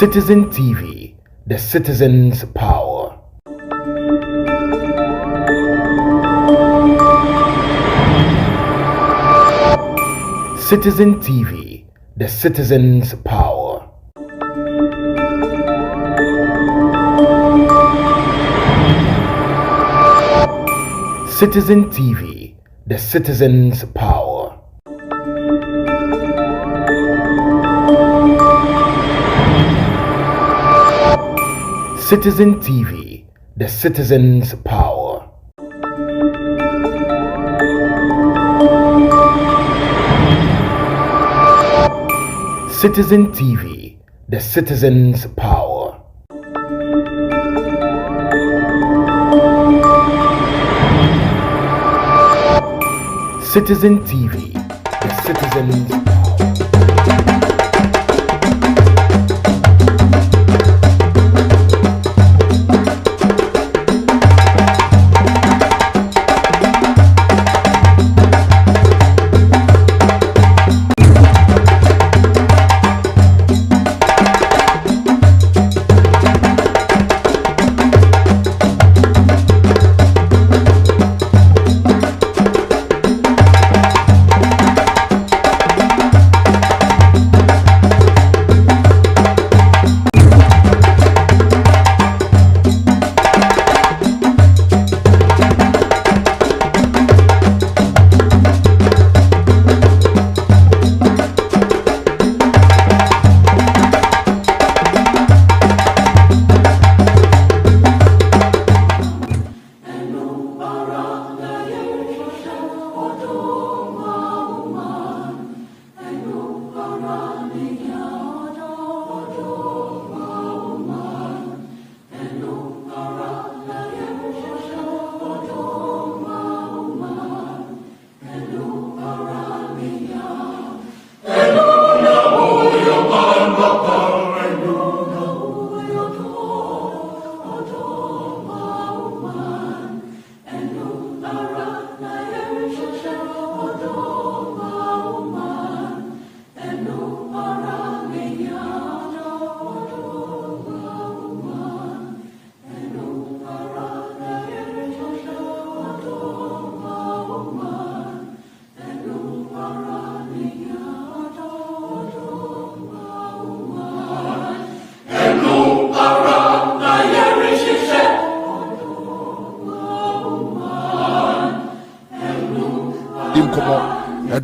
Citizen TV, the citizen's power. Citizen TV, the citizen's power. Citizen TV, the citizen's power. Citizen TV, the citizen's power. Citizen TV, the citizen's power. Citizen TV, the citizen's power.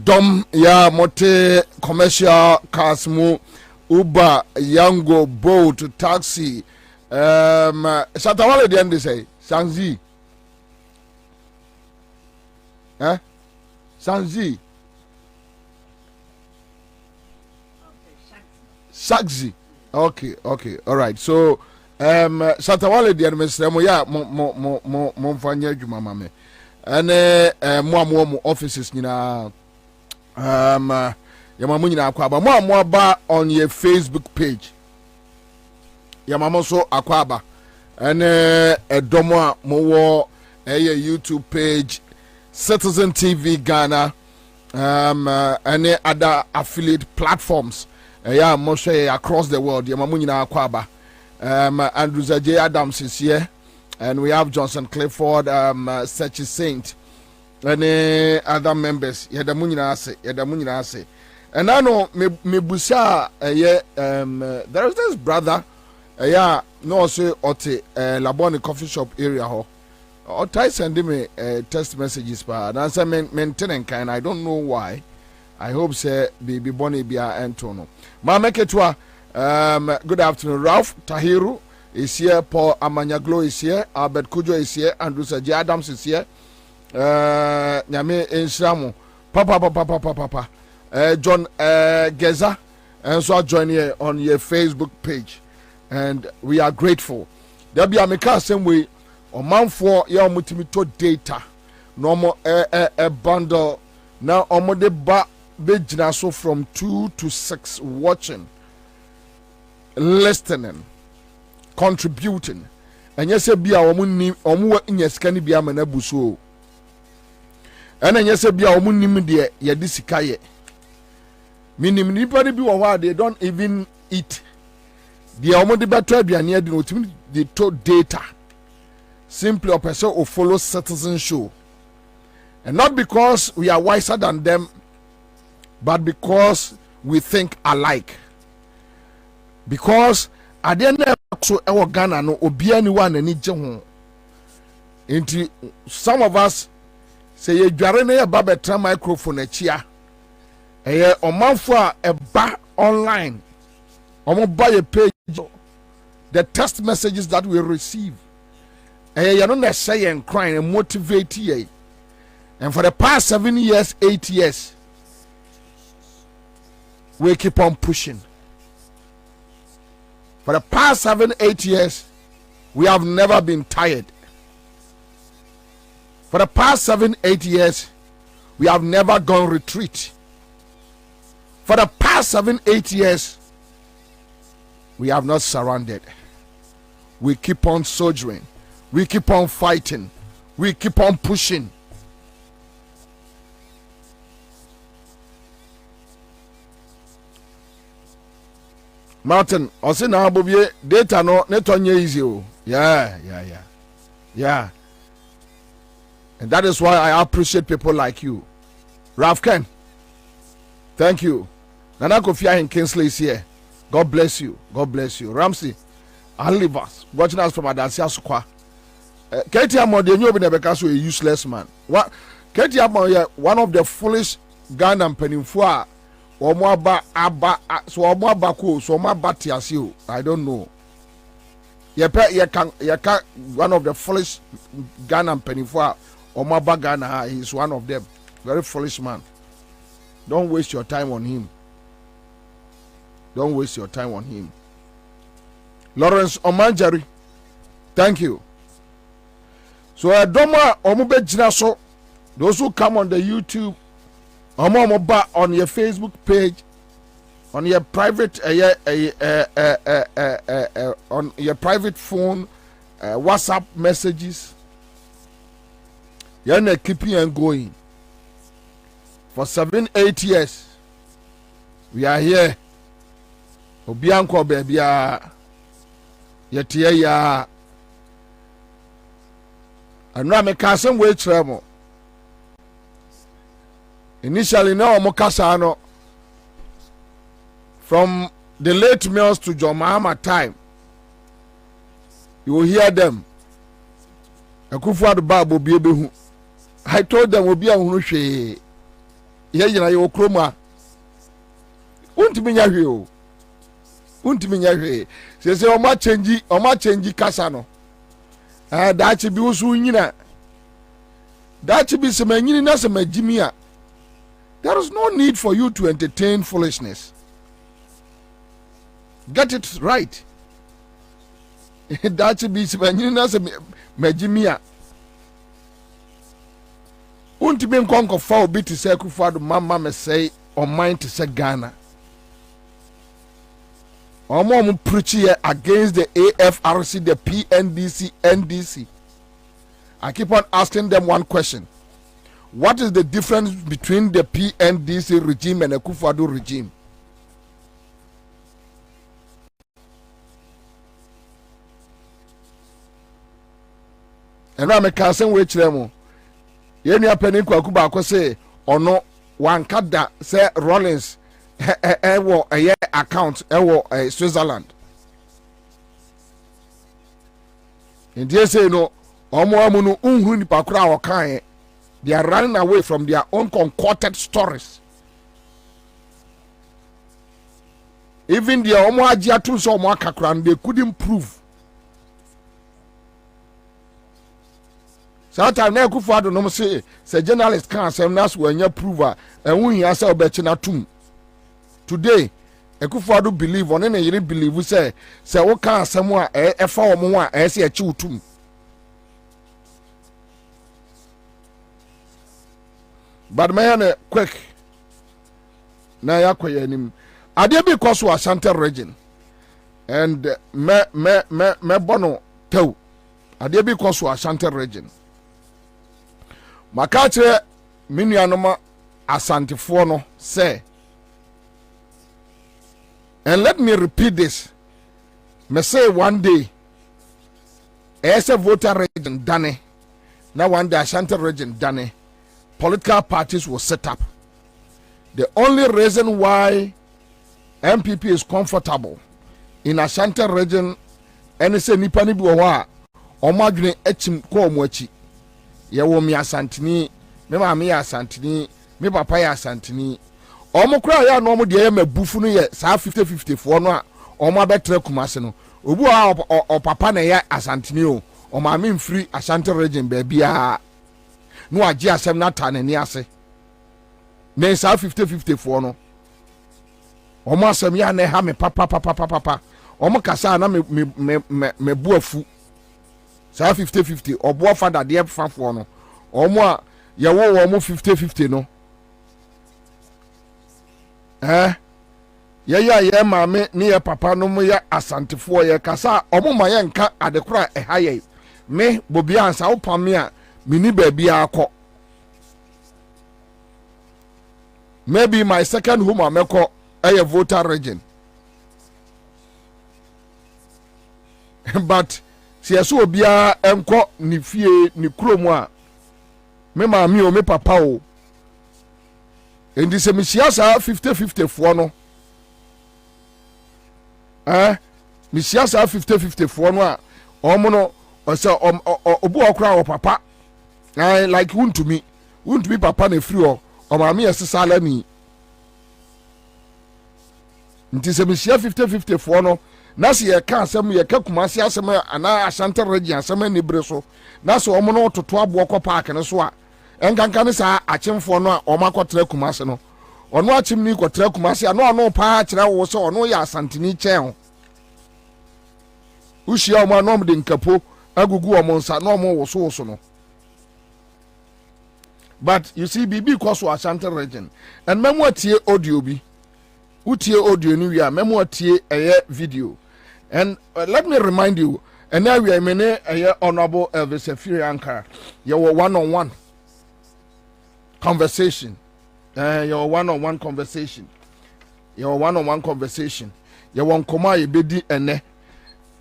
Dom ya mote commercial cars mu Uber, Yango, boat, taxi. Shatawale the end they say Sanzi. Sanzi. Shagzi. Okay, all right. So Shatawale the end me say mo ya mo fanya juma mame. Ane mo offices nyina yamamu nyina akwaba mo ba on your Facebook page yamamu so akwaba ene edomo a mo wo YouTube page Citizen TV Ghana any other affiliate platforms yeah mo share across the world yamamu nyina akwaba Andrew J. Adams is here and we have Johnson Clifford Sechi Saint and other members yadamu nyina ase and I know me busa there is this brother yeah no say ote Labone coffee shop area ho or try send me text messages pa and answer maintain kind I don't know why I hope say baby Bonnie be Antono ma make it good afternoon Ralph Tahiru is here, Paul Amanyaglo is here, Albert Kujo is here, Andrew J. Adams is here, Nyame Enshamu, Papa, John Geza, and so join here on your Facebook page, and we are grateful. There be a meka same way, or man for your multimito data, normal a bundle, now omode ba bejina so from 2 to 6 watching, listening. Contributing and yes be our money omu inyeska ni bia mana buso and yes be our money de ye disika ye minim nipa bi wo they don't even eat the omo de beto aduane adi no timi de to data simply a person who follow citizen show, and not because we are wiser than them, but because we think alike. Because at the end of so our Ghana no obi anyone ani je ho. Into some of us say you dware na ba betra microphone achia. Eye omanfo a eba online. Omo buy a page, the text messages that we receive. You know, they say and crying and motivate you. And for the past 7 years, 8 years, we keep on pushing. For the past 7, 8 years, we have never been tired. For the past 7, 8 years, we have never gone retreat. For the past 7, 8 years, we have not surrendered. We keep on soldiering. We keep on fighting. We keep on pushing. Martin, I say now, Bobie, data no net on easy. Yeah. And that is why I appreciate people like you. Ralph Ken, thank you. Nana Kofi in Kingsley is here. God bless you. God bless you. Ramsey, Alivas, watching us from Adasia Square. Katie Amon, the new Benebeka, a useless man. What? Katie Amon, one of the foolish Ghana Peninfua, or Mwaba Abba, so Mwabako, so Mabatiasio. I don't know. Yeka, one of the foolish Ghana Peninfua, or Mwaba Ghana, he's one of them. Very foolish man. Don't waste your time on him. Don't waste your time on him. Lawrence Omanjari, thank you. So Doma Omube Jinaso, those who come on the YouTube, Omoba on your Facebook page, on your private on your private phone, WhatsApp messages, you're not keeping and going. For 7, 8 years, we are here. Obianko bebia yetie ya anwa me ka sem we tremo initially na omo kasa no from the late meals to John Mahama time, you will hear them. Akufuado ba Bobie behu. I told them obi ahunu hwe ye yina ye okroma untimi nya hwe o untimi nya hwe se oma change kasa no dachi bi usu nyina dachi bi se manyini na se magimi a there is no need for you to entertain foolishness. Get it right. Dachi bi se manyini na se magimi a untimi nkonko fa obi ti se Akufuado mama me say on mind to say Ghana. Omo preach here against the AFRC, the PNDC, NDC. I keep on asking them one question. What is the difference between the PNDC regime and the Akufuado regime? And I'm a cousin which them. Yeni apeni kwa kuba ko say ono wankada say Rollins ewo eye account ewo Switzerland. India say no omo amunu unhu ni pakura okan. They are running away from their own concocted stories. Even the omo ajiatu so omo akakran, they couldn't prove. Sometimes na Akufuado no say journalist can say nas when you prove and when he say obechina tum. Today Akufuado believe on any you believe we say wo kan asem a e fa omo a e say e chi utum. But me quick na yakoye nim ade bi koso Ashanti region and me bono tew ade bi koso Ashanti region. Makache minuanoma Asantefo no say, and let me repeat this, me say one day as a voter region done. Now one day Ashanti region done. Political parties will set up. The only reason why MPP is comfortable in Ashanti region and say nipa ni bi wo a omadwene achim ko omoachi ye wo mi asantini me ma me asantini me papa ya asantini omokura ya no mo de ye mabufu no ye saa 50-50 fo no a omo abetre kumase no obu a o papa na ye asantini o ma me mfiri Ashanti region ba bia no agye asem na ta na ni ase me saa 50-50 fo no omo asem ya na ha me papa omo kasa na me buafu saa 50-50 obo fada de fafo no omo a ye wo omo 50-50 no ye maame ni ye papa no mo ye asantefo ye kasa omo ma ye nka adekora ehaye me Bobie Ansah opame a mini ba bia akọ maybe my second home ameko a voter region. But si eso obia enko ni fie ni kromu a me maami o me papa o endi se me siasa 50-50 fo no me siasa 50-50 fo no a omo no o se obu okra o papa like wuntu mi papa na free o maami esesala ni nti se me sia 50-50 fo no na se ye ka asem ye ka kumase asem ana Ashanti region asem ni bre so na se omo no toto abo ko park ne so a enkanka ne sa achemfo no a omo akotra kumase no ono achim ni kotra kumase ano ano pa kire wo so ono ya asantini chen ushi omo anom de nkapo agugu omo nsa no omo wo so no. But you see bibi cause Ashanti region and memo tie audio bi utie audio ni wi a memo tie video. And let me remind you, and now we are in a honorable Elvis Ankara. Your one-on-one conversation. Your one-on-one conversation. Your one-on-one conversation. Your one koma bedi ene.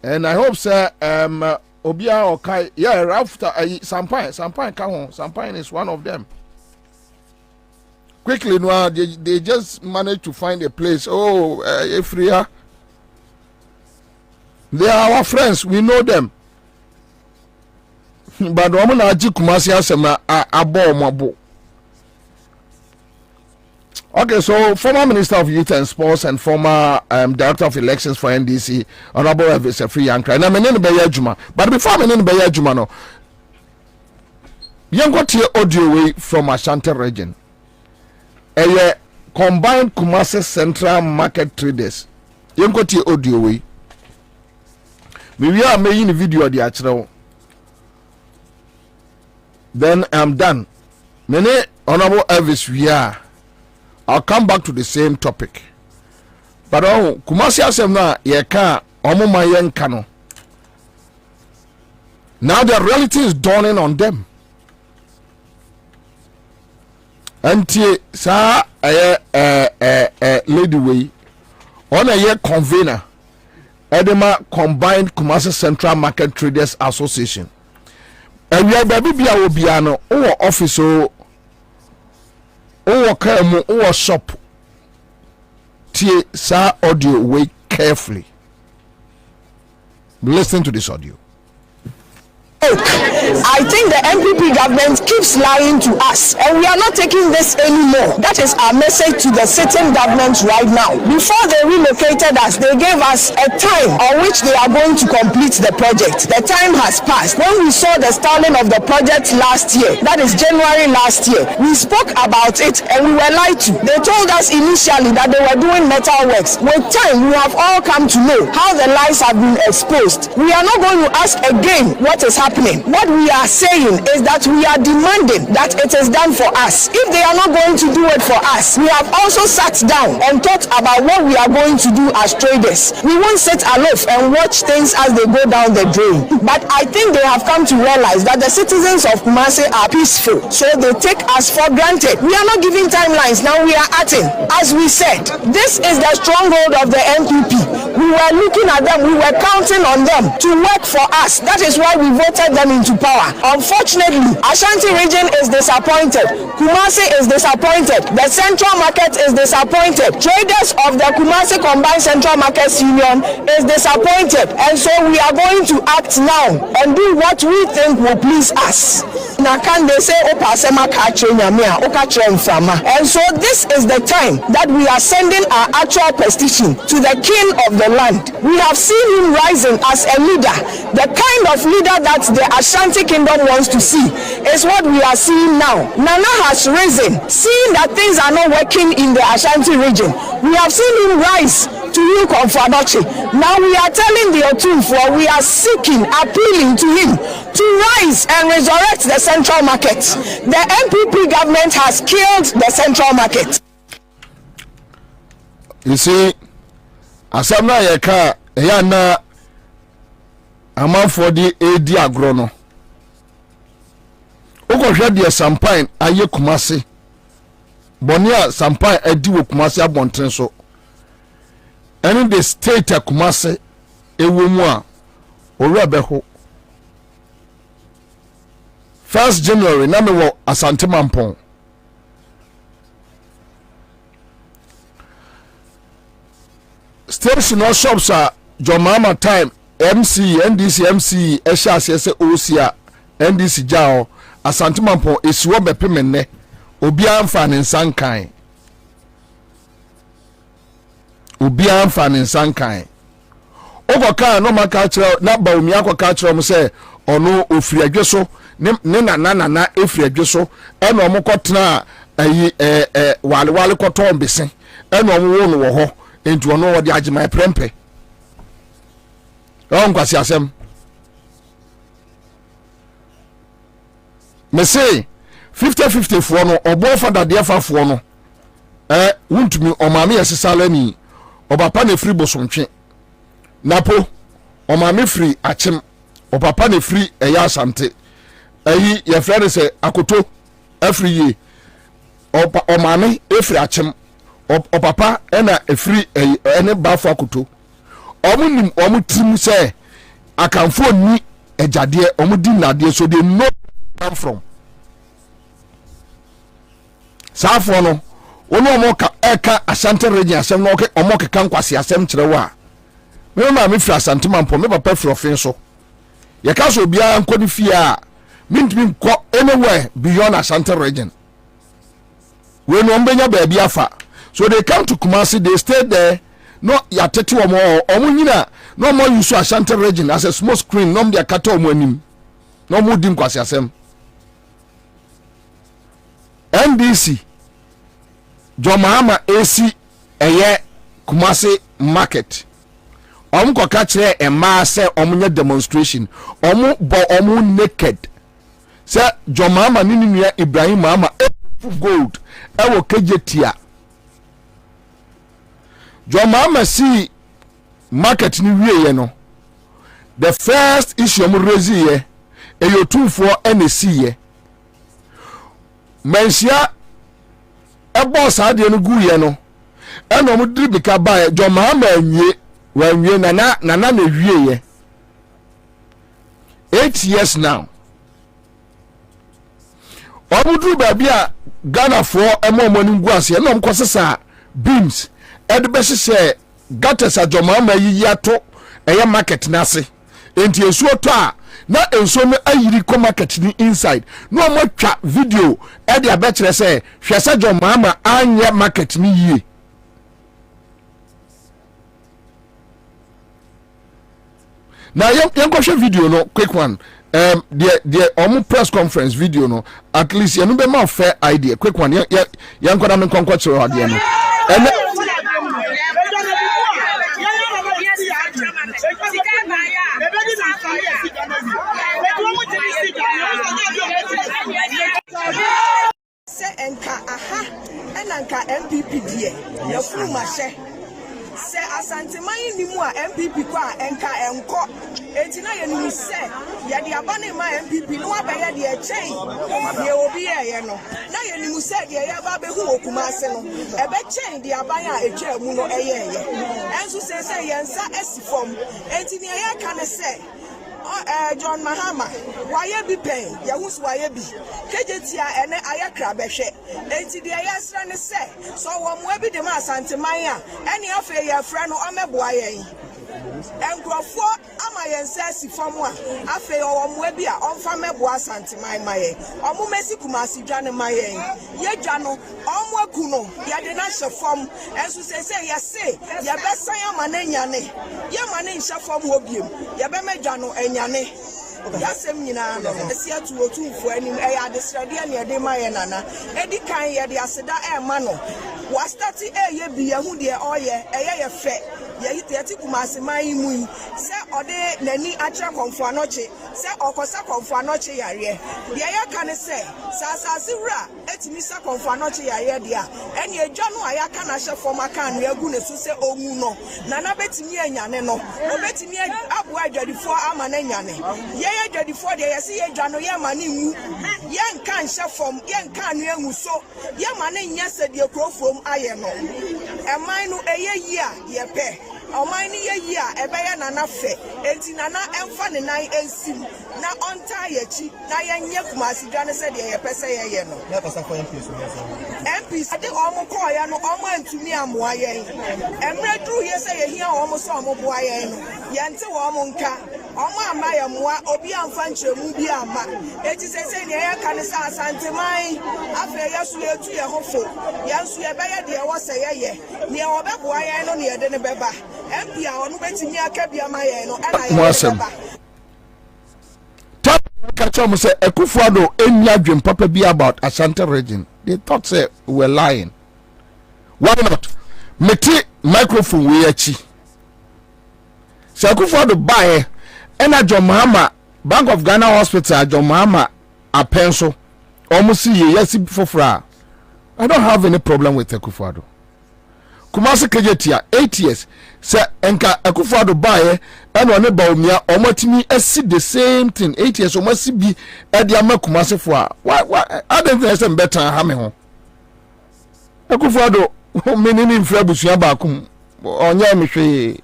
And I hope sir Obia okay. Yeah, after Sampine come Sampine is one of them. Quickly, no, they just managed to find a place. Oh, Efria. They are our friends, we know them. But woman aji kumasi asema abo mabo. Okay, so former Minister of Youth and Sports and former Director of Elections for NDC, Honorable Elvis Ankara. Na menene be yajuma. But before menene be yajuma no. Yengo tie audio way from Ashanti region. Eye combined Kumasi Central Market Traders. Yengo tie audio way. We are making a video the actual. Then I'm done. Many honorable Elvis we are. I'll come back to the same topic. But Kumasi asemna ye ka omo mayen kano. Now the reality is dawning on them. Anti sa lady way on a year convener. Edema Combined Kumasi Central Market Traders Association. And we are baby bia obiano or office or kamo or shop. Tie sa audio way carefully. Listen to this audio. I think the MPP government keeps lying to us, and we are not taking this anymore. That is our message to the sitting government right now. Before they relocated us, they gave us a time on which they are going to complete the project. The time has passed. When we saw the starting of the project last year, that is January last year, we spoke about it and we were lied to. They told us initially that they were doing metal works. With time, we have all come to know how the lies have been exposed. We are not going to ask again what is happening. What we are saying is that we are demanding that it is done for us. If they are not going to do it for us, we have also sat down and thought about what we are going to do as traders. We won't sit aloof and watch things as they go down the drain. But I think they have come to realize that the citizens of Kumasi are peaceful, so they take us for granted. We are not giving timelines, now we are acting. As we said, this is the stronghold of the MPP. We We were looking at them, we were counting on them to work for us. That is why we voted them into power. Unfortunately, Ashanti region is disappointed. Kumasi is disappointed. The Central Market is disappointed. Traders of the Kumasi Combined Central Markets Union is disappointed. And so we are going to act now and do what we think will please us. Now can they say, and so this is the time that we are sending our actual petition to the king of the land. We have seen him rising as a leader. The kind of leader that the Ashanti kingdom wants to see is what we are seeing now. Nana has risen, seeing that things are not working in the Ashanti region. We have seen him rise to you, Kwabena. Now we are telling the Otunfo, we are seeking, appealing to him to rise and resurrect the Central Market. The MPP government has killed the Central Market. You see, Asamna Yaka, Yana, Amount for the AD Agrono. Oko hwede Sampain aye Kumasi. Bonia Sampain edi wo Kumasi abonten so. Any the state Kumasi ewo mu a orebeho. 1st January na me wo Asante Mampon. Station or shops are Jomama time MC NDC MC Eshase Osia NDC Jao Asante Mampon esiwo bepemene obi amfa ne nsankan. Obi amfa ne nsankan. Ogoka no maka kire na ba omi akoka kire mo se ono ofiri adweso ne na efiri adweso e na omukotena ayi wale koto mbese e na omwo no wo ho enti ono wo de agema prempe. On kwasi asem. Me say 50-50 for no obo fada de fa for no wuntumi omame yesesala ni obapa na free bosontwe napo omame free achem obapa na free eya asante ayi ye frere se akoto afri ye omame efri achem opapa ena efri ene bafo akoto omunim omutim se akamfo ni ejade omudi nade so they know come from safo no ono omoka eka Ashanti region asem no ke omoka kan kwase asem kirewa me ma me fi Asante Mampon me papa fi ofin so ye ka so bia nkodi fi a mintimi ko anywhere beyond Ashanti region we no mbenya ba bia fa so they come to Kumasi, they stay there no ya tete omo nyina no mo use Ashanti region as a small screen no dia kata omo anim no mo dim kwase asem NDC Jomama AC eye Kumasi market. Ko ka kire ema se omunye demonstration. Bo naked. Se Jomama ni nua Ibrahim Mama gold e wo kejetia. Jomama si market ni wieye no. The first issue omu raise ye eyotumfo NC ye. Mensia ebo saade no guye no eno mo dribika ba Jomama anwie nana na wieye 8 years now. Omudru ba bia Ghana for emomoni nguase eno mkosesa beams edbe hye gates Jomama yiyato eye market nase enti esuo to a na enso no ayiri ko market ni inside no mo twa video e de abekere se hwese Jomama anye market ni yie na yenkohwe video no quick one the omu press conference video no at least you be ma fair idea quick one yenkoda me konko chiro ade no Se enka aha enanka MPP die ya fuma she se Asanteman ni mu a MPP kwa enka enko enti na ye ni se ye de aba ne ma MPP no abeye de echei ye obi ye no na ye ni mu se de ye ba be hu okumase no ebe chei de aba ya eche mu no eye enso se ye nsa esifom enti ne ye ka ne se John Mahama waye bi pen ye husu waye bi kejetia ene ayakra behwe enti de yasra ne se so wo mo bi de ma Asanteman a ene afa ye fra no omeboa yen enkrofo ama yensa sifom a afa wo mo bi a omfa meboa Asanteman maye omo mesi kumasi dwane maye ye dwa no omo aku no ye de na hyefom enso se ye se ye besan ama na nyane ye ma ne hyefom obiem ye be medwa no nyane yasem nyina no esi atu otumfo anim ya de srade ne de maye nana edi kan ye de aseda ma no wa start ye bi ye hu de oye ye fe ye yiti kumase man mu se ode nani atra konfo anoche se okosa konfo anoche yare de ye kan se sasase wura etimi sa konfo anoche yare de a ene edwa no ayaka na hye fom aka no agu ne so se omu no nana betimi anyane no obetimi abu adwadifo ama na nyane ye adwadifo de ye se ye dwa no ye ma ne nwu ye nka hye fom ye nka no anwu so ye ma ne nya se de krofom aye no eman no eye yi a ye pe oman ni ye yi a ebe ya nana fe enti nana emfa ne nan ensim na onta ye chi na ye nye kumasi dwane se de ye pese ye no na kasa for MPs ade omo ko ya no omo antumi amoa ye emre dru ye se ye hia omo so omo boa ye no ye nte wo omo nka omo ama ye moa obi amfa nkyeremu bi ama eti se ne ye ka ne sa Asanteman afa ye so etu ye hofo ye nso ye be ye de wo se ye ne obeboa ye no ne ye de ne beba MP a onu betimi akabia ma ye no ana ye beba catch on say Ekufuado enya dream papa be about Ashanti region. They thought say we were lying. Why not? Meti microphone we achi. Say Ekufuado buy ena John Mahama Bank of Ghana Hospital John Mahama a pencil almost see yesi fofra. I don't have any problem with Ekufuado. Kumasi kejetia 8 years say enka Ekufuado buy and one ba omia omotimi esi the same thing 8 years omasi bi e dia ma Kumasi fo a why I don't think say better ha me ho Ekufuado menini mfra busua ba kum onya me hwe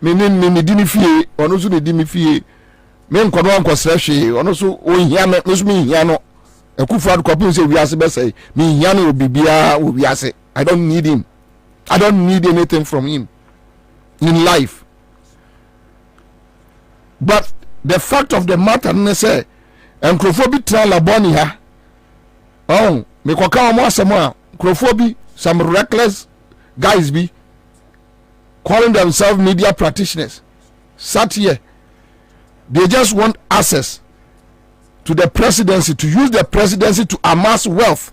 menini di ni fie ono so ne di mi fie me nkodo ankosra hwe ono so ohia me so me hia no Ekufuado kopin say wiase be say me hia no obibia wiase I don't need him. I don't need anything from him in life. But the fact of the matter is say encrophobic trial laboni ha. Oh, me kwa kama mo asema encrophobic some reckless guys be calling themselves media practitioners. Sat here. They just want access to the presidency, to use the presidency to amass wealth.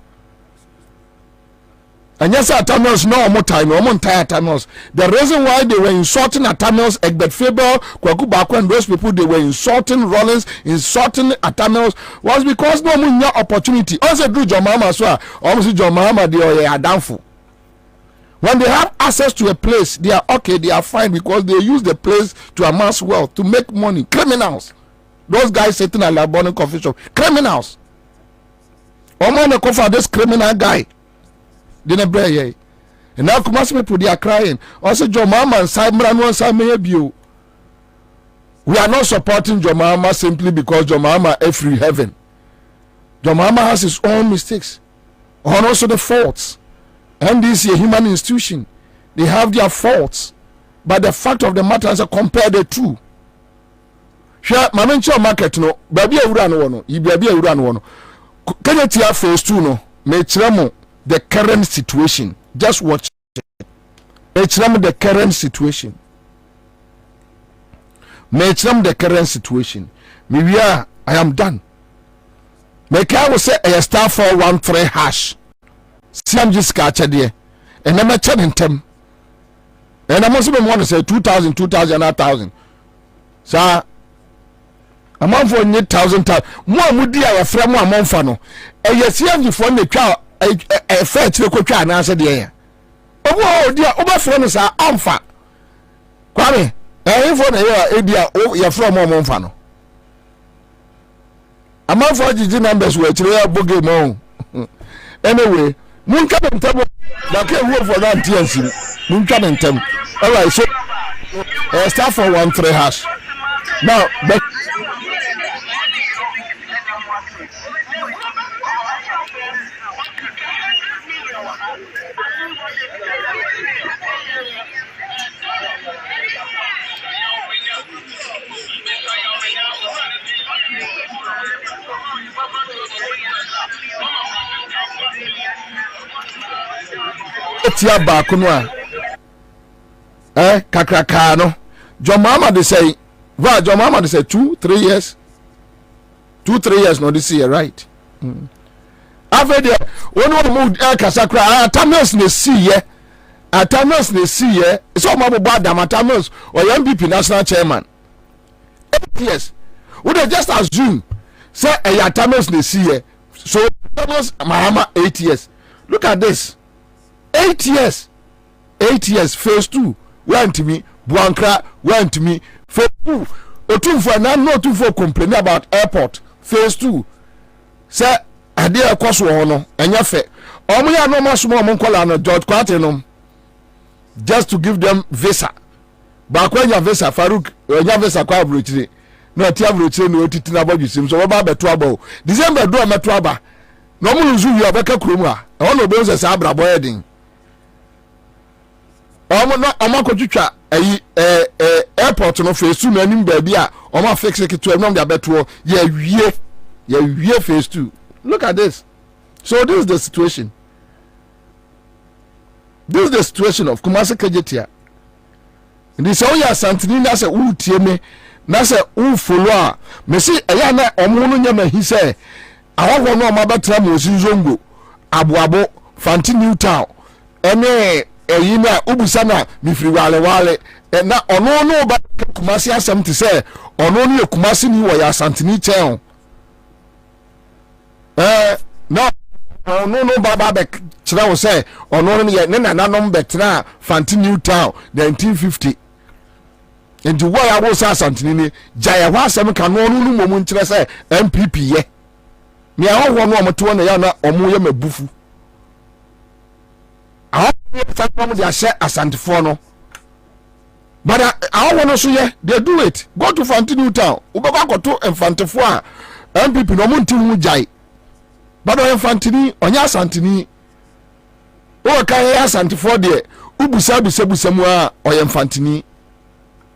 And yes, Tamils no more time, no more entire Tamils. The reason why they were insulting Tamils, Egbert Faber, Kwaku Baku, and those people, they were insulting Rollins, insulting Tamils, was because no more opportunity. Also, do John Mahama as well. Almost John Mahama, they are downfall. When they have access to a place, they are okay, they are fine because they use the place to amass wealth, to make money. Criminals. Those guys sitting at Laboni coffee shop, criminals. Omo go for this criminal guy. And now Kumasi people they are crying. Also John Mahama and Simon no Simon. We are not supporting John Mahama simply because John Mahama is free heaven. John Mahama has his own mistakes and also the faults. And this is a human institution. They have their faults. But the fact of the matter is compare the two. Sure, Mamencho market no, baby ewura no no, you baby ewura no no. Can you tell phase 2 no? Me the current situation. Just watch it. The current situation. The current situation. Maybe I am done. Make I will say a star 413 hash. CMG scratch there. And I'm a telling them. And I'm also want to say 2,000, 1,000. So I'm on for 8,000. More mudi a friend more month for no. And yes, CMG for the child. Fair to the question answer the air. Oh, dear, over friends are amfa. for the idea you're from Monfano. A month for the numbers were Bogey Mo. Anyway, Moon Cabin Table, that can't work for that TNC. Moon Cabin Tem. All right, so start for 1-3 hash. Now, but tia baako no a kakraka no John Mama dey say John Mama dey say 2-3 years 2-3 years no this year right after there one mo kasakra Tamils na see here Tamils na see here so mo bo Adam Tamils or MPP national chairman 8 years we dey just assume say Tamils na see here so Tamils Mahama 8 years look at this 8 years 8 years phase 2 went to me Buankra went to me phase 2 otumfo na no otumfo complain about airport phase 2 say ade ekoso ho no enya fe omo ya no maso mo nkola no George Kwatenom just to give them visa ba kwa nya visa Farouk nya visa kwa abrochire no ti abrochire no otiti na bojusim so ba beto aba December do meto aba no mo nzu wi obeka kurom a e no be se abrabo edin ọmọ akọtwitwa airport no phase 2 no anim baabi a ọmọ fix it to em de abeto ya wie phase 2 look at this so this is the situation of Kumasi Kejetia ndi so ya santini na se utie me na se u follow a me si eya na ọmọ no nya mahi se ahọhọ no ọmọ abetra mo sinzongo aboabo Fanti New Town ene eyina ubusa na mifiri wale na ono no ba Kumasi asem te say ono no Kumasi ni wo ya santini chen no ono no ba be kira wo say ono no ye ne nananom betra Fanti New Town 1950 and wo ya wo sa santini ni jaya wa asem ka no no mu nkire say MPP ye me ahwo no omoto na ya na omo ye mabufu I want to share Asante no. But I want to see they do it. Go to Fanti New Town. Ubaba go to Infantefo MPP no munti mu jai. But o Infantini onya Asantini. O ka ya Asantefo de ubusa busa mu a o Infantini.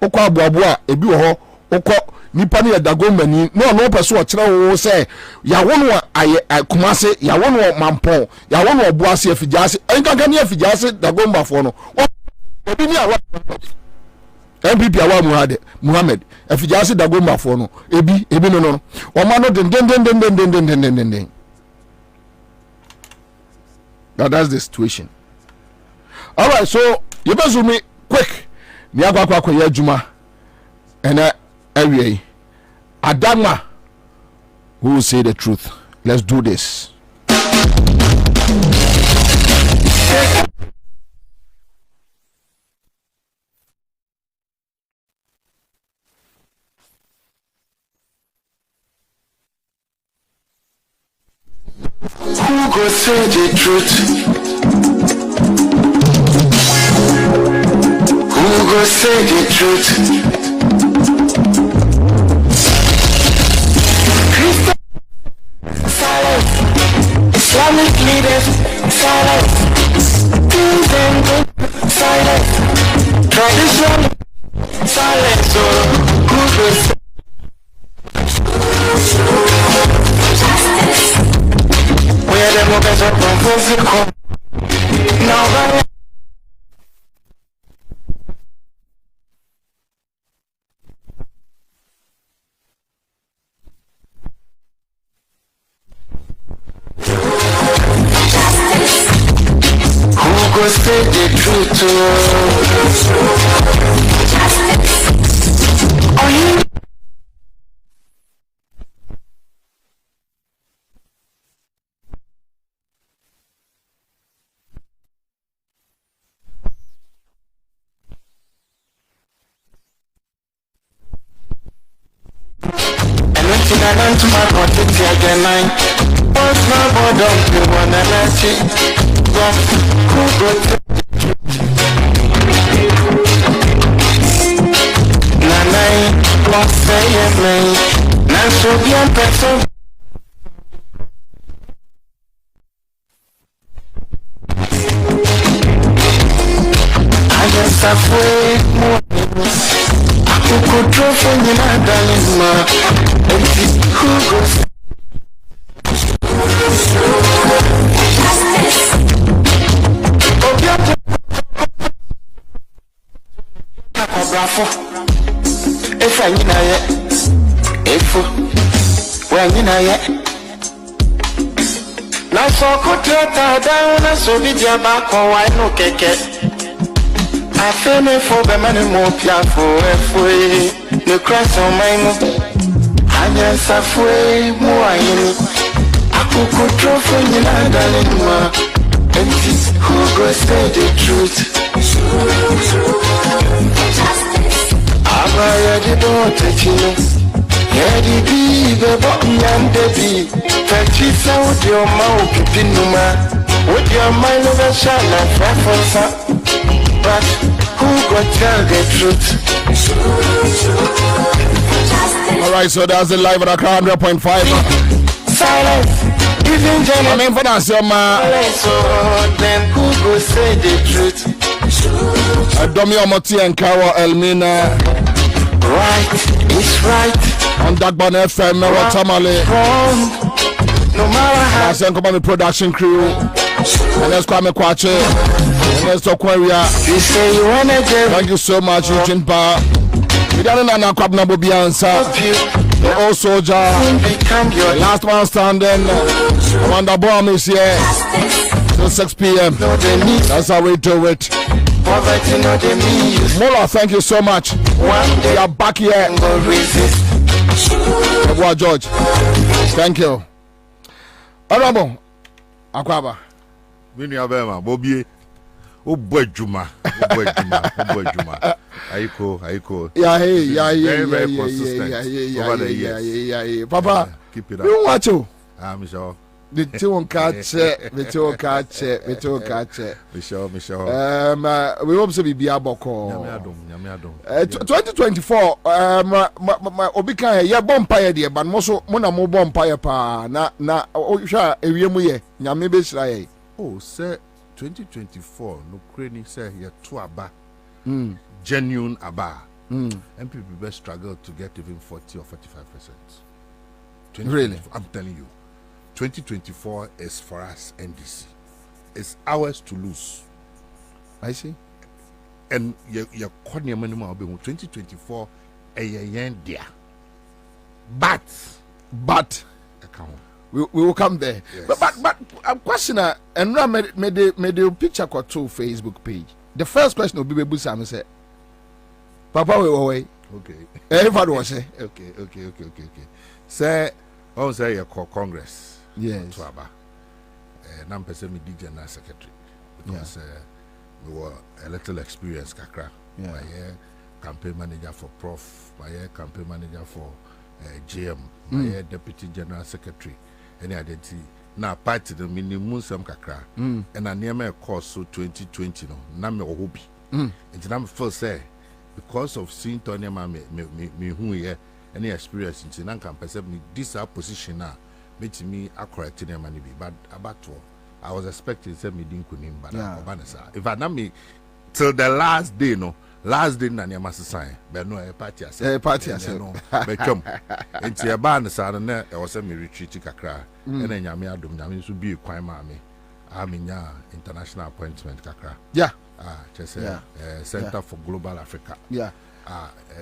Okọ aboabo a ebi wo ho okọ nipa ne dagomani no person o kire wo say ya wono aye Kumasi ya wono Mampon ya wono Obuasi afijase enkanka ne afijase dagomba fo no obi ni awa MPP awa Muhammad afijase dagomba fo no ebi no o ma no den that's the situation. All right, so you better zoom me quick ni akwa ya juma and Awie Adama who will say the truth. Let's do this. Who go say the truth? Who go say the truth? Islamic leaders, silence. Things and good, silence. Tradition, silence. Oh, who will say? Where the movers are from physical. Now, go say the truth. Are you? And waiting I learned to my quantity again. What's my board of the one and I see? But who got Nanai, what's saying me? Now so be a person. I just halfway more. I could draw from you, my darling, ma. And who goes? If I know it, if when you know it, now so could you down so be your back or why no cake? I feel me for the money more piafo, if the cross on my mouth. I just halfway more. I could draw from you, darling, ma. And who goes say the truth? I don't take you. Yeah, the be bottom and the be. Touch it out your mouth, Pinuma. With your mind over shall not prefer. But who got tell the truth? Alright, so that's the live at a 100.5. Silence. Even I mean, for that, so then who go say the truth? Domi Omoti and Kawa Elmina. Right, it's right. On Dagbon FM, Tamale. No matter how. I send come production crew. And let's come and watch it. And let's talk where we are. You say you wanna get. Thank you so much, Eugene Pa. We don't know Kwabena Bobie Ansah. The old soldier. The last one standing. Commander Bomb is here. Till 6 p.m. That's how we do it. Mola, thank you so much. We are back here. George. Thank you. Honorable Akwaba. Mini abema Bobie. Oh boy Juma. Aiko. Yeah, very consistent over the years. Yeah. Papa, keep it up. You watch you. I'm sure. The two catch it. We hope to be Biaboko. 2024. Obika ya bompire dear, but most mona mo bompire pa na sure ewiemu ye nyame be sra ye. Oh, sir, 2024 no crane say here to aba. Genuine aba. MPP best struggle to get even 40 or 45%. Really? I'm telling you. 2024 is for us NDC. It's ours to lose. I see. And your corner money will be 2024 a year there. But we will come there. Yes. But a question and made the picture got to Facebook page. The first question will be Busam said, Papa we away. Okay. Everybody was say. Okay. Say, I say you call Congress. Yes. To Aba. Nam person me the general secretary because we were a little experienced kakra. Yeah. My campaign manager for Prof. My campaign manager for GM. My deputy general secretary. Any identity. Now party the minimum some kakra. And I near my course so 2020 no. Na me ohobi. And I'm first say because of seeing Tony me who here any experience in Nanka person me this position now. Me a correct in money but about I was expecting say me didn't kunim but if I not me till the last day na near sign but no a party no but come into a band sad and there was a me retreat kakra and then yami adum yami so be kwan ma me international appointment kakra just Center for Global Africa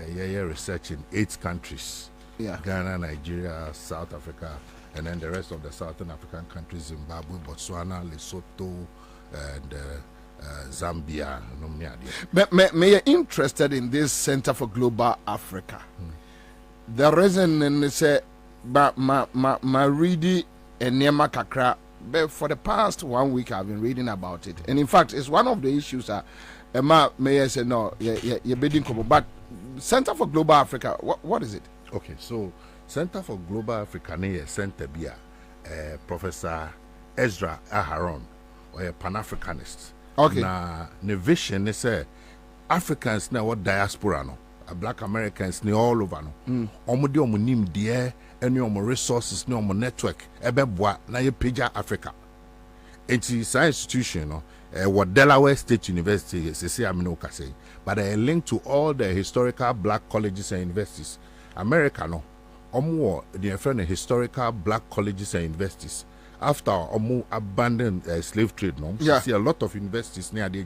research in 8 countries Ghana, Nigeria, South Africa, and then the rest of the Southern African countries, Zimbabwe, Botswana, Lesotho, and Zambia. May you interested in this Center for Global Africa? The reason and say, my reading and Nema Kakra, for the past 1 week I've been reading about it, and in fact, it's one of the issues that May I say no, you're bidding, but Center for Global Africa, what is it? Okay, so Center for Global Africa near Center Bia, Professor Ezra Aharon, or a Pan-Africanist. Okay. Na the vision is Africans now what diaspora no, Black Americans ni all over no. Omudi omunim die, any omo resources ni omo network, ebeboa na ye page Africa. Enti science institution no, what Delaware State University is say, but a link to all the historical black colleges and universities. America no, the friend historical black colleges and universities. After abandoned slave trade, no, you see a lot of universities near the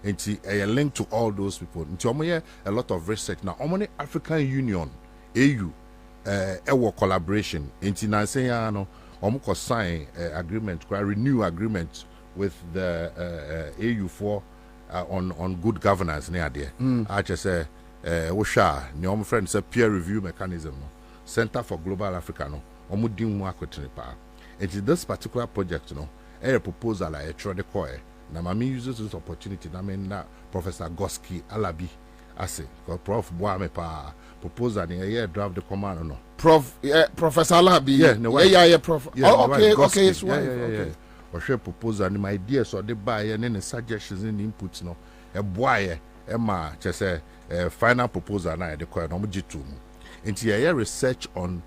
and a link to all those people. Into a lot of research now. Omoni African Union, AU, our collaboration. Into Ansah no, sign agreement, renew agreement with the AU for on good governance near there. I just say, Osha, my friend say peer review mechanism, no, Center for Global Africa, no, omudin pa. It is this particular project, you know, a proposal I try to call. Now, Mami uses this opportunity. I mean, Professor Goski Alabi, I say, Prof. Boame pa proposal in a year draft the command, no. Professor Alabi, Prof. Yeah, okay, okay. Or share proposal and my ideas or the buy and any suggestions and inputs, no. A boy, Emma, just a final proposal and I declare no G2. Into a research on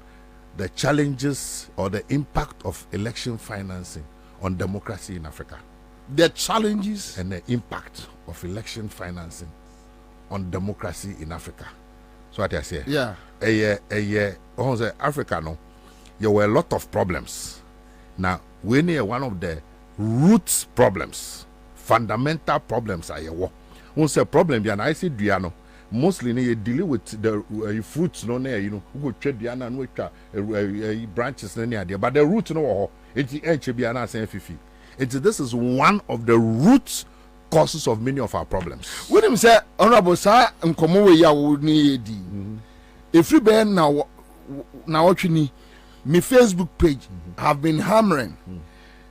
the challenges or the impact of election financing on democracy in Africa. The challenges and the impact of election financing on democracy in Africa. So what I say? Yeah. Africa, no, there were a lot of problems. Now, we need one of the root problems, fundamental problems are here. Once a problem, I see Diano. Mostly you deal with the fruits no there, you know, who go trade the and branches near there, but the root no it's HBN saying fifi. This is one of the root causes of many of our problems. When him say honorable sir and come away ya would need if you bear now what you need my Facebook page have been hammering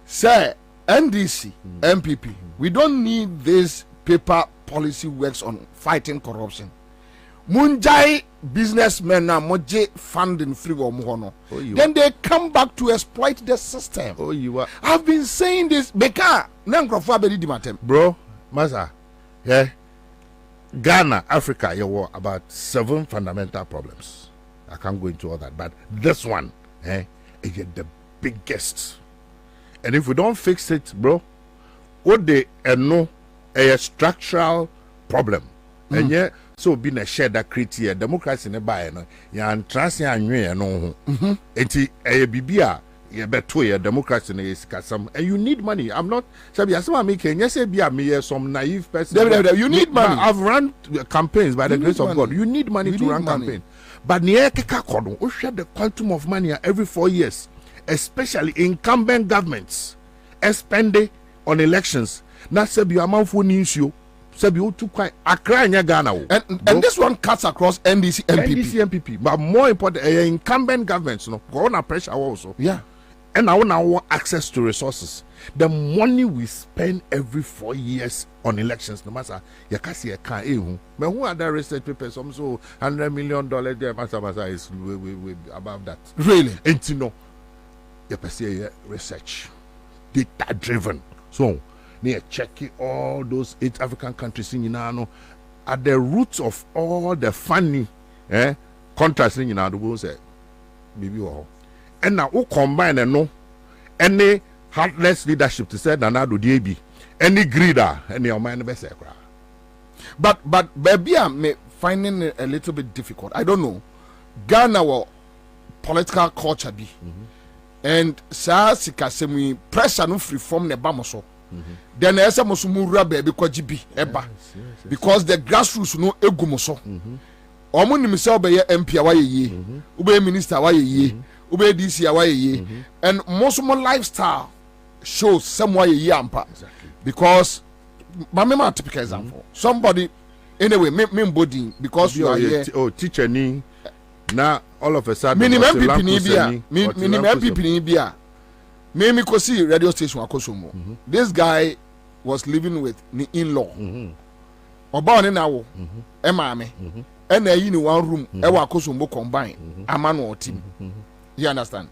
say NDC MPP we don't need this paper policy works on fighting corruption. Munjai businessmen na moje funding free no. Then they come back to exploit the system. Oh, you are. I've been saying this. Beka nankrofo abedi dimatem. Bro, Masa, yeah. Ghana, Africa, you were about 7 fundamental problems. I can't go into all that, but this one, is the biggest. And if we don't fix it, bro, what they know a structural problem. And yeah, so being a shared that criteria democracy in a buy no ya trans ya anwe no ho enti bibia ye beto ye democracy na some and you need money. I'm not sabi asema make yes say bia me some naive person. You need money. I've run campaigns by the grace of God. You need money to run campaign. But near keka kodo o share the quantum of money every 4 years, especially incumbent governments spending on elections. Na sabi amanfo ni nsuo sabi o too quite Accra nya Ghana o. And this one cuts across NDC MPP. But more important, incumbent governments, no, go on pressure also. Yeah. And now want access to resources. The money we spend every 4 years on elections, no matter you can see a car. But who are the research papers? Some so $100 million there, Masa is we above that. Really? And you know, you can see research, data driven. So near checking all those 8 African countries in Yinano at the roots of all the funny contracts in Yinano. The say, maybe and now who combine and no any heartless leadership to say Nanado DB, any greeder, any of mine best. But baby, I'm finding it a little bit difficult. I don't know. Ghana will political culture be, and sa sikasemi pressure no free from the bamoso. Then there's a musumura baby kwajibi eba because the grassroots no egumoso. Omo ni misel be MP awaye ye, ube minister awaye ye, ube DC awaye ye, and most of my lifestyle shows some way ye ampa because my mema typical example. Somebody anyway me body because you are here. Oh, teacher ni na all of a sudden minimum people ni bia, minimum people ni bia. Me ko see radio station akosomo. This guy was living with the in-law. Oba oni na wo. E maame. and in one room ewa akosombo combine amano team. You understand?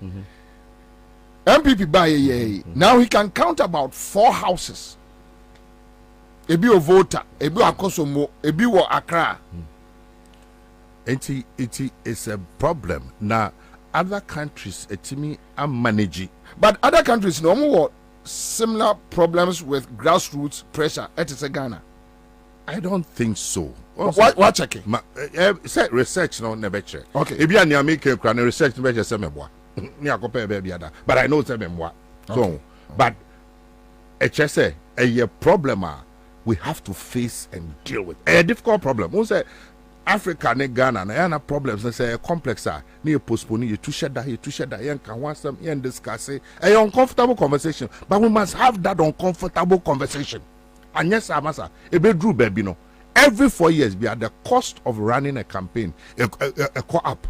MPP buy now he can count about 4 houses. Ebi o voter, ebi akosombo, ebi wo Accra. It is a problem. Now, other countries, etimi are managing. But other countries, no more similar problems with grassroots pressure. It is a Ghana. I don't think so. What checking? Say research no never check. Okay. If you are make a research never just say me boy. But I know say me boy. So, but it say a problem we have to face and deal with. A difficult problem. We say Africa ne Ghana na na problems na say complex na postpone you to share that you can want some and discuss it. A uncomfortable conversation, but we must have that uncomfortable conversation. And yes, Amasa, a bedroom baby no. Every 4 years, we are the cost of running a campaign, a co-op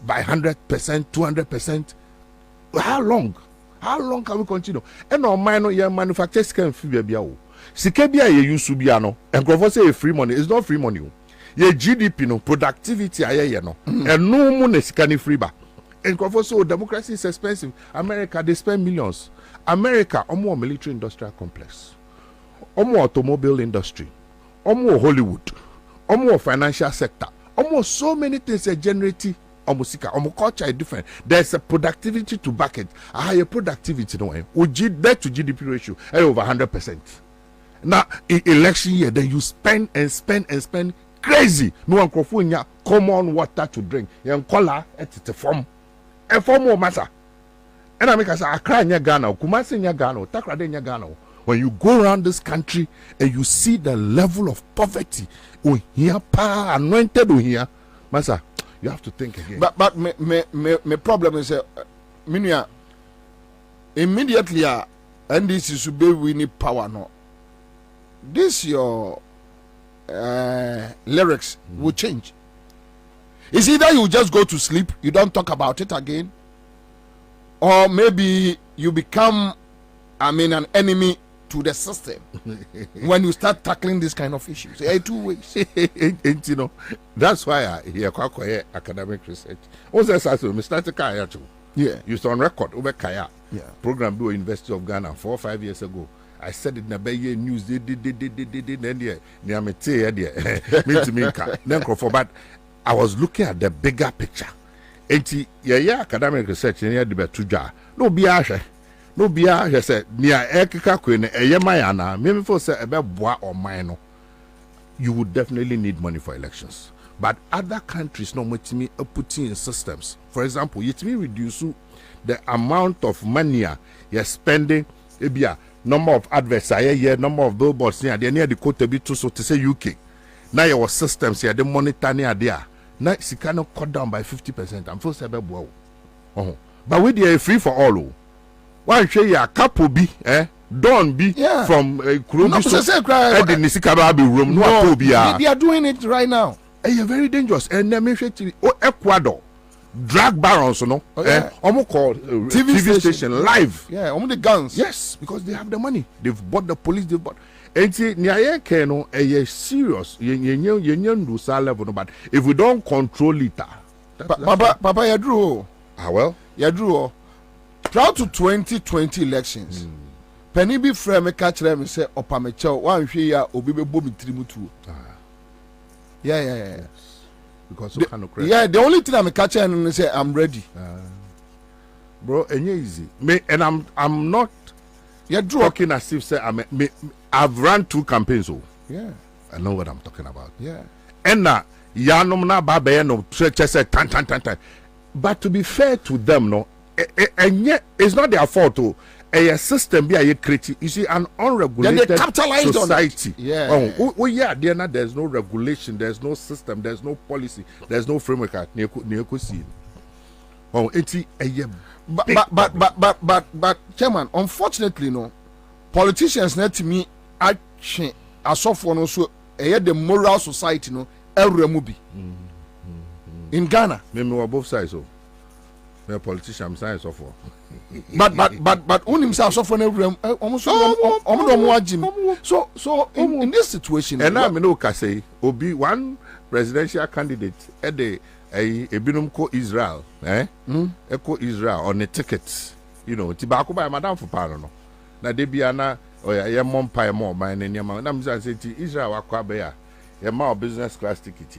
by 100%, 200%. How long? How long can we continue? And our minor young manufacturers can feel be out. Sikebia ye use to be ano. And go say free money. It's not free money. Ye GDP no productivity aye no. And no money sikani free ba. And go say democracy is expensive. America they spend millions. America omo military industrial complex. Omo automobile industry. Almost Hollywood, almost financial sector, almost so many things are generating. Almost culture is different. There's a productivity to back it. A higher productivity, no way. Debt to GDP ratio over 100%. Now, in election year, then you spend and spend and spend crazy. No one can common water to drink. You color at the form. A form of matter. And I make us a cry in Ghana, Kumasi in Ghana, Takrade in Ghana. When you go around this country and you see the level of poverty, anointed here, Masa, you have to think again. But my problem is, immediately, and this is to be winning power no. This your lyrics will change. It's either you just go to sleep, you don't talk about it again, or maybe you become, an enemy to the system when you start tackling this kind of issues. There are 2 ways. And you know, that's why I hear academic research. Also, Mr. Kaya too. Yeah. You on record over Kaya. Yeah. Program by University of Ghana 4 or 5 years ago. I said it in a Baye news. Then but I was looking at the bigger picture. And yeah, academic research in here the no be no bia he said near ekeka kwene eyema na me for say ebe boa or mine you would definitely need money for elections, but other countries no mutimi putting in systems. For example, yetimi reduce the amount of money you're spending ebia number of adverts here number of billboards near the quota be too, so to say UK now your systems here the monitor near there now she cannot cut down by 50%. I'm for say ebe boa but we dey free for all. One share ya couple be Don be from Kurubi room. No, they are doing it right now. You're very dangerous. And then Ecuador drag barons, no? Almost called TV station live. Yeah, almost the guns. Yes, because they have the money. They've bought the police. They've bought. And see, near Keno, a serious. You level, but if we don't control it, Papa, you drew. Well, you drew. Prior to 2020 elections, Penny be frame catch them and say, Opamecho, one here, Obi Bobie Trimutu. Yeah. Yes. Because the only thing I'm catching and say, I'm ready. Bro, and easy. And I'm not talking as if say I've run 2 campaigns. So yeah. I know what I'm talking about. Yeah. And now, Yanomna Babayano, said, tan. But to be fair to them, no. And yet it's not their fault to a system be a creative. You see, an unregulated society. Yeah. There's no regulation, there's no system, there's no policy, there's no framework. But Chairman, unfortunately, no politicians net to me action as of one also the moral society no every movie in Ghana. Maybe both sides. a politician, I'm saying so for. But on himself so for almost so in this situation, and I'm no say Obi one presidential candidate at the a binum ko Israel, Echo Israel on the tickets, you know, tobacco by Madame for Parano. Now they be ana or ya mom pie more by any amount. I'm saying Israel Kwabena. Your mom business class ticket.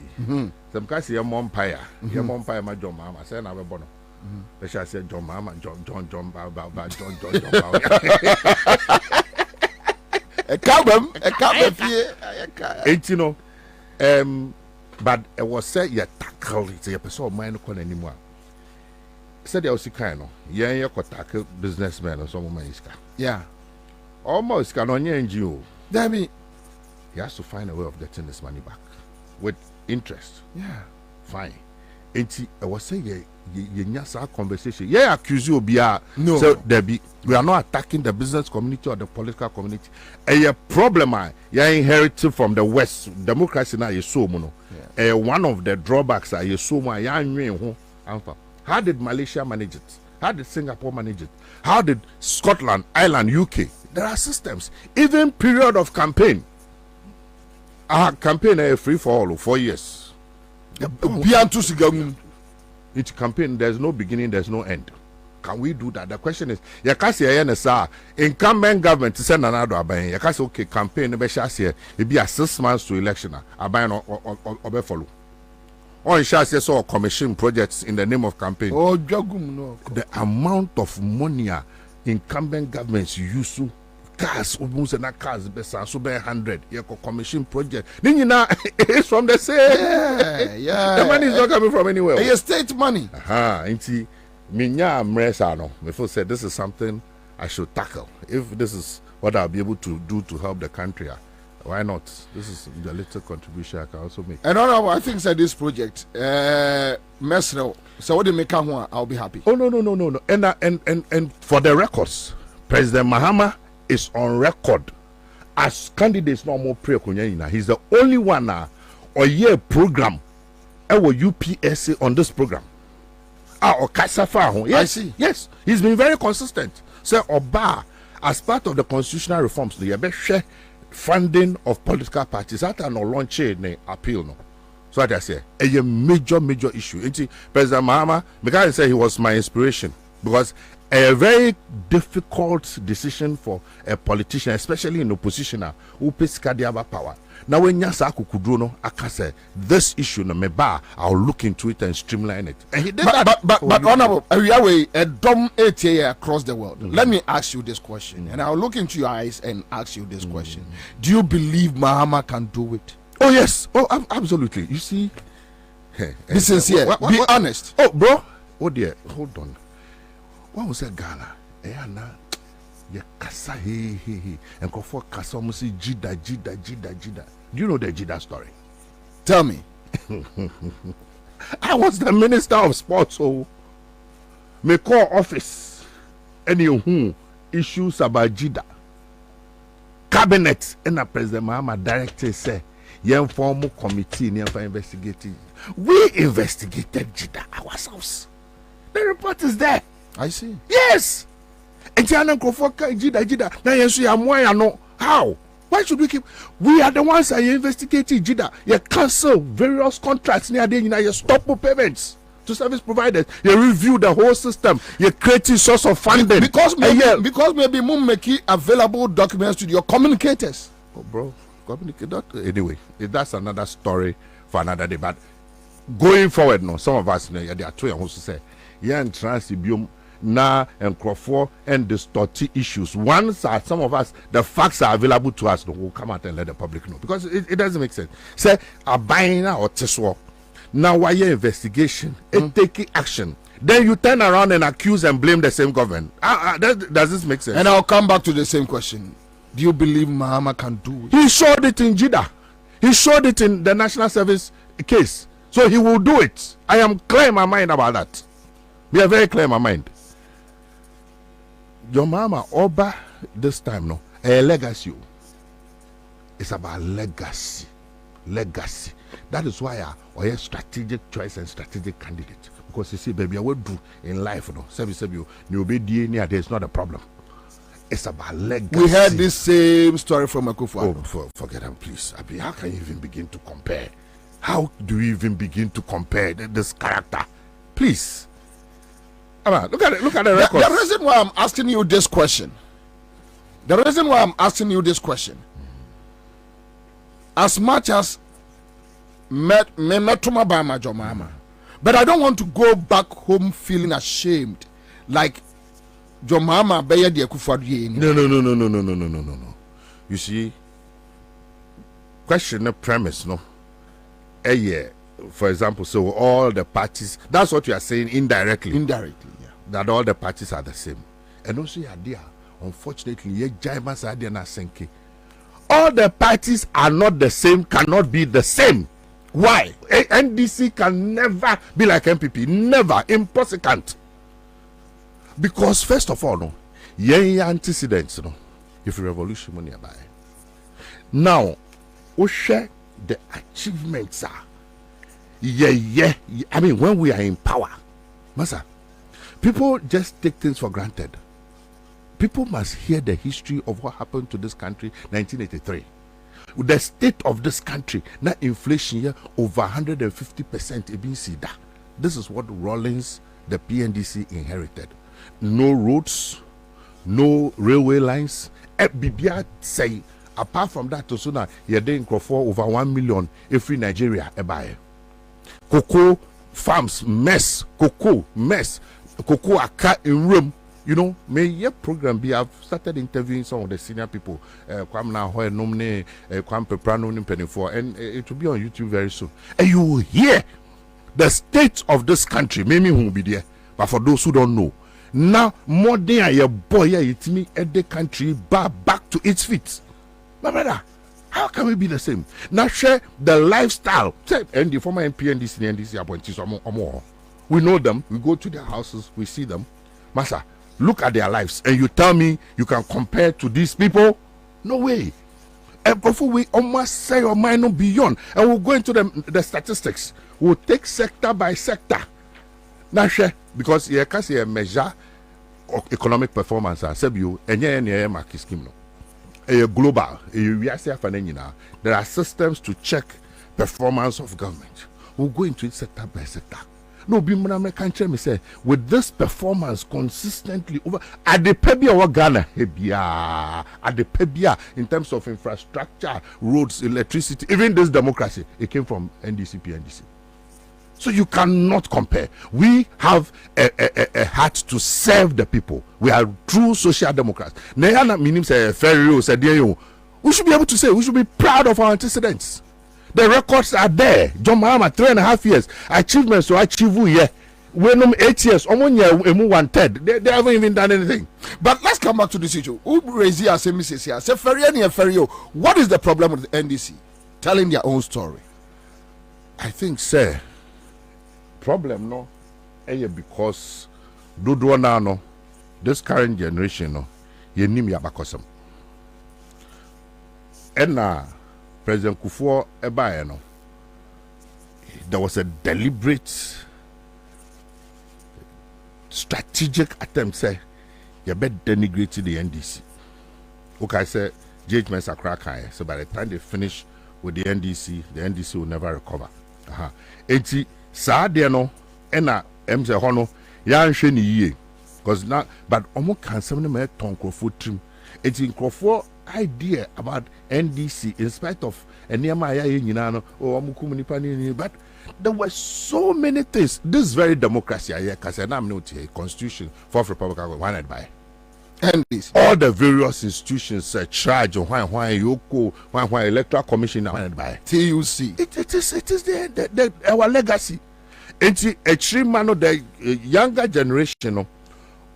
Some guys say your mom pie, my John Mama. Say na we bono. They shall say John Mama, John, ba, John. A cabin, here. Ain't you know? But it was said you tackle it. You person of mine no anymore. Said there was kind of you could tackle businessmen or some man iska. Yeah, almost can on your NGO. Damn it. He has to find a way of getting this money back with interest. Yeah, fine. And I was saying, our conversation. Yeah, accuse you no. So we are not attacking the business community or the political community. A problem you inherited from the West. Democracy now is so mono. One of the drawbacks are you so much. How did Malaysia manage it? How did Singapore manage it? How did Scotland, Ireland, UK? There are systems. Even period of campaign. Our campaign a free for all 4 years. Each campaign, there's no beginning, there's no end. Can we do that? The question is, you can't say incumbent government to send another abayin. You can't say okay, campaign it be a 6 months to election. Abayin or follow. Or in shall say so commission projects in the name of campaign. Oh, no. The amount of money incumbent governments use to cars, almost and cars, so 100. You commission project. Then you know it's from the same. Yeah. The money is not coming from anywhere. It's state money. Inti minya mresano. Before said this is something I should tackle. If this is what I'll be able to do to help the country, why not? This is the little contribution I can also make. And I think that this project, Mesro. So what they make I'll be happy. Oh no. And for the records, President Mahama is on record as candidates no more pre kunya. He's the only one or year program our UPSA on this program. Or Kasafa. Yes, I see. Yes, he's been very consistent. So Oba, as part of the constitutional reforms, the best funding of political parties that are no launch ne appeal no. So what I say a major issue. President Mahama, because I say he was my inspiration because a very difficult decision for a politician, especially in opposition, who pays cardiac power. Now when Yasa Kukudrono, I say this issue no meba, I'll look into it and streamline it. And he did that. But honorable, a dumb 8 year across the world. Let me ask you this question, and I'll look into your eyes and ask you this question. Do you believe Mahama can do it? Oh yes. Oh, absolutely. You see, be sincere. Be honest. Oh, bro. Oh dear. Hold on. What was that Ghana? Ya kasa he and go for kasa almost jida. Do you know the jida story? Tell me. I was the minister of sports, so me call office any who issues about jida. Cabinet and the President Mahama director say young formal committee for investigating. We investigated jida ourselves. The report is there. I see. Yes. And jida. Now you see, how? Why should we keep? We are the ones that investigating jida. You cancel various contracts near the you stop payments to service providers. You review the whole system. You create a source of funding because maybe make available documents to your communicators. Oh, bro, communicate. Anyway, that's another story for another day. But going forward, no, some of us, there are two who say, yeah, and transibium. Na and Crawford and distorted issues. Once some of us, the facts are available to us, we'll come out and let the public know because it doesn't make sense. Say a buying or teswa. Now why your investigation and taking action? Then you turn around and accuse and blame the same government. Does this make sense? And I'll come back to the same question. Do you believe Mahama can do it? He showed it in Jeddah. He showed it in the national service case. So he will do it. I am clear in my mind about that. We are very clear in my mind. Your mama Oba this time no a legacy. It's about legacy. That is why a strategic choice and strategic candidate. because you see, baby, I would do in life, you know. It's not a problem. It's about legacy. We heard this same story from Akufo. Oh, forget them, please. Abi, how can you even begin to compare? How do you even begin to compare this character? Please. Look at the record. The reason why I'm asking you this question. As much as metuma by my jomama, but I don't want to go back home feeling ashamed, like jomama beye de Akufo-Addo. No. You see, question the premise, no. For example, so all the parties, that's what you are saying indirectly. Indirectly, yeah. That all the parties are the same. And also, unfortunately, all the parties are not the same, cannot be the same. Why? NDC can never be like MPP. Never. Impossible. Because, first of all, no, antecedents, no, if revolution money buy. Now, we share the achievements are. Yeah. I mean, when we are in power, Masa, people just take things for granted. People must hear the history of what happened to this country 1983. The state of this country, now inflation here over 150%. This is what Rawlings, the PNDC, inherited. No roads, no railway lines. Bibia say, apart from that, to soon you're doing for over 1 million every Nigeria buy. Cocoa farms mess, cocoa aka in room. You know, may your program be. I've started interviewing some of the senior people. Kwabena Hoy Nomne, Kwam Peprano Nimpenny4, and it will be on YouTube very soon. And you will hear the state of this country. Maybe who will be there, but for those who don't know, now more than a boy, it's me at the country back to its feet. My brother, how can we be the same? Now share the lifestyle. And the former MP and NDC appointees or more. We know them. We go to their houses. We see them. Masa, look at their lives, and you tell me you can compare to these people? No way. And before we almost say your mind no beyond, and we'll go into the statistics. We'll take sector by sector. Now share, because you can see a measure of economic performance. I said you, and yeah, market scheme no. A global, there are systems to check performance of government. We'll go into it sector by sector. No, Bimana country me say with this performance consistently over at the Pebia or Ghana, at the Pebia in terms of infrastructure, roads, electricity, even this democracy, it came from NDC. So you cannot compare. We have a heart to serve the people. We are true social democrats. We should be able to say, we should be proud of our antecedents. The records are there. John Mahama, 3.5 years. Achievements to achieve here. When 8 years, almost 1/3. They haven't even done anything. But let's come back to this issue. What is the problem with the NDC? Telling their own story. I think, sir, problem no, because Dodo no, this current generation no, ye nim yabakosam. And President Kufuor Ebaye no, there was a deliberate, strategic attempt say you better denigrate the NDC. Okay, I said judgments are cracking. So by the time they finish with the NDC will never recover. Eti saa de no ena emse ho no ya nhwe ni yie because now but omo cancel no me ton krofo trim. Eti krofo idea about NDC in spite of enema ya nyina no omo kum nipa ni but there were so many things. This very democracy here kase na am constitution for republic wanted by NDC. All the various institutions charge why yoko why electoral commission wanted by TUC. It is the our legacy. Enti a man of the younger generation no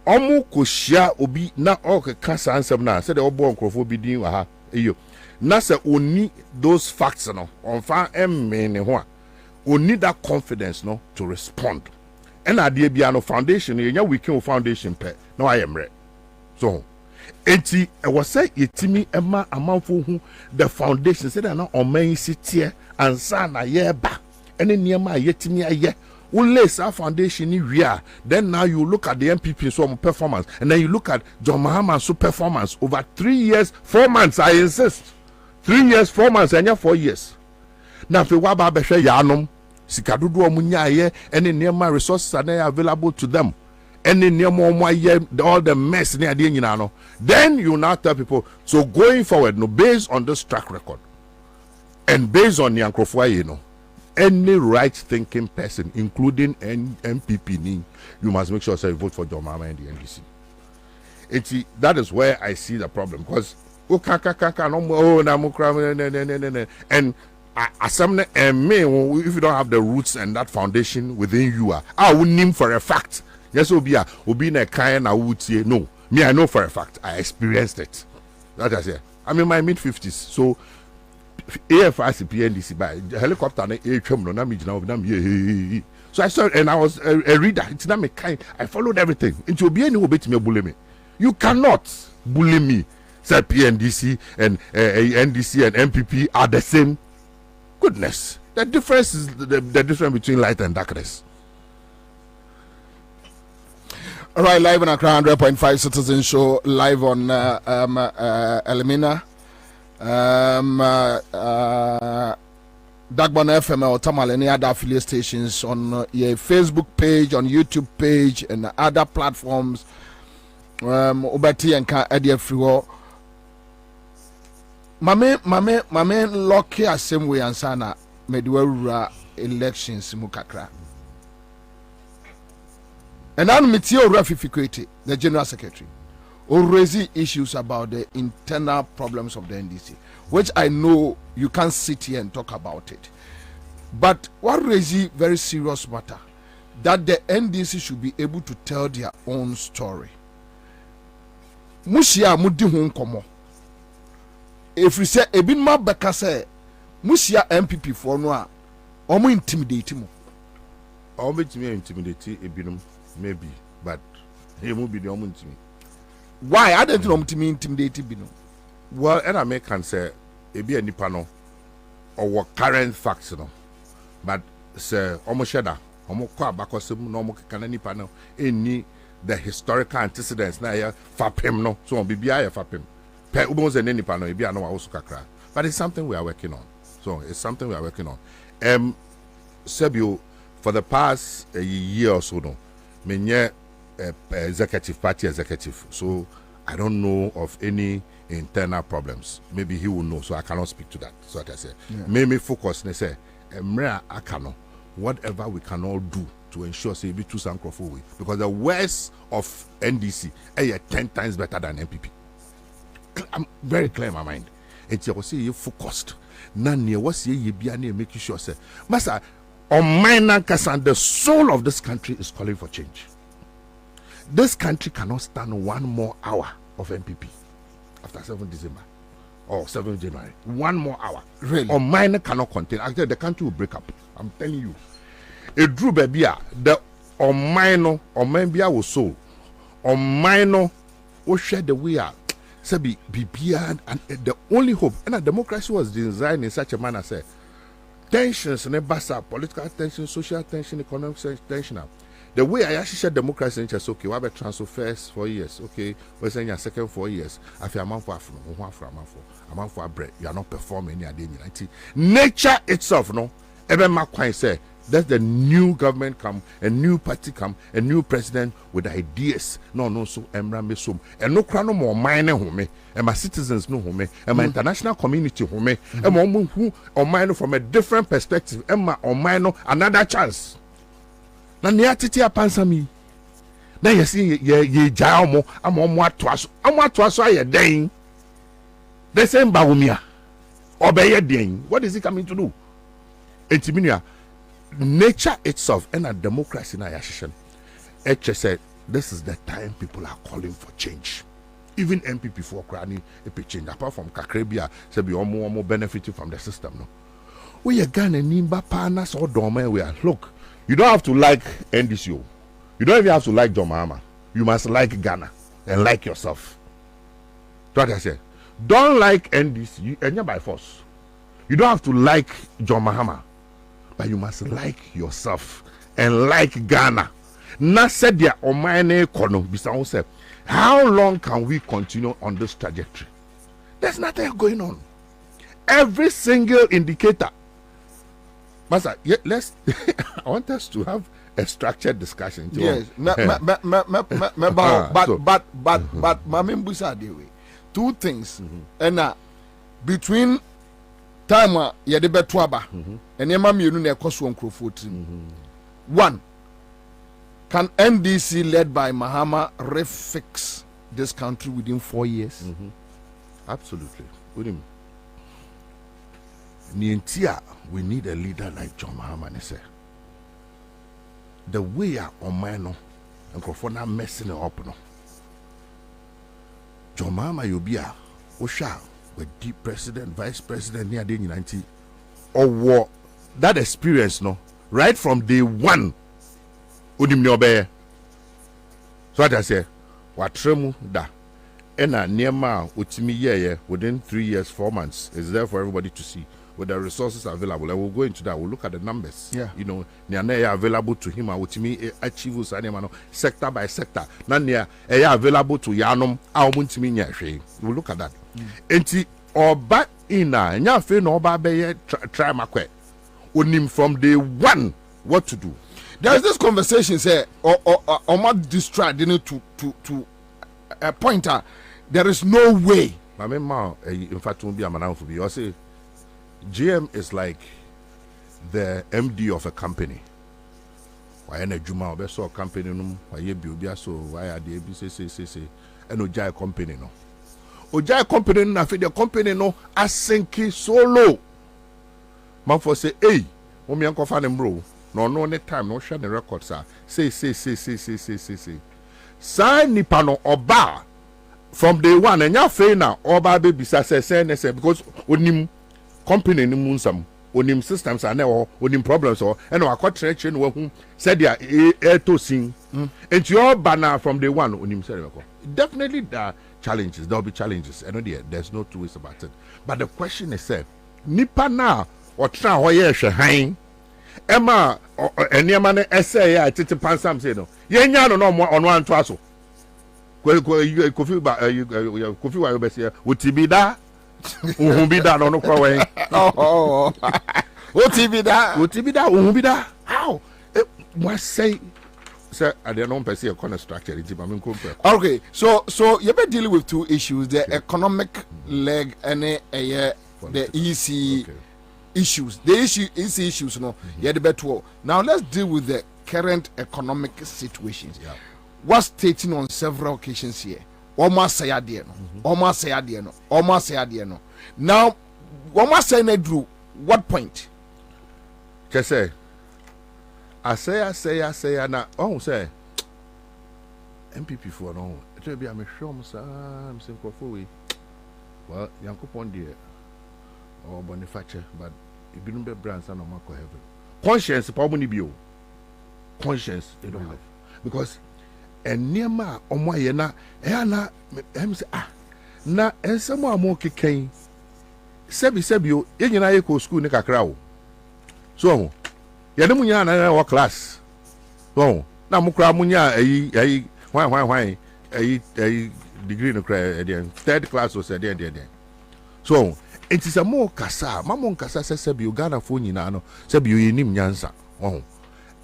omu koshia obi na ok kasa ansem na said the obo nkrofo bi din wa ha eyo na say oni those facts no on fa emme ne ho a oni that confidence no to respond and ade bia no foundation yenya weekend foundation pe na wa yemre so enti e was say yetimi ema amanfo hu the foundation said na oman sitie ansa na ye ba ene niam a yetimi aye lace our foundation in real. Then now you look at the MPP so performance, and then you look at John Mahama's performance over 3 years, 4 months. I insist, 3 years, 4 months, and 4 years. Now if you want to be yanom, sikadudu omunyaye, any nearby resources are available to them. Any nearby all the mess near the then you now tell people. So going forward, no, based on this track record, and based on Nyankrofwa, any right-thinking person, including MPP, you must make sure you vote for John Mahama and the NDC. That is where I see the problem, because and if you don't have the roots and that foundation within you, I would name for a fact. Yes, will be in a kind. I would say no. Me, I know for a fact. I experienced it. That I say. I'm in my mid-50s, so. AFRC PNDC by helicopter so I saw, and I was a reader. It's not my kind. I followed everything. It will be any way to me bully me. You cannot bully me. Say PNDC and NDC and MPP are the same. Goodness, the difference is the difference between light and darkness. All right, live on Accra 100.5 Citizen Show, live on Elimina. Dagbon FM or Tamal, any other affiliate stations on your Facebook page, on YouTube page, and other platforms. Obati and Ka Edia Friwo. Mame Loki same way Ansah Medwara elections Mukakra. And I'm Mitio Rafifikwete, the General Secretary, or raising issues about the internal problems of the NDC, which I know you can't sit here and talk about it. But what raising very serious matter, that the NDC should be able to tell their own story. Musia mudi hun komo. If we say ebin ma beka say Musia MPP for no omo intimidate mo. Omo intimidate ebinum maybe, but he will be the omo intimidate. Why? I don't know intimidate bino. Well, and I can say ebi enipa no or what current facts no. But say omo sheda omo kwa bakosem no omo kana nipa no eni the historical antecedents na ya fapem no so on bibia ya fapem. Pe ubon ze nipa no ebi ano wa osu kakra. But it's something we are working on. So it's something we are working on. Sebio, for the past a year or so no, menye executive party executive. So I don't know of any internal problems. Maybe he will know, so I cannot speak to that. So what I say, maybe focus. They say, akano, whatever we can all do to ensure say we choose Sankrofo, because the worst of NDC is 10 times better than MPP. I'm very clear in my mind. It's you say you focused. Nani was ye be making sure say, Master, on my Nankasan, the soul of this country is calling for change. This country cannot stand 1 more hour of MPP after 7 December or 7 January. 1 more hour. Really? On mine cannot contain. Actually, the country will break up. I'm telling you. A Drew Babia, the on mine will soul. On mine will share the way out. Sabi Bibia and the only hope. And a democracy was designed in such a manner, say tensions and basa, political tension, social tension, economic tension. The way I actually said democracy in just okay, we have transfer first 4 years, okay, we're saying your second 4 years. After a month for a month for bread, you are not performing any identity. Nature itself, no, even Macquarie say that's the new government come, a new party come, a new president with ideas. No, so Emra Mesum, and no crown more minor home, and my citizens know home, and my international community home, and my who or minor from a different perspective, and my or minor another chance. Na niatiti apansami na yesi ye jaomo amomo atoaso aye den the same bawumia obeye den. What is he coming to do? Etiminia nature itself and a democracy na yashishan. Eche said this is the time people are calling for change. Even MPP for crani a change apart from Kakrebia say be omo benefiting from the system no. We are Ghana nimba panas or dome we are look. You don't have to like NDC. You don't even have to like John Mahama. You must like Ghana and like yourself. That's what I said. Don't like NDC and you're by force. You don't have to like John Mahama, but you must like yourself and like Ghana. Na said their omane kono bisa say, how long can we continue on this trajectory? There's nothing going on. Every single indicator. Master, let's I want us to have a structured discussion. Yes, but Mami Busa dewe. Two things. And between time ye de betwaba and ye mami yunu ne koso nkrofo. One, can NDC led by Mahama refix this country within 4 years? Absolutely. With him. Nientia, we need a leader like John Mahama. Say the way on my no and Crofona messing it up no. John Mahama you be a Osha with deep president, vice president near the 90 or war that experience no right from day one. Udim nyobe. So what I say, what tremu da. Ena niema utimi ye within 3 years, 4 months is there for everybody to see with the resources available. And we'll go into that. We'll look at the numbers. Yeah. You know, niya available to him. Utimi achieve us sector by sector. Na niya available to yanom. Auntimi nya. We'll look at that. Enti oba ina nya fe no oba be try makwe. Unim from day one what to do. There's this conversation say or not distract to a pointer. There is no way. In fact, won't be a man for me. I say GM is like the MD of a company. Why any Juma or so company no? Why you be so? Why are they say and Ojai company no? Ojai company no. The company no asenki so low. Man for say hey, when me uncle find bro. No any time no share the records say. Sign nipano oba from day one and ya fe na oba baby say because onim company ni munsam onim systems are now onim problems or and our contract chain who said they are to sing and your banner from day one onim say definitely there are challenges, there will be challenges. I know there's no two ways about it. But the question is nipa na or try hoye shehain Emma any man essay ya titi pansam say no yenya no on one twaso kofi wa yobese utibida uhubida no kwa we utibida uhubida how what say I don't know per se a structure okay so you be dealing with two issues, the economic leg and the EC issues. The issues no yeah the better. Now let's deal with the current economic situations. Yeah. What's stating on several occasions here? Almost say no. Almost say no. Now almost say no Drew. What point? Just say I say na oh say MPP for no. It will be I'm sure I'm saying we well Yankopon dear or Boniface but it be no brands and no mark heaven. Conscience probably be conscience they don't have because and near ma on my na say na and someone more kicking sebi you in go school ni kakra so ya dem nya na wa class so na mo kra mo nya ayi why degree no kra third class or say there so it is a more kasa mamon kasa sebi you Ghana fo nyina no sebi you nim nyansa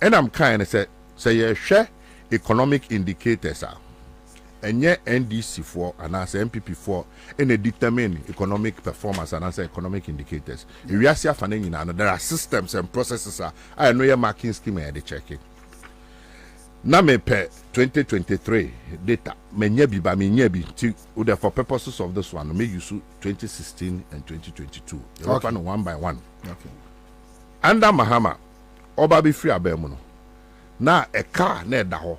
and I'm kind say you share economic indicators and yeah NDC for and as MPP for and they determine economic performance and as economic indicators. We are seeing there are systems and processes I know your marking scheme and they check it. Now me per 2023 data for purposes of this one may use 2016 and 2022. Okay. One by one. Okay. Under Mahama, Oba be free abemuno. Now a car near daho.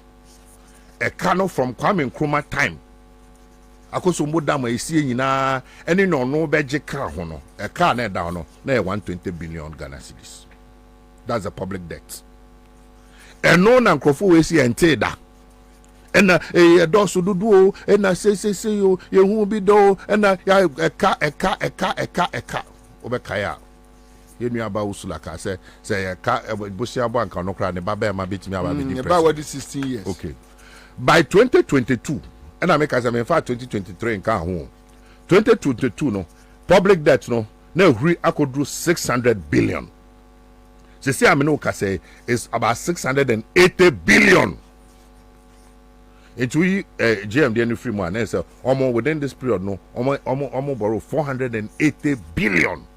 A canoe from Kwame Nkrumah time. Akoso modam e sie nyina eni no beje car ho no. A car near down no na 120 billion Ghana cedis. That's the public debt. And no na nkrofo we si ente da. And e do so dudu o and say yo ye hu bi do and ya eka obekaya. you knew about Usulaka say a car Busia bank or no cry, Baba ma bit me about about 16 years. Okay. By 2022, and I make as I mean 2023 in home. 2022 no public debt no I could do 600 billion. See, I mean, say is about 680 billion. Into GM the any free money, so almost within this period, no, almost borrow 480 billion,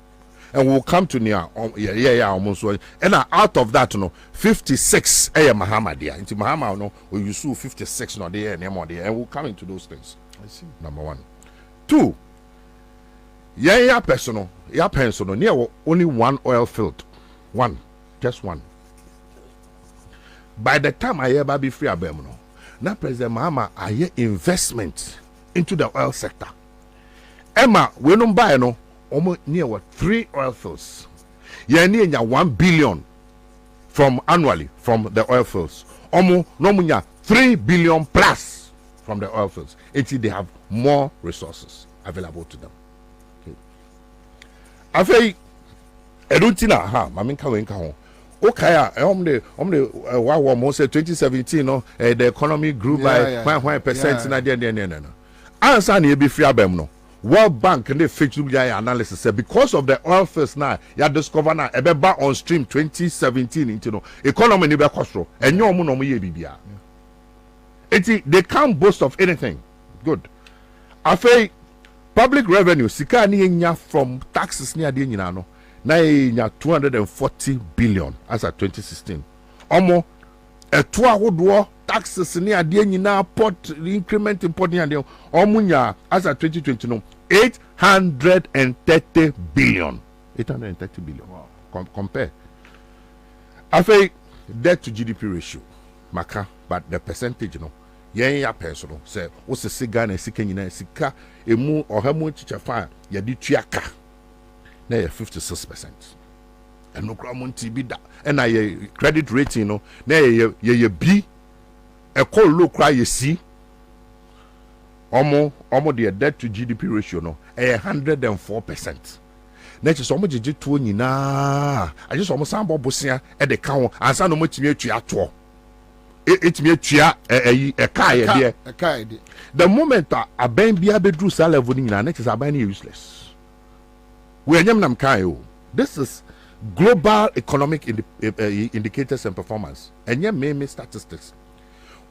and we'll come to near, almost. And out of that, no, 56 Mahamadia. Into Mahama, no, we use 56 no there and we'll come into those things. I see. Number one, two. Personal, near only one oil field, just one. By the time I ever be free abemno, now President Mahama I hear investment into the oil sector. Emma, we don't buy no almost near what 3 oil fields. Near 1 billion from annually from the oil fields. Almost no 3 billion plus from the oil fields. Until they have more resources available to them. I feel I don't think Mamin Kawenka. Okay, wow, say 2017, no, the economy grew by 1%. Ansah ni be free abem. World Bank and the fixed analysis said because of the oil fields now, you discover now a back on stream 2017 into no economy ni be costro and no mo ye bibia. They can't boast of anything. Good. I feel public revenue sika ni nya from taxes ni ade nyina no. Na 240 billion as at 2016. Omo eto ahodo taxes ni ade nyina port increment import ni ade omo nya as at 2020 no 830 billion. 830 billion. Wow. Compare. I think debt to GDP ratio maka but the percentage no yen ya personal say wo se siga na sika nyina sika emu ohamu chichafa ya di tuaka. Na 56%. And no crowd be that. And I credit rating, no. Na ye B. A call low cry you see. Almost the debt to GDP ratio, no. 104%. Next is almost just 20 na. I just almost sample bosia at the count. And some no much me to at It's me a car. The moment a ben be a bedroom salary voting in next is a useless. This is global economic indicators and performance. And yeah, me statistics.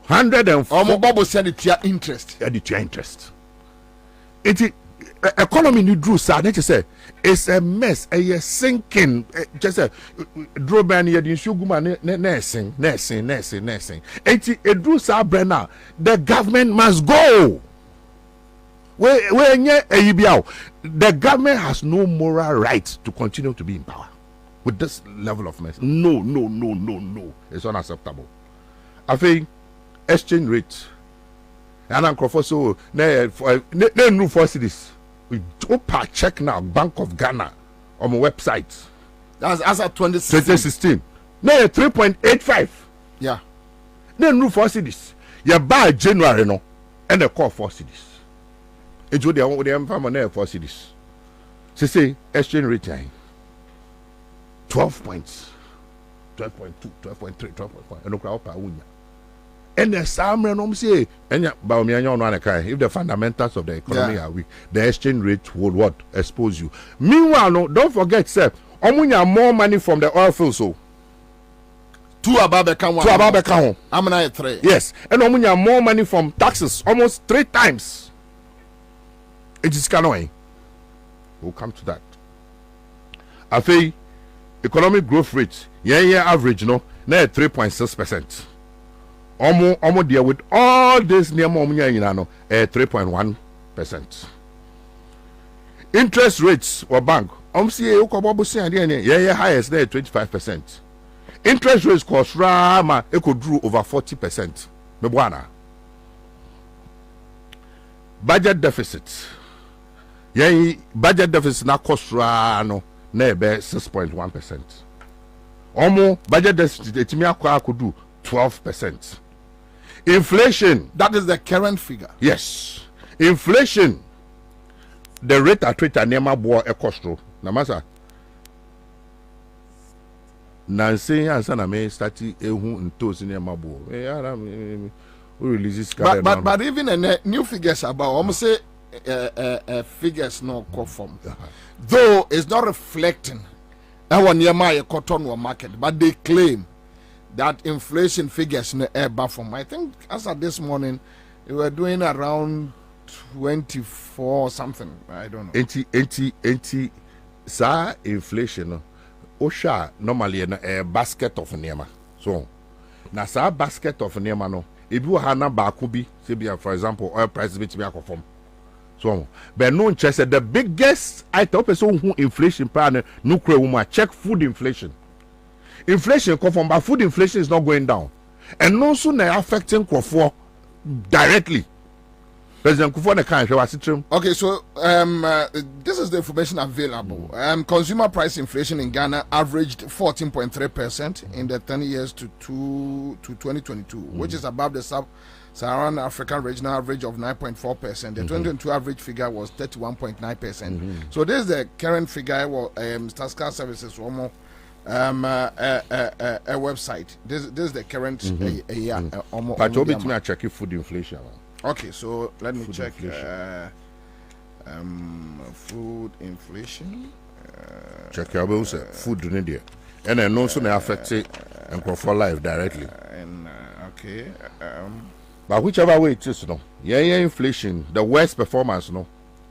104 Bobo said it your interest. Interest. It economy you drew say it's a mess. A sinking. Just a draw ban here. You should go nursing. It drew Brenna. The government must go. The government has no moral right to continue to be in power with this level of mess. No. It's unacceptable. I think exchange rate and I'm so no for cities. We open check now Bank of Ghana on my website. That's as at 2016. No 3.85. Yeah. No for cities. You buy January no and they call 4 cities. It's what they want to 4 cities. Say exchange rate 12 points, 12.2, 12.3, 12.4. And no crowd per winner. And the same say, if the fundamentals of the economy are weak, the exchange rate would what expose you. Meanwhile, no, don't forget, sir, more money from the oil field, so. 2 above the count. I'm not 3. Yes, and more money from taxes, almost 3 times. It is canoeing. We'll come to that. I think economic growth rate, year average, no, now 3.6%. Almost there with all this near moment, 3.1%. Interest rates or bank, highest there 25%. Interest rates cost rama, it could drew over 40%. Mebuana. Budget deficit. Budget deficit na cost no na be 6.1%. Budget deficit etimi akwa could do 12%. Inflation, that is the current figure. Yes. Inflation, the rate at which a nema boy a cost na masa Nancy Ansah na me start ehu ntos ne mabo. We release but even a new figures about almost say figures no come from. Though it's not reflecting our near my cotton or market, but they claim that inflation figures no air from. I think as of this morning, we were doing around 24 or something. I don't know. 80 sa inflation no. Osha normally a basket of nema. So na sa basket of nema no. If you have na baako bi, say for example, oil price bit be akofom. So, but no interest. The biggest item person who inflation plan no kure woman check food inflation. Inflation come from, but food inflation is not going down, and also na affecting Kwafo directly. President Kwafo na kan hwe wasitrim. Okay, so this is the information available. Consumer price inflation in Ghana averaged 14.3% in the 10 years to 2022, which is above the Sub-Saharan African regional average of 9.4%. The 2022 average figure was 31.9%. So this is the current figure. Star Services a website. This is the current year. But Bobie to me check food inflation. Okay, so let me check food inflation. Check your bills. Food in there, and then also may affect it and for life directly. Okay. But whichever way it is, no, inflation, the worst performance, no,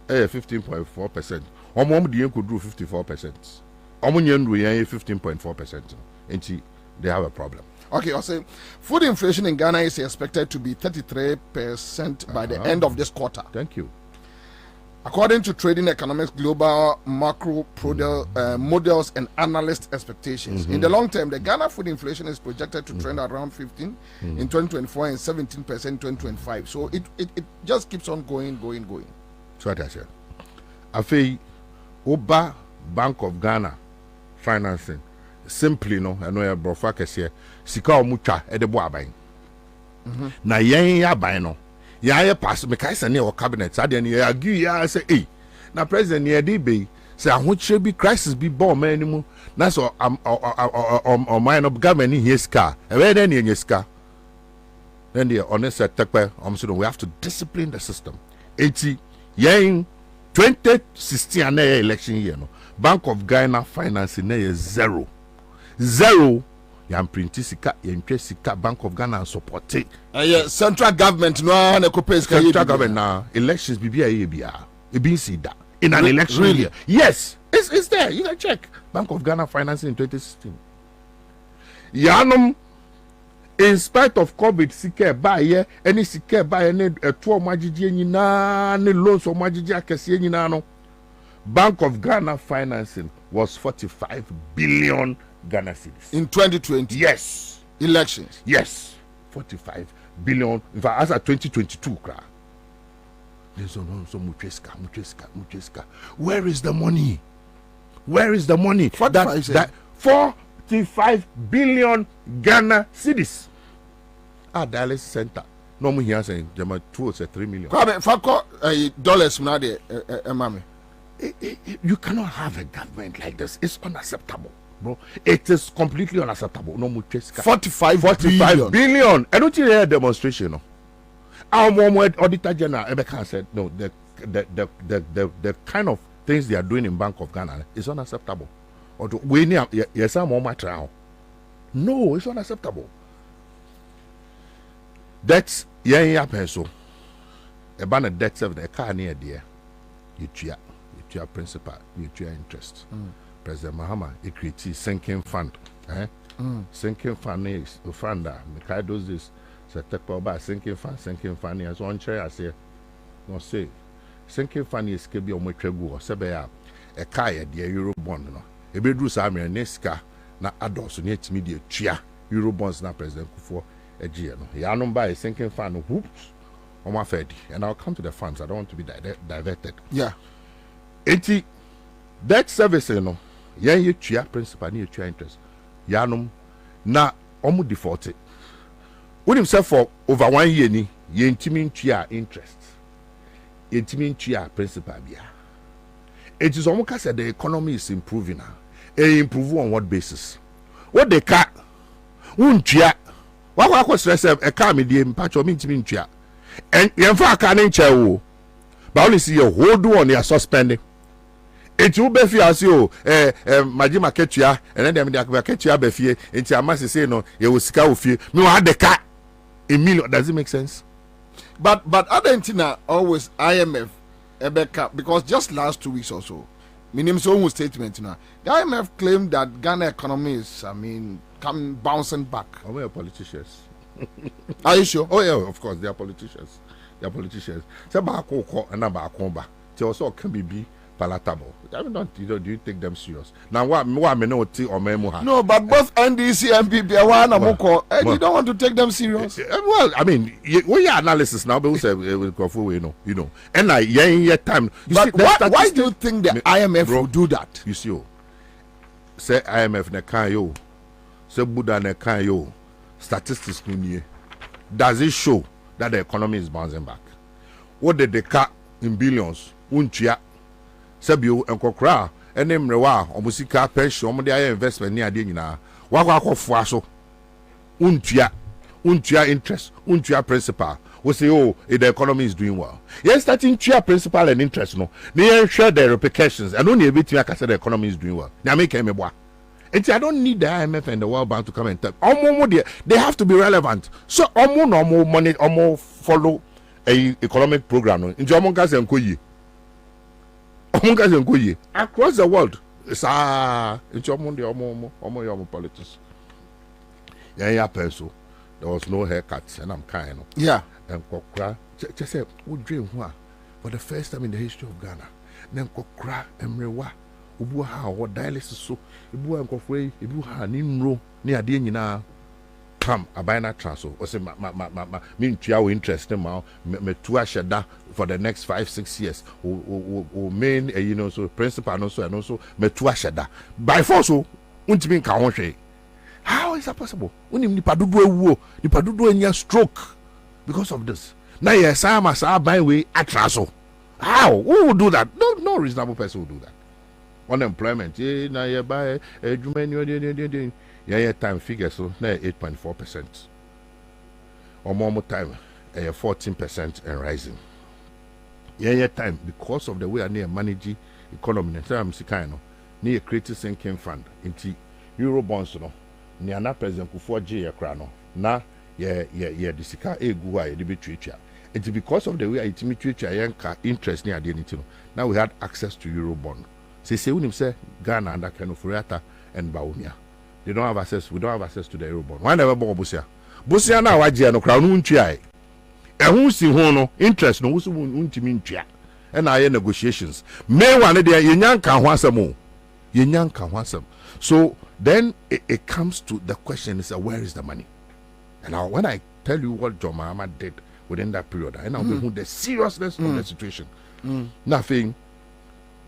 15.4%. Omom the could do 54%. Omunyan do 15.4%. And they have a problem. Okay, I'll say food inflation in Ghana is expected to be 33% by the end of this quarter. Thank you. According to Trading Economics Global Macro Models and Analyst Expectations, in the long term, the Ghana food inflation is projected to trend around 15 in 2024 and 17% in 2025. So it just keeps on going. So what I said. Afi Oba Bank of Ghana financing. Simply no, I know your brofa kese sika omutwa edebo aban. Na yen ya aban no. Ya pass me kai se ne o cabinet ade ne ya agi ya say na president ne dey be say ahochire bi crisis bi bo man ni mu na so man of government here ska e we dey ne ska. Then the honest tekpe so we have to discipline the system. 80 yen 2016 na election year no. Bank of Ghana financing na zero. Yam print sika yentwe sika Bank of Ghana support it. Central government no na kopes ka central government na elections bibia e bin see that in an election really? Year. Yes, it's there. You can check Bank of Ghana financing in 2016. Yanum in spite of COVID sika ba ye any sika ba ye ne eto omagigi nyina ne loans omagigi akese nyina no. Bank of Ghana financing was 45 billion Ghana cedis. In 2020? Yes. Elections? Yes. 45 billion. In fact, as at 2022, there's so mucheska. Where is the money? Where is the money? That 45 billion Ghana cedis. Dialysis center. No more here saying, Jama 2 or 3 million. Dollars now there, mami. You cannot have a government like this. It's unacceptable, bro. It is completely unacceptable. No more 45 billion. I don't hear a demonstration. No. Our Auditor General Ebeka said no. The kind of things they are doing in Bank of Ghana is unacceptable. Or we need yes, I'm on my trial. No, it's unacceptable. That's so. A banner debt service a car near there. You principal, you interest. President Mahama, he created sinking fund. Sinking fund is a fund that Mikai does this. So take about sinking fund is one chair. I say, no say, sinking fund is kebi on which go or sebea a kaya the euro bond. No, a bedroom army and Nesca na adults near to me the chia euro bonds na President Kufo a year. No, Yanum buy a sinking fund whoops on my fed, and I'll come to the funds. I don't want to be diverted. Yeah. 80 debt service no you chia principal ni chia interest yanum na omu defaulted when himself for over 1 year ni yentimi chia interest yentimi chia principal bia it is almost said the economy is improving now. Improve on what basis? what the car won't ya. What was stress a car medium patch or means mean chia. And Yanfa canning chair. But only see your whole do on your suspending. It will be fear you, Majima Ketia, and then the Ketia Befie, and Tiamas say no, you will scout fear. No, I the car. Emilio, does it make sense? But Argentina always IMF backup because just last 2 weeks or so, minimum own statement now. The IMF claimed that Ghana economy is, come bouncing back. Oh, we are politicians. Are you sure? Oh yeah, of course they are politicians. They are politicians. Say Bako and Bakomba. They also can be palatable. I mean, do you take them serious? Now what me know or memo? No, but both NDC and PP are one and you don't want to take them serious. Well, I mean, we are analysis now, but we say we go for you know. And time. But why do you think the IMF will do that? You see, say IMF ne kan yo, say Buddha ne kan yo. Statistics does it show that the economy is bouncing back? What did they cut in billions? Unchia Sabio and Kokra and Emrewa or Musika pension on the investment near Dina. Waka Faso Unchia interest, Unchia principal. We say, oh, the economy is doing well. Yes, starting chia principal and interest, no. They share their repercussions and only a bit like I said the economy is doing well. Now make me boy. And I don't need the IMF and the World Bank to come and tell. They have to be relevant. So no more money, more follow a economic program. In German guys and Koyi. Across the world. It's in German the politics. Yeah, pencil. There was no haircuts and I'm kind of. Yeah. And Kokra just said, "Who dream for the first time in the history of Ghana?" Then Kokra Emrewa. Ubuha or dialysis so Ibu and Kofre, Ibuha, Nimro, near the Nina. Come, a binary transfer. Or say, mean Chiao interest them out, me tua shada for the next 5-6 years. Who main, so principal and also me tua shada. By force, won't mean Kawanshe. How is that possible? When you Nipadudu in your stroke because of this. Now, yes, I must by way at Traso. How? Who would do that? No reasonable person will do that. Unemployment, now you buy a Jumani, time figure so now 8.4%. Or more time, 14% and rising. Time because of the way I near managing economy. I'm Sikano, near creative sinking fund into Euro bonds, no, near na President Kufuor Krano. Now, the Sika Egua, the Bitria. It's because of the way I intimidate interest near the identity. Now we had access to Euro bond. Say when him say Ghana and that kind of Furiata and Baumia. They don't have access, we don't have access to the Eurobond. Why never bought Busia? Busia now wajia no crown unchai. And who see hono interest no who's untimintia. And I negotiations. May one day Yanyan can want some more. Yanyan can want some. So then it comes to the question is where is the money? And now when I tell you what John Mahama did within that period, I now know the seriousness of the situation. Nothing.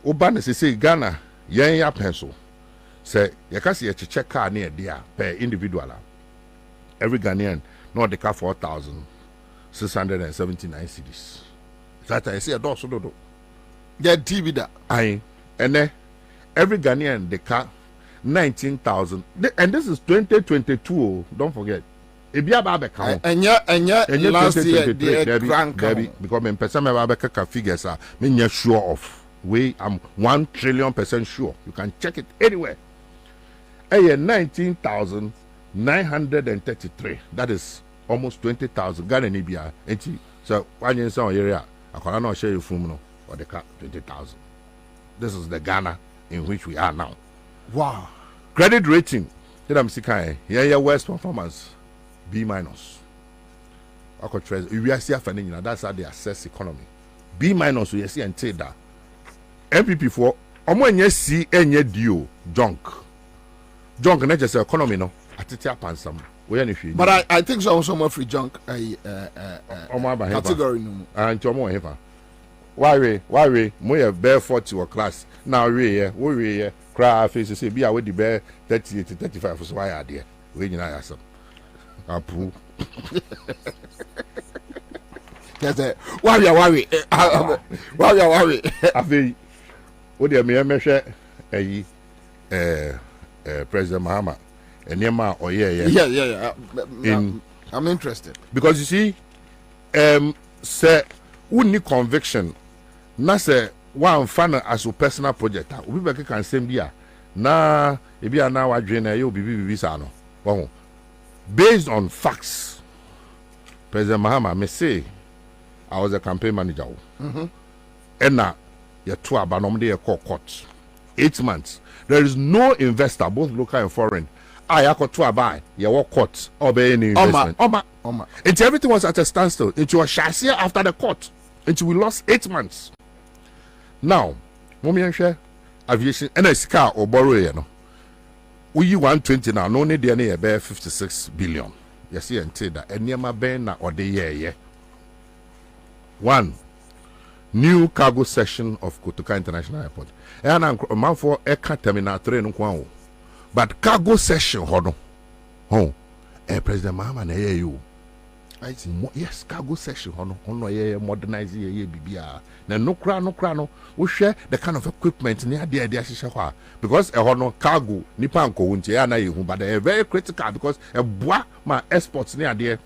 Obana say Ghana, ya pencil. Say, you can see a check car near there per individual. Every Ghanaian, not the car 4,679 cedis. That I say a door so do. Get TV that. Aye. And then every Ghanaian, the car 19,000. And this is 2022. Don't forget. And last year, because me person me figures are me sure of. I'm 1 trillion % sure. You can check it anywhere. 19,933. That is almost 20,000. Ghana Nibia. So one year some area. I cannot share you from no or the car 20,000. This is the Ghana in which we are now. Wow. Credit rating. Then I'm sick. Yeah, worst performance B-. We are see that's how they assess economy. B- we see and say that. MPP for omo see enye dio junk not just economy no atete apansam we any hwe. But I think so also more free junk category no and omo hefa why mo ye bear 40 or class now we cry face say bia we the bear 38 to 35 so why are there we nyina yasam apu yes worry afi o de me hwe President Mahama Enema or yeah. I'm interested. Because you see, say we need conviction. Na say one fan as a personal project. We can same dia. Na ebi ana wa dwen na you bibi sa no. Well, based on facts, President Mahama may say I was a campaign manager. And now you're two abanom de court 8 months. There is no investor, both local and foreign. I got to buy your court or be any investment. Oma. And everything was at a standstill. It was chassis after the court. And we lost 8 months. Now, mommy share aviation and a car or borrow, you know. We 120 now, no need any about 56 billion. You see, and say that any my ben or the year. One new cargo section of Kotoka International Airport. And I'm man for aircraft terminal 3 no. But cargo section, hold on. President Mahama na you. I see. Yes, cargo section, hold on. Modernize BBR. Now no crown. We share the kind of equipment near the because a hono cargo nipan ko wunti ya na yehu, but they are very critical because a bois my exports near there.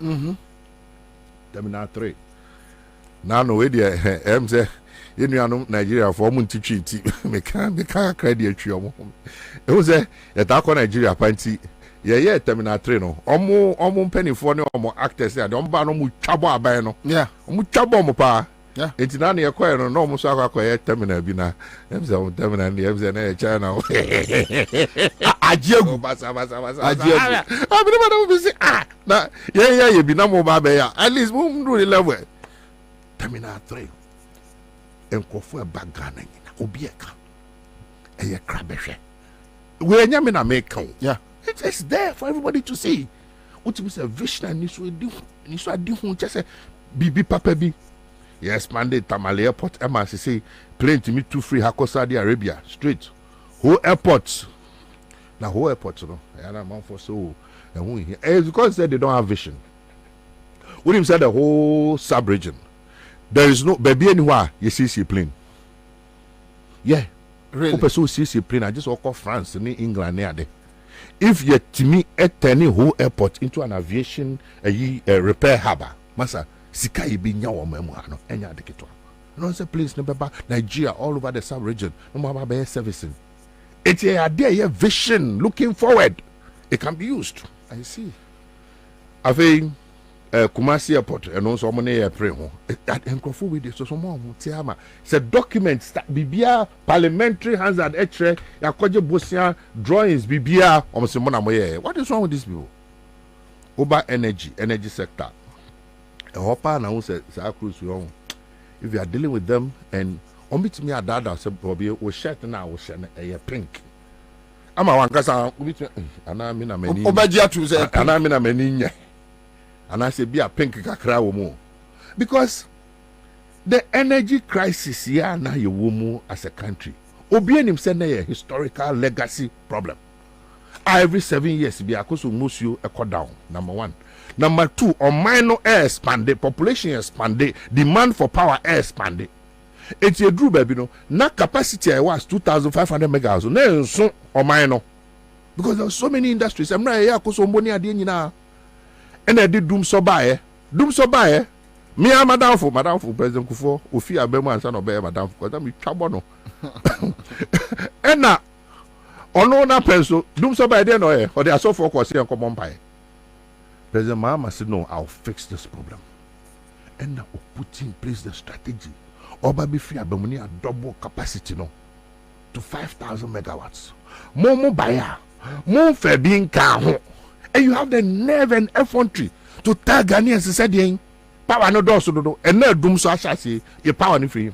Terminal 3. Now no way there. Say. You know, Nigeria for mun teaching me can't credit you. It was a Nigeria panty. Yeah, terminal 3 no. Omo penny for no more actors there. Don't buy no mu chabo abano. Yeah. Mu chabo mo pa. Yeah. It's not near no mo so akwa terminal bi na. Em say terminal ni em say na China. Ajiegu basa. Ajiegu. Abi no be say na yeah bi na mo ba be ya. At least mo do the level. Terminal 3. And Kofu a bagana Obieka. A crabeshe. We nyamina make yeah. It's there for everybody to see. What is a vision and this a different just a BB Papa B. Yes, Monday Tamale Airport, MRCC, plane to meet 2 free Hako Saudi Arabia, straight. Whole airports. Now, whole airports, you know, and I'm on for so. And it's because they don't have vision. William said the whole sub region. There is no baby anywhere you see plane. Yeah. Really? Who see plane? I just walk off France in England near there. If you to me at any whole airport into an aviation a repair harbor, massa sika ibi nyawo memuano enya deketwa. No say please no baba Nigeria all over the sub region no mama be servicing. It's a there vision looking forward. It can be used. I see. I think Kumasi Airport and also money pray home. That encrofu with the so more tiama. It's a document that bibia parliamentary hands at etre yakoje bosia drawings bibia almost mona moye. What is wrong with these people? Over energy sector. A hopper na who said cruise wrong. If you are dealing with them and omit me a dada say Bobie we shirt now we shirt a pink. Ama wankasa omit ana me na mani. Obagia to say ana me na mani. And I say be a pink kakra womo. Because the energy crisis here now you womo as a country. Obien himself a historical legacy problem. Every 7 years be akoso musio echo down. Number 1. Number 2, on minor air expanded, population expanded, demand for power air expanded. It's a true baby no. Na capacity I was 2,500 megawatts. No so on minor. Because there are so many industries. I'm not here akoso mboni ade nyina. And I did doom so by me and Madame for President Kufo, Ufi Abema and son of Madame because I'm chabono. And now, on no pencil, doom so by then or they are so focused here and come on by. President Mahama said, no, I'll fix this problem. And now put in place the strategy. Or by free Abemuni a double capacity no to 5,000 megawatts. More buyer, more fair being car. And you have the nerve and effrontery to tell Ghanaians and say, power no doors to do, and no doom so I shall say, your power in free.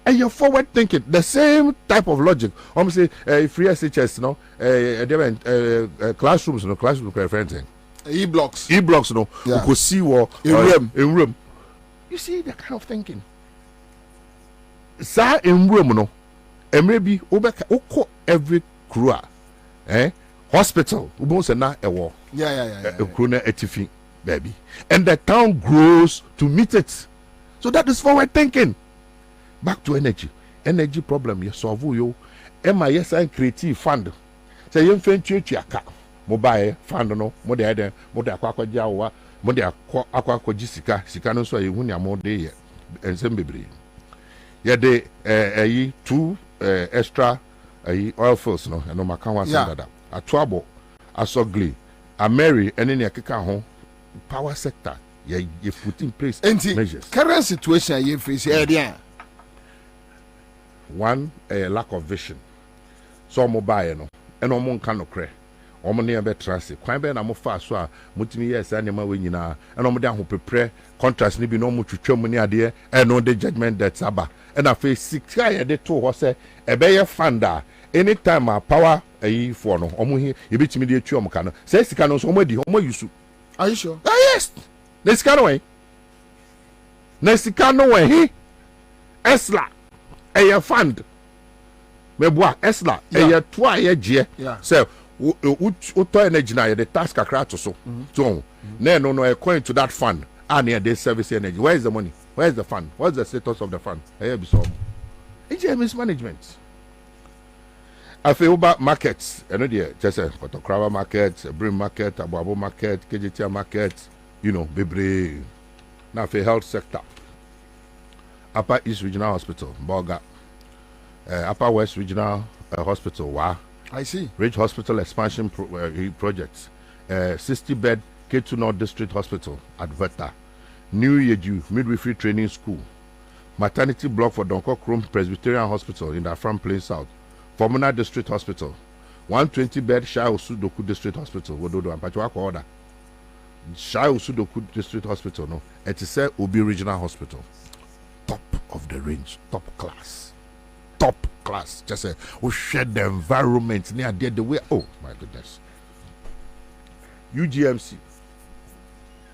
And you're forward thinking, the same type of logic. I'm say, free SHS, no, classrooms, no, classrooms, referencing. E-blocks, no, you could see what in room. You see that kind of thinking. Sir, in room, no, and maybe over every crew, hospital, na a war. Yeah. Etifi, baby. And the town grows to meet it. So that is forward thinking. Back to energy. Energy problem, you solve you. MIS and creative fund. Say you mobile fund no mo de eden mo de akwa gya wa mo de akwa sika no so ye hu ni amode ye ensem bebre ye de 2 extra oil fields no no maka wa sandada atoabo asogli ameri ene ne keka ho power sector you put in place measures. Current situation you face here. One, a lack of vision. So mobile no, and omo nka no kre. Omo ne be trust. Kwan be na mo fa so a mutimi yes anema we nyina. And omo de ho prepare contracts ni bi no mo twetwa mu ni ade e no the judgment that aba. And afa sika ye de to ho se e be ye funda. Anytime a power for no omo hi e bitimi de atwa omo ka no. Say sika no so omo di omo yusu. Are you sure? Yes. Na sika no way. Na sika no way. Esla. A fund. Meboa Esla. A twa ye je. So to energy na the task akra to so. So no according to that fund. And they service energy. Where is the money? Where is the fund? What's the status of the fund? Here be so. It's mismanagement. I feel about markets. I know there just a Kotokrawa market, a Brim market, a Babo market, KGT market, Bebre. Now for health sector. Upper East Regional Hospital, Boga. Upper West Regional Hospital, Wa. I see. Ridge Hospital expansion projects. 60-bed K2 North District Hospital, Adverta. New Yeju Midwifery Training School. Maternity block for Donko Krum Presbyterian Hospital in the Afram Plain South. Formuna District Hospital. 120-bed Shai Osudoku District Hospital. Wododo and Pachwako order. Shai Osudoku District Hospital, no. It is a Obi Regional Hospital. Top of the range, top class. Just say, we share the environment near there the way. Oh my goodness. UGMC.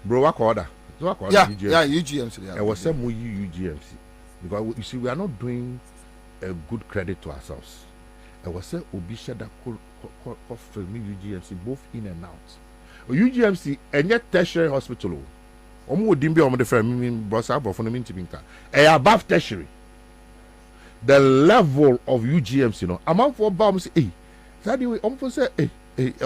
Bro, what order? Yeah, UGMC. I was saying we UGMC. Because you see, we are not doing a good credit to ourselves. I was saying Obi Shada for me UGMC both in and out. UGMC and yet tertiary hospital. Above tertiary. The level of UGMC, amount for bombs, that way, say,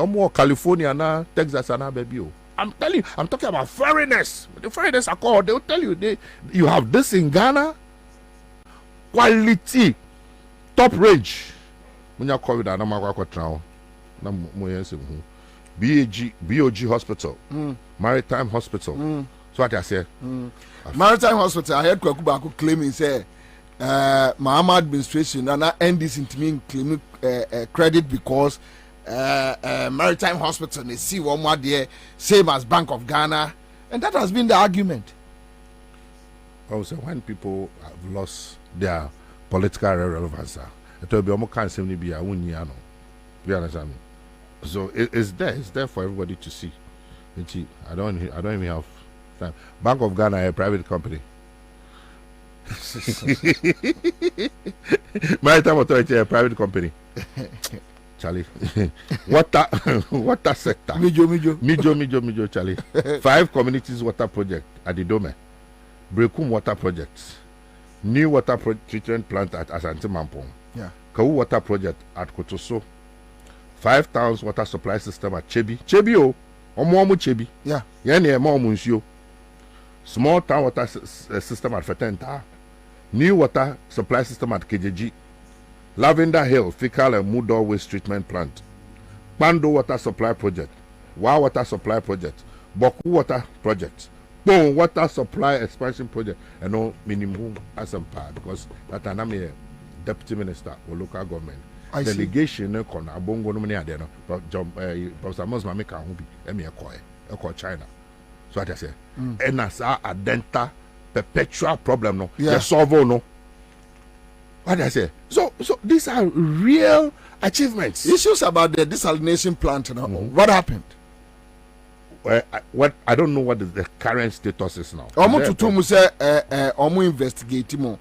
more California, na, Texas, and baby. I'm telling you, I'm talking about foreigners. The foreigners are called, they'll tell you, you have this in Ghana, quality, top range. When you call it, I'm BOG Hospital, Maritime Hospital. So what I say? Maritime Hospital, I heard Kwakubaku claiming, say, my administration and I end this into me claiming credit because Maritime Hospital, they see one more there, same as Bank of Ghana, and that has been the argument. Also, when people have lost their political relevance, it will be almost kind of be a uniano. You understand me? So it's there for everybody to see. I don't even have time. Bank of Ghana, a private company. Maritime Authority, a private company. Charlie. Water sector. Mijo, Charlie. 5 communities water project at the Dome. Brekum water projects. New water treatment plant at Asante Mampong. Yeah. Kawu water project at Kotoso. 5 towns water supply system at Chebi. Omo Chebi. Yeah. Yani mo Munsio. Small town water system at Fetenta. New water supply system at KJG. Lavender Hill fecal and Moodor waste treatment plant. Pando water supply project. Wa water supply project. Boku water project. Bon water supply expansion project. And no minimum asampa because that I'm a deputy minister or local government. Delegation no kona abongo no many ade no Professor Mosma make an be emi e China. So what I say and as a denta perpetual problem no solve no. What I say? So these are real achievements. Issues about the desalination plant, what happened? I don't know what the current status is now. Almost to say investigate more.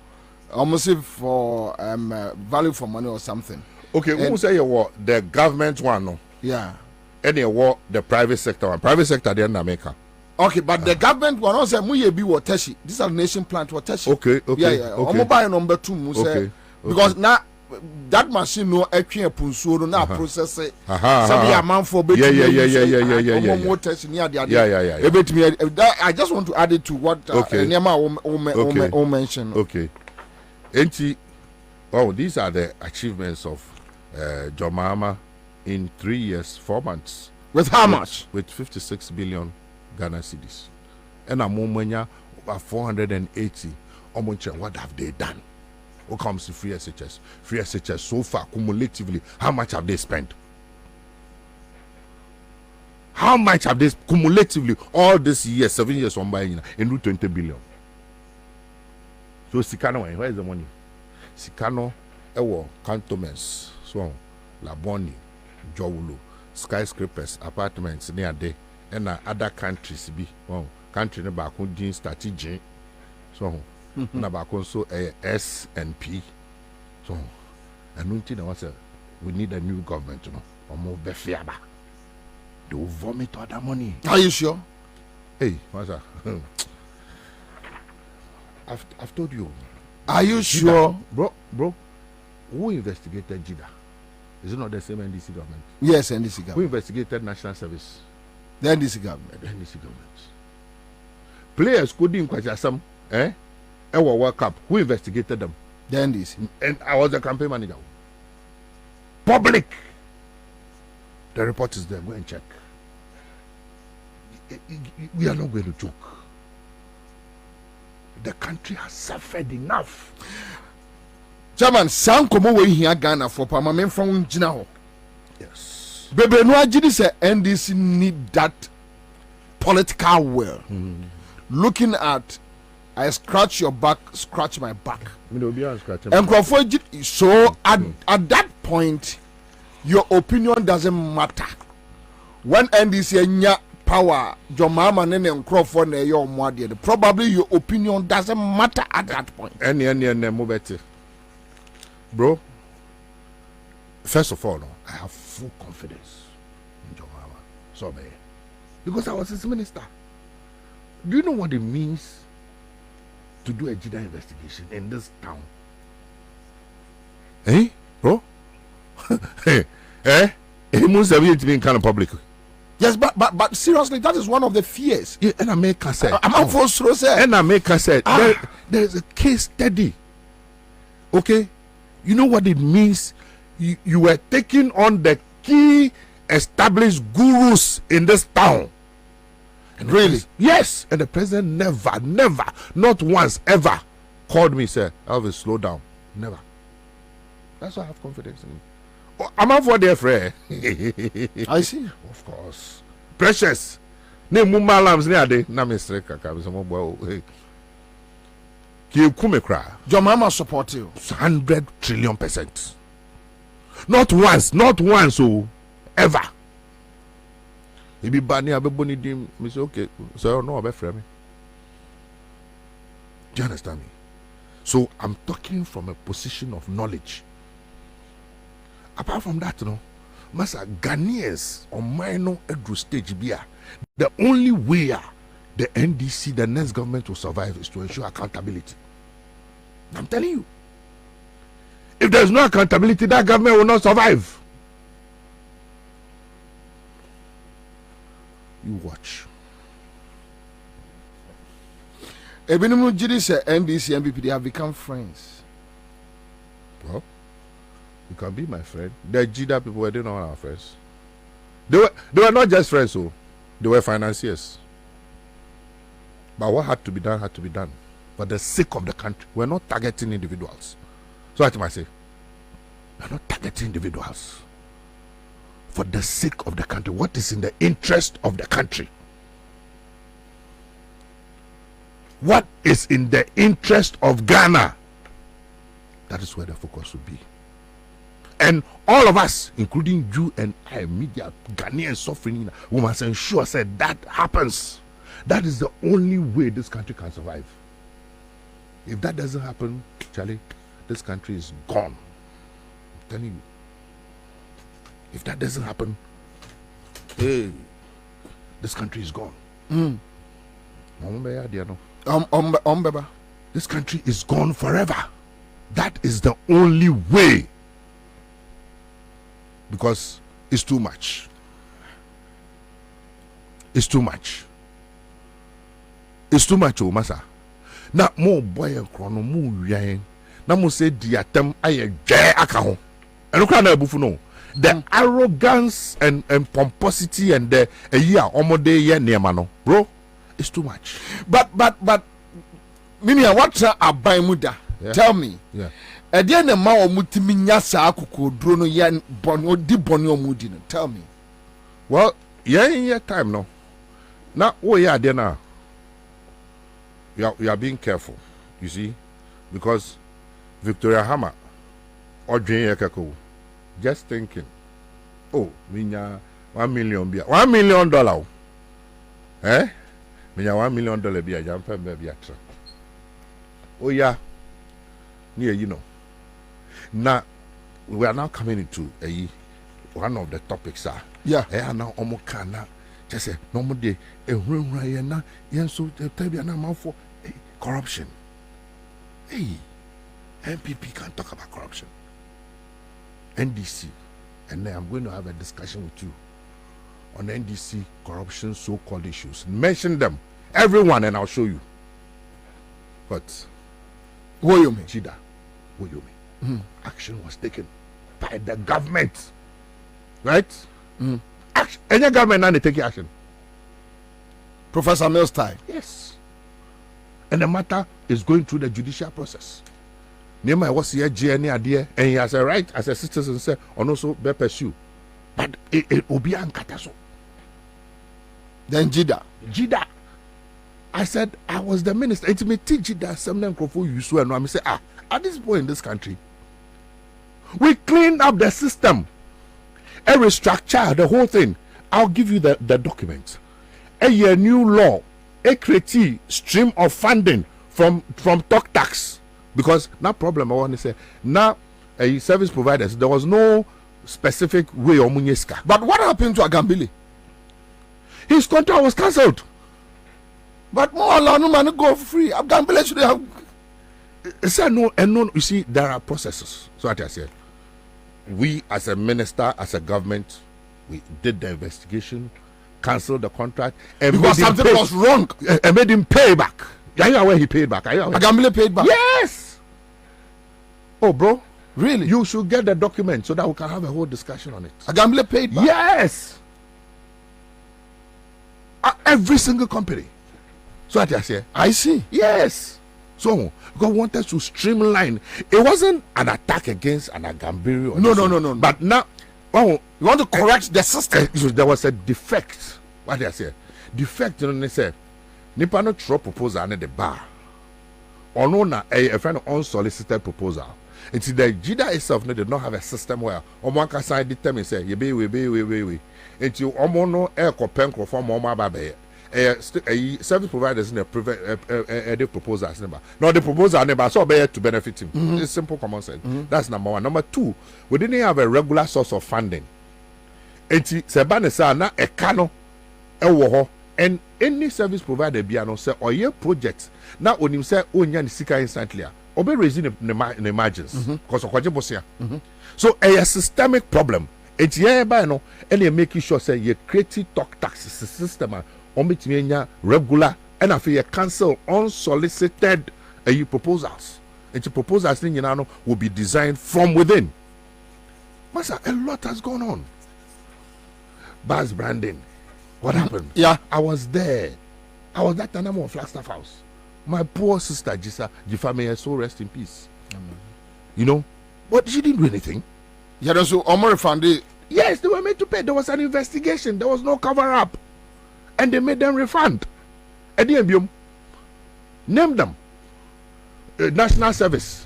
Almost for value for money or something. Okay, who say the government one no? Yeah. Any the private sector one. Private sector they in America. Okay, but the government one also muye be wateshi. Desalination plant wateshi. Okay. Yeah. Okay. Mobile number 2 say because now that machine no etwe punsuo no na process it. Sabi a man for yeah. Motors near the Yeah. I just want to add it to what Nema mentioned. Okay. Enti, oh, these are the achievements of John Mahama in 3 years, 4 months. With how much? With 56 billion Ghana cedis. And Amomanya over 480. What have they done? What comes to free SHS? Free SHS so far, cumulatively, how much have they spent? How much have they cumulatively all this year, 7 years on buying in 20 billion? So Sikano, where is the money? Sikano, Ewo, cantonments, so Laboni, Jowulu, skyscrapers, apartments near there, and other countries be country na back on strategy. So na back also S and P. So and we need a new government, you know, or more befiaba. They will vomit all that money. Are you sure? Hey, what's that? I've told you. Are you sure? Bro, who investigated JIDA? Is it not the same NDC government? Yes, NDC government. Who investigated National Service? The NDC government. The NDC government. Players couldn't question some, Our World Cup. Who investigated them? The NDC. And I was the campaign manager. Public. The report is there. Go and check. We are not going to joke. The country has suffered enough. Chairman, Sankomo we here Ghana for Pamamen from Jinao. Yes. Bebe no ajidi say NDC need that political will. Looking at I scratch your back, scratch my back. So at that point, your opinion doesn't matter. When NDC nya power, your mama and Crawford your mother, probably your opinion doesn't matter at that point. Bro, first of all, I have full confidence in John Mahama. So, because I was his minister. Do you know what it means to do a JIDA investigation in this town? Bro? It means that we have to be in kind of public. Yes, but seriously, that is one of the fears. Yeah, and I make a say. I'm forced to say. And I make a say. There is a case study. Okay? You know what it means? You were taking on the key established gurus in this town. And really? Yes. And the president never, not once, ever called me, said, Elvis, slow down. Never. That's why I have confidence in him. Oh, I'm out for their friend. I see. Of course. Precious. Ne mumma lambs ne ade na mestre kaka so mo boy. Ki kume kra. Your mama support you 100 trillion%. Not once, oh, ever. He be bani abeboni dim. Me say okay, so no abe frame me. Do you understand me? So I'm talking from a position of knowledge. Apart from that, Masa Ghanaians on minor edru stage beer. The only way the NDC, the next government will survive is to ensure accountability. I'm telling you. If there's no accountability, that government will not survive. You watch. Ebinimu Jiri say NDC and MPP, they have become friends. Well, you can be my friend. The JIDA people were not our friends. They were not just friends, so they were financiers. But what had to be done. For the sake of the country. We're not targeting individuals. So what I say? We're not targeting individuals. For the sake of the country. What is in the interest of the country? What is in the interest of Ghana? That is where the focus will be. And all of us, including you and I, media, Ghanaians suffering, we must ensure that happens. That is the only way this country can survive. If that doesn't happen, Charlie, this country is gone. I'm telling you. If that doesn't happen, hey, this country is gone. This country is gone forever. That is the only way because it's too much. It's too much. It's too much, oh, massa. Now, more boy and chrono, more yang. Now, mo say, diatem, I jay akaho. And look at that, buffalo. The arrogance and pomposity and the omode ye near bro, it's too much. But, Minia, what's a buy muda? Tell me. Yeah. At the end of my mutiminyasa kuku drono yan bono di bonio mudino. Tell me. Well, yeah, in your time no. Now, oh yeah, there now. You are being careful, you see, because Victoria Hammer or Jane Yakako, just thinking, oh, minya $1 million beer, $1 million, eh? Minya $1 million beer, jump and baby extra. Oh yeah, near you know. Now we are now coming into one of the topics, sir. Yeah. Now omokana. Just say no more day. Na yenso tell you now for corruption. Hey, MPP can't talk about corruption. NDC, and then I'm going to have a discussion with you on NDC corruption so-called issues. Mention them, everyone, and I'll show you. But what you mean? Jida, what you mean? Action was taken by the government, right? Action. Any government now they take action. Professor Mills time. Yes. And the matter is going through the judicial process. Nema was here GNA idea, and he has a right as a citizen say, and also be pursue. But it will be uncataso. Then Jida. I said I was the minister. It may teach Jida something you so and I say, at this point in this country, we cleaned up the system. Every structure, the whole thing. I'll give you the documents. A new law, a creative stream of funding from talk tax. Because no problem, I want to say, now service providers, there was no specific way of Munyeska. But what happened to Agambili? His contract was cancelled. But more no man go free. Agambili should have. No, you see, there are processes. So what I said. We as a minister, as a government, we did the investigation, cancelled the contract, and because something was wrong, and made him pay back. Are you aware he paid back? Are you aware? Agambili paid back? Yes. Oh, bro, really? You should get the document so that we can have a whole discussion on it. Agambili paid back? Yes. Every single company. So what I say? I see. Yes. So God wanted to streamline. It wasn't an attack against an Agambiri. No. But now, you want to correct the system. There was a defect. What did I say? Defect, they say, Nipa no throw proposal under the bar. Or no, a friend unsolicited proposal. It's the Jida itself did not have a system where one can sign determine say, you be. It's you no air copen from Mama Babe. Service providers in the proposals never. No, the proposal never so be to benefit him. It's simple common sense. That's number one. Number two, we didn't have a regular source of funding. It's Sebanesa na a cano and any service provider be no say or your project now when you say onya ni sika instantly obe raising the margins because of kwaje so a systemic problem. It's yeah by no and you making sure say you create talk tax system regular and if you cancel unsolicited proposals. And the proposals will be designed from within. Masa, a lot has gone on. Buzz branding. What happened? Yeah. I was there. I was that time on Flagstaff House. My poor sister Jifa, may her soul rest in peace. You know? But she didn't do anything. Yeah, so Omar funded. Yes, they were made to pay. There was an investigation. There was no cover up. And they made them refund. Name them. National Service.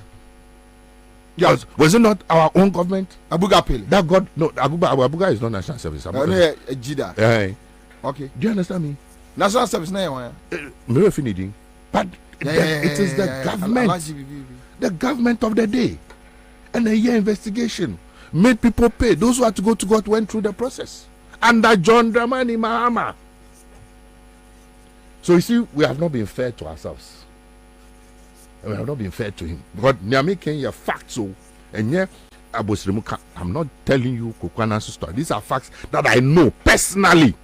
Yes. Was it not our own government? Abuga Pele. That got no. Abuga is not National Service. Jida. Yeah. Okay. Do you understand me? National Service now. But it is the government. The government of the day. And a year investigation made people pay. Those who had to go to court went through the process. Under John Dramani Mahama. So you see, we have not been fair to ourselves. And we have not been fair to him. But Nyame can hear facts so and yeah, I'm not telling you Kwabena story. These are facts that I know personally.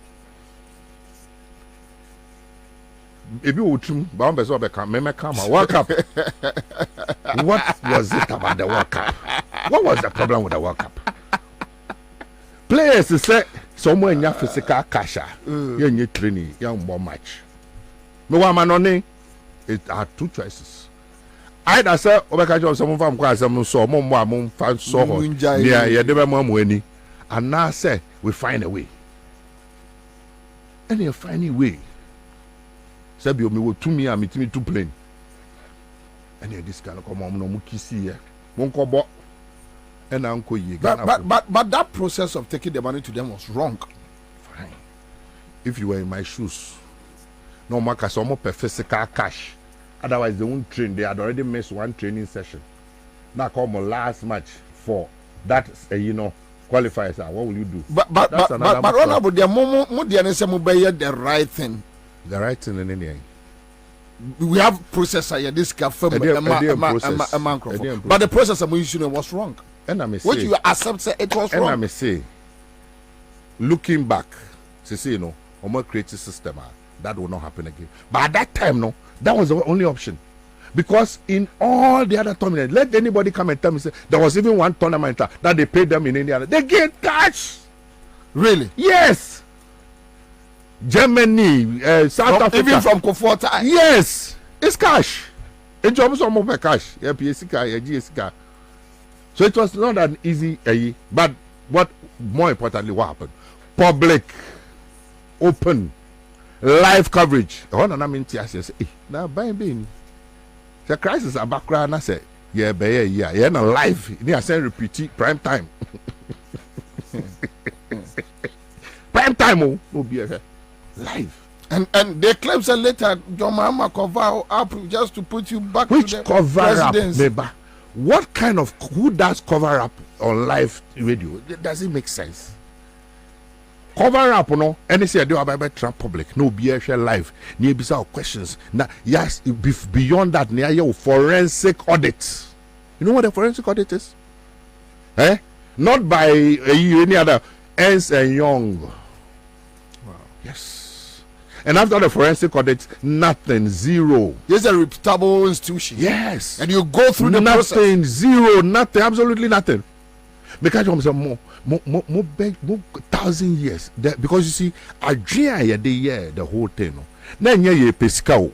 If you would come, World Cup. What was it about the World Cup? What was the problem with the World Cup? Players say somewhere in your physical cash, you need training, you more match. No one it are two choices. Either say Obeka someone from Kwazam so mom fan so yeah, never money. And now say we find a way. And you find a way. Sabi o me wo tumi a metimi to plane. And this kind of come on no mukisi here. Won ko bo. And anko ye. But that process of taking the money to them was wrong. Fine. If you were in my shoes, no matter some more physical cash. Otherwise they won't train. They had already missed one training session. Now come on last match for that qualifiers. What will you do? But honorable, the moment the right thing. The right thing in any. We have processor here. This can firm but the processor we used was wrong. And I may say, what you accept say it was wrong. And I may say, looking back, more creative system that will not happen again. But at that time, no, that was the only option. Because in all the other tournaments, let anybody come and tell me, say, there was even one tournament that they paid them in India. They get cash. Really? Yes. Germany, South Africa. Even from Kofota. Yes. It's cash. It's almost more cash. Yeah, PSC, so it was not an easy, but what more importantly, what happened? Public, open, live coverage. I mean, now buying the crisis are background. I say, yeah, no live. I say repeat prime time. Prime time, no be live. And they claim that later John Mahama cover up just to put you back which to the cover presidents. Up, neighbor? What kind of who does cover up on live radio? Does it make sense? Cover up, no. Any say do about trap public. No be live. Near bizarre questions. Now, yes, beyond that, near your forensic audit. You know what a forensic audit is? Not by any other Ernst and Young. Wow. Yes. And after the forensic audit, nothing, zero. There's a reputable institution. Yes. And you go through the process. Nothing, zero, nothing, absolutely nothing. Because you say more 1,000 years. Because you see, the whole thing. Then ye pescao.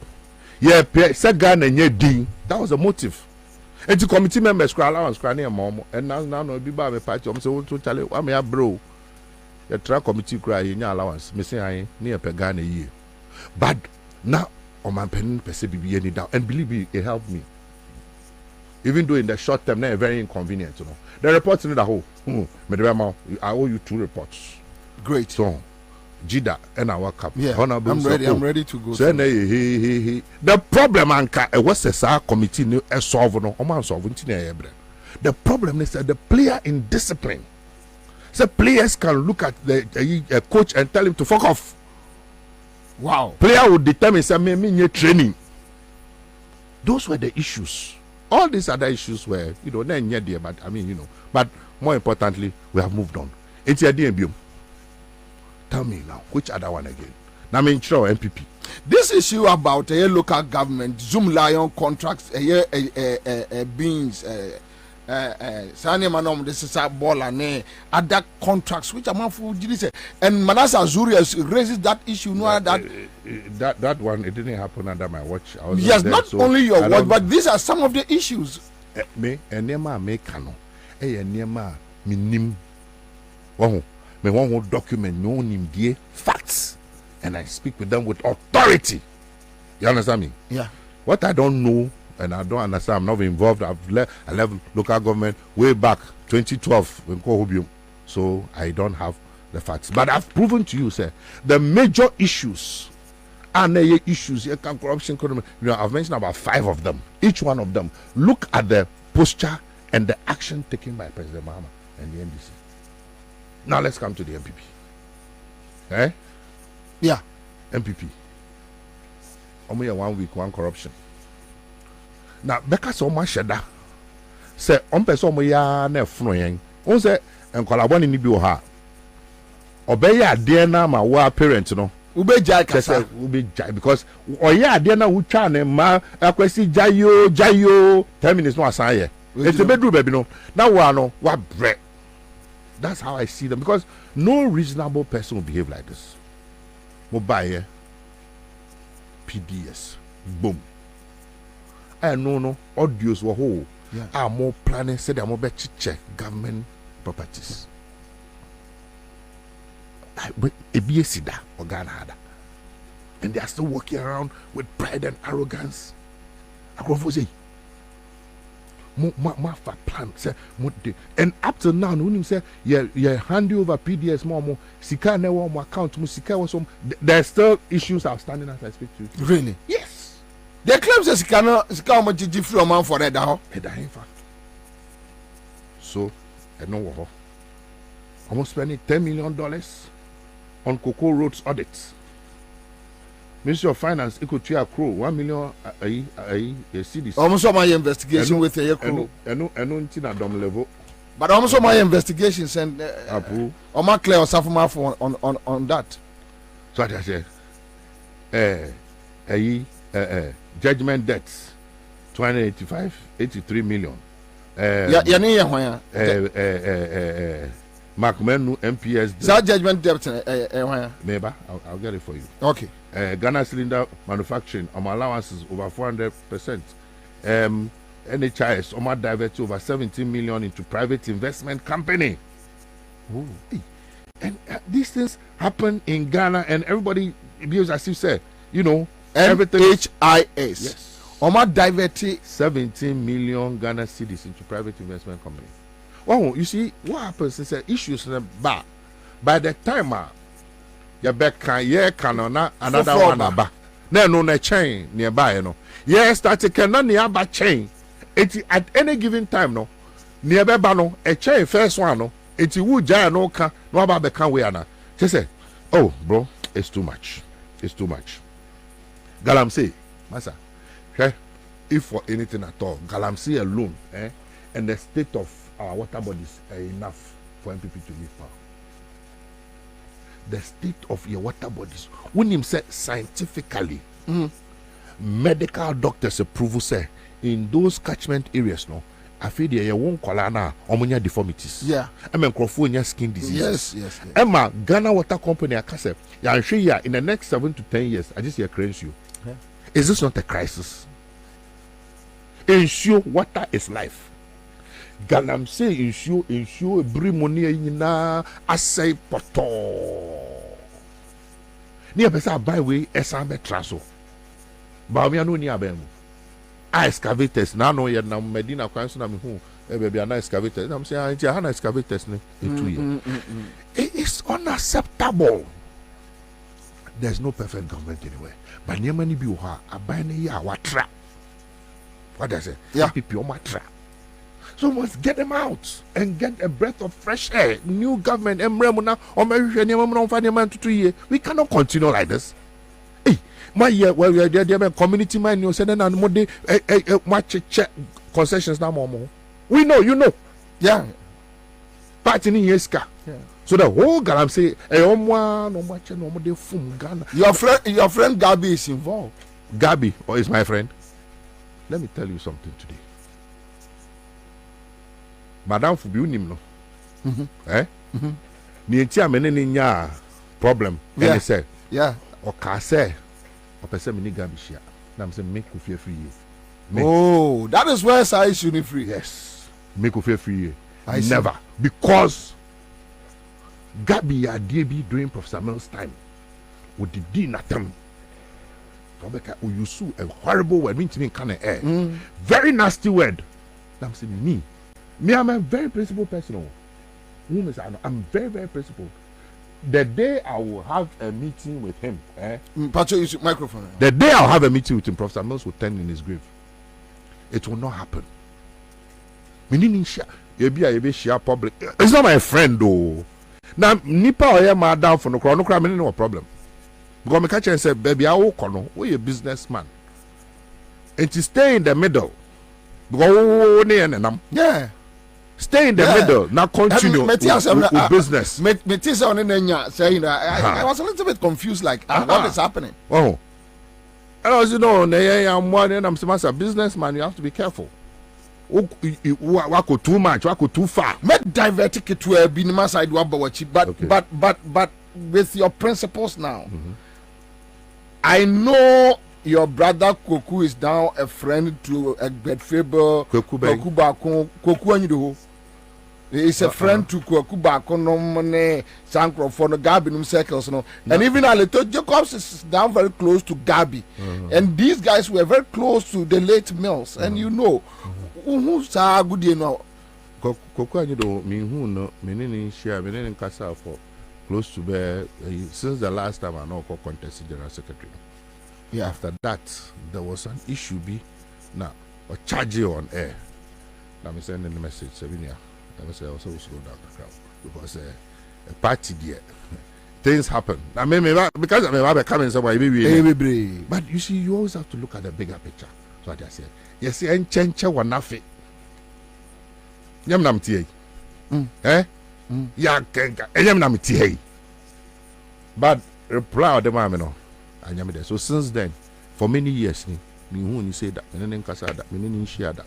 Ye Sagan and ye ding. That was the motive. And the committee members cry allowance crying a mom. And now be by a party. I'm so to tell you, I'm a bro. The track committee cry in your allowance. Missing I near Pagana year. But now, on my pen, be any down. And believe me, it helped me. Even though in the short term, they're very inconvenient. The reports in the whole. I owe you 2 reports. Great. So, Jida and our cup. Yeah, I'm ready to go. So, the problem, Anka, was a SAR committee solve no. The problem is that the player in discipline. So players can look at the coach and tell him to fuck off. Wow. Player would determine say me training. Those were the issues. All these other issues were, but but more importantly, we have moved on. It's a DMB. Tell me now, which other one again? Now, sure, MPP. This issue about a local government, Zoom Lion contracts, beings, Sani Manom, this is a ball and other contracts, which amount for and Manasseh Azuri raises that issue. That one, it didn't happen under my watch. I was yes, there, not so only your watch, but these are some of the issues. Me, and Nema Mekano, Nema Minim. Me one document, no name, dear facts, and I speak with them with authority. You understand me? Yeah. What I don't know. And I don't understand. I'm not involved. I left local government way back 2012 when Kohobium. So I don't have the facts. But I've proven to you, sir, the major issues and the issues here can corruption. I've mentioned about 5 of them. Each one of them. Look at the posture and the action taken by President Mahama and the NDC. Now let's come to the MPP. Yeah. MPP. Only 1 week, 1 corruption. Now, because so much shada, say on person mo ya na efunu yen on say enkwalabo ni bi wo ha obeya ade na ma wa parent no ube jai kasa ube jai because oya ade na wo twa na ma akwasi jayo 10 minutes no asan ye it's a bedroom baby no na wo ano wa bre. That's how I see them because no reasonable person will behave like this. Mobile PDS boom. I no audios were whole. Are more planning said I'm more better check government properties. But a BSida or Ghana had. And they are still walking around with pride and arrogance. I go say ma plan say and up to now when him say yeah hand over PDS more sika na more account mo sika was some there's still issues outstanding as I speak to you. Really? Yes. They claim say sika mo GG free man for that how in fact. So I know what almost spending $10 million on Cocoa Road's audits. Ministry of Finance equal to accrue 1 million a cedis. Almost my investigation with a crew. And no dom level. But almost my investigations and my clear or suffer on that. So I say judgment debts 83 million. Mark Menu MPS. That judgment debt. Maybe I'll get it for you. Okay. Ghana cylinder manufacturing allowances over 400%. NHIS diverted over 17 million into private investment company. Ooh. And these things happen in Ghana, and everybody behaves as you said, you know, everything. NHIS. Yes. Diverted 17 million Ghana cedis into private investment company. Oh, you see, what happens is that issues in the bar. By the time you back can another one aba. No chain nearby, no. Yes, that's a can nearby chain. It at any given time, no. Nearby no, a chain first one, no. It's wood giant no can no about the can we are now. Just say, oh, bro, it's too much. It's too much. Galamsey, Massa, if for anything at all, Galamsey alone, and the state of our water bodies are enough for MPP to live power. The state of your water bodies, when him said scientifically, medical doctors approve say in those catchment areas, no, I feel there won't call omonia deformities. Yeah, I mean, skin disease. Yes. Emma, Ghana Water Company, I can say, I'm sure in the next 7 to 10 years, I just hear cranes you. Yeah. Is this not a crisis? Ensure water is life. Galam say ensure bring money na asay poto. Ni apesa buy way esambe traso. Ba mi anu ni abemu. Excavators na no ye na Medina kwanso na me hu e baby na excavators. I'm say anti ha na excavators ne 2 years. It is unacceptable. There's no perfect government anywhere. But near many bi ha abai ne ya watra. What does it? Yeah, people matra. So we must get them out and get a breath of fresh air. New government, we cannot continue like this. Hey, my year where we are there, community man, you said, and more day, much check concessions now more. We know, you know. Yeah. Party in Yeska. Yeah. So the whole Galam say, your friend Gabi is involved. Gabi, or is my friend? Let me tell you something today. Madam Fubi unim no. Ni enti amene ni nya problem. Yeah. Say. Yeah. O ka say. O pese me ni Gabi shia. Na me say make ku free ye. Oh, that is where I should free. Yes. Make ku free ye. Never. Because Gabi Adebi during Professor Mills' time with the D natam. You sue a horrible word, mean to me kind of air. Very nasty word. I'm saying me, I'm a very principled person. I'm very, very principled. The day I will have a meeting with him, Pacho, use microphone. The day I'll have a meeting with him, Professor Mills will turn in his grave. It will not happen. Public. It's not my friend though. Now, Nipa or my down for no crime, no problem. Because me catch and say, baby, I will call we a businessman. And to stay in the middle, Because yeah. Stay in the middle. Now continue with business. I was a little bit confused, like what is happening? Oh. And I was, I'm one and I'm a businessman, you have to be careful. Wako too much, wako too far. Met divert it to a binima side but with your principles now. I know your brother Koku is now a friend to Egbert Faber, Koku Anyido. He's a friend to Koku Bakonomone, Sankro for the Gabi circles. No. And even Aleto Jacobs is down very close to Gabi. And these guys were very close to the late Mills. And who's a good Koku Anyido, me who no, meaning share, meaning Casa for close to bear since the last time I know contested general secretary. Yeah. After that, there was an issue now or charge you on air. Now I'm sending the message, Sabinia. I say also slow down the crowd because a party there. Things happen. I mean, because I'm coming somewhere, maybe. But you see, you always have to look at the bigger picture. So I just said, yes, and chencha wanafe. Yam nam tie. Ya kenka. Yam nam tie. But reply the mama no. So since then, for many years, me say that, me share that.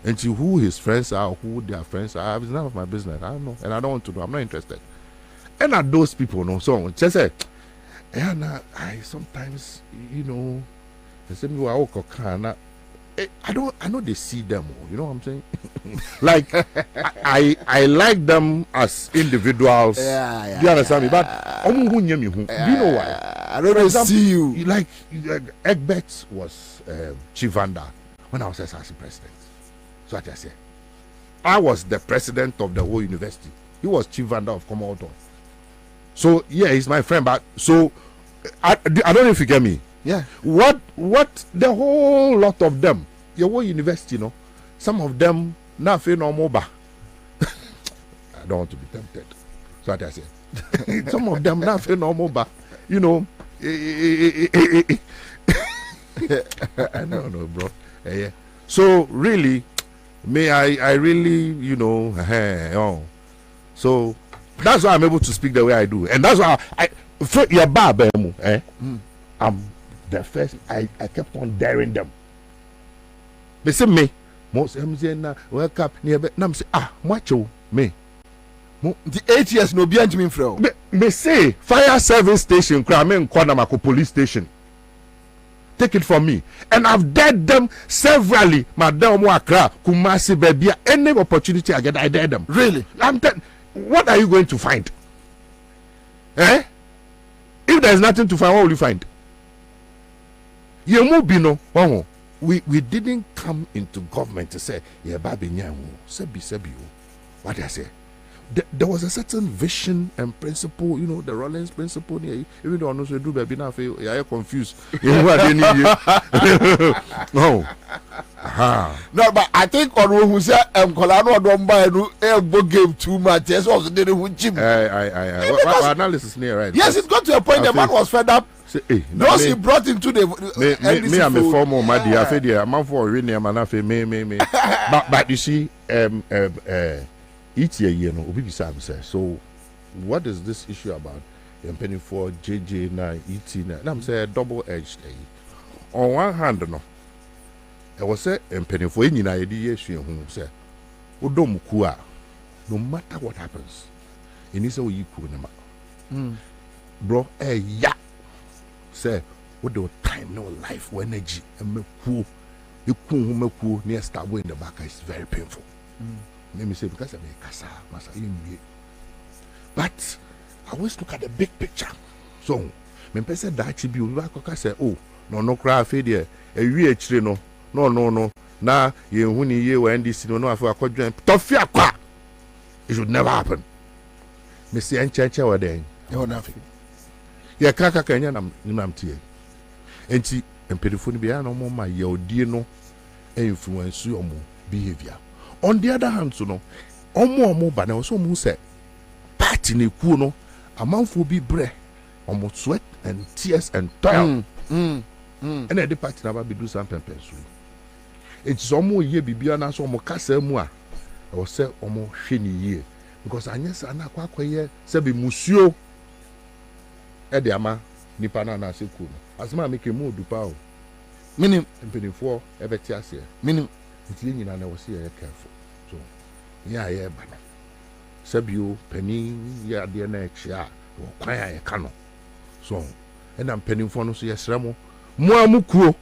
And who his friends are, who their friends are, it's none of my business. I don't know, and I don't want to know. I'm not interested. And at those people, so just say, and I sometimes, they say me I know they see them, you know what I'm saying? Like I like them as individuals. Do you understand me? But do you know why? I don't see you. Like Egbert was Chivanda when I was assistant president. So I just said, I was the president of the whole university. He was Chivanda of Commonwealth. So yeah, he's my friend. But so I don't know if you get me. Yeah. What the whole lot of them, your whole university, some of them now feel no more. I don't want to be tempted. So I said, some of them now feel no more. I don't know, bro. Yeah. So really, I really, so that's why I'm able to speak the way I do, and that's why I'm the first. I kept on daring them. They say me, most MZ wake up near. Nam say macho me. The 8 years no be me from. Me say fire service station, Kwabena police station. Take it from me, and I've dared them severally. Madam Wakra, Kumasi, baby, any opportunity I get, I dare them. Really? What are you going to find? If there's nothing to find, what will you find? We didn't come into government to say, yeah, baby, sebi. What I say? There was a certain vision and principle, the Rollins principle. Even though I know so do, baby, now you're confused. No, but I think on who said Colano don't buy elbow game too much. Yes, also did it with Jim. Analysis near right. Yes, it got to a point the man was fed up. Those he brought into the me I'm a former Madi. I said, yeah, I'm for me. But you see, each year, so what is this issue about? I'm paying for JJ na ET na. I'm saying double-edged. On one hand, I was saying I'm paying for any idea. Say, no matter what happens, it is how you cool bro. Yeah, say what the time, no life, no energy, and me cool. You cool, near stab in the back is very painful. Let me say because I'm a casa, but I always look at the big picture. So, when person that you be, we say, oh, no, cry failure. A year no. Now you when you when this no, I feel quadrant. Tofia qua. It should never happen. Me say encha wa den. You nothing. Ya kaka kanya nam tie. Enti empedifo ni bia no mo ma ye odie no influence your behavior. On the other hand, omo ba na so mu say party ne ku no amanfo bi bre omo sweat and tears and toil. And the party na ba be do some pempens. It's almost ye bibia na so mo kasa mu a o se omo hwe ni ye because anyesa na akwakoye se be musuo e de ama nipa na na seku no asema make mu dupa o Minim mpenifo e beti ase minim nti nyina na wo se ye careful so ya ye ba no sabio pani ya de na echi a wo kwan ya ye ka no so e na mpenifo no so ye sremo mo amukuo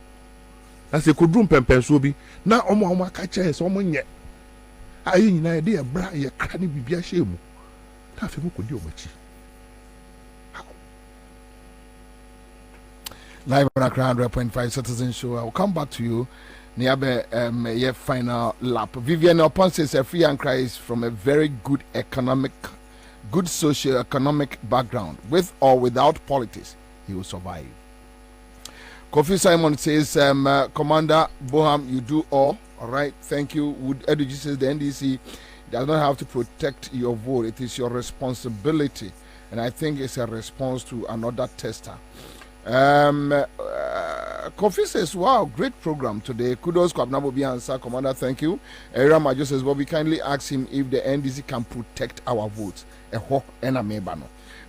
ase kodrum pempenso bi na omo aka che so omo nye ayi nyina ye de ye bra ye kra ne bibia hye mu ta fe mo kodi omachi live on Accra 100.5 Citizen Show. I'll come back to you. Niabe your final lap. Vivian Opon says a free and cries from a very good socio-economic background, with or without politics, he will survive. Kofi Simon says, Commander Boham, you do all right. Thank you. Would Eduji says the NDC does not have to protect your vote. It is your responsibility, and I think it's a response to another tester. Kofi says, wow, great program today. Kudos, Kwabena, Bobie, Ansah, Commander, thank you. Era Majo says, Bobie, kindly ask him if the NDC can protect our votes.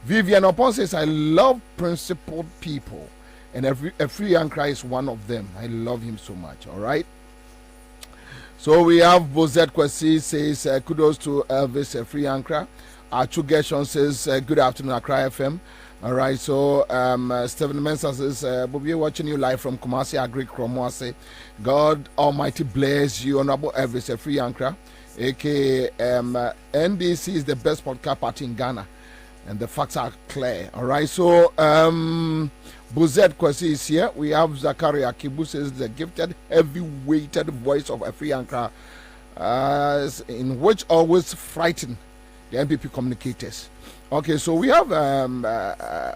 Vivian Opon says, I love principled people, and a free Ankara is one of them. I love him so much. All right. So we have Bozet Kwesi says, kudos to Elvis, a free Ankara. Achu Gershon says, good afternoon, Accra FM. All right, so Stephen Mensah says, Bobie, watching you live from Kumasi Agri Kromwase. God Almighty bless you, Honorable Elvis, a free Ankara, aka NDC is the best political party in Ghana, and the facts are clear. All right, so Buzet Kwesi is here. We have Zakaria Kibu says, the gifted, heavy-weighted voice of a free Ankara, in which always frighten the NPP communicators. Okay, so we have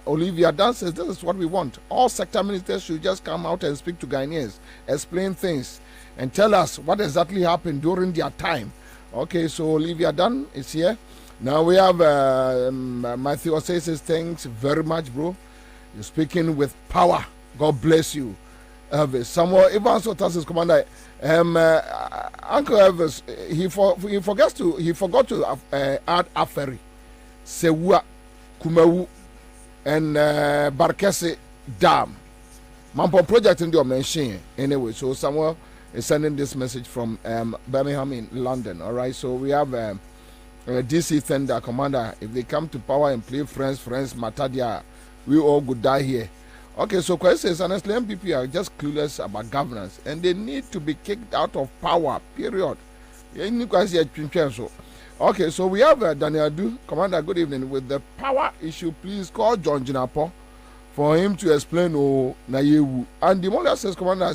Olivia Dan says this is what we want. All sector ministers should just come out and speak to Ghanaians, explain things, and tell us what exactly happened during their time. Okay, so Olivia Dan is here. Now we have Matthew Osei says, thanks very much, bro. You're speaking with power. God bless you. Elvis. Samuel Evans says, Commander, Uncle Elvis, he forgot to add Aferi, Sewa, Kumawu, and Barkese Dam. Mampo project in the mention anyway. So Samuel is sending this message from Birmingham in London. All right. So we have DC Thunder Commander. If they come to power and play friends, Matadia, we all would die here. Okay, so Kwesi says, honestly, MPP are just clueless about governance, and they need to be kicked out of power, period. Okay, so we have Daniel Du. Commander, good evening. With the power issue, please call John Jinapo for him to explain Nayewu. And the mother says, Commander,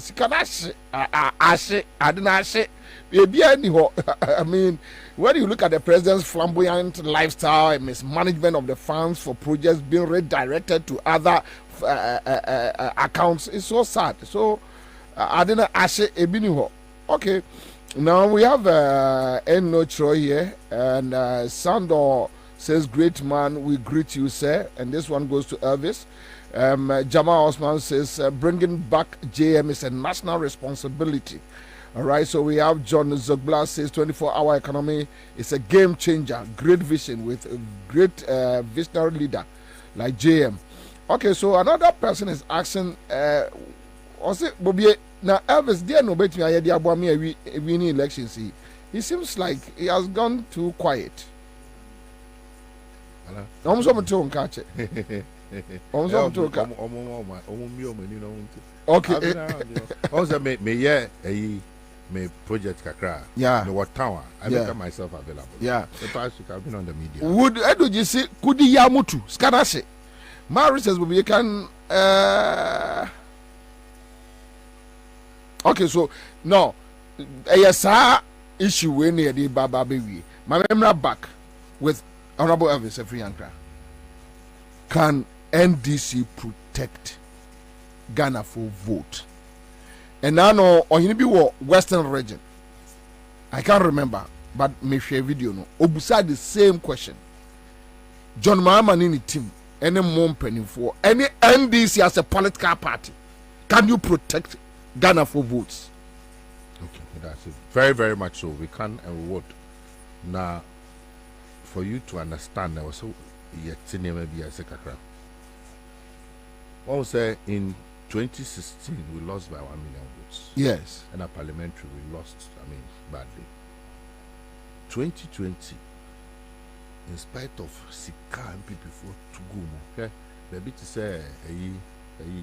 I mean, when you look at the president's flamboyant lifestyle and mismanagement of the funds for projects being redirected to other accounts, it's so sad. So I didn't ask Ebiniho. Okay, now we have Eno Troy here, and Sandor says, great man, we greet you, sir. And this one goes to Elvis. Jamal Osman says, bringing back JM is a national responsibility. All right, so we have John Zogbla says 24-hour economy is a game changer, great vision with a great visionary leader like JM. Okay, so another person is asking, Bobie, now Elvis, dear no bet me I had about me winning elections. He seems like he has gone too quiet. Almost over to catch it. Okay. Also, me project kakra. Yeah. The what tower. I make myself available. Yeah. The past week I've been on the media. Would Edu say could Yamutu Skadase? Mary says we can okay, so no yes issue when near the Baba baby. My memory back with Honorable Elvis Efriankra. Can NDC protect Ghana for vote? And now no or Western region. I can't remember, but me share video no. Obusa the same question. John Mahama in the team, any more penny for any NDC as a political party. Can you protect Ghana for votes? Okay. That's it. Very, very much so. We can and we would. Now, for you to understand, I was so yet maybe a second. What was say in 2016 we lost by 1 million votes. Yes. And a parliamentary we lost, badly. 2020, in spite of Sika and people for to go, okay, the bit to say a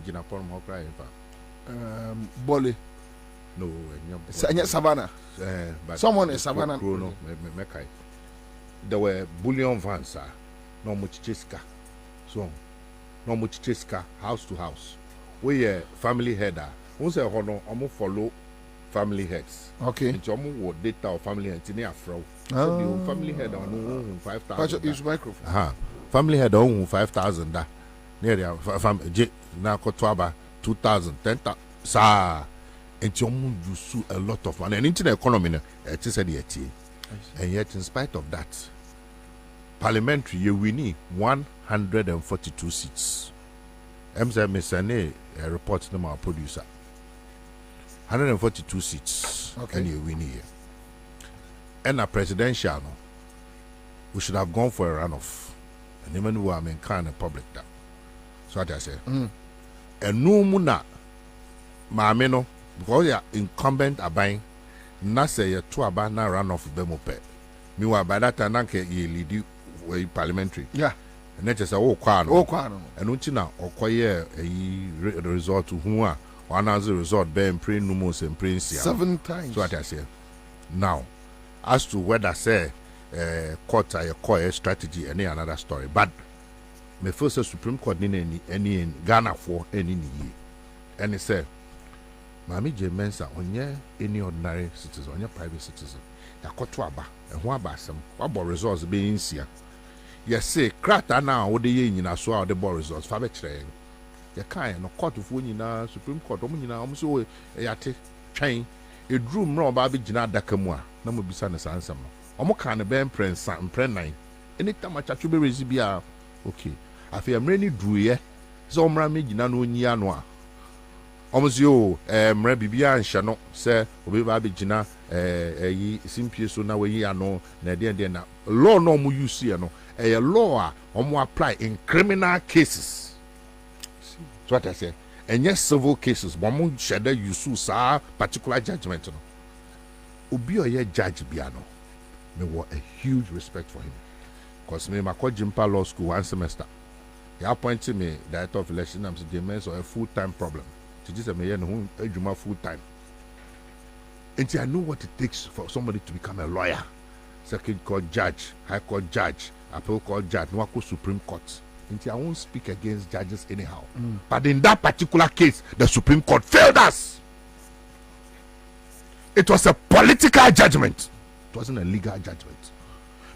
Jinapon Mokra Bole. no, Savannah. But Someone is Savannah. There were bullion vans, no much cheska, so no much cheska, house to house. We family header. Once a honor, almost follow family heads. Okay. It's almost what data of family heads in Afro. So the family head on 5,000. Use microphone. Family head on 5,000. That near the family. Now Kotwaba 2,000, 10,000. Sa. It's almost you sue a lot of money. And into the economy, it is a DT. And yet, in spite of that, parliamentary, you win 142 seats. Mr. report to our producer. 142 seats. Okay. And you win here. And a presidential, we should have gone for a runoff. And even though I'm in kind of public that. So what I say. And no muna, Mameno, because you are incumbent abine, na say you two about na runoff bemope. Meanwhile, by that time, you lead parliamentary. Yeah. And then just say, oh, kwano. Oh, kwano. And untina, or quiet a resort to whom one has a resort, being pre numos and prince 7 times. So what I say. Now, as to whether say court a core strategy, any another story. But my first Supreme Court any in Ghana for any year. And he said, Mami J. Mensa, on any ordinary citizen, on your private citizen. Ya kotwaba, and who about some what results being here. Yes, say, crata now, what the yin in a swallow the ball results, Fabetre. You can't no court of winning Supreme Court, almost so a yate train. A drew more about Jina Dakamwa, no more be son as answer. Omo kind of ben prince and prenine. Anytime I chat to be resibia, okay. I feel I'm really drew ye. So Mrammy Jina no Nianoa. Almost you, Mrebibia and Shano, sir, Obi Jina, simply so now we are no, Nadia, law no more you see, no, a law, or apply in criminal cases. That's what I say. And yes, civil cases, one more shadow you sue, sir, particular judgment. Obi or ye judge Biano. Me want a huge respect for him. Because me, my Jimpa Law School 1 semester. He appointed me director of election, I'm saying, so a full-time problem. To just a man who full time. And I know what it takes for somebody to become a lawyer, circuit court judge, high court judge, appeal court judge, Nwako Supreme Court. And I won't speak against judges anyhow. But in that particular case, the Supreme Court failed us. It was a political judgment. It wasn't a legal judgment.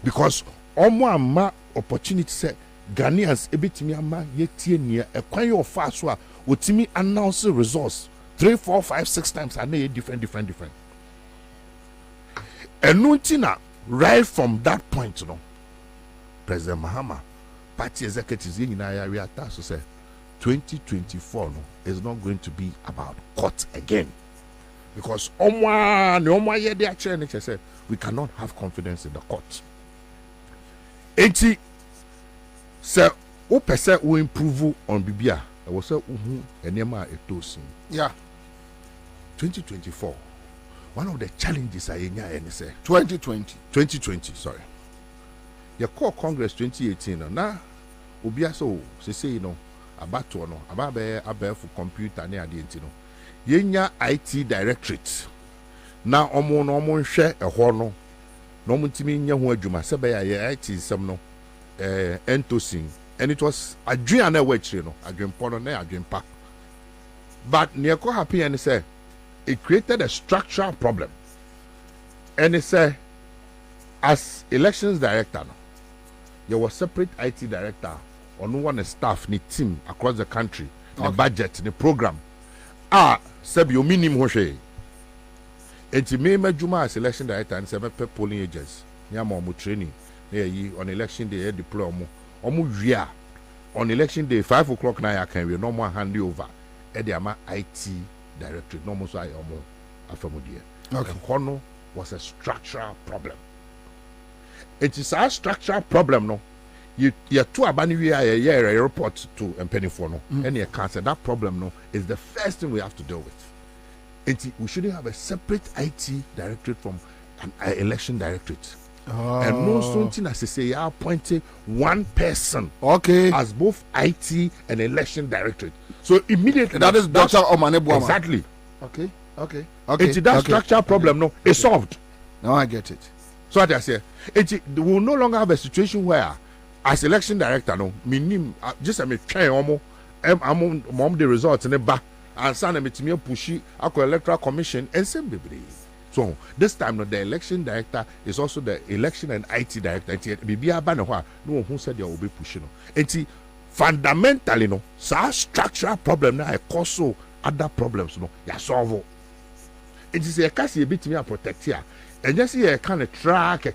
Because Omo opportunity said Ghanaians ebitimi ama yetie nia ekwan yo fa so a otimi announce results 3, 4, 5, 6 times and they different. And right from that point, President Mahama, party executives in Nigeria, so say 2024 is not going to be about court again. Because we cannot have confidence in the court. 80 say who percent will improve on Bibia. I was say enema etosin. Yeah. 2024. One of the challenges I say 2020, sorry. Your core Congress 2018 na obia so say about to about for computer near the yenya IT directorate. Now omo share a horno. No mutimi nya ho adwuma se be ya IT sem no entosin. And it was adwen na wachire no adwen pono na adwen pa. But near ko happy and say it created a structural problem. And it said as elections director no there was separate IT director on one staff ni team across the country, the budget, the program. Sabi o minimum ho hwe. Enti me madwuma as election director and say polling agents. Nya mo training. On election day deploy omo wia. On election day 5 o'clock na ya can we no more hand over. E dey ama IT directorate no mo so ayi omo afamodie. Okay. Hono was a structural problem. It is a structural problem, no. You two abani we are report to Pennyfo no, and you can't say that problem no is the first thing we have to deal with. We shouldn't have a separate IT directorate from an election directorate. And no something as I say, I appointed one person as both IT and election directorate. So immediately that is Dr. Omanebuama. Exactly. Okay. It's that structural problem, no, it's solved. Now I get it. So what I say, we will no longer have a situation where, as election director, no, me just I'm trying I'm mom the results in the back and send me to me pushy electoral commission and same baby. So this time, no, the election director is also the election and IT director. Maybe a banner no who said they will be pushing. And fundamentally, no, so structural problem now cause so other problems, no, ya solve. It is a case a bit me a protect here, and just see a kind of track,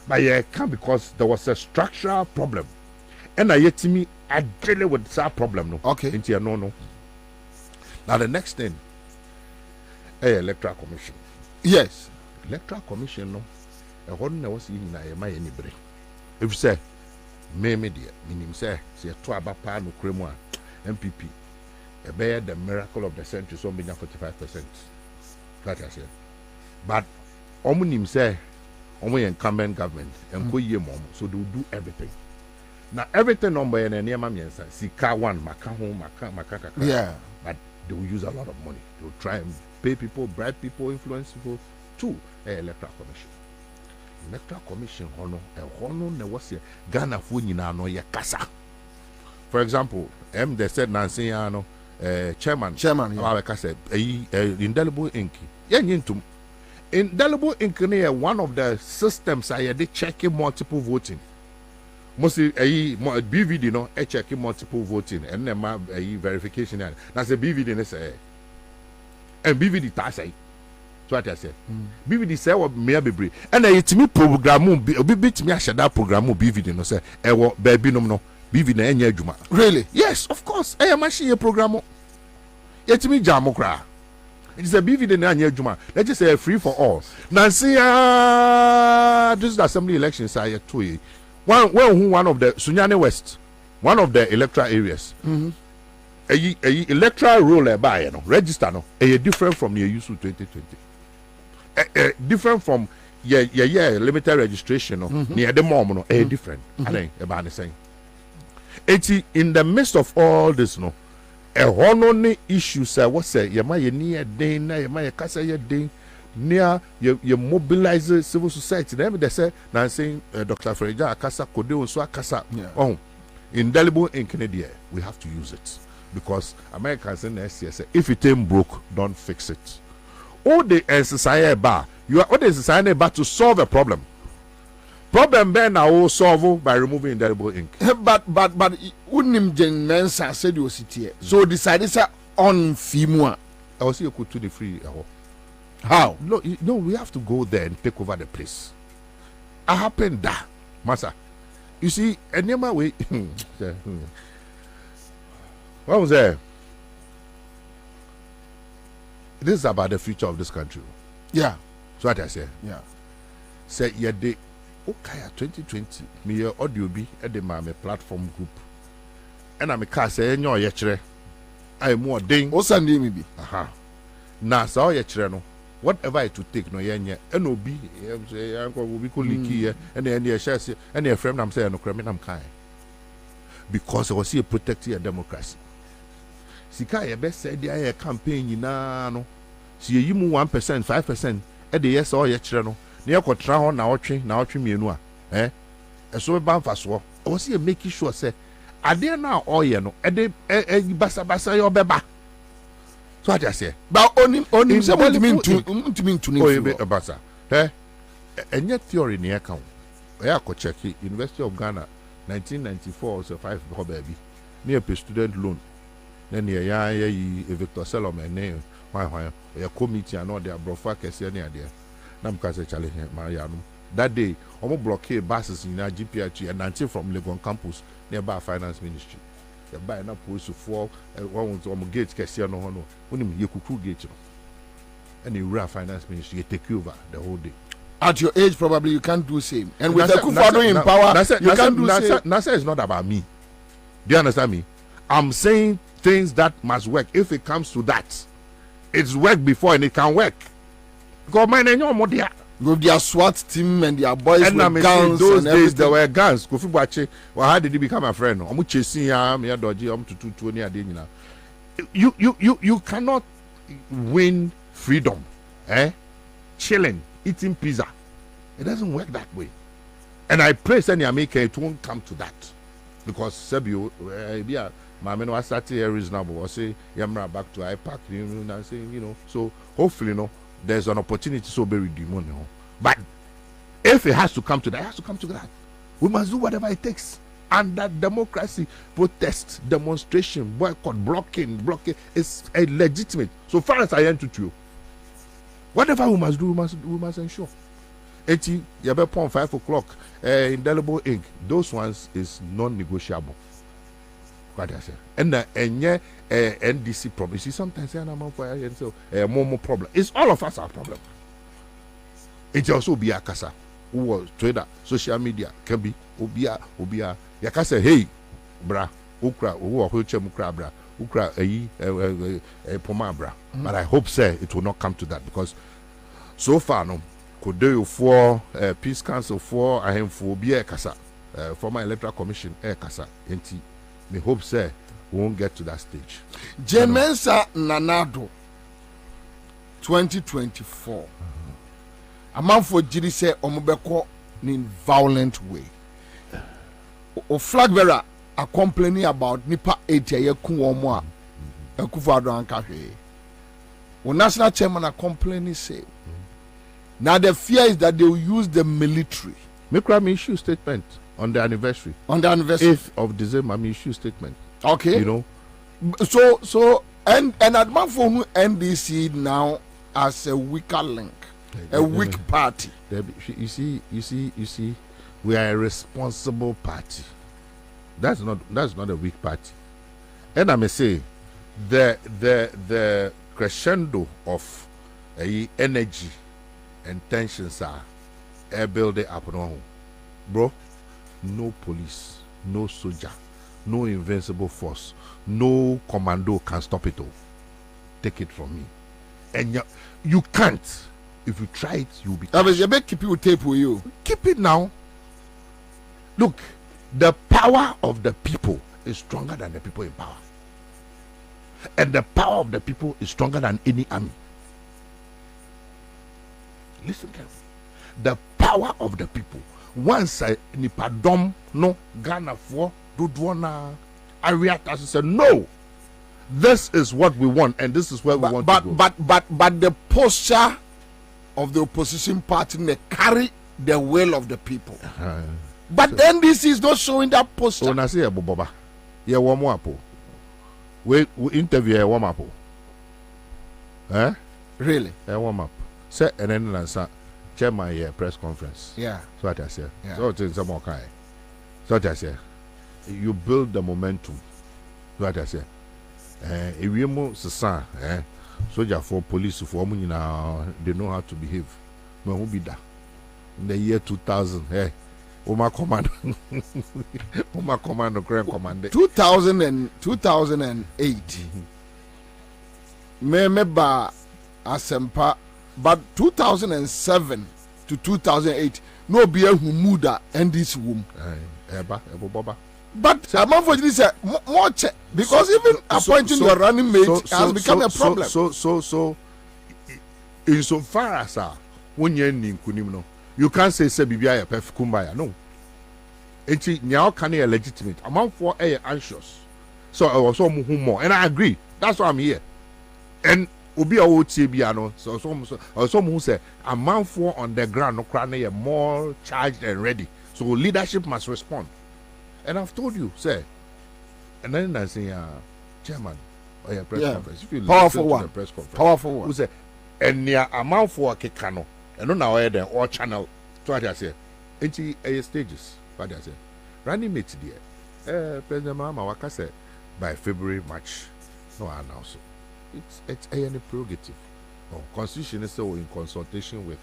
but you can't because there was a structural problem, and I yet to me I deal with that problem, no. Okay. Into your no. Now the next thing. Electoral commission. Yes. Electoral commission no. A one was in my any break. If you say, me media, meaning say to abapa no cremwa MPP. A bear the miracle of the century, so being 45%. That I said. But omunim say, omu incumbent government and go ye mom, so they will do everything. Now everything number and near my answer. Sika one, maka. Yeah. But they will use a lot of money. They will try and pay people, bribe people, influence people to electoral commission. Electoral commission, hono, was Ghana for no kasa. For example, they said Nancy, chairman, said, indelible ink. Indelible ink one of the systems I had checking multiple voting. Mostly BVD no checking multiple voting and then verification. That's a BVD say. And BVD say. So what I said. BVD say what me be. And I me program bit me that program BVD no say baby no BVD na enya adwuma. Really? Yes, of course. Machine program. Yet me jam kra. It is a BVD na enya adwuma. Let's just say free for all. Nancy this is the assembly elections I two. One of the Sunyani West, one of the electoral areas. A electoral roll by register no a different from your use 2020. Different from limited registration no near the mom no a different. I think about the same. In the midst of all this no a honor issues what's say you might near day na you might kasa your day. Near you mobilize civil society. Then they say, now saying Dr. Freja Akasa Kodeo so Akasa. Oh, indelible in Canada, we have to use it because Americans in SCS if it ain't broke, don't fix it. All the society bar, you are all the society bar to solve a problem. Problem then now solve by removing indelible ink. But Unim Jen Ansah said you sit here. So decided on FIMUA. I was here to the free. How? No, we have to go there and take over the place. I happened that, Massa. You see, any way. What was there? This is about the future of this country. Yeah. So what I say. Yeah. Say yeah, they okay 2020. Me audio be at the my platform group. And I'm a car say no yechere. I more ding. O Sunday maybe. Aha. Na so yechere no. Whatever it would take no yenye NOB say uncle will be leaky and then share and your friend I'm saying no crime I'm kind because I was here protecting a democracy. Sika your best said the campaign no see you 1% 5% at the yes or yet no near quatra on now train me no a so ban for so I was here making sure say are there now all you know at the basa your beba. So what I say? But only someone mean to Abasa. And yet theory near account. I could check it. University of Ghana, 1994 so 5 baby. Near pay student loan. Then Victor Solomon name. Why a committee and all their brofa kesi near there. Nam kase challenge Mariano. That day, almost blockade buses in our GPH and 19 from Legon campus nearby finance ministry. The buy na police for one to gate kesi no hono. Unim ye kuku gate no. and you run finance ministry, you take over the whole day. At your age, probably you can't do same. And with the Akufo-Addo in power, you can't do same. Nasa is not about me. Do you understand me? I'm saying things that must work. If it comes to that, it's worked before and it can work. Because my name is with their SWAT team and their boys and with guns. Those and days everything. there were guns. Kofi Boakye, well, how did he become a friend? I'm chasing him. Me dodgy. I'm to 20. You cannot win freedom, chilling, eating pizza. It doesn't work that way. And I pray, send America, it won't come to that, because Sebio, my men was starting here reasonable. I say, Yamra back to IPAC, and saying, so hopefully, there's an opportunity so very demon. But if it has to come to that, it has to come to that. We must do whatever it takes. And that democracy, protest, demonstration, boycott, blocking is a legitimate. So far as I enter to you, whatever we must do, we must ensure. 80, you have 5 o'clock, indelible ink. Those ones is non-negotiable. What I say. And NDC problem. You see, sometimes more problem. It's all of us our problem. It also be a kasa who was trader, social media, can be obia. Ya kasa hey, bra, ukra, bra, ukra poma bra. But I hope it will not come to that, because so far no. Could do for Peace Council for I am for be a kasa former Electoral Commission kasa. Enti me hope we won't get to that stage. Jemensa Nanado 2024. A man for Jiri say omobeko in violent way. O flag bearer are complaining about Nipa 80 year kuomwa Akufo-Addo ankahe. O national chairman are complaining say. Now the fear is that they will use the military. Make me issue statement on the anniversary. On the anniversary 8th of December, I issue statement. Okay. So and adman for NDC now as a weaker link, a weak party. You see, we are a responsible party. That's not a weak party. And I may say the crescendo of energy and tensions are building up now. Bro, no police, no soldier, no invincible force, no commando can stop it all. Take it from me. And you can't. If you try it, you'll be. You better keep your tape with you. Keep it now. Look, the power of the people is stronger than the people in power. And the power of the people is stronger than any army. Listen carefully. The power of the people. Once I nipadom no Ghana for Dudwana Ariata said no. This is what we want, and this is where we want to go. But the posture of the opposition party they carry the will of the people. But then this is not showing that posture. So I say Boba, yeah, one more apple. We interview a warm up. Really? A warm up. Say and then Ansah chairman press conference. Yeah. So what I say. Yeah. So it's some more kind. So what I say. You build the momentum. So what I say. If you move Sasa, soldier for police for they know how to behave. No, who be that? In the year 2000, Oma command, Oma command, grand command. 2008. Remember Asempa, but 2007 to 2008, no beer who muda and this womb. But among for this, more check because even appointing your running mate has become a problem. So, insofar as when you're in Kunimno, you can't say Sebibia a perfect kumbaya. No. It's now can a legitimate amount for anxious. So I was more, and I agree. That's why I'm here. And Ubi Otibiano, so some who say amount for on the ground, no crying more charged and ready. So leadership must respond. And I've told you, say, and then I say, chairman, or your press conference. If you powerful listen one, to the press conference, powerful one. Who say, and near amount for a kekano, and on our head or channel, to what I say, 80 stages. What I say, running mate there. President Mama Waka said by February, March, no announce. It's a prerogative. Oh, constitution is so in consultation with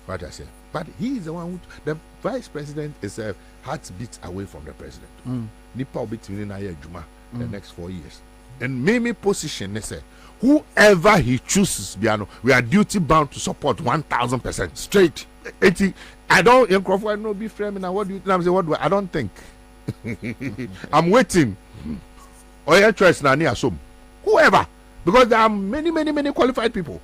what I said. But he is the one who, the vice president is a heartbeat away from the president. Nipa will be between Juma the next 4 years. And Mimi position is whoever he chooses, we are duty bound to support 1,000% straight. I don't be framing. What do you think? I'm saying, what do I don't think. I'm waiting. Or your choice na assume. Whoever. Because there are many qualified people.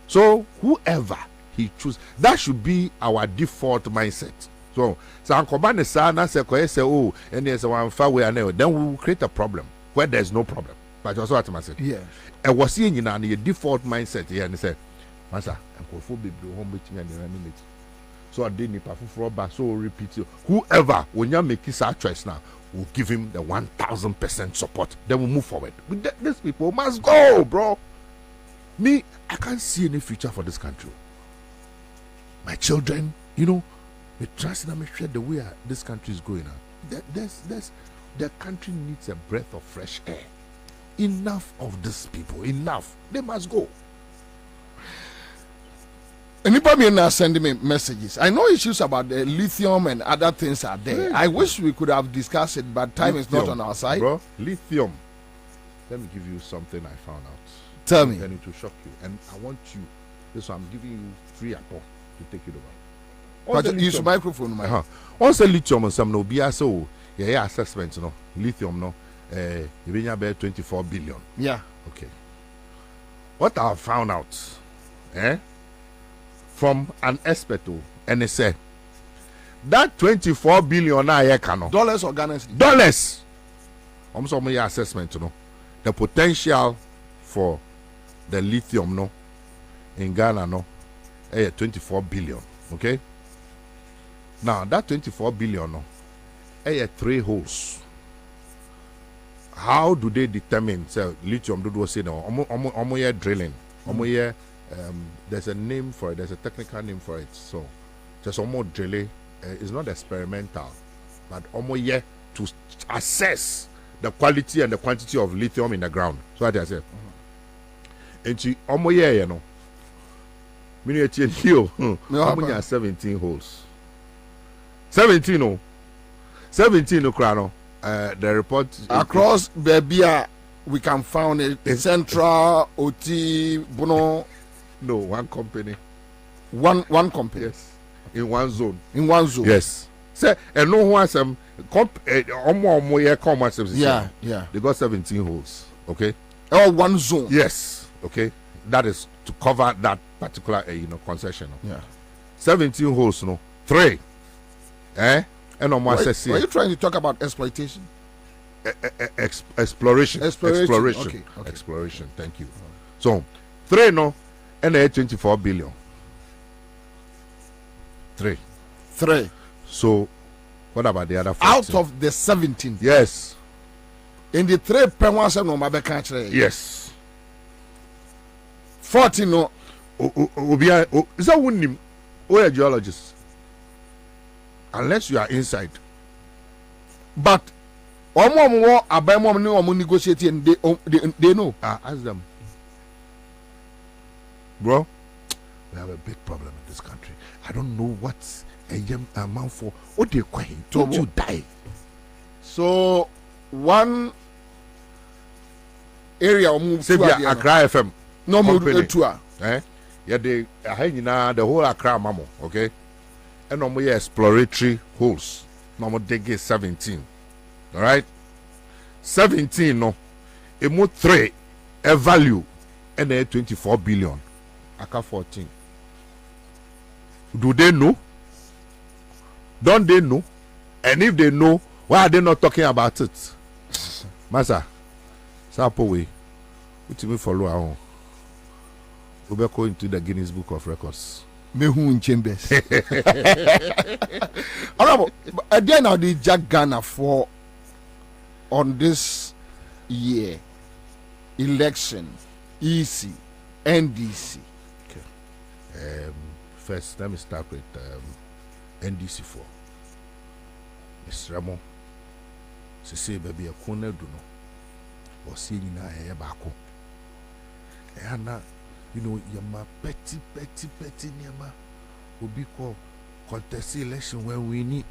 So whoever he chooses, that should be our default mindset. So Kwabena say oh, and there's one far way, then we will create a problem where there's no problem. But also what I said. Yes. And was seeing in a default mindset here and say, Masa, and for baby home meeting and minute. So I didn't so repeat you. Whoever when you make his choice now, will give him the 1,000% support. Then we'll move forward. These people must go, bro. Me, I can't see any future for this country. My children, we trust them, make sure the way this country is going on. The country needs a breath of fresh air. Enough of these people. Enough. They must go. Anybody now sending me messages. I know issues about the lithium and other things are there. Yeah. I wish we could have discussed it, but time is not on our side. Bro, lithium. Let me give you something I found out. Tell me. And it will shock you. And I want you, this one, I'm giving you free apple to take it over. But use microphone, man. Once the lithium and some no be so, yeah, assessment, lithium, you been about 24 billion. Yeah. Okay. What I found out, from an expert, and they said that 24 billion Dollars or Ghana cedis? Dollars. Almost my assessment, the potential for the lithium, in Ghana, 24 billion. Okay. Now that 24 billion, 3 holes. How do they determine? So lithium, do we say no? Drilling. There's a name for it. There's a technical name for it. So just almost drilling. It's not experimental, but almost to assess the quality and the quantity of lithium in the ground. So what I said. And she almost here, 17 holes. 17 no. 17 no crown. The report across Bobie, we can find it. Central, OT, Bono. No, one company. One company. Yes. In one zone. In one zone. Yes. Say, and no one some yeah. They got 17 holes. Okay. All one zone. Yes. Okay. That is to cover that particular concession. Yeah. 17 holes. 3. And almost are you trying to talk about exploitation? Exploration. Okay. Exploration. Thank you. So 3 and 24 billion. 3. So what about the other 14? Out of the 17. Yes. In the 3 penwas no mabe country. Yes. 40 no. Is that one name? Or a geologist? Unless you are inside. But omo abemo ni omo negotiate and they know. Ask them. Bro, we have a big problem in this country. I don't know what a young man for. What they call him? Don't you die? So one area move to Accra FM. No move to Yeah, they the whole Accra mamo, okay? And no more exploratory holes. No more they get 17. All right? 17 no. A more 3 a value and then 24 billion. Aka 14. Do they know? Don't they know? And if they know, why are they not talking about it? Masa, Sapo way. What me follow our we be going into the Guinness Book of Records. Mehu in chambers. Again, now the Jack Ghana for on this year election, EC, NDC. Okay. First, let me start with NDC4. Mr. Ramo, say baby a corner do no. Or seeing in a bako. And you know, yama petty nyama will be called contest election when we need.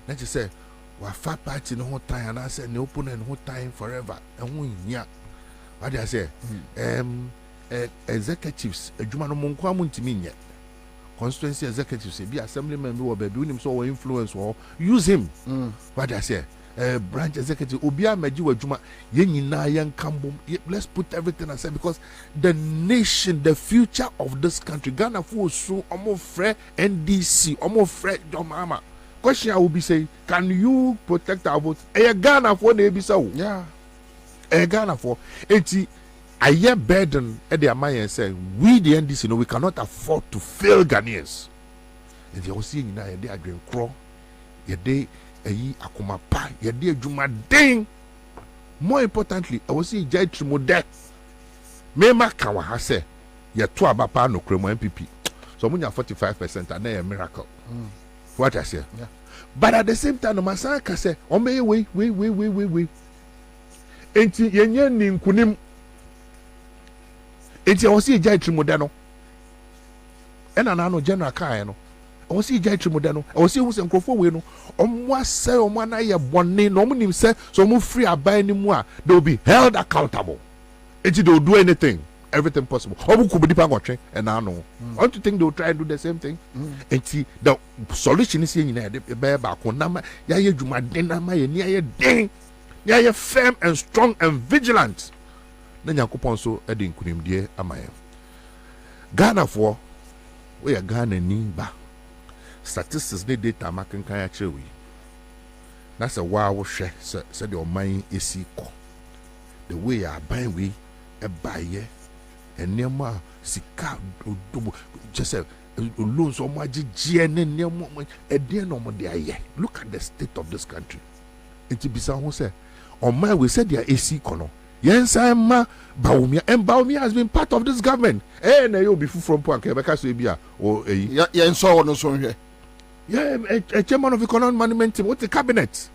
Let you say, we fat party no whole time, and I said, no opponent whole time forever. And we, yeah. What do I say? Executives, a Jumano Monkwa Muntiminia. Constituency executives, be assemblyman, be doing so influence or use him. What do I say? Branch executive, Obia Majiwa Juma, Yenina Yan Kambo. Let's put everything aside because the nation, the future of this country, Ghana for so almost free NDC, almost free Domama. Question I will be saying, can you protect our votes? Ghana for the so. Yeah. Ghana for 80. A year burden at the Amaya and say, we the NDC, we cannot afford to fail Ghanaians. And they are seeing now, they are going to crawl, they akuma pa yede adwuma den. More importantly, I was see Jai Trimode me maka wa ha say ye to abapa no kremo MPP so munya 45% and a miracle. What I say? Yeah. But at the same time no masaka say o me we enti yenye ni nkunim enti I was see Jai Trimode no ena na no general kai no I was see Jai Trimode no I was see who se nkrofo we no omwa say omwa na ye bone no omnim say so omo free aban ni mu a they will be held accountable. They will do anything, everything possible. Omo ku bidi pa ngotwe and I know. Don't you think they will try and do the same thing? And see the solution is here nyina de be ba ko na ma ya ye dwuma den na ma ye ni ye den. Ya ye firm and strong and vigilant. Na Yakopon so e de nkunimdie amaye. Ghana for we are Ghana ni ba. Statistics they data making kan ya chewe. That's a wow share said your mind is equal. The way you buy we a buyer and nema sika just a loan so much GN a dear no there. Look at the state of this country. It be someone say on my we said they are AC kono. Yes, I'm Baumia, and Baumia has been part of this government. And you'll be from Puanke because we be and so on and so on here. Yeah, a chairman of economic management team. What's the cabinet?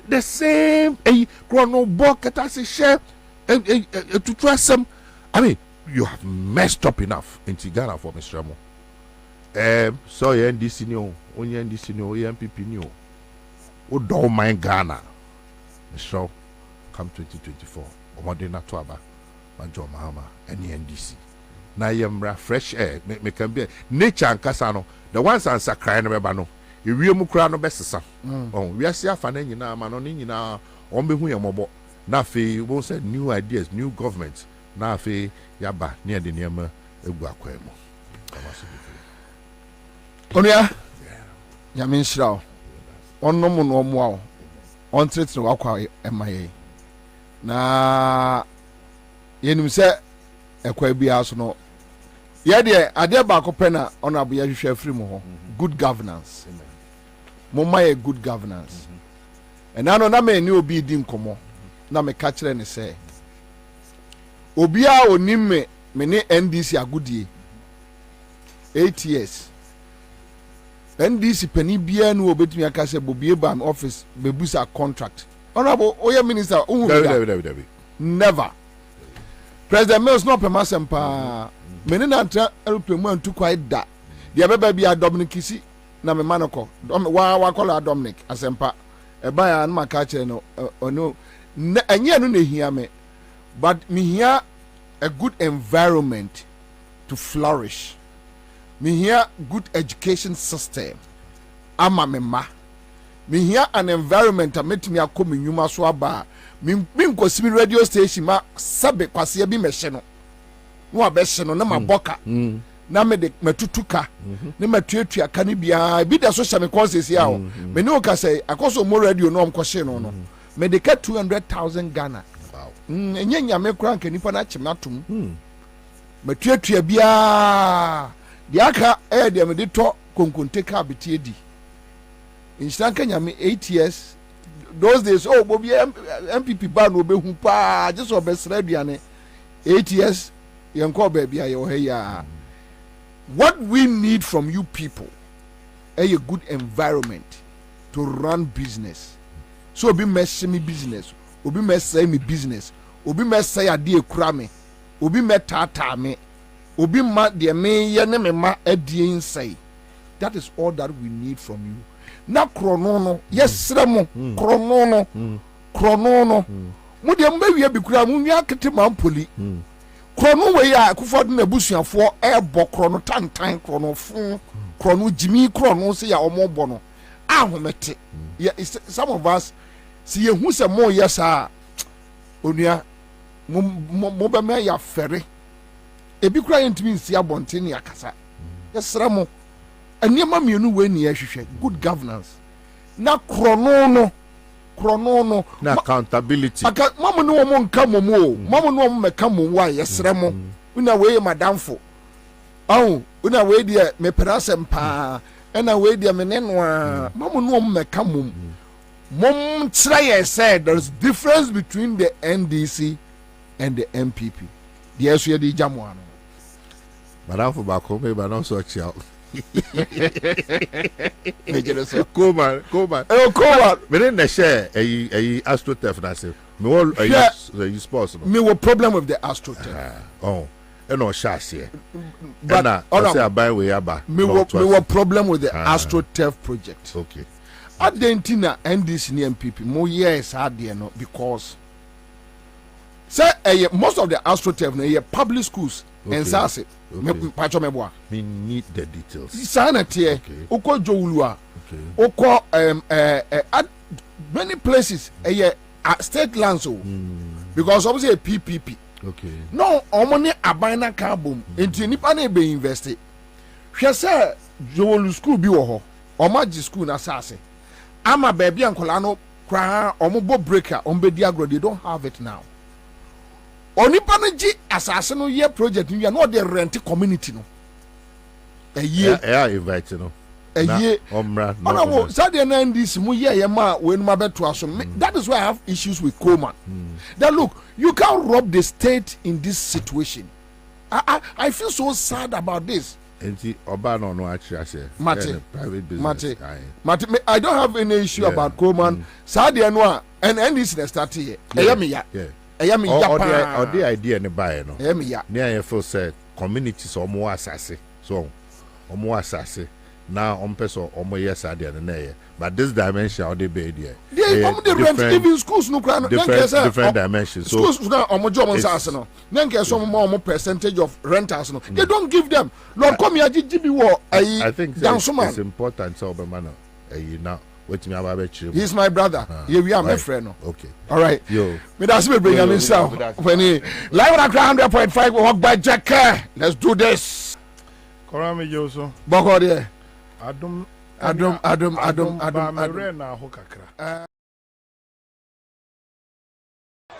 The same a chrono book as a share to trust them. I mean, you have messed up enough in Ghana for Mr. Ramo. So NDC new, only NDC new, MPP new. Oh, don't mind Ghana. Mr. Come 2024. Omodena Twaba, Major Mahama, any NDC. Na yemra fresh air, me can be nature and Casano. The ones Ansah crying rebano. You real mukrano best. Oh, we are see fan in na manoni na on be who mobo. Nafi won't say new ideas, new governments. Nafi yaba near the Niama Eguaquemo. Onia Yamin Shrow. On no more on treats no aqua MIA. Na yenim se ekwa bia so no ye de ade ba ko pena honorable ya hwehwe free mo ho good governance mo my good governance and na no na me ni obi di nkomo na me ka kire ne se obi a onim me ne NDC agudie 8 years NDC pani bia no obetumi aka se bobie ba office bebusa contract. Honorable Oya Minister, never. President Mills no permission pa. Many na aeroplane to quite that. The other baby Dominic Kisi na me manoko. Wa call Dominic asempa. E ba an makache no no. Enye no ne hia me. But me here a good environment to flourish. Me here good education system. Ama me ma. Me here an environment that make me a come in Yuma Swaba. Me go radio station ma sabe kwase bi mehye no. No abehye no na maboka. Na me de matutuka. Na matuatua kane bia bi da social me courses here o. Me no ka say akoso mo radio no amkɔhye no no. Me de ka 200,000 Ghana. Wow. Enye nyame kura nka nipa na chematum. Matuatua bia dia aka de me de to konkonte ka betie di. In Kenya, 8 years. Those days, oh, Bobie MPP ban will be humpa just or best ready 8 years. Young baby, what we need from you people, a good environment to run business. So be mess me business, obi mess say me business, obi mess say a dear crame, obi met tata me. obi ma de me ye ne me ma adie nsai. That is all that we need from you. Na krono no yesre mo krono no mo de mbawie bikura mo nwa kete mampoli krono we ya akufo de na busuafo e bo krono tantan krono fun krono jimi krono se ya omobo no ahomete some of us see ye hu se mo yesa onua mo be me ya fere ebikura yentimi nsi abonte ne akasa yesre mo aniema mienu we ni ehwehwe good governance na krono no na accountability mama no mo nka mo mama no mo meka mo wa yesre mo una we madamfo una we dia me perasem pa ena we dia me nenwa mama no mo meka mo mom try said there's difference between the NDC and the MPP the esu di jamwa no madamfo ba ko me ba no so chiao Koman. Me didn't share a AstroTurf na say. Me all a sports. Me what problem with the AstroTurf. And no shares here. But I say I buy way aba. Me what problem with the AstroTurf project. Okay. Adentina NDC and MPP more years hard there no because say most of the AstroTurf na public schools and Ansah. We need the details. Sanity, Oko Jowulua, Oko many places state lands because obviously a PPP. Okay. No, omone abina carbon into nipa na be invested. Hwe say Jowulu school bi wo ho. Omaji school na sase. Ama baby ankola no kra omobo breaker ombedi agro they don't have it now. Onipa no gi asase no ye project no no dey rent community no ye invite no ye omra no Saturday na NDC mu ye ma we no mabeto aso. That is why I have issues with Coleman. That look, you can't rob the state in this situation. I feel so sad about this. Enti oba no actually say private business. Mate, I don't have any issue about Coleman. Saturday no and NDC na start here. Yeah. Or the idea in the buy no. Yeah, feel said communities or more assassin. So or more assassin. Now on person or more yes idea than there. But this dimension or the bed there. They rent even schools no different dimensions. So schools now on job on Arsenal. Then get some more percentage of renters no. They don't give them. Lord come here GB war. I think it's important so man now. He's my brother. Here we are, my friend. Okay. All right. Yo. Me that's me bring him himself. When he live at 100.5 walk by Jack. Let's do this. Korami Joso. Boko there. Adum.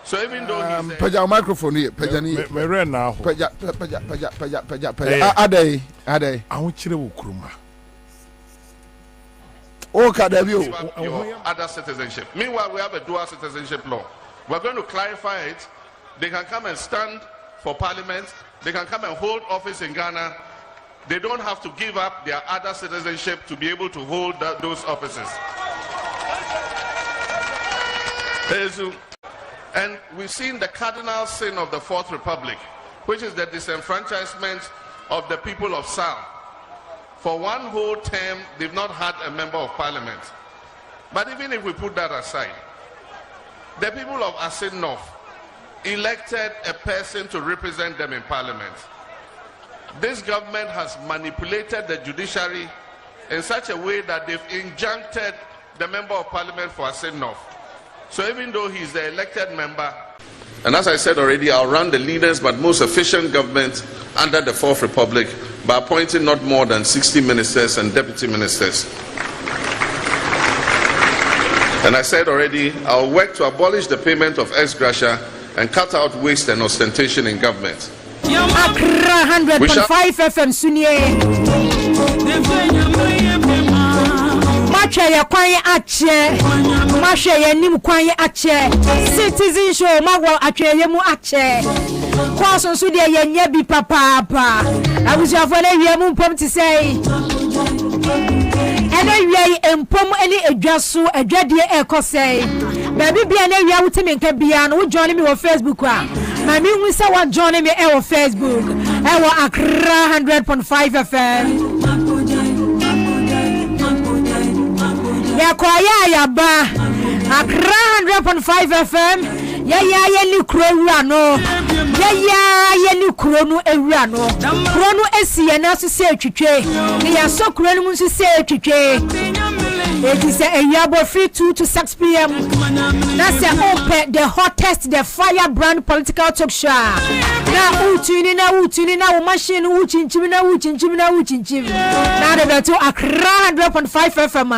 So even though he's Peja microphone here. Peja ni. Peja. Ade. Awuchire wo kuruma. Other citizenship. Meanwhile, we have a dual citizenship law. We're going to clarify it. They can come and stand for parliament. They can come and hold office in Ghana. They don't have to give up their other citizenship to be able to hold those offices. And we've seen the cardinal sin of the Fourth Republic, which is the disenfranchisement of the people of South. For one whole term, they've not had a member of parliament. But even if we put that aside, the people of Asin North elected a person to represent them in parliament. This government has manipulated the judiciary in such a way that they've injuncted the member of parliament for Asin North. So even though he's the elected member, and as I said already, I'll run the leaders but most efficient government under the Fourth Republic by appointing not more than 60 ministers and deputy ministers. And I said already, I'll work to abolish the payment of ex gratia and cut out waste and ostentation in government. Accra 100.5 FM Sunye. Mache ya kwanye ache. Mache ya nimu kwanye ache. Citizen show magwa ache yemu ache. Kwa sonsu dia yenye bi papa. Abuzi afone yemu mpom ti say. Ene wiye mpom eni edwaso edwadie ekosei. Baby bia na wiya wutemi nka bia no join me on Facebook a. Na mi hu say wan join me on Facebook. ewo Accra 100.5 FM ya kwaya ya ba Accra 100.5 FM ya ni kuro ewura no ya ni kuro no ewura no kuro no esi ya na so se atwitwe ya so kuro no mu so se atwitwe it is a free 2 to 6 p.m. That's the hottest, the firebrand political talk show. Now, utuni na machine, uchinchim. Now they to Accra 100.5 FM.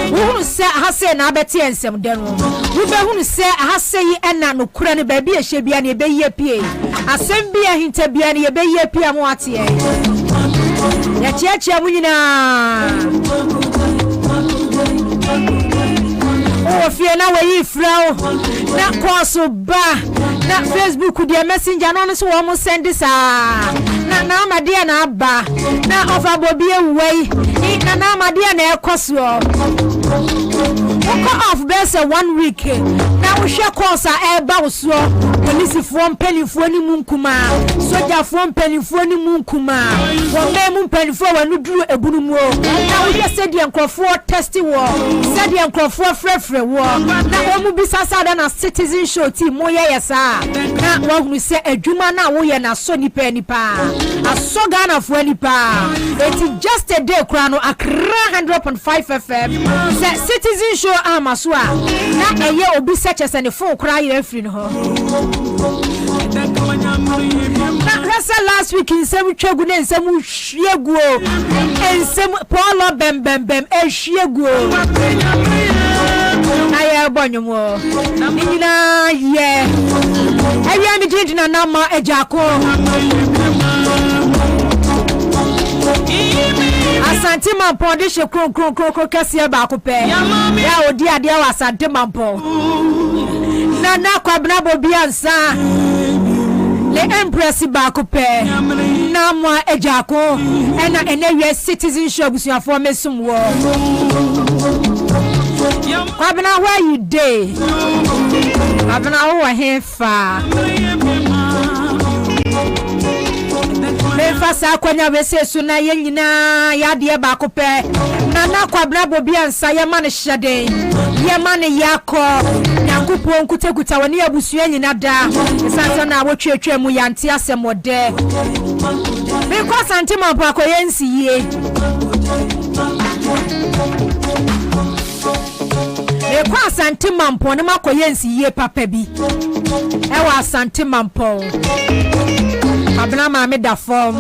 Who say I say na beti ensem denu. Who say I say ena no kura ni baby a shebia ni be ye pie. Asembia hinte bia ni be ye pie amwati e. Ya chiachia munyina. Oh, fear now we flow. Na kwaso ba. Na Facebook dia messenger no so wo send this na amadia na aba. Na offer Bobie away. Na amadia na ekoso. Off best 1 week. Na we share course eba uso. Police from penifo ni munkuma. Soldier from penifo ni munkuma. Wo memu penifo wanu duru ebunu mu. Na we said the enkrofo testing war. Said the enkrofo frefre war. Na omu bisasa da na citizen show team moye yesa. Na wo hunu se adwuma na wo ye na so nipa nipa. Aso Ghana fo nipa. It just a day kra no Accra 100.5 FM. Say citizen show amaswa. Na eye obi search as any phone kra ye free no ho. Na last week in some chegu na nsem hwiegu o. Ensem Paulo bem hwiegu. Aye bonyomo. Nina ye. Aye mi jinjina na ma ejako. Asante mampo de she kron kase ba ko pe. Ya odi ade wa asante mampo. Na Kwabena Bobie Ansah. Le empress ba ko pe. Na mo ejako. Ena ene citizen show busuafo mesum wo. Kwabena where you dey? Kwabena who here fa. Me fasa kwanya wese su na ye nyina ya de ba ko pe. Na Kwabena Bobie Ansah ye ma ne hyeden. Ye ma ne yakọ. Nyankopon nkutakuta woni abusua nyina da. Sasa na wotwetwe mu yante asemode. Me kwa santima po akoye nsiye. Me kwa santima mpo ne makoye nsiye papa bi. Ewa santima mpo. Abna ma me da form.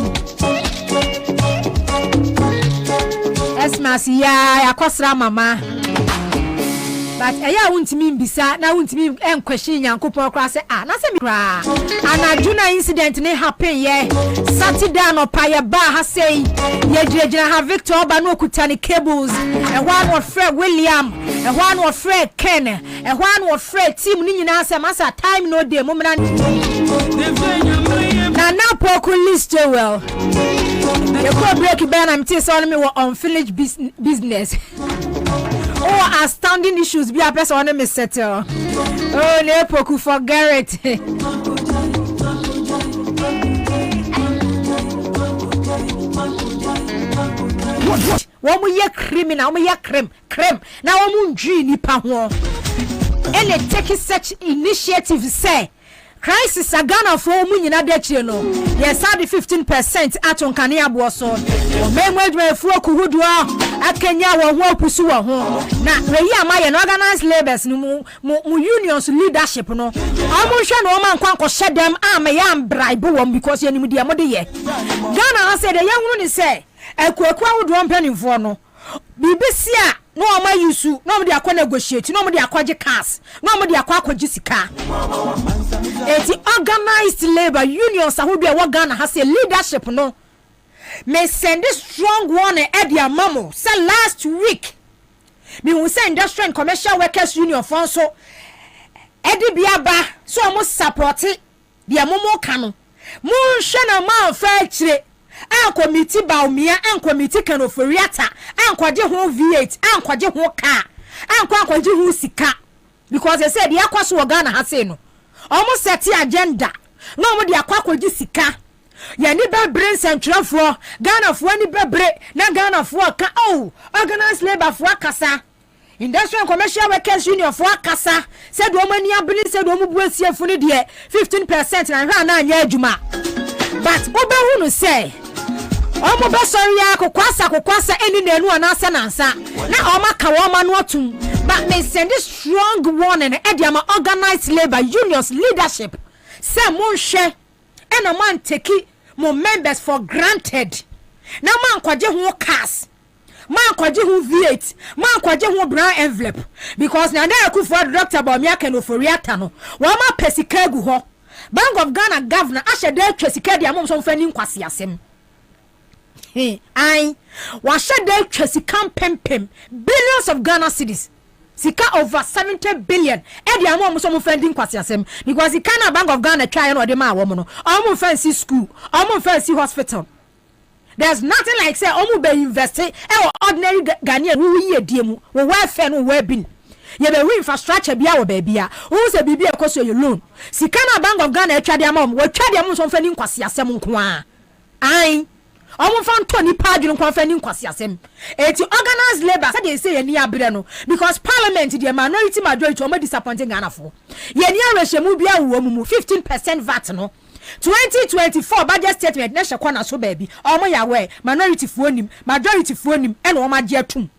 Esmas ya kwasra mama. But eya wuntimi mbisa na wuntimi enkwehye Nyankopon kra se na se mi kra anaduna incident ne happen ye Saturday no pa ye ba ha sei ye gyina ha Victor Oba no okutani cables one was Fred William one was Fred Ken one was Fred team ni nyina se masa time no dey mumna na poku list well ye ko break be na mti so me wo unfinished business. Oh, astounding issues be a person on me settle. Oh, Leopoku forget it. One more year criminal, one year crime. Now I'm on pa ho. And take such initiative say. Crisis a Ghana for munyina de no. Yes, 15% aton kane aboso. O memwe fu okuhudu akenya wo ho opusu wo ho. Na we ya ma ye no organized labors no mu unions leadership no. Amu hwe no ma nkwa nkọ dem am ya bribe wo because ye nim de amode ye. Ghana ha say de ye hunu ni say ekuaku awodo mpanimfo no. BBC a no ma yusu no mo de akọ negotiate no mo de akọ cars no mo de akọ sika. It's organized labor unions who be what Ghana has a leadership no. May send this strong one at their mamo. Say last week. Me will say industrial and commercial workers union for so Eddie Biaba so almost support it. The momo kano. Moon shana man fair an committee baumia an committee kano for riata an kwaje ho V8 an kwaje ho car an kwaje ho sika because they said the akwaso Ghana has no almost set agenda no mo de akwaji sika ni be brain centrafo Ghana fo ni bebre na Ghana fo ka organized labor fo akasa industrial and commercial workers union fo akasa said do mani abili said do mu buasie fo ni de 15% na hwa na anya adwuma but obehu no say omo be sorry ya kokwasa eni na enu anasa nansa na oma ka wo ma no atum but me send strong warning e dia ma organized labor unions leadership say mon hwe and a man take more members for granted. Now man kwaje ho cars. Man kwaje ho V8. Man kwaje ho brown envelope. Because na akufo Dr. Bawumia Kano for reactor no. Wa ma pesika gu ho. Bank of Ghana governor ashe dey twesika dia mom so mfani nkwase asem. Ai wa she dey twesika pempem billions of Ghana cedis. Sika over 70 billion. Edi amom so mfandi nkwase asem because the Ghana Bank of Ghana try no de ma wo no. Omo fancy school, omo fancy hospital. There's nothing like say omo be invest ordinary Ghanaian who ye diemu, we welfare no we bin. Ye be infrastructure bia wo ba bia. Who say bibia ekoso ye loan. Sika na Bank of Ghana try de amom, we try de amom so mfandi nkwase asem nko a. Ai omo fan Tony Padri nko afani nkwase asem eti organized labor say they say ye ni abre no because parliament the minority majority omo disappointing Ghana for ye ni arehemu bia wo mu 15% VAT no 2024 budget statement na hye kwana so baabi omo ya we minority fo nim majority fo nim e na omo age atum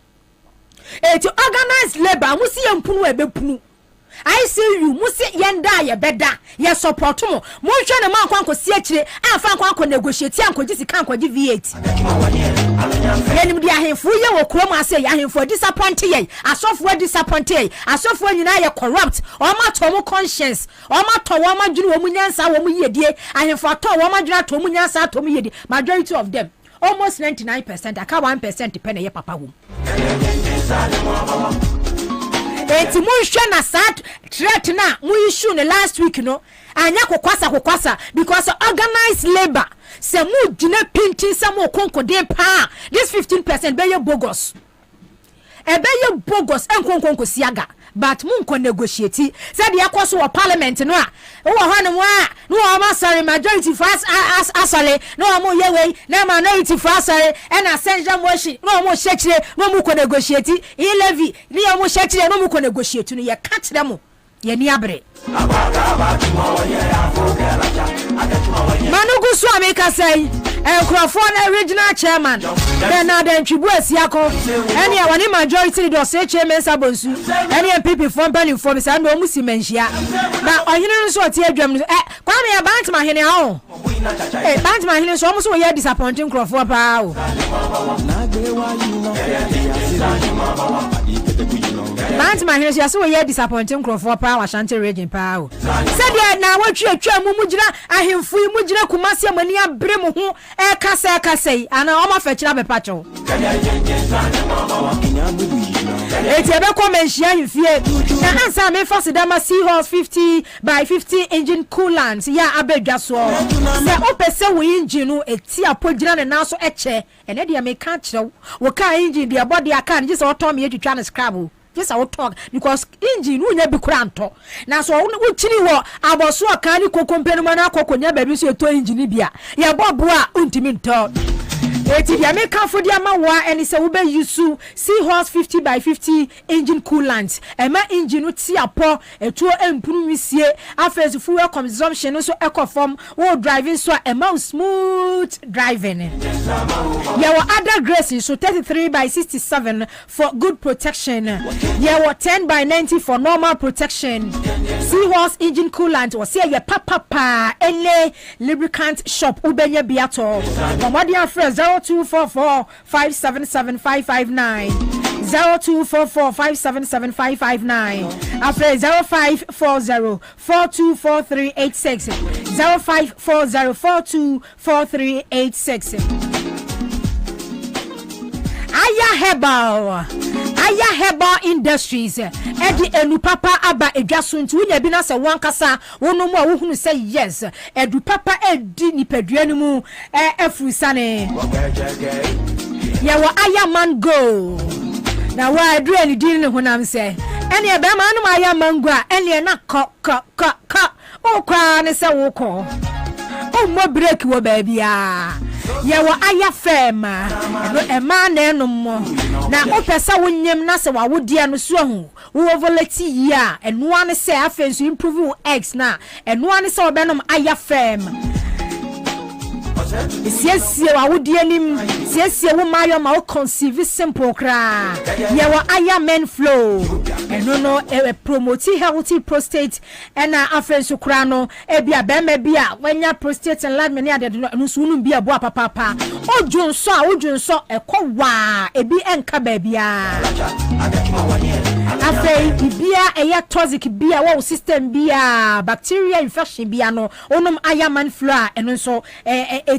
eti organized labor mu si empunu ebepunu I see you musi yenda ye beda ye support mo hwe ne man kwanko si akire afa kwanko negotiate ankoji sika ankoji V8 yenim dia ahemfu ye wo krom ase ye ahemfu disappoint ye asofo disappoint ye asofo nyina ye corrupt o ma to mo conscience o ma to wo ma dwene wo mu nyansa wo mu yedie ahemfu to wo ma dwene to mu nyansa to mu yedie majority of them almost 99% aka 1% pe na ye papa wo eti mu hwe na sad threat na mu issue ne last week no anya kokwasa because organized labor se mu gina pintin se mu konkode pa this 15% be ye bogus enkonkonko siaga but mu nko negotiate said the akoso of parliament no a wo ho no a no o sorry majority for asale no mo yewe na minority for asale and ascension motion no mo shekire no mu ko negotiate e levy ni o mo shekire no mu ko negotiate no ye catch them ye ni abre Manugu Swami say Crawford original chairman then Ntwibu Asiako any one majority do say chairman Sabonsu any MPP from Penny for say no musi menhia na ohene so tie adwam kwame ya Bantama hene ha Bantama hene so mo so ye disappointing Crawford pa o Bantama hene so ye disappointing Crawford pa Ashanti region pa o said na watwa mu mujira ahemfu mujira kumasi amani abre mu ho kasa ana o ma fachira be pacho eti ebe komenshia hifie na Ansah me fast dama Seahorse 50 by 50 engine coolant ya abedwa so se opese wo engine no eti apogina ne na so eche ene de me ka kire wo ka engine de body aka ne se otom ye twitwa ne scrabble just I will talk because engine unya bi kuranto na so wo chiri wo aboso aka ni kokompenu mana kokonya baby so to engine bia ye bobo a untimi nto eti dia me kan fo dia ma wa eni se wo be use Seahorse 50 by 50 engine coolant ema engine no ti apo etuo empunu wisie afes fuel consumption so ecoform wo driving so ema smooth driving ya wa other grace so 33 by 67 for good protection ya wa 10 by 90 for normal protection Seahorse engine coolant was say ya papa ene lubricant shop ubenya biato omodi afre 0244 577 559 0244 577 559 after 0540 424386 0540 424386 Aya Herbal Industries edi enu papa aba edwaso nti unya bi na se wankasa wono mu a wo hunu say yes edu papa edi nipadua no mu efurusane ya wa Aya mango na wa edu eni din ne honam se eni ebe ma no Aya mango a eni na ka o kwa ne se wo ko mo break wo baby a ye wo aya fem no e ma na eno mo na opesa wonyem na se wawode no so hu wo volati yi a eno ane se afenso improve eggs na eno ane se obenom aya fem siesie wawode anim siesie wo mayo ma wo conceive simple kra ye wo aya men flow eno no promote healthy prostate ena afenso kra no e bia be ma bia wanya prostate enlargement ade no so nu bia bo papa odwonso ekowa ebi enka ba bia afei bia eya toxic bia wo system bia bacteria infection bia no onom aya man flow eno so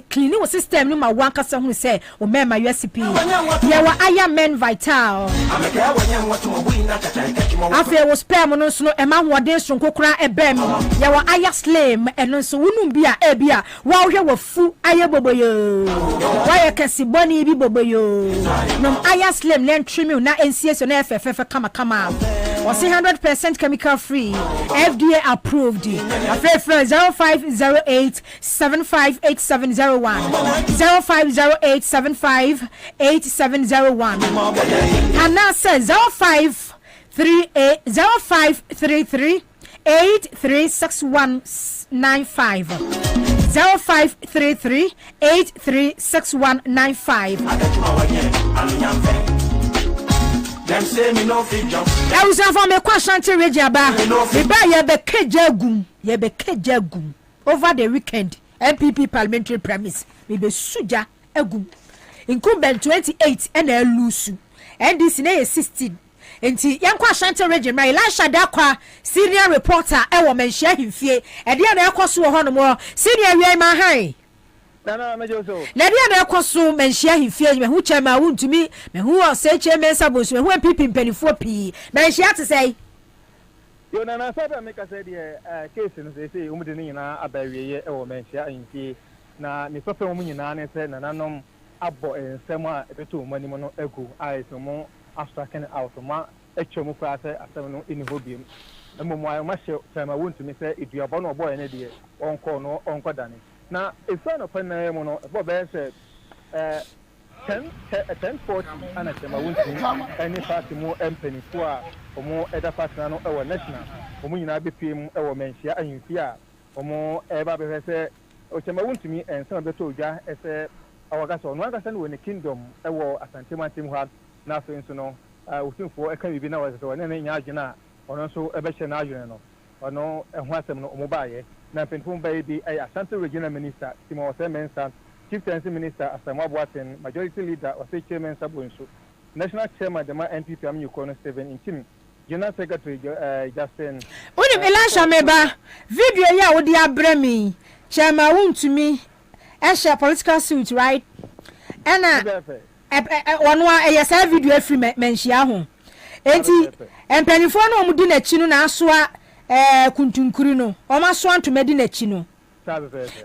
clean wo system no ma wanka se hu se o mema USP ye wo aya men vital afei wo sperm no so no ema hoden so kokora ebem ye wo aya slim eno so wunum bia e bia wo hwe wo fu aya boboyo wa ye kesi boni bi boboyo nom aya slim len trim na NCS na FFF kama was 100% chemical free FDA approved after 0508 758701 0508 758701 and now says 0538 0533 836195 0533 836195 Them say me no fit jump. I was from a question to Regaba. The buy ye be kejagum over the weekend. MPP parliamentary premise. We be suja egum. Incumbent 28 and a loose. And this is 16. Enti yankwa Ashanti region my Elisha Dakwa senior reporter e wo menhia himfie e de na ekoso ho no mo senior wi ma han na mejoso na de na ekoso menhia himfie me hu chema wuntumi me hu o se chema sabos me hu MPP mpanifo pi menhia te sei yo na sabe me ka say de case no say umde ni nyina abawieye e wo menhia himfie na ni sofa mu nyina ne se nananom abo ensem a ebeto mu anim no egu ai so mo astraken out ma etwemu kwa se asem no ini hobiem emomwa ma hye sama wontumi se eduabo no obo ene de onko no onko dane na efa no pa na mu no bo be se 10:40 ana sama wontumi eni party mu empanifu a omo eda party no e wo national omo nyina bepiem e wo menhia ahimfi a omo eba be se o sama wontumi ensama beto odwa ese awagaso no agasa no ne kingdom e wo asantemantim ha na so nso no usinfo eka bibi na wazo na nya agena ono so ebehye na agena no ono eho asem no omobaye na penfum bayi bi Ashanti regional minister Timo Osemensa chief tenancy minister Asamoah Boateng majority leader Ose chairman Sabonso national chairman the NPP amyuko no 7 intim general secretary Justin Uni Elisha meba video ya odi abremi chairman wuntumi e political suit right ena one wa say video free menhia ho enti empanifo no omudi na chi no na asoa kuntunkuri no o ma so antomadi na chi no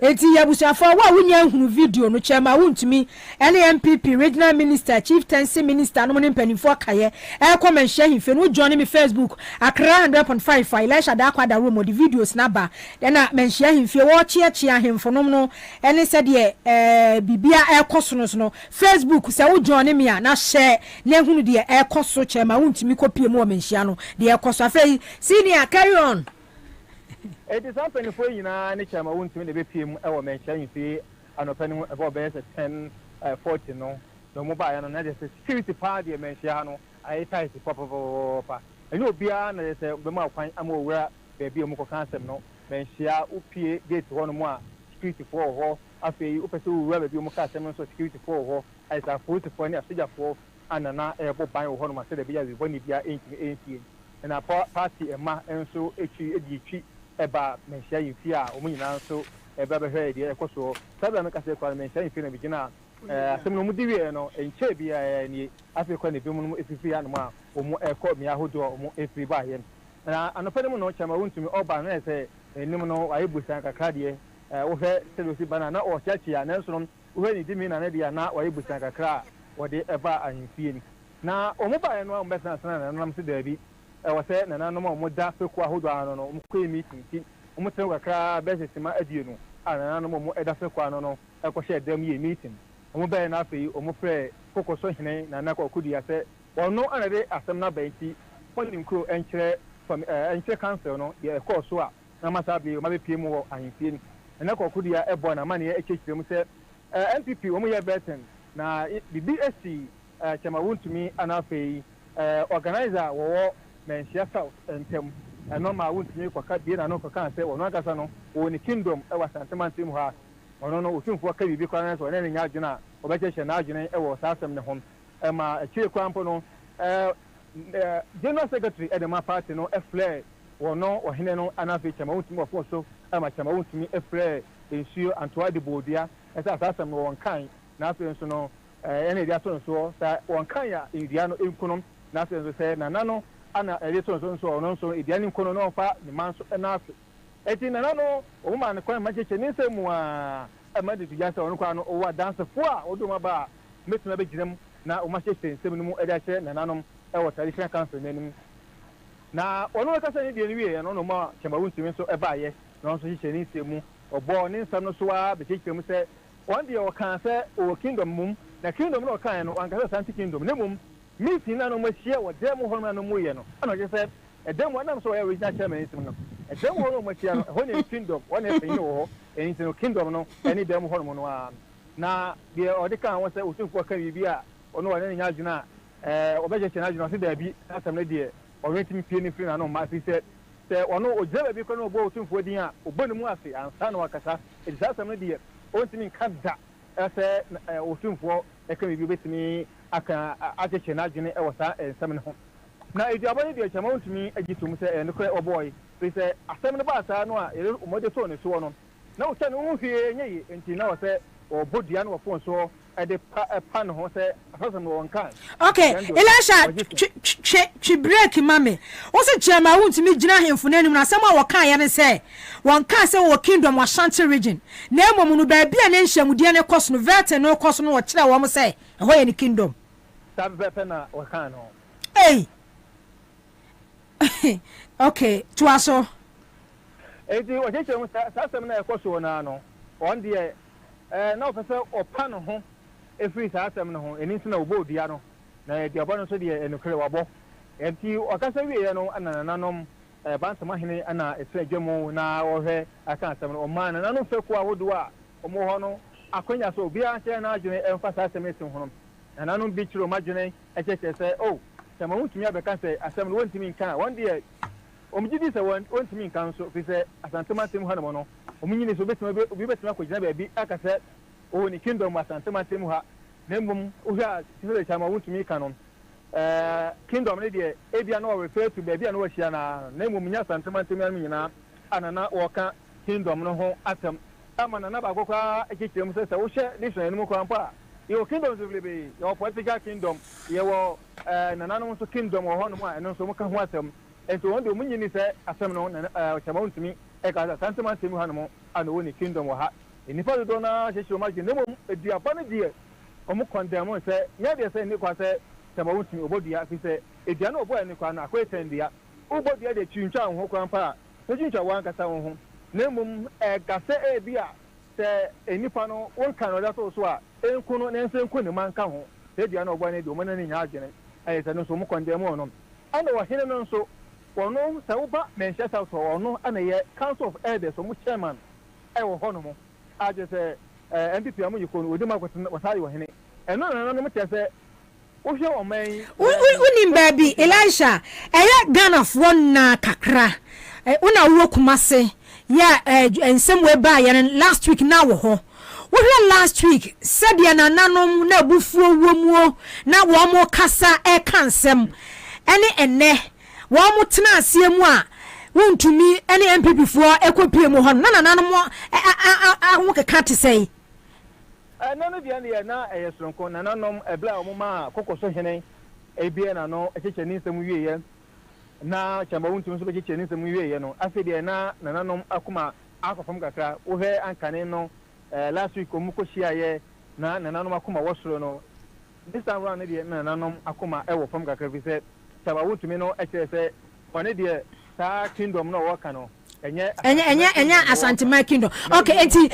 enti yabusuafo wa wunya hunu video no chema wuntumi ene MPP regional minister chief tenancy minister no empanifo kaye menhia himfe no join me Facebook Accra 100.5 Elisha Dakwa da room the videos na ba na menhia himfe wo chia himfo no ene se de bibia ekoso no Facebook se wo join me na share na hunu de ekoso chema wuntumi kopie mo menhia no de ekoso afei senior carry on. It is happening for you now, and I'm going to be PM. Our mention you see, an opening about best at 10:40. No mobile and another security party. Mention I tie the papa. I know beyond I say, Bema, I'm aware, baby, Moko cancer. No, mention UP gate one more security for her. After you pursue whether you Moka security for her as a 44 and a figure for and an airport by one of my city as one if you are 80 and a party and ma and so HE. Eba menhia yifia omu nyina so eba be hwe de ekoso sabe me kase kwa menhia yifia na bigina asem no mu diwe no enche bia ni afi kwa ne bi mu efifia no ma omu ekọ mi ahodo omu efiri ba ye na anopede mu no chama wuntumi oba na ese enim no ayebusan kakra de wo hwe selosi bana na o chiachia na nso no wo ni dimi na de na ayebusan kakra wo de eba ahimfie ni na omu ba ye no ambesa sana na nam se dabi wase na nanom omo da feku ahodo ano no mko meeting ti omo tren kakra besesima adie no nananom mo ɛda se kwa no ɛkɔhyɛ dɛm yɛ meeting ɔmo bɛyɛ na afei ɔmo frɛ kokoso hene na na kɔkɔdi ase ɔno ana de asɛm na bɛnti pɔnim kuro ɛnkyerɛ council no yɛ ɛkɔɔ so a na masa bi ɔma bɛpie mu wɔ ahemfie no ɛna kɔkɔdi a ɛbɔ na ma ne ɛkyɛkyerɛ mu sɛ NPP ɔmo yɛ bɛtɛn na bibi esi kyɛma wontumi ana afei organizer wɔwɔ Menchia South ntɛm ɛno ma wontumi kɔka bie na no kɔka sɛ ɔno ankasa no ɔwɔ ne kingdom ɛwɔ asantemantam hɔ a ɔno no otumfoɔ ka biribi kwan so ɔne ne nya adwene a ɔbɛkyɛhyɛ n'adwene ɛwɔ saa asɛm ne ho ɛma akyire kwan mpo no general secretary ɛde ma party no ɛflɛ wɔno ɔhene no anafe kyɛma wontumi ɔfɔ so ɛma kyɛma wontumi ɛflɛ nsuo antoa de boodua ɛsɛ saa asɛm no wɔn kan na afei nso no ɛne ɛde aso nso sɛ wɔn kan a ndua no nkunom na afei nso sɛ nana no ana ɛde so nso ɔno nso ndua ne nkunom no ɔfa ne ma nso ɛna afe eti nana no ɔma ne kwan ma kyekye ne nsɛm mu a ɛma de tuya sɛ ɔno kwa no ɔwɔ adansefoɔ a ɔdɔm aba a mɛtuma bɛgyina mu na ɔma hyɛhyɛ nsɛm no mu ɛde ahyɛ nananom ɛwɔ traditional council n'anim na ɔno kasa ne deɛ no wie ɛno no ma kyɛma wontumi nso ɛbaayɛ na ɔno nso hyehyɛ ne nsɛm mu ɔbɔ ne nsɛm no so a bɛkyekye mu sɛ wɔn deɛ ɔka sɛ ɔwɔ kingdom mum na kingdom no ɔkaeɛ no ankasa santi kingdom ne mum meeting na no mo ahyia wɔ dɛm hɔ no na mo yɛ no ana ɔgye sɛ ɛdɛm hɔ nam sɛ ɔyɛ original chairman nsɛm no ɛdɛm hɔ no mo ahyia no ɛhɔ ne kingdom wɔn ɛfɛn wɔ hɔ ɛnti no kingdom no ɛne dɛm hɔ no a na deɛ ɔde kan wɔ sɛ otumfoɔ ka biribi a ɔno wɔne ne nya adwene a ɔbɛgyɛkyɛ n'adwene ɔse daabi asɛm no deɛ ɔrentumi pie ne firi n'ano ma afi sɛ ɔno ogyina baabi kɔ no ɔbɔ otumfoɔ din a ɔbɔ ne mu ase ansa na wakasa ɛti saa asɛm no deɛ ɔntumi nka da ɛsɛ otumfoɔ ɛka biribi obɛtumi aka akyɛkyɛ n'adwene ɛwɔ saa nsɛm no ho na aduabɔ no deɛ kyɛma wontumi agyi tom sɛ ɛnokorɛ ɔbɔɔe firi sɛ asɛm no baa saa no a yɛde ɔmɔde sɔɔ ne soɔ no na wokyɛ no wo hwee nyɛ yi nti na wɔ sɛ ɔbɔ dua no wɔfo nsoɔ ɛde pa ne ho sɛ asasɛm no wɔn kan okay elisha twi break mame wo sɛ kyɛma wontumi gyina ahemfo no anim na asɛm a wɔka yɛ ne sɛ wɔn ka sɛ wɔ kingdom Ashanti region na mmom no baabi a ne nhyiamudeɛ ne kɔ so no verte no kɔ so no wɔkyerɛ wɔn sɛ ɛhɔ yɛ ne kingdom saa bɛpɛ na wɔka no ei okay toa so eti wɔkyekyɛ mu saa asɛm na ɛkɔ so na no wɔn deɛ na ɔpɛ sɛ ɔpa ne ho efiri saa asɛm no ho ɛni nso na ɔbɔ odua no na aduabɔ no nso deɛ ɛnokere wabɔ eti ɔkasa wieɛ no ana nananom bansɛm ahene ana ɛsɛ adwa mu na wɔhwɛ aka asɛm no ɔmaa nananom fɛko ahodoɔ a ɔmo hɔ no akwanya sɛ obiara nkyɛn n'adwene ɛmfa saa asɛm esi ho no nananom bi kyerɛ ɔmo adwene ɛkyɛkyɛ sɛ o sɛma wontumi abɛka sɛ asɛm no wontumi nka a wɔn deɛ ɔmgye di sɛ wontumi nka nso firi sɛ asantemantam ha no no ɔmo nyini sɛ obi bɛtumi akɔgyina baabi aka sɛ ɔwɔ ne kingdom asantemantam ha na mmom wohwɛ a sɛ kyama wontumi ka no kingdom no deɛ ebia na ɔrefer to baabi a na wɔahyia na mmom nya asantemantam no nyinaa anana wɔka kingdom no ho asɛm ama nana baako koraa akyekyerɛ mu sɛ sɛ wohyɛ dictionary no mu koraa mpo a yɛwɔ kingdom bebree yɛwɔ political kingdom yɛwɔ nananom nso kingdom wɔ hɔnom a ɛno nso moka ho asɛm nti wɔn de ɔmo nyini sɛ asɛm no kyama wontumi ɛka asantemantam ha no mu ana ɔwɔ ne kingdom wɔ ha nnipa dodoɔ no hyehyɛ ɔmo adwene na mmom aduaba no deɛ ɔmo kɔndɛm sɛ nyɛ deɛ sɛ nni kwa sɛ kyama wontumi ɔbɔ dua fi sɛ adua no ɔbɔ ɛne kwa no akɔyɛ tɛn dua wobɔ dua deɛ twintwa wo ho kwan pa a wotwintwa wo ankasa wo ho na mmom ɛga sɛ ebi a sɛ nnipa no wonka no ɔda so a ɛnku no na nso nku ne ma nka ho sɛ dua no ɔbɔ ne deɛ ɔmo no ne nya adwene ɛyɛ sɛ no nso ɔmo kɔndɛm ɔno ana wɔhene no nso wɔno sɛ woba Menchia South wɔno ana yɛ council of elders ɔmo chairman ɛwɔ hɔ no mo agye sɛ NPP ɔmo yɛ kɔ no odi mu akɔtena wɔsaa yɛ wɔhene ɛno na nananom kyerɛ sɛ wohwɛ ɔman yi wonim baabi Elisha ɛyɛ Ghanafoɔ na kakra wona wowɔ Kumase yɛ nsɛm wɔ baa yɛ last week na wɔ hɔ wohwɛ last week sɛdeɛ nananom na abufuo wɔ mu na wɔn kasa ɛka nsɛm ɛne ɛnɛ wɔn mo tena aseɛ mu a wontumi ɛne MPP foɔ ɛkɔpie mu hɔ na nananom aho keka te sɛ nano deɛ ne yɛ na ɛyɛ soronko nananom ɛbla a ɔmo ma kokoso hene ebie na no ɛkyekyɛ ne nsɛm wieɛ na kyamba wontumi nso bɛkyekyɛ ne nsɛm wieɛ no afei deɛ na nananom akoma akɔfam kakra wohwɛ ankane no last week ɔmo kɔhyiaeɛ na nananom akoma wɔ soro no this time round ne deɛ nananom akoma ɛwɔ fam kakra fi sɛ kyamba wontumi no ɛkyerɛ sɛ ɔne deɛ saa kingdom no wɔka no enya Asante Makindo okay enti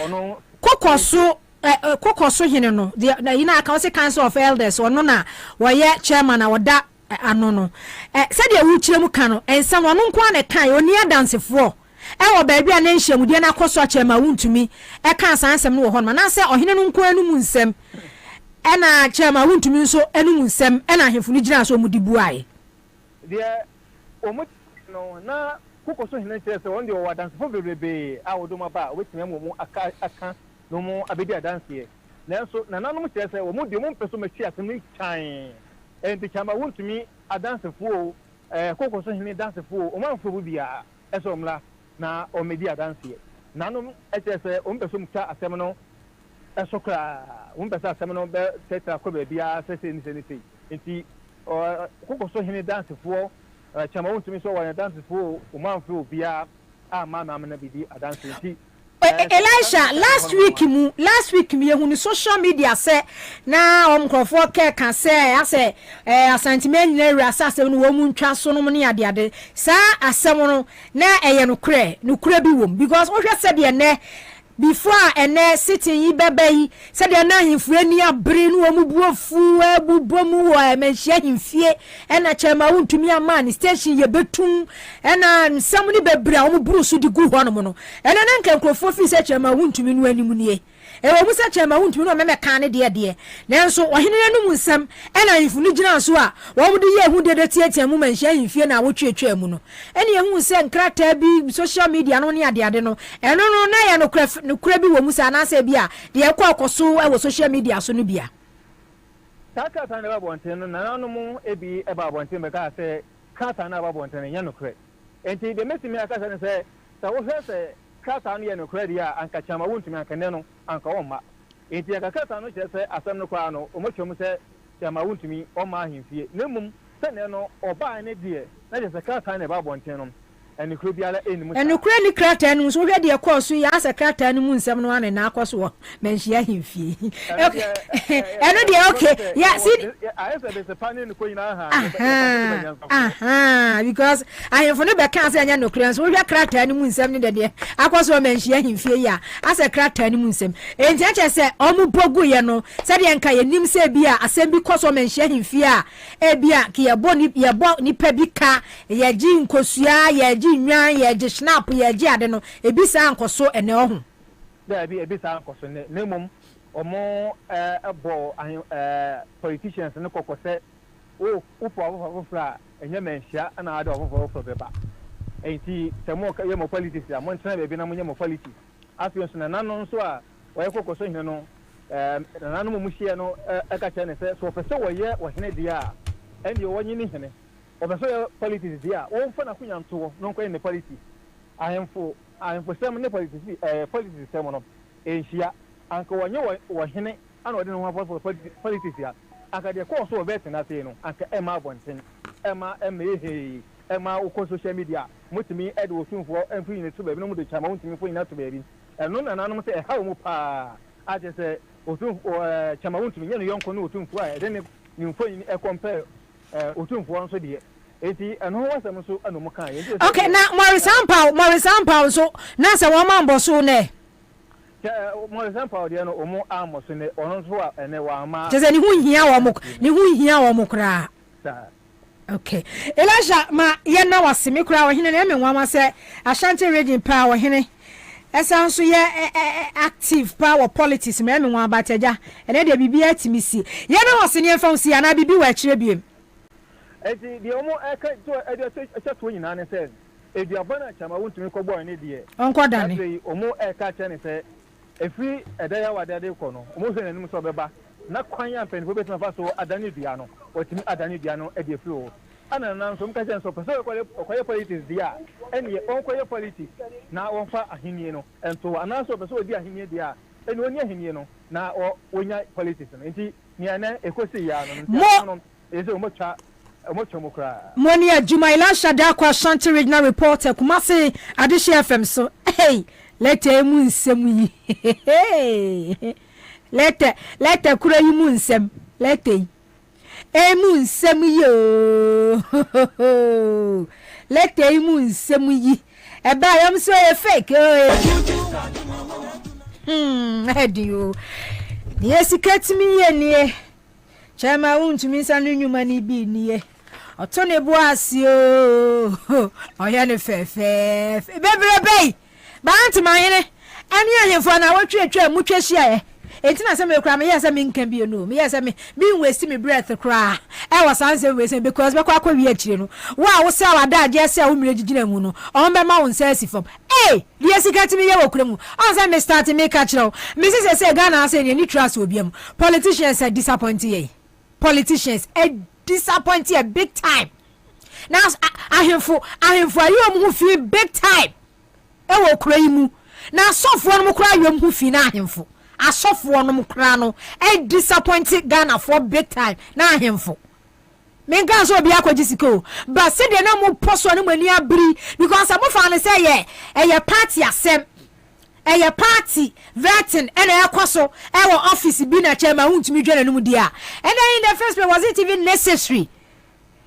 kokoso hene no you know aka council of elders ono na woye chairman na woda ano no said ya wuchire mu ka no ensam ono nko na kan oni adansefo wo baabi a na nhyiamudie na akoso achema wuntumi ka sansem no wo ho na se ohene no nko anu mu nsem na chema wuntumi nso anu mu nsem na ahemfu no gina so mudibu ai de omo no na kokoso hene chese on de wo adansefo bebrebe a wodo maba wetime mu aka no mo abedi adanse nanso nananom chese wo mo de mo mpeso machi asem chan enti chama wuntumi adansefo kokoso hene dansefo o manfo bia eso mla na o medi adanse nanom chese o mpeso mcha asem no eso kra o mpeso asem no be tetra ko be bia sese ni enti kokoso hene dansefo chama wuntumi so wa dansefo o manfo bia ama na amena bidi adanse enti Elisha last week me hu ni social media say na omkrofo ke ka say ase Asante Makindo asase no wo mu ntwa so no ne ade sa asem no na eye no kure bi wom because wo hwe se de ne before ene sitting yi bebe yi se de na himfure ni abre no wo mu buofu abubomu wo menhia himfie ena chema wuntumi amani station ye betum ena nsam ni bebre a wo mu buru so di gu ho no mo no ena na nka nkrofo fi se chema wuntumi no animu nie wo mu se chema wuntumi no meme kan ne de nanso ohene no mu nsam ena himfu ni gina so a wo mu de ye hu de tietia mu menhia himfie na wo twetwa mu no ene ye hu se nkrata bi social media no ne ade no eno no na ye no kura bi wo musa na se bia de ekokoso e wo social media so no bia taka tan ba bonten no nanu mu ebi e ba bonten be ka se kata na ba bonten nya no kure enti de mesimi aka se sa wo se kata no ye no kure dia anka chama wuntumi anka ne no anka wo ma enti aka kata no che se asem no kwa no o motwom se chama wuntumi o ma ahimfie nemum se ne no oba ne die na je se kata na ba bonten no eni kure biala enimu eni kure ni krata enu so hwe de course ya asa krata enu mu nsem no ane na akoso menhia himfie okay enu de okay yeah see I said the panel ni ko nyina ha because I have no be kan say anya no kure so hwe krata enu mu nsem ni de akoso menhia himfie ya asa krata enu mu nsem enti ache se omu bogu ye no se de nka ye nim se bia asem bi koso menhia himfie a e bia ki ye bo ni pa bi ka ye ji nkosua ye ji nwan ye je snap ye je ade no ebisa ankoso ene ohun da bi ebisa ankoso ne nemum omo ebo politicians ne kokose o ufo fra enye menhia na ade ofo beba enti temo ye mo politics a mo ntena be bi na mo nye mo politics afio so na nanu so a oye kokoso hene no nanu mo muhie no aka che ne se so pese woye wo hene dia ende wonyi ni hene obeso politics dia won fa na kunyanto no nko ne politics ahemfo sem ne politics politics sem no ehia anka wonye wo hene ana ode no ho politics ya aka de ko so bet na sei no anka ema abonten ema ehe ema uko social media mutimi ede wo funfo enfu yin to baby no mu de chama mutimi fo yin to baby eno na nanom se ha wo pa aje se otunfo chama mutimi nye no yonko no otunfo a ede ne nimfo yin compare otunfo nso de eti eno wasem so anomu kan ye okay na Morris so na se wo mambo so ne Morris Sampao de no omo amo so ne ono so a ene wa ma je ni hu hia wo mo kra okay Elisha ma ye na wasemi kra wo hene na me nwa ma se Ashanti region pa wo hene esa so ye active power politics me nwa bataja ene de bibia timisi ye na waseni enfam si ana bibi wa kire biem eti di omo eka to edia to nyina ne se eduabana chama wontumi ko boy ne die onko dani ati omo eka che ne se efi edaya wadade ko no omo se nanim so beba na kwan ya mpen fo betima fa so adani dua no otimi adani dua no e de fi o ana na so mka che so person ko politics dia eni onko ye politics na wonfa ahenie no ento ana so person odi ahenie dia eni oni ahenie no na onya politics no enti ni ana ekosi ya no ese omo twa Moni Ajuma Elisha Dakwa Ashanti Regional Reporter Kumasi Adishi FM so hey lete emu nsem yi lete kura yi mu nsem lete emu nsem yi o lete emu nsem yi eba yam so e fake hedio yes ket me ye nie chama untumi sanu nyuma ni bi nie otone boasi o oya ne fefe bebrebe ba antimayene ani ahemfo na wotwetwe mutwehia e enti na se me kra me yesa me nkan bi no me yesa me bi waste me breath kra e was answer we because be kwa wi akire no wa wo se awada age se wo mire gigina mu no on be ma won se asifam the secret me ye wokura mu answer me start me ka kire me se Ghana say ni trust obiam politicians are disappointed politicians are disappointed big time now ahemfo ayo mu fi big time e wokura yi mu na sofo no mu kura ayo mu fi na ahemfo asofo no mukra no e disappointed Ghana for big time na ahemfo me gan so bia kwagisiko but se de na mo poso no mani abri because am fa ne say ye party asem ye party vetting and e kwaso e wo office bi na chairman huntumi dwana no mu dia and in the first place was it even necessary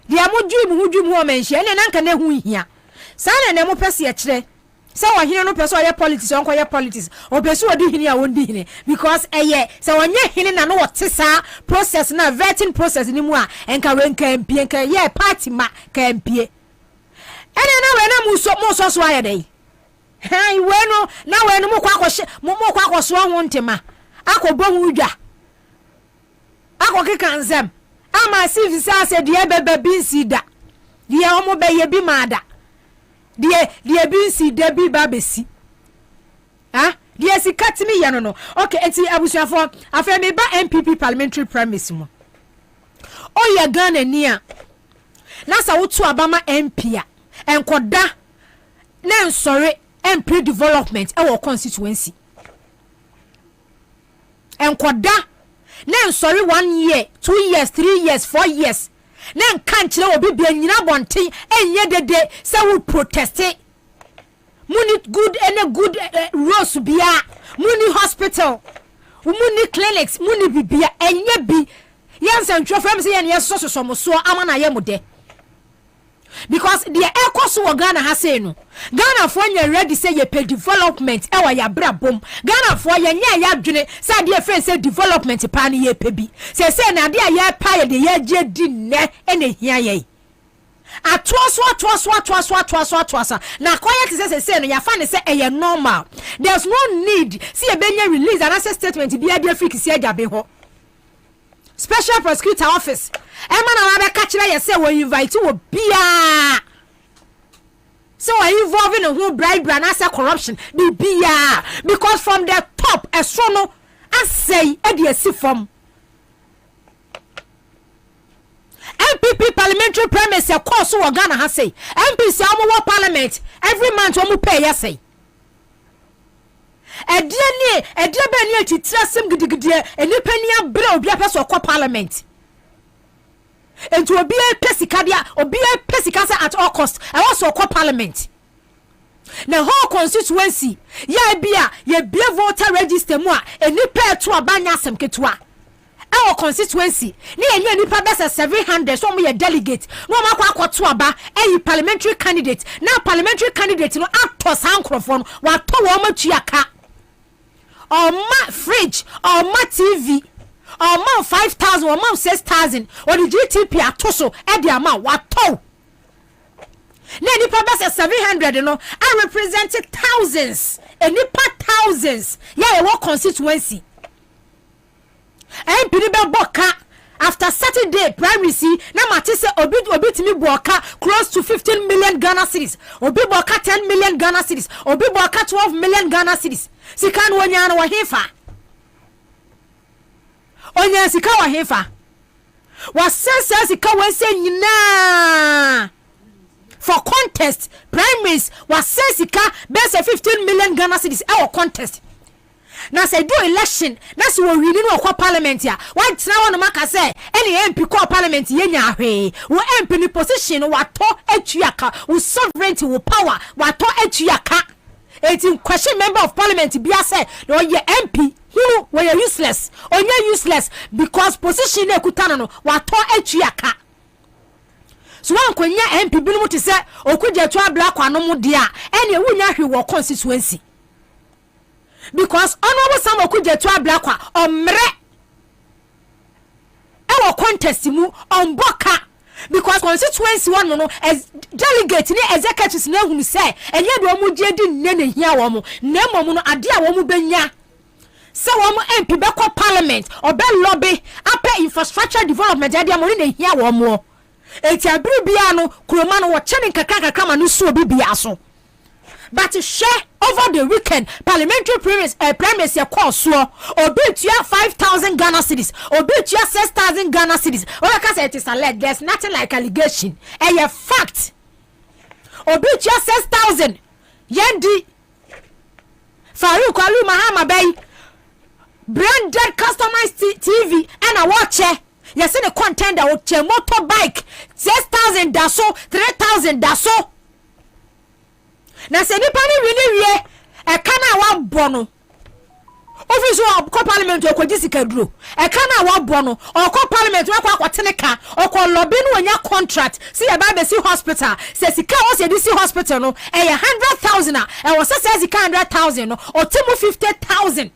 dia modwu mu o menhia ene nanka na hu hia sa na mo pese ye kire so wa hine no person ye politics onko ye politics o person odi hine a wondi hine because so wonye hine na no wotesa process na vetting process ni mu a enka we nka mpie enka ye party ma ka mpie ene na we na mu so aye dai hai we no na we no mu kwa akwoso ho ntema akobo hu dwa akokeka nzem ama sif sa se de bebe bi sida de omo be ye bi mada die bi si debi babesi die si katimi ya no okay enti abusuafo afa me ba MPP parliamentary premise mu oya Ghana ni a na sa wotu abama MP a enkoda na nsore MP development e wo constituency enkoda na nsore 1 year 2 years 3 years 4 years na nkanchire obi bia nyina bonten enye dede se wo protest muni good roads bia muni hospital muni clinics muni bibia enye bi yansa ntwo fam se ye ne sososo so ama na ye mode because the ekos wo Ghana ha say no Ghana for nya ready say ye pay development e wa ya brabom Ghana for ye nya ya dwene say de friend say development pa ne ye pebi say na de ya pa ye de ye je di ne ene hia ye atwoso na quiet say no ya fa ne say e normal there's no need see e benya release an access statement bi ade afiki si ajabe ho special prosecutor office ema na wa be ka kire ye say we invite wo bia so are involved in who bribe and answer corruption bia because from the top esono asay e de asi from MPP parliamentary premise e course wo Ghana ha say MP say omo parliament every month omo pay ya say edie be ni atitrasem gidigide enipa ni abre obi apeso kwa parliament enti obi pesika dia obi pesika say at all cost I also kwa parliament na whole constituency ya bia ye bia voter register mu a enipa eto abanya asem ketua our constituency ni enye nipa besa 700 so mo ye delegate no makwa akoto aba parliamentary candidate na parliamentary candidate no actor sankrofo wa to wo matuaka ma fridge ma TV ma 5,000 ma 6,000 or the GTP atoso e de ama wa to na nipa besa 700 no I represented thousands nipa thousands ya your constituency MP be boka after Saturday primary see na mate say obi timi boka close to 15 million Ghana cedis obi boka 10 million Ghana cedis obi boka 12 million Ghana cedis sika no nya no hefa onya sika wa hefa wa sense sika wa se nyina for contest primaries wa sense sika best 15 million Ghana cedis our contest na say do election na so we really no kwa parliament ya wa tena won maka say any MP kwa parliament ye nya hwe wo MP ni position wa to atuaka wo sovereignty wo power wa to atuaka etin question member of parliament bia say no ye MP who we are useless onye useless because position e kutana no wa to atuaka so wan konya MP bi no te se okugye to abla kwano mu de a ene wunya hwe wo constituency because honorable Sam okugye to abla kwa omre e wo contest mu onboka because constituency one no as delegate ni executives na hunu say enye do mu gye di nne hia wo mu na mom no ade a wo mu benya se wo mu MP be ko parliament or be lobby apa infrastructure development ade amori na hia wo mu eti abiri bia no kuroma no wo chene kakaka ma no so bibia so but share over the weekend parliamentary primaries your course so obi tua 5,000 Ghana cedis obi tua 6,000 Ghana cedis ola ka say it is alleged there's nothing like allegation a fact obi tua 6,000 yendi Farouk Ali Mahama Bay branded customized TV and a watcher. You see the contender with a motorbike 6,000 daso 3,000 daso. Na se nipa ni wini e kana wa bono office of parliament o kwadi sika duro e kana wa bono o ko parliament wa kwa teneka o ko lobby no nya contract see e ba be si hospital se sika o se di si hospital no e 100,000 e wo se sika 100,000 no o timu 50,000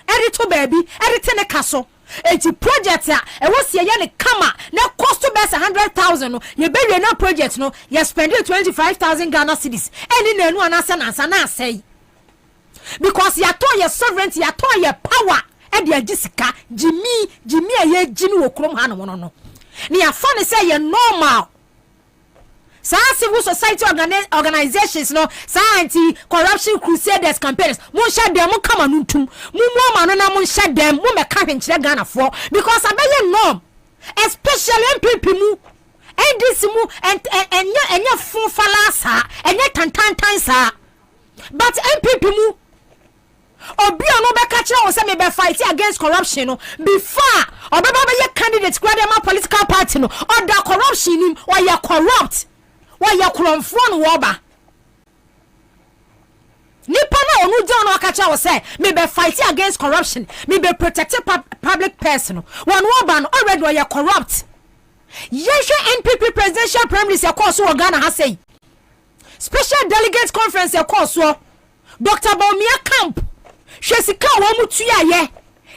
eri to baby eri teneka so eti project a e wo se ye ne kama na cost to best 100,000 no ye be we na project no ye spend 25,000 Ghana cedis eni na enu anasa na say because ya to your sovereignty ya to your power e de agisika jimi ye jini wo krom ha no no ne ya fa ne say ye normal sa civil society organizations no sa anti corruption crusaders campaigns mun sha dem mun kama nuntum mun mo ma no na mun sha dem mun me ka hwenkyere Ghana for because abeye norm especially MPP mu NDC mu enya fun falasa enya tantantan sa but MPP mu obi ono be ka kire wo se me be fight against corruption no before obeba be ye candidate kwa dem political party no order corruption nim or you corrupt why ya kromfo no woba nipa na onu je no akacha wo say me be fight against corruption me be protect public person one woba no already why ya corrupt yesha NPP presidential primaries ya course wo Ghana ha say special delegates conference ya course wo Dr. Bobie camp hwesika wo mu tuaye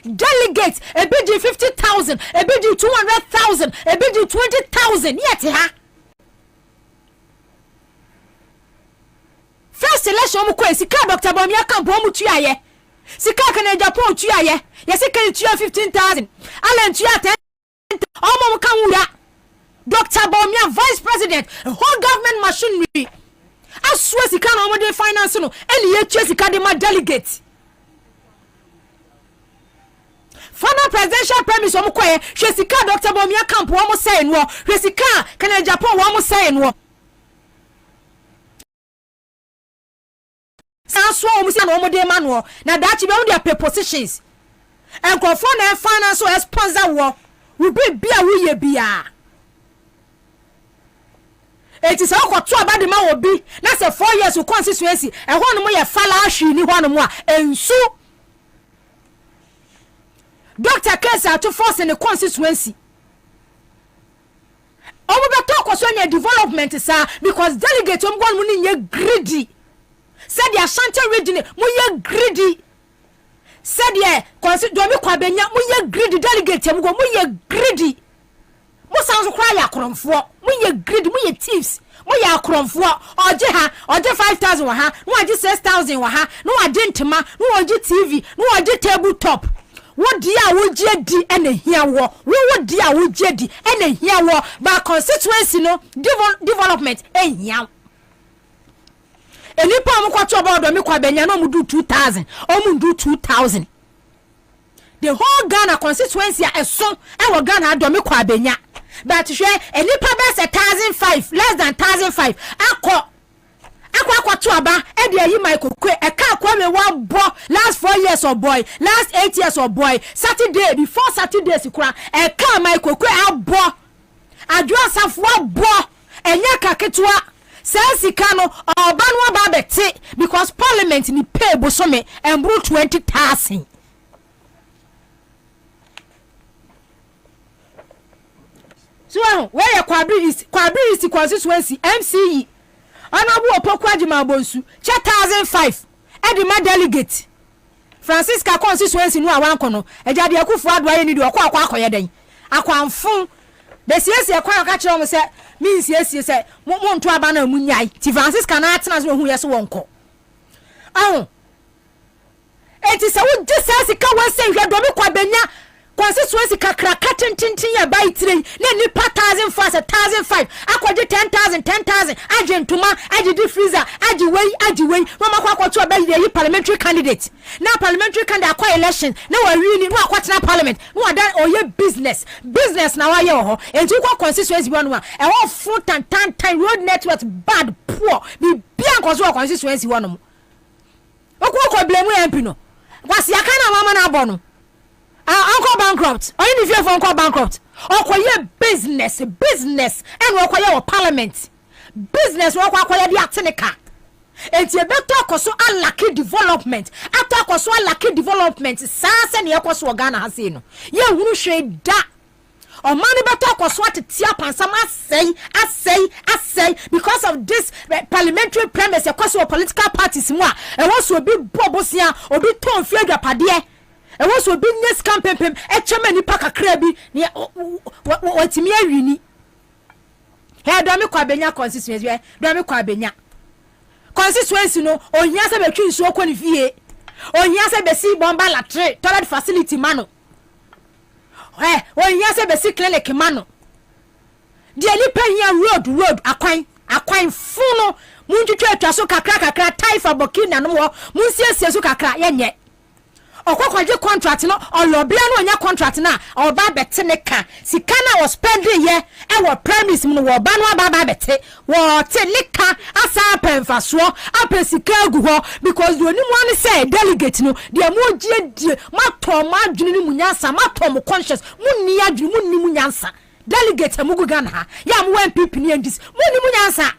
delegates ebidi 50,000 ebidi 200,000 ebidi 20,000 yet ha first election mu kwa sika Dr. Bobie camp wo mu tuaye sika kana Japan tuaye ya sika tua 15,000 Allen tua 10 omo kan wura Dr. Bobie vice president whole government machinery aswe sika na omo de finance no eni ye tua sika de ma delegate Fana presidential premise omo kwa hwe sika Dr. Bobie camp wo mu say no hwe sika kana Japan wo mu say no so omo si na omo de ma no na dachi be on their positions enkofo na finance or sponsor wo we be bia wo ye bia eti sa ko to abade ma wo bi na se 4 years constituency e ho no mo ye fala ahwe ni ho no mo a ensu Dr. Kesa to force in the constituency omo be talk so nya development sir because delegate omo gon mu ni greedy said the Ashanti region mu ye greedy said ye consider Kwabena mu ye greedy delegate mu ye greedy mu sounds cry akromfo mu ye greedy mu ye thieves mu ye akromfo oje 5,000 wa ha no oje 6,000 wa ha no oje ntema no oje TV no oje tabletop what dia wo je di ene hia wo wo dia wo je di ene hia wo ba constituency no development ehia enipa am kwato about me Kwabena no mu do 2,000 o mu do 2,000 the whole Ghana constituency so e wo Ghana do me Kwabena but hwe enipa be 1,500 less than 1,500 akwa to aba e de yi Michael Kwe e ka kwa me one boy last 4 years of boy last 8 years of boy Saturday before Saturday sikura e ka Michael Kwe abo adwa safo abo enya kaketwa sensika no oba no aba beti because parliament ni pay bosome embru 20,000 so so where your Kwabena is constituency MCE honorable Opokwaji Bonsu 1005 Edima delegate Francisca constituency no awanko no ejade akufo adwaye ni de okwa akoye den akwanfon the siesie akwa ka kire mo se min siesie se mo nto aba na munyai ti Francisca na atena so hu yeso wonko eti se wo disase ka wase hwe do me Kwabena constituency kakra katintin ya bai train na nipa 1005 akwaje 10,000 agentuma agidi freezer ajiwei mama kwa kwato bai yi parliamentary candidate na parliamentary candidate akwa election na wa win no akwatena parliament no adan oye business na wa ye ho enti kwa constituency bi no a e ho full tan road network bad poor bi bia nkoso constituency wo no okwo blame MP no kwasi aka na mama na abono uncle bankrupt or you fear for uncle bankrupt okoye business and okoye parliament business okoye the atenika enti ebeto akoso alaki development after akoso alaki development sase ne akoso Ghana hase no ye hunu hwe da o mani beto akoso atetia pansam asay because of this parliamentary premise akoso political parties mu a e wo so obi bobosia obi ton fi adwapade e was a business campaign e chama ni paka krabi ni watimi awini he do me Kwabena constituency do me Kwabena constituency no ohia se betwi nso kwani fie ohia se besi bomba latre toilet facility mano ohia se besi clinic mano de ni panya road akwan funo munjutwa atwa so kakra taifa bokina no mo munsiesie so kakra yenye okwaje contract no olobia no nya contract na oba betene ka sika na was spending ye e wo premise mu no oba no aba bete wo tenika asa penfaso apesika agu ho because oni mu an say delegate no de mo die matom adwene ni munyansa matom conscious munni adwene munni munyansa delegate amugu Ghana ha ya mo MPP ni andis munni munyansa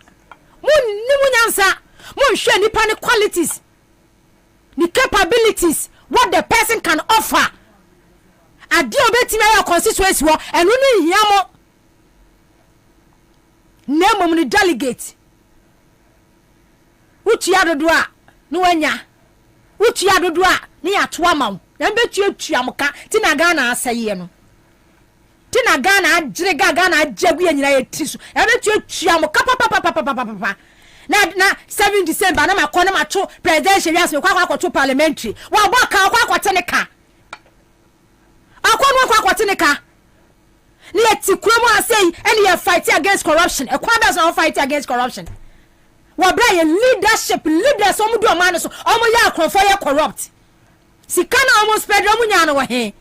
mun hwe nipa ne qualities ni capabilities what the person can offer ade obetime your constituency wo enu ni hiamo nemo ni delegate uchi adodo a no wanya uchi adodo a ni atoa mawo na betuamuka ti na Ghana asaye no ti na Ghana ajrega Ghana ajagu nyina yetisu e betuamuka papa na 7 December na makona macho presidential yes me kwa to parliamentary wa boka kwa teneka akwa teneka ni etikuro mo asay and you fight against corruption e kwa be so fight against corruption wa bra ye leaders omo do man so omo ya akrofo ye corrupt sikana omo spread omo nya no he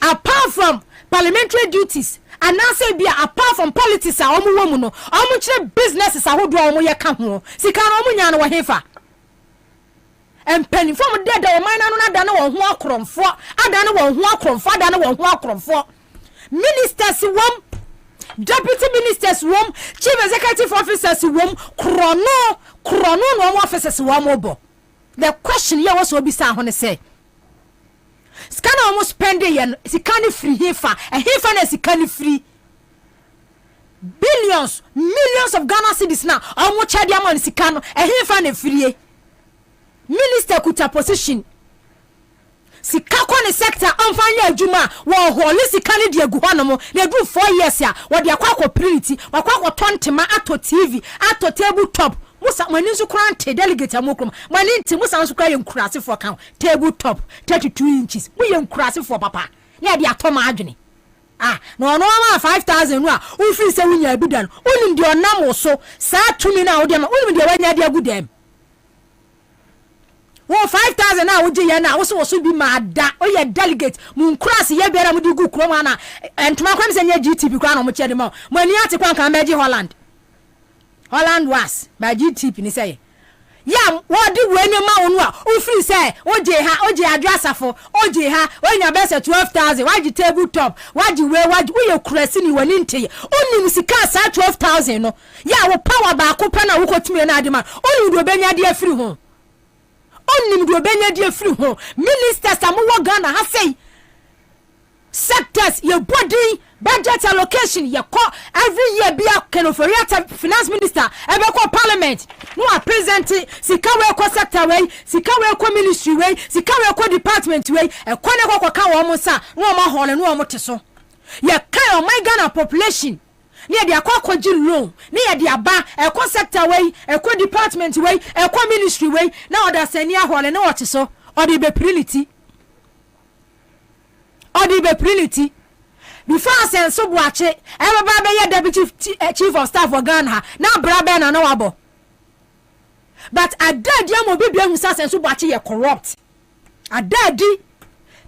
apart from parliamentary duties and now say be apart from politics a omo womu no omo kire businesses ahodo omo ye ka ho sika na omo nya no wo hefa empeni from dead o man no na da na wo ho akromfo ada na wo ho akromfo ada na wo ho akromfo ministers wom deputy ministers wom chief executive officers wom krono no omo officers wom obo the question here was obi sa ho ne say scan almost spending yen sikani free hefa a hefa na sikani free millions of Ghana cedis now almost charge am on sikano a hefa na free minister kuta position sikako ne sector amfanya adwuma wo holi sikani de agu hono na do 4 years ya wo de akwa printi wakwa tontema ato TV ato tabletop musa mani nso krante delegate amokrom mani nti musa nso kra yenkurase for kan tabletop 32 inches mu yenkurase for papa ne ade atoma adwene no ma 5000 no a ufiri se wunya abidan unim de onam so saa tumi na wo de ma unim de wanya de agudem wo 5000 na wo je ye na wo so bi ma da o ye delegate mu nkurase ye biara mu di gu krom ana entuma kwam se nya GTP kwa na mo chede ma mani ate kwa kan meji Holland was by GTP ni say ya wodi weni ma onu a ufiri say oje adwasafo oje ha onya bese 12000 waji tabletop waji we kurasi ni wani nte oni sika sa 12000 no ya wo power ba ko pa na wo kotumi na ade ma oni do benya de afiri ho ministers amu wo Ghana ha say sectors your body budget allocation your call every year be a kind of finance minister ever call parliament no a present sika we ko sector way sika we ko ministry way sika we ko department way e ko ne ko ka wo mo sa no mo hole no mo teso ye kan o my Ghana population ne de akwaji loan ne de aba e ko sector way e ko department way e ko ministry way na oda sani ahole ne wo teso odi be prility odi be prility before sen so buache e baba be ye deputy chief of staff for Ghana na brabe na no wabo but adadi am obi bia hu sen so buache ye corrupt adadi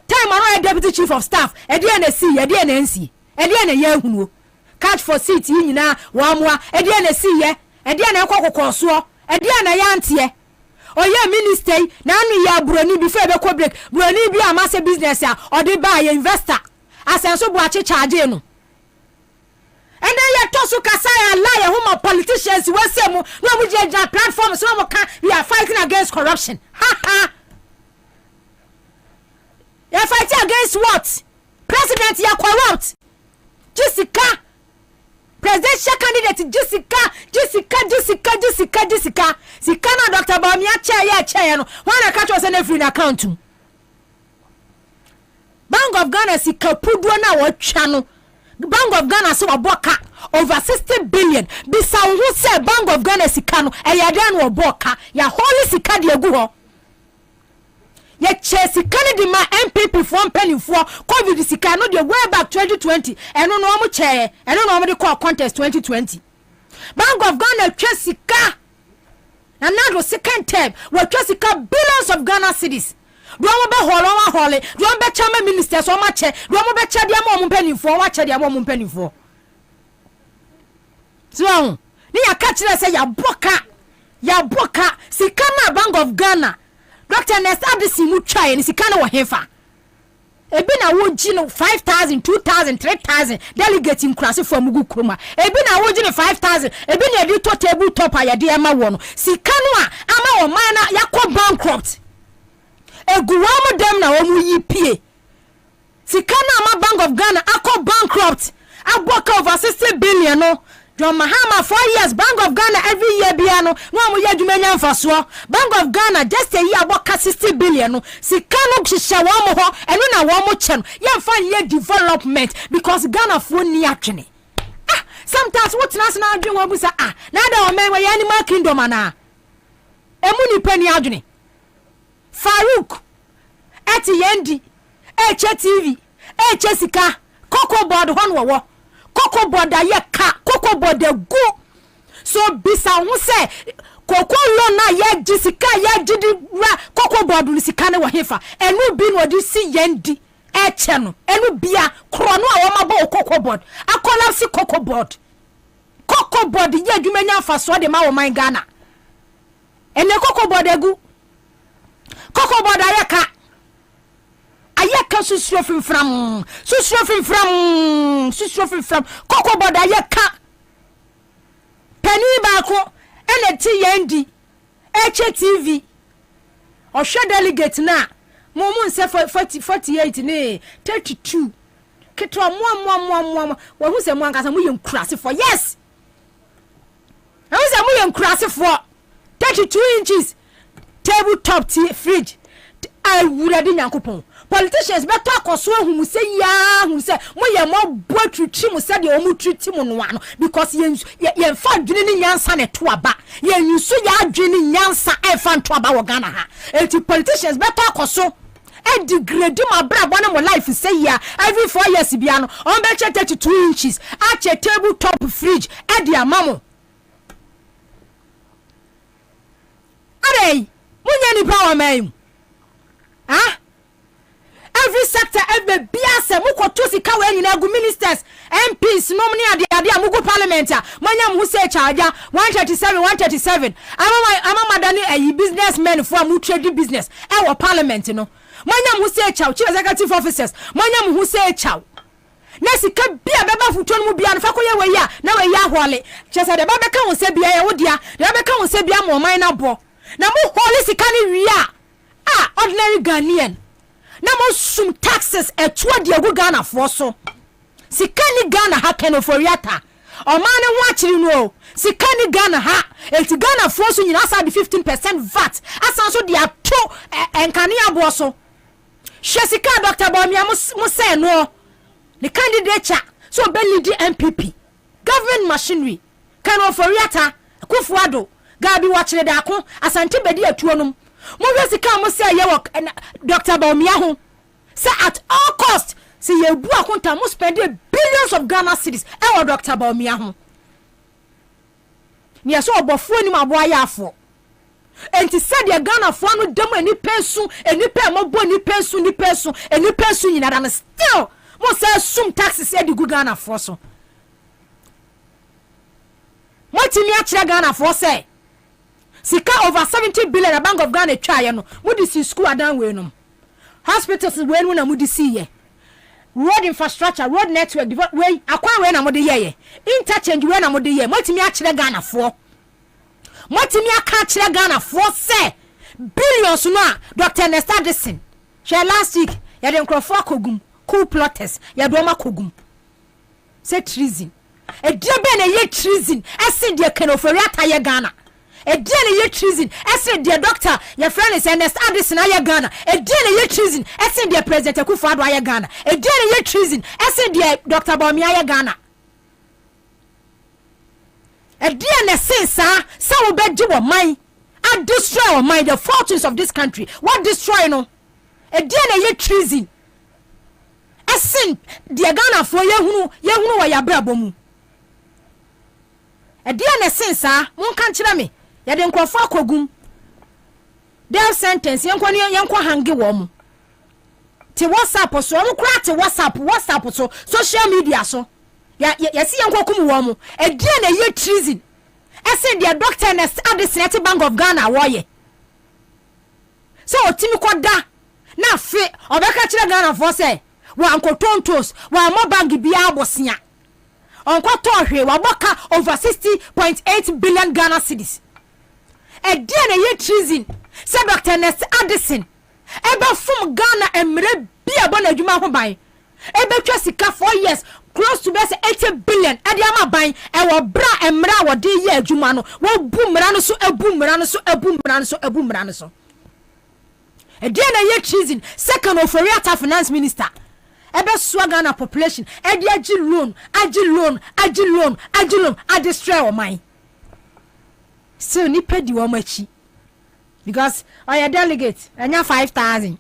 time around deputy chief of staff e de na see e de na nsi e de na ye hunu catch for seat yi nyina wa moa e de na see ye e de na ekokokoso e de na yantie oye minister na anu ya broni before be ko break broni bi amase business a odi ba ye investor asenso buache charge no and then you tosu kasa ya lie home politicians we say mo no mu je platform so mo can we are fighting against corruption ha you are fighting against what? President ya corrupt Jessica presidential candidate Jessica sika na Dr. Bobie chair no wana catch us na free account Bank of Ghana sika pudo na watwa no Bank of Ghana se waboka over 60 billion bisa who say Bank of Ghana sika no eyade na waboka ya holy sika de egu ho ye che sika ne di ma MPP for penny for COVID sika no de way back 2020 eno no mo che eno no mo de call contest 2020 Bank of Ghana che sika na now second term we che sika billions of Ghana cedis do mo be hole do mo be chama ministers so ma che do mo be che dia mo penny for wa che dia mo penny for so ni ya ka kire say ya boka sika na Bank of Ghana Dr. Nestabisi mu try ni sika na wo hefa ebi na wo gi no 5000 2000 3000 delegate nkurase for mugu kroma ebi na wo gi no 5000 ebi na di to table top ya de ema wo no sika no a ama wo man na yakọ bankrupt eguwa mu dem na wo mu yipie sika na ama Bank of Ghana akọ bankrupt aboka over 60 billion no John Mahama 4 years Bank of Ghana every year biano no mo yadumenya mfaso Bank of Ghana just a year aboka 60 billion no sika no hihye wo mo ho eno na wo mo che no ye fa ye development because Ghana fo ni atwene sometimes what national adwen wo busa na da o men we animal kingdom ana emu ni pani adwene Farouk eti yendi TV sika Coco board hon wo Coco board ye ka Coco board go so bisa hu se Coco lo na ye Jessica ye gidi ra Coco board ni sika ne wo hefa enu bi no di si yendi eche no enu bia kro no a wo mabo Coco board akola si Coco board ye adwumanya afaso de ma wo man Ghana ene Coco board egu Coco board ayeka ayeka susuro fimfram Coco board ayeka pani ba ko ene ti yendi TV o hwe delegate na mumu nse 48 ne 32 keto mo wo hu se mo ankasa mo ye nkurase for yes I was mo ye nkurase for 32 inches tabletop fridge I would have been yankopon politicians better akoso hu say ya hu say mo ye mo boatri mu say de o mu treat mu no ano because ye fa dwene ni nyansa ne to aba ye nyuso ya dwene nyansa e fa to aba wo Ghana ha eti politicians better akoso e degrade my brabo na mo life say ya every 4 years bia no on be che 32 inches a che tabletop fridge e de amamo arey munya ni power man every sector every biase mukoto sika we nyina gu ministers MPs nomni ade amugu parliament manya mu se charge 137 ama madani ayi businessmen for mu trade business e wo parliament no manya mu se chaw chief executive officers manya mu se chaw na sika bia beba futo no mu bia no fa koye we ya na we ya hole chese de beba ka won se bia ye wodia de beba ka won se bia mo man na bo na mu hole sika ni wi ordinary Ghanaian na mo sum taxes etua de agu Ghana for so sika ni Ghana ha kenoforiata o man ne ho akiri no sika ni Ghana ha enti Ghana for so nyina sa de 15% VAT asan so de ato enkane abo so hwe sika Dr. Bawumia mo say no the candidate so be lead MPP government machinery kenoforiata Kufuado Gabi watching the Akon Asante Bedi atuonum mo hwe sika mo say ye Dr. Bawumia ho say at all cost see ye bu akonta mo spend billions of Ghana cedis e Dr. Bawumia ho ni so obofo ni mabo ayafo enti said the Ghana fo no dem ani pensu eni pe mo bo ni pensu eni pensu nyina dan still mo say sum taxes e di Ghana fo so mo timi a kire Ghana fo say sika over 70 billion the Bank of Ghana twa no mo di si school adan we no hospitals we no na mo di si ye road infrastructure road network we akwa we na mo de ye interchange we na mo de ye mo timi a kire Ghana fo mo timi aka kire Ghana fo say billions no a Dr. Nesta Dixon she last week ya de nkrofo akogum cool plotters ya do ma kogum say treason e dia be na ye treason ese dia kenofori ataye Ghana e dia na ye treason ese dia doctor your friend is Nesta Dixon aye Ghana e dia na ye treason ese dia president Kufuado aye Ghana e dia na ye treason ese dia Dr. Bawumia aye Ghana e dia na sensa sa wo be gi wo man and destroy our mind the fortunes of this country what destroy no e dia na ye treason ese dia Ghana fo ye hunu wa ya brabo mu e dia na sensa mon kan kire me ya de nkrofo akogum death sentence yenko hange wo mu te WhatsApp so mo kura te WhatsApp so social media so ya si yenko kum wo mu e dia na ye treason ese dia Dr. Nesta Dixon Bank of Ghana wo ye so otimi koda na fe obeka kire Ghana for say wa ankotontos wa mo bank bia abosia onkoto hwe wa boka over 60.8 billion Ghana cedis e dia na ye treason say Dr. Nesta Dixon ebe fum Ghana emre bia bona adwuma ho ban ebe twa sika 4 years close to 80 billion e dia ma ban e wo bra emra wo de ye adwuma no wo bu mra no so ebu mra no so e dia na ye treason second of Oriata finance minister ebe so Ghana population e dia agi loan a destroy o man still ni pedi wo machi because oya delegate anya 5,000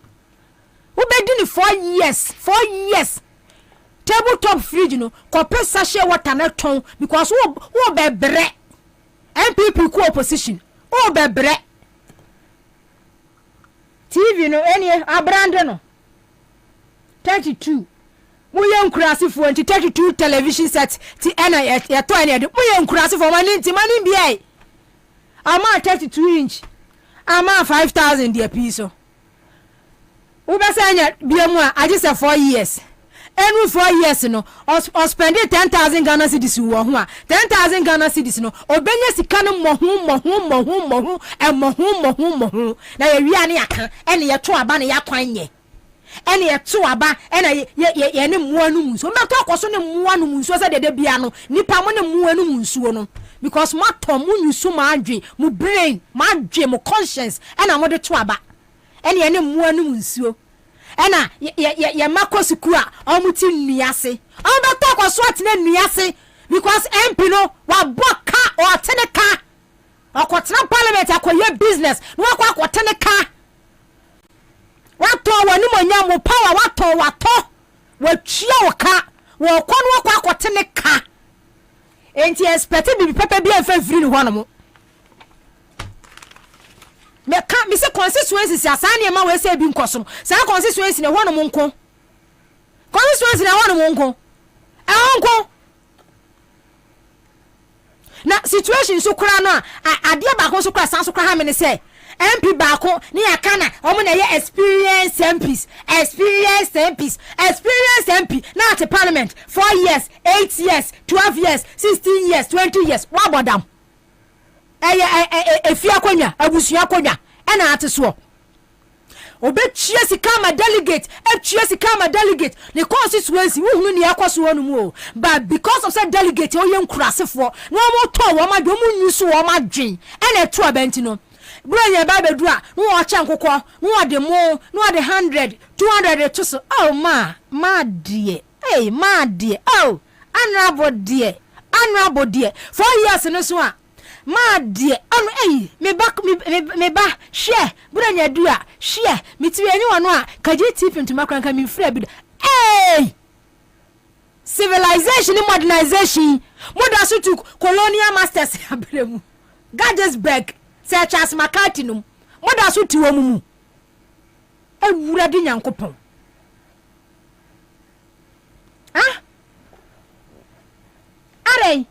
we be do ni 4 years tabletop fridge no kope sachet water na ton because wo be bre MPP ko opposition wo be bre TV no any abrande no 32 muye nkurasifo anti 32 television set ti ena ya to ena de muye nkurasifo mani bia ama 32 inch ama 5,000 dia piso ubasanya bia mu a age say 4 years enu 4 years no o spend 10,000 Ghana cedis wo ho a 10,000 Ghana cedis no obenya sika no mohu na ye wi ane aka ene ye to aba na ya kwan ye ene ye to aba ene ye ne muanu munso me to akoso ne muanu munso se dede bia no nipa mo ne muanu munso no because ma to mu nyusu ma adwe mu brain ma adwe mu conscience ena mo de to aba ene ye ne muanu munso ena ye makosi ku a omuti nniase on be to akoso atene nniase because MP no wa boka o atene ka akotena parliament akoye business no akotene ka wato wani monyan mo power wato watchia waka wo kono akotene ka enti expect bibi pepe bi afa free ni hono mo me ka mi se constituencies asane ma we se bi nkoso sa constituency ne hono mo nko constituency ne hono mo nko nko na situation so kura no ade ba ko so kura san so kura ha me ne se MP bako ni akana omo na ye experience MP na at parliament 4 years 8 years 12 years 16 years 20 years wa bodam efia akonya abusu akonya ena ate so obetue sika ma delegate etue sika ma delegate the constituency wo hunu ne yakoso wonu mu but because of that delegate o ye nkurasefo no mo to wo ma do mu nyusu wo ma dwen ene to abenti no branya ba bedura no wo cha nkokọ no wo de mo no wo de 100 200 to so oh ma die ma die oh honorable die 4 years no so a ma die anu me ba share branya dua share mitiwe enyi wonu a kaje tip ntuma kranka mi free bi civilization and modernization moda so to colonial masters abremu Gadgesburg say Charles McCarthy num moda so ti wo mu awura di nyankopon are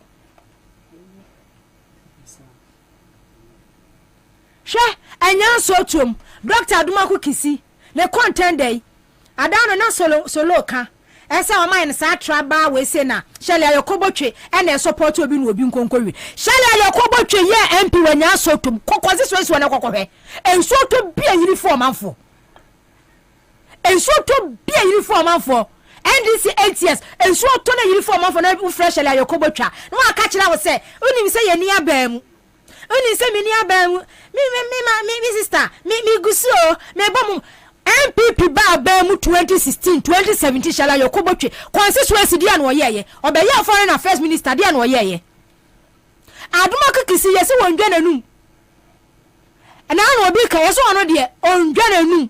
she anya so tum Dr. Adumaku Kisi le contender adano na solo ka esa o mine sa traba we se na shele ayokobotwe ene support obi no obi nkonkowi shele ayokobotwe ye MP wanya so tum kokozi so na kokohwe enso to bia uniform amfo enso to bia uniform amfo NDC 8 years enso to na uniform amfo na u fresh shele ayokobotwa no aka kira wo se unim se ye ni abam oni se mi ni abam mi sister mi guso me bom MPP ba abam 2016 2017 shala yokobotwe constituency dia no yeye obeye foreign affairs minister dia no yeye Adumaku Kisi yesi wondwa nanum na no obi ka yeso ono de ondwa nanum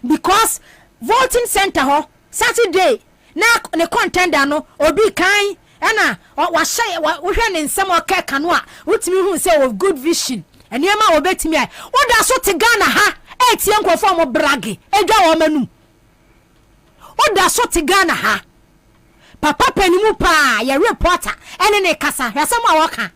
because voting center ho Saturday na ne contender no obi kan na wa hye wo hwe ne nsem o keka no a wotimi hu say of good vision eniema obetimi ai oda so te Ghana ha etie nkofo mo brage edwa wo manum oda so te Ghana ha papa panimu pa ya reporter ene ne kasa yasem a woka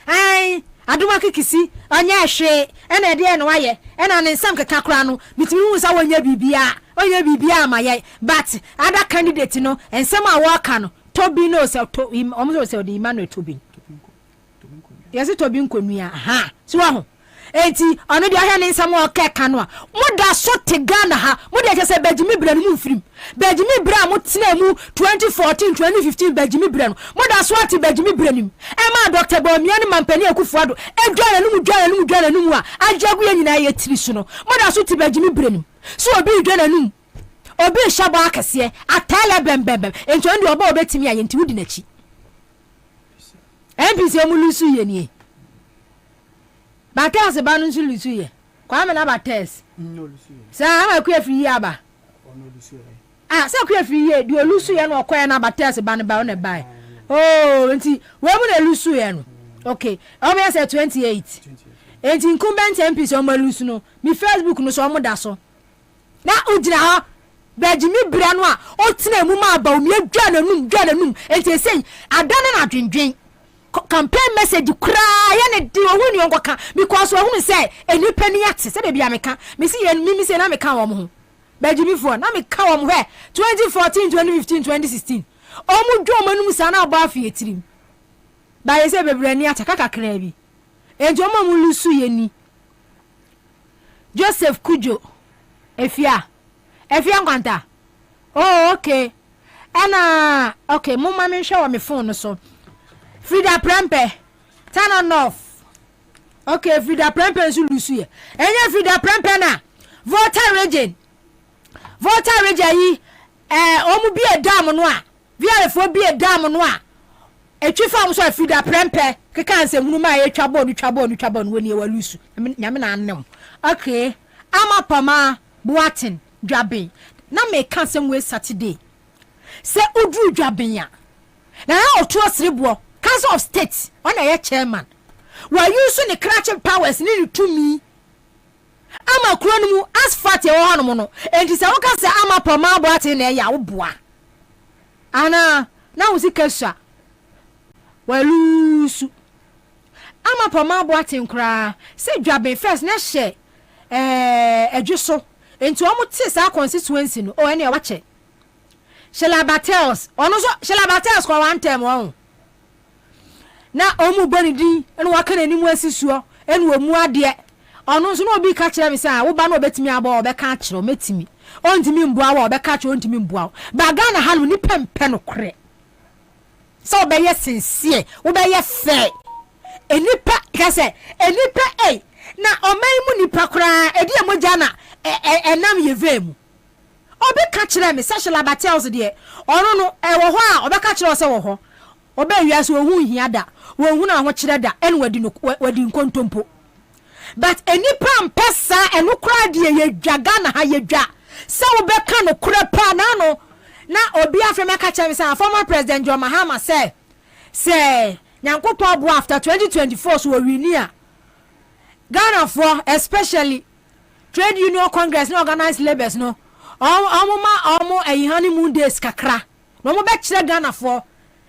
ai Adumaku Kisi onya hwe ene de ene waye ene ne nsem keka kra no bitimi hu sa wonya bibia ma ye but other candidate no ensem a woka no Toby no se to almost say the Emmanuel Toby. Yes, Toby nkonua ha. So ho. Enti ono de ahia ne nsam o keka no a. Moda so te Ghana ha. Moda je se Bejimi Bra no mu mfirim. Bejimi Bra mo tena mu 2014 2015 Bejimi Bra no. Moda so ate Bejimi Bra nim. E ma Dr. Bobie ne mampani akufuado. Edwa na num a. Ajagu ye nyina ye tiri so no. Moda so te Bejimi Bra nim. So obi edwa na num. Obi shabo akese atala bembem ento ndi oba obetimi aye nti wudi nachi MPC omulusu ye ni batas ba no lusu ye kwa me na batas lusu ye sa ma ku afiri ye aba lusu ye sa ku afiri ye di olusu ye no okoye na batas ba ne ba ne ba nti we mu na lusu ye no okay o me say 28 enti incumbent MPC omulusu no mi Facebook no so omoda so na ujira ha Bejimi Bra no a o tena mu ma ba o mi adwa nanum enti sei adana na dwendwen campaign message kra ya ne di ohuni onkoka because ohuni say enipa ni ate se de bia meka me si ye mi se na meka wo mo ho Bejimi fo na meka wo mo he 2014 2015 2016 o mu dwo manum sa na agba afie tirim ba ye se bebre ni ate kaka kra bi enti o ma mu lusu ye ni Joseph Kujo Efia Nkwanta. Oh, okay. Ana okay, mama me show me phone so. Frida Prempe. Turn on off. Okay, Frida Prempe so lusu ye. Enya Frida Prempe na. Voter region yi omu bi edam no a. Vialefo bi edam no a. Etwi fam so Frida Prempe. Keka ansem ma ye twabo no woni e walusu. Nyame na anem. Okay. Ama pama Boatin Dwabin na me kan sem we Saturday se udru Dwabin ya na otu osrebo council of state ona ye chairman wa use ne cracking powers ni to me ama kuro no mu asphalt e wo hanom no enti se wo ka se ama poma Boatin na ya wo boa ana na wo sikasha walusu ama poma Boatin kra se Dwabin first na hye edwuso enti omo ti sa constituency no o ene e wache Shelabatels ono so Shelabatels kwa one time won na omu boni din ene waka na nimu asisuo ene omu ade ono so no obi ka kire me say wo ba no obetimi aba obeka kire o metimi ontimi mbua wa obeka kire ontimi mbua ba Ghana ha no ni pempe no kore so obeye sincere obeye fair enipa ka say enipa na oman mu nipa kora edi amogya na enam yevemu obi ka kire me say Shalabatels de ono no wo ho a obeka kire o say wo ho obe wiase wo hu hia da wo hu na ho kire da en wadi nkontompo but enipa mpesa enu kra de ye dwaga na ha ye dwa se wo be ka no kra pa na no na obi afrema ka kire me say former president John Mahama say nyankopon abo after 2024 so we ni a Ghana for especially trade union congress no organized labors no omo honeymoon days kakra no mo be kire Ghana for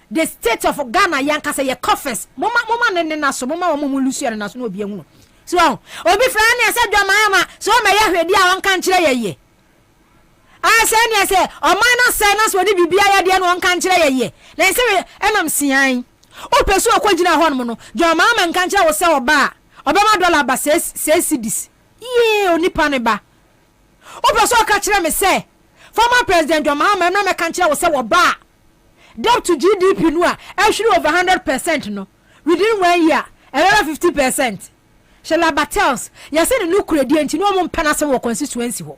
the state of Ghana yanka say ye coffers mama ne na so mama mo lusu na so no obi ehunu so obi fra na say John Mahama so ma ye hwedi a won kan kire ye say na say o minus say na so di bibia ya de no won kan kire ye na say emam sian o peso akogina ho no no John Mahama kan kire wo say oba obema dollar ba say cedis ye onipa ne ba o peso ka kire me say former president John Mahama na me kan kire wo say oba debt to GDP no actually over 100% no within 1 year another 50%. Shalabatels you say no credit enti no mo mpana se wo constituency ho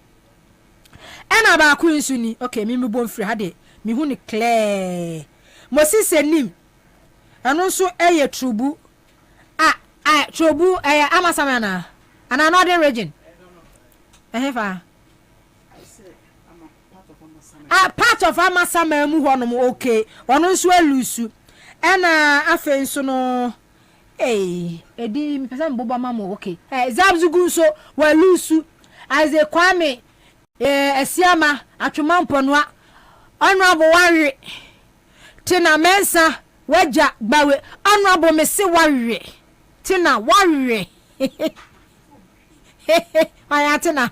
ena ba ku nsu ni okay me bo mfiri ha de me hu ni clear mo sise nim eno nso eye trubu trubu amasama na ana northern region fa part of amasama mu ho no okay ono nso alusu ena afen so no edi mi pesa mboba mamo okay zabzugu nso walusu aze Kwame esiama atwoma mponoa honorable warre tina mensa waja gbawe honorable mesi warre tina warre aya tina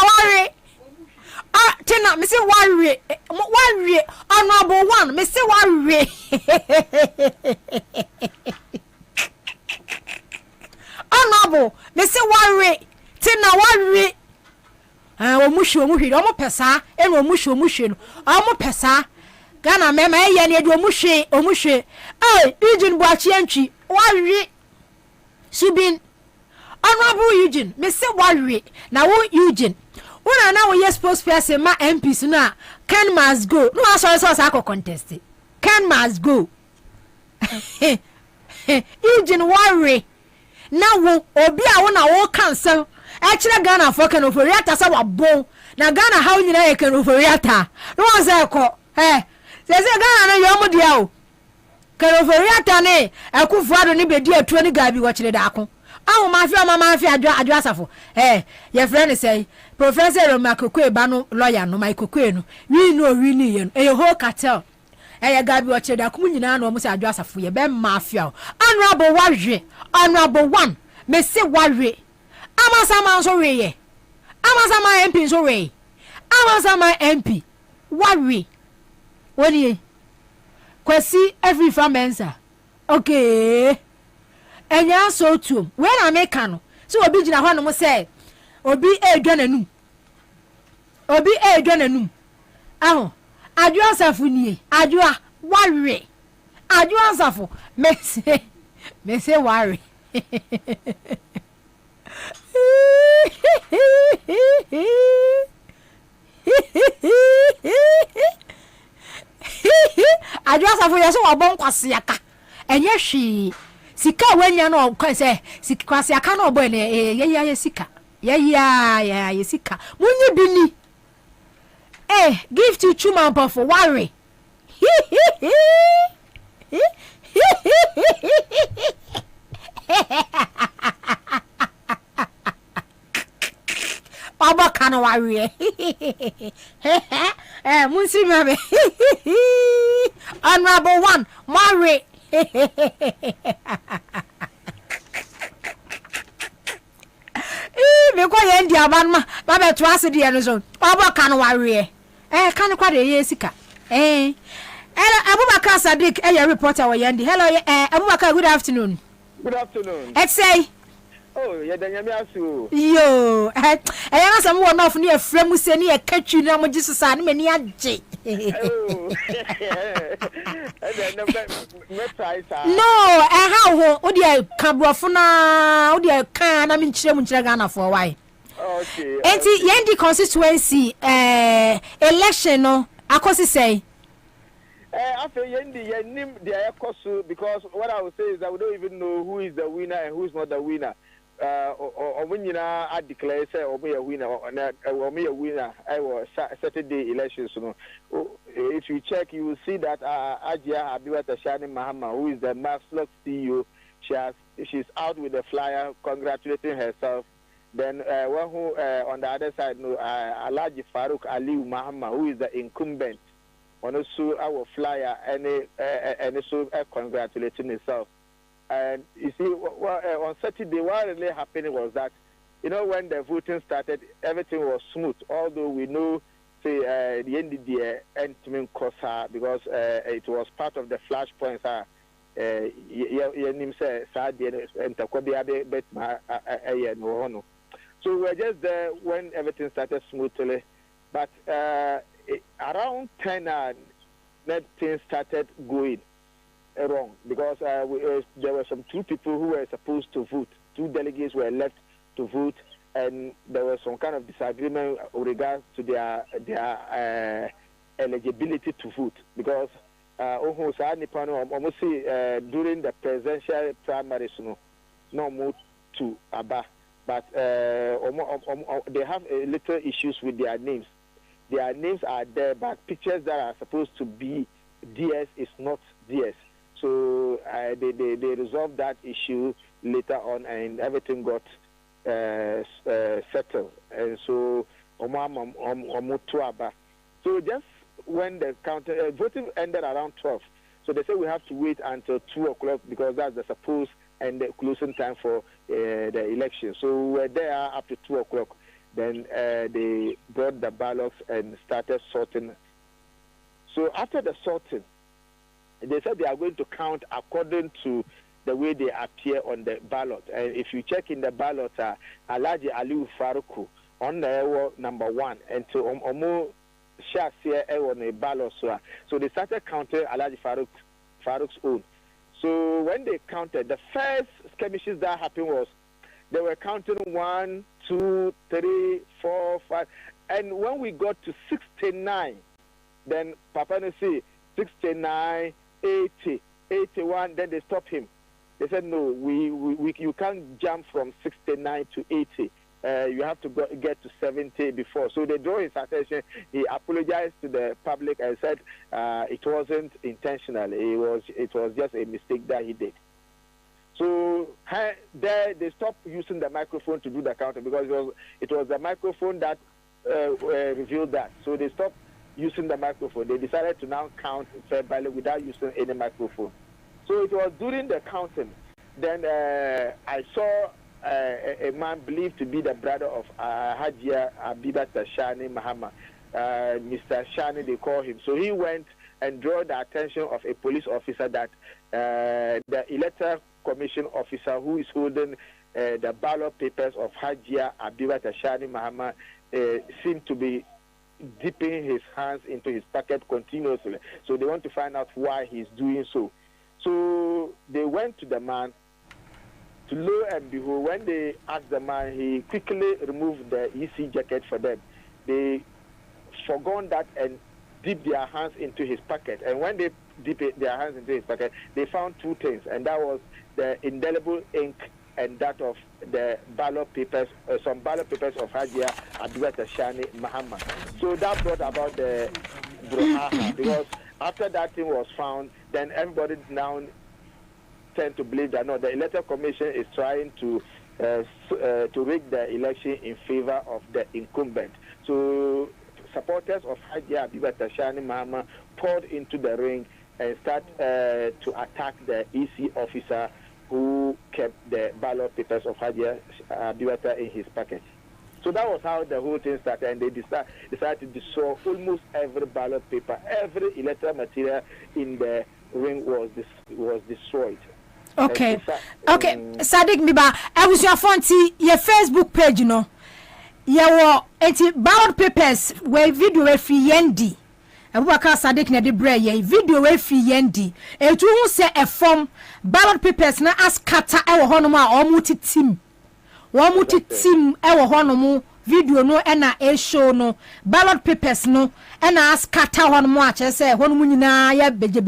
warre tina mesi warre honorable one mesi warre honorable mesi warre tina warre omuhwe omo pesa eno omuhwe no omo pesa Ghana mema ye ne de omuhwe Eugene Boachi antwi warre subin honorable Eugene me se warre na wo Eugene una na wo yes spokesperson ma MPs no can must go no aso so contest can must go Eugene warre na wo obi a wo na wo cancel actually Ghana for can over reata sa wabon na Ghana how nyina ye can over reata no one say ko say Ghana na yo mo dia o can over reata ne akufuado ne bedi atuo ne gabi wo kire da ko awu mafia adwo asafo your friend say Professor Romakokwe ba no lawyer no Maikokwe no we ni ye no e whole cartel gabi wo kire da ko nyina na o mo say adwo asafo ye be mafia honorable warre honorable one me say warre amasama so we amasama MP so we amasama MP warre woni kwasi every family okay enya so tuom when I make no so obi gina ho no mo say obi edwananum aho adwo asafo nie adwo warre adwo asafo me say warre adwo asafo yeso wabon kwase aka enye hwi sika wanya no kwa se sika kwase aka no obo ne ye sika ye sika munye bini give to chuma for worry Baba kana worry munsi mame honorable one worry me ko ye ndia ban ma ba be to ase de no so baba kana worry kan kwa de ye sika hello Abubakar Sadiq reporter wa yendi hello Abubakar good afternoon Good afternoon. Let's say Oh, yeah, then you have to. Yo, I am someone off near Fremuseni, a catchy number Jesus and many a J. Oh, No, how would you come Rofuna? Would you can? I mean, Chemugana for why? Okay. And the constituency election, no, I could say. After Yendi, the Ekosu, because what I would say is that we don't even know who is the winner and who is not the winner. Or when you I declare, say, or me a winner, or me a winner, I was Saturday elections. If you check, you will see that Ajia Abiwata Shani Mahama, who is the Maxlock CEO, she's out with a flyer congratulating herself. Then one who on the other side, Alhaji Farouk Aliu Mahama, who is the incumbent. Also, our flyer and so congratulating himself. And you see, on Saturday, what really happened was that, when the voting started, everything was smooth. Although we know, say, the end of the year, because it was part of the flashpoints. So we're just there when everything started smoothly. But around 10, that things started going wrong because there were some 2 people who were supposed to vote. 2 delegates were left to vote, and there was some kind of disagreement with regards to their eligibility to vote because almost during the presidential primaries, no more to Abba, but they have little issues with their names. Their names are there, but pictures that are supposed to be DS is not DS. So they resolved that issue later on, and everything got settled. And so, so just when the voting ended around 12, so they said we have to wait until 2 o'clock because that's the supposed and the closing time for the election. So we were there up to 2 o'clock. Then they brought the ballots and started sorting. So after the sorting, they said they are going to count according to the way they appear on the ballot. And if you check in the ballot, Alhaji Aliu Faruku on the number 1, and to Omo Shasia on the ballot. So they started counting Alhaji Farouk's own. So when they counted, the first skirmishes that happened was they were counting 1, 2, 3, 4, 5, and when we got to 69, then Papa no say 69, 80, 81. Then they stopped him. They said no, you can't jump from 69 to 80. You have to get to 70 before. So they drew his attention. He apologized to the public and said it wasn't intentional. It was just a mistake that he did. So there they stopped using the microphone to do the counting because it was the microphone that revealed that. So they stopped using the microphone. They decided to now count verbally without using any microphone. So it was during the counting. Then I saw a man believed to be the brother of Hajia Abibata Shani Mahama, Mr. Shani they call him. So he went and drew the attention of a police officer that the electoral commission officer who is holding the ballot papers of Hajia Abibata Shani Mahama seemed to be dipping his hands into his pocket continuously. So they want to find out why he's doing so. So they went to the man. To lo and behold, when they asked the man, he quickly removed the EC jacket for them. They forgone that and dipped their hands into his pocket. And when they dipped their hands into his pocket, they found 2 things, and that was the indelible ink and that of the ballot papers, some ballot papers of Hajia Abibata Shani Mahama. So that brought about the brouhaha, because after that thing was found, then everybody now tend to believe that no, the electoral commission is trying to rig the election in favor of the incumbent. So supporters of Hajia Abibata Shani Mahama poured into the ring and start to attack the EC officer who kept the ballot papers of Hajia Abibata in his pocket. So that was how the whole thing started, and they decided to destroy almost every ballot paper, every electoral material in the ring was destroyed. Okay. Sadiq Miba, I was your phone your Facebook page, you know. Yeah, ballot papers where video we free yendi. Abubakar Sadiq na de bre ye video we free yendi. Etu hu se e form ballot papers na askata e wo hono ma omuti team. Wo muti team e wo hono mu video no e na e show no ballot papers no e na askata hono mu a che se hono mu nyina ya beje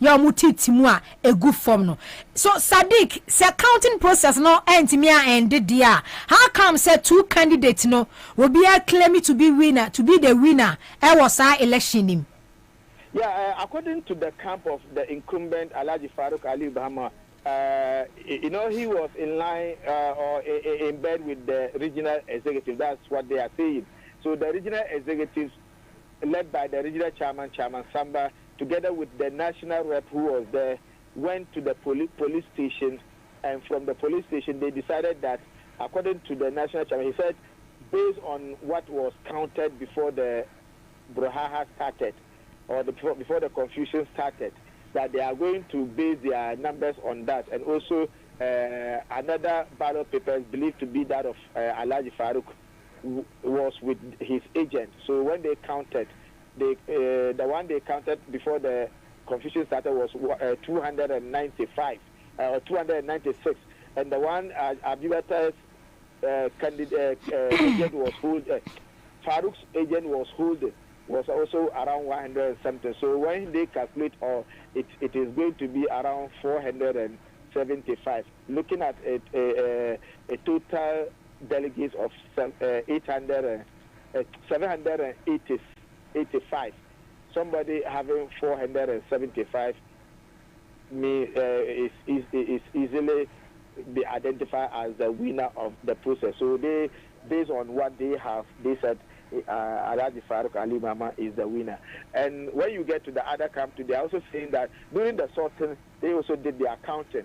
ya muti team a egu form no. So Sadiq, se counting process no entimi a end dia. How come say two candidates no will be claiming to be the winner e was our election him? Yeah, according to the camp of the incumbent Alhaji Farouk Ali Bahama, he was in line or in bed with the regional executive. That's what they are saying. So the regional executives, led by the regional chairman Samba, together with the national rep who was there, went to the police station, and from the police station they decided that, according to the national chairman, he said, based on what was counted before the brouhaha started, or before the confusion started, that they are going to base their numbers on that. And also another ballot paper is believed to be that of Alhaji Farouk was with his agent. So when they counted, the one they counted before the confusion started was 295 or 296, and the one Abubakar agent was holding, Farouk's agent was holding, was also around 100 something. So when they calculate, it is going to be around 475. Looking at a total delegates of 785. Somebody having 475 is easily be identified as the winner of the process. So they, based on what they have, they said Alhaji Farouk Ali Mama is the winner. And when you get to the other camp, they are also saying that during the sorting, they also did the accounting,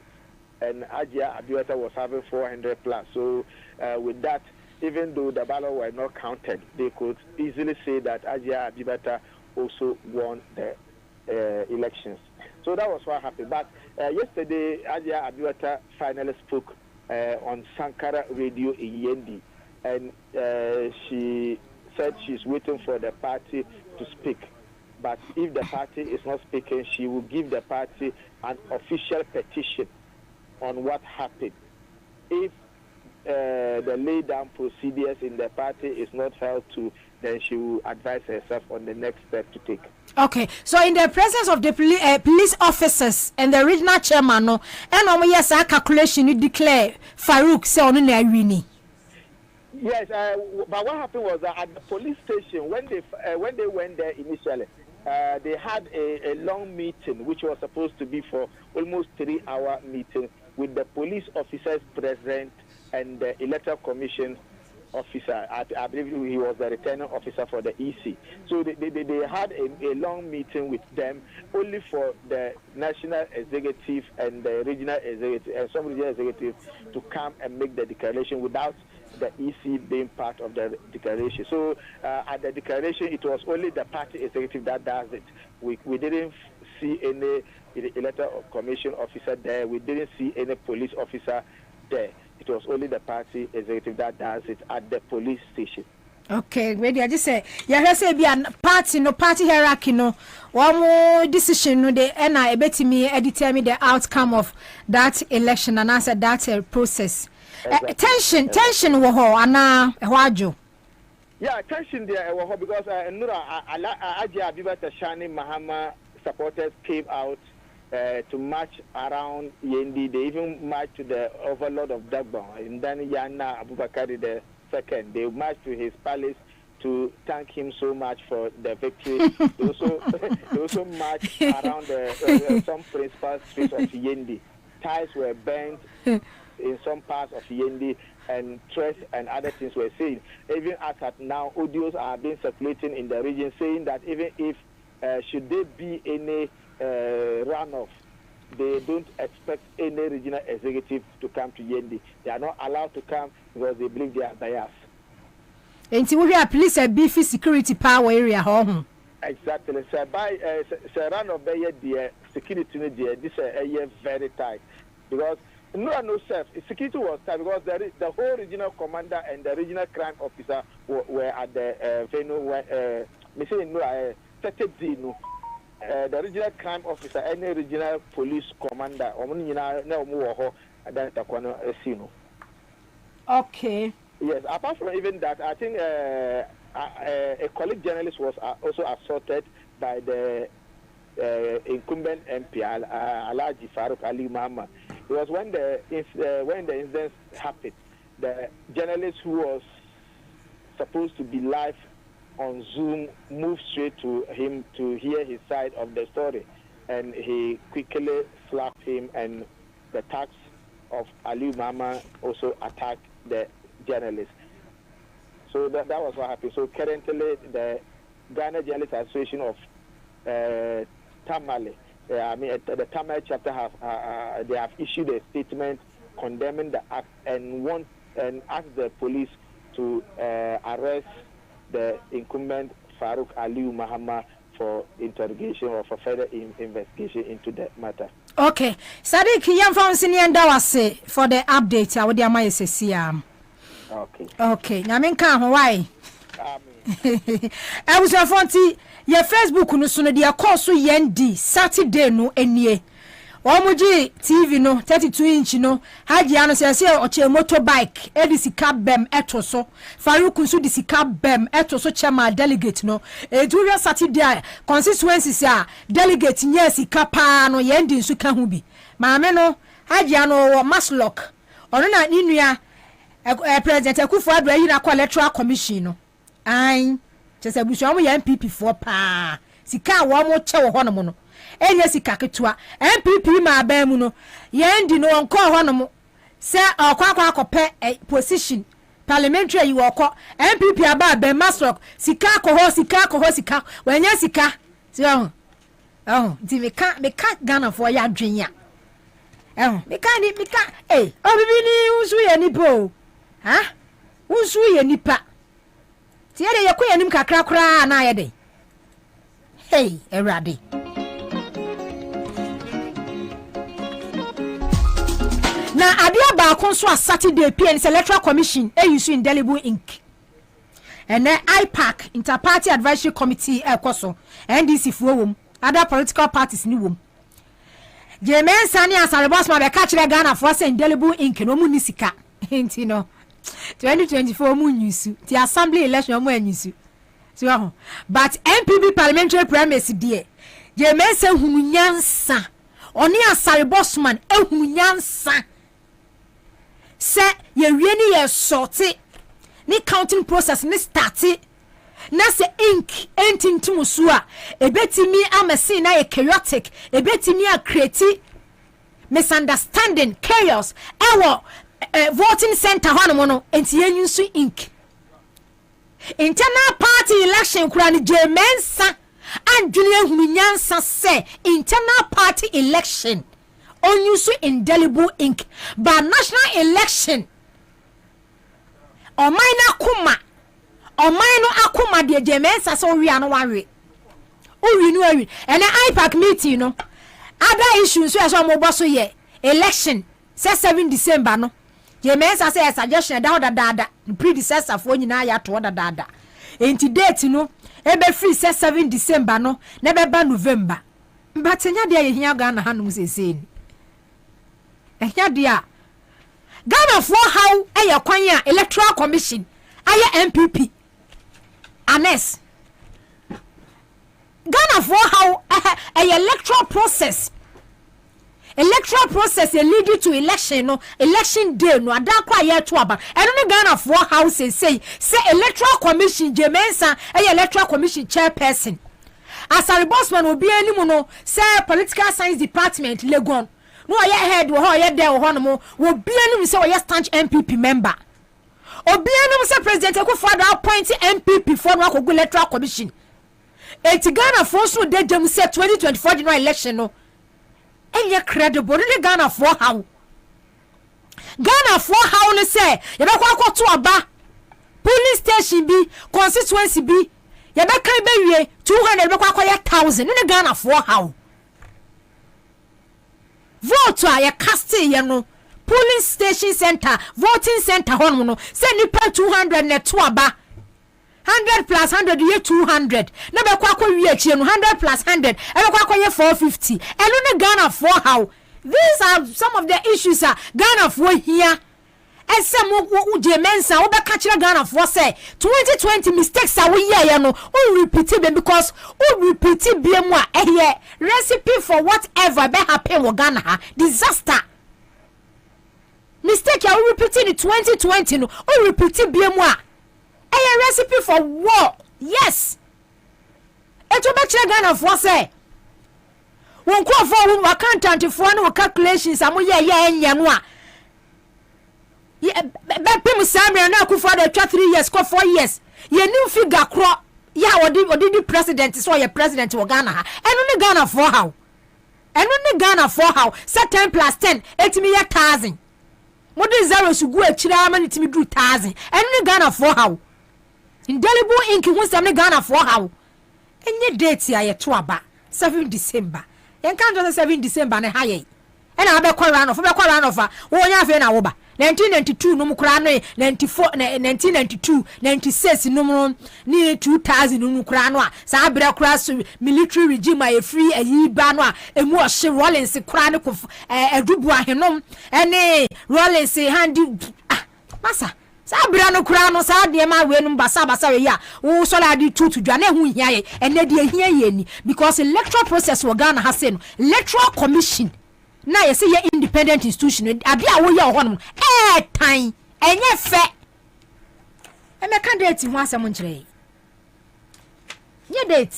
and Ajia Abiwata was having 400 plus. So with that, even though the ballot were not counted, they could easily say that Ajia Abiwata also won the elections. So that was what happened. But yesterday, Ajia Abiwata finally spoke on Sankara Radio in Yendi, and she said she's waiting for the party to speak. But if the party is not speaking, she will give the party an official petition on what happened. If the lay-down procedures in the party is not held to, then she will advise herself on the next step to take. Okay, so in the presence of the police officers and the regional chairman, no, and yes, our calculation you declare Farouk say on the Yes, but what happened was that at the police station, when they went there initially, they had a long meeting, which was supposed to be for almost 3-hour meeting with the police officers present and the electoral commission officer. I believe he was the returning officer for the EC. So they had a long meeting with them only for the national executive and the regional executive and some regional executives to come and make the declaration without the EC being part of the declaration. So at the declaration, it was only the party executive that does it. We didn't see any electoral commission officer there. We didn't see any police officer there. It was only the party executive that does it at the police station. Okay, ready. I just say, yeah, say be a party hierarchy no. One more decision no de and I bet me determine the outcome of that election and answer that process. Exactly. Tension wo ho ana ehwajo. Yeah, tension there wo ho because Nura Ajia Abiwata Shani Mahama supporters came out to march around Yendi. They even marched to the overlord of Dagbon, and then Yana Abubakar the second. They marched to his palace to thank him so much for the victory. They also marched around some principal streets of Yendi. Ties were burnt in some parts of Yendi, and threats and other things were seen. Even as at now, audios are being circulating in the region saying that even if should there be any runoff, they don't expect any regional executive to come to Yendi. They are not allowed to come because they believe they are biased. And we have police and beefy security power area home. Exactly. So by run of the security this is very tight because no self security was tight because the whole regional commander and the regional crime officer were at the venue where the regional crime officer and the regional police commander okay. Yes, apart from even that, I think a colleague journalist was also assaulted by the incumbent MP Alhaji Farouk Ali Muhammad. Because when the incident happened, the journalist who was supposed to be live on Zoom moved straight to him to hear his side of the story, and he quickly slapped him, and the thugs of Ali Muhammad also attacked the journalist. So that was what happened. So currently, the Ghana Journalists Association of Tamale, the Tamale chapter they have issued a statement condemning the act and asked the police to arrest the incumbent Farouk Ali Muhammad for interrogation or for further investigation into the matter. Okay, Sadiq Yamfam Senior Dawase for the update. I would amaya say Okay, I mean, come why? I was a fonty. Your Facebook no so no dia call so yendi Saturday no enie. Omuji TV no 32-inch no haji ano se oche motorbike edisika bem etoso Farouk nso disika bem etoso chairman delegate no eduria Saturday constituencies a delegate nya sika pa no yendi nso ka hu bi maame no haji ano Maslock ono na ninua President Akufo-Addo ayi na electoral commission no ai chese busu amu ya MPP for pa sika wo mo che wo hono mo no enye sika ketua MPP ma ba mu no yendi no onko hono mo se okwa akopɛ position parliamentary yi wo kɔ MPP aba ba Masrock sika akɔ sika wanya sika se di meka Ghana for ya dwenya meka obibi ni usu ye nipo usu ye nipa tiere ye ko yanim kakra kra na ayede hey erade na adia ba kon so a Saturday PN Electoral Commission use indelible ink and then IPAC Interparty Advisory Committee ekoso NDC fuwom other political parties ni wom Jemen Sani Ansah boss ma be ka kire Ghana for say indelible ink no mu ni sika enti no 2024 mu nyusu the assembly election mu anyusu so but MPP parliamentary primaries die je mense hunyansa oni Ansah bossman ehunyansa se ye wie ni ye sorti ni counting process ni starti na se ink entintum so a ebetimi amesi na ye chaotic ebetimi a create misunderstanding chaos ewo voting center hono no enti yenyusu ink internal party election kura ni jemensa andwene ehunyansa se internal party election onyusu indelible ink but national election omaina kuma omaino akuma de jemensa so wi ano wanwe owi nu awi and IPAC meeting no other issues so so mo boso ye election say 7 December no Jemensa say suggestion da dada predecessor for nyina ya to dada enti date no ebe free say 7 December no na be ba November but nya de ye hia Ghana hanum seseni ehia de a Ghana for how eye kwan a Electoral Commission aye MPP anes Ghana for how eye electoral process lead to election no election day no adakwa ye to aba eno ne Ghana for house say Electoral Commission Jemensa Electoral Commission chairperson Ansah bossman obi animu no say political science department Legon no ye head wo ho ye there wo no mo obi animu say ye stanch MPP member obi animu say President Akufo-Addo appoint MPP for no akogu Electoral Commission eti Ghana for so de jam say 2024 general election no enye credible ni Ghana for how ne say ye be kwakoto aba police station bi constituency bi ye be kan be wie 200 be kwa 1,000 ne Ghana for how vote a ye cast ye no polling station center voting center hon no say nipa 200 ne to aba 100 plus 100 ye 200 na be kwa wi achie no 100 plus 100 e be kwa ye 450 eno ne Ghana for how. These are some of the issues Ghana for here. And some uje mensa we catch Ghana for say 2020 mistakes are we here no we repeat them because we repeat BMwa here recipe for whatever be happen with Ghana disaster mistake we repeat in 2020 no we repeat BMwa a recipe for war. Yes, it will be Ghana for say won ko for won accountant for no calculations am ye no a be pem samre na ku for the 3 years ko 4 years ye new figure kro ya odi president so ye president wo Ghana ha eno ne Ghana for how set 10 plus 10 etimi ye 1000 modi zero sugu akira ama ne timi du 1000 eno ne Ghana for how indelible ink hu sam ne Ghana for how enye date ya ye to aba 7 December yen kan do 7 December ne haye ena be kwa run off wo nya afi na wo ba 1992 no mukura no 94 1992 96 no ni 2000 no mukura no a sa abira kura so military regime a free ayi ba no a emu o hye Rollins kura ne ko adubu ahenom ene Rollins handi masa sa abira no kura no sa de ma we no basa we ya wo so la di tutu dwa na hu hia ye ene de hia ye ni because electoral process wo Ghana ha se no electoral commission na ye say ye independent institution abi a wo ye ho no tan enye fe e me candidate hu asem nkire ye date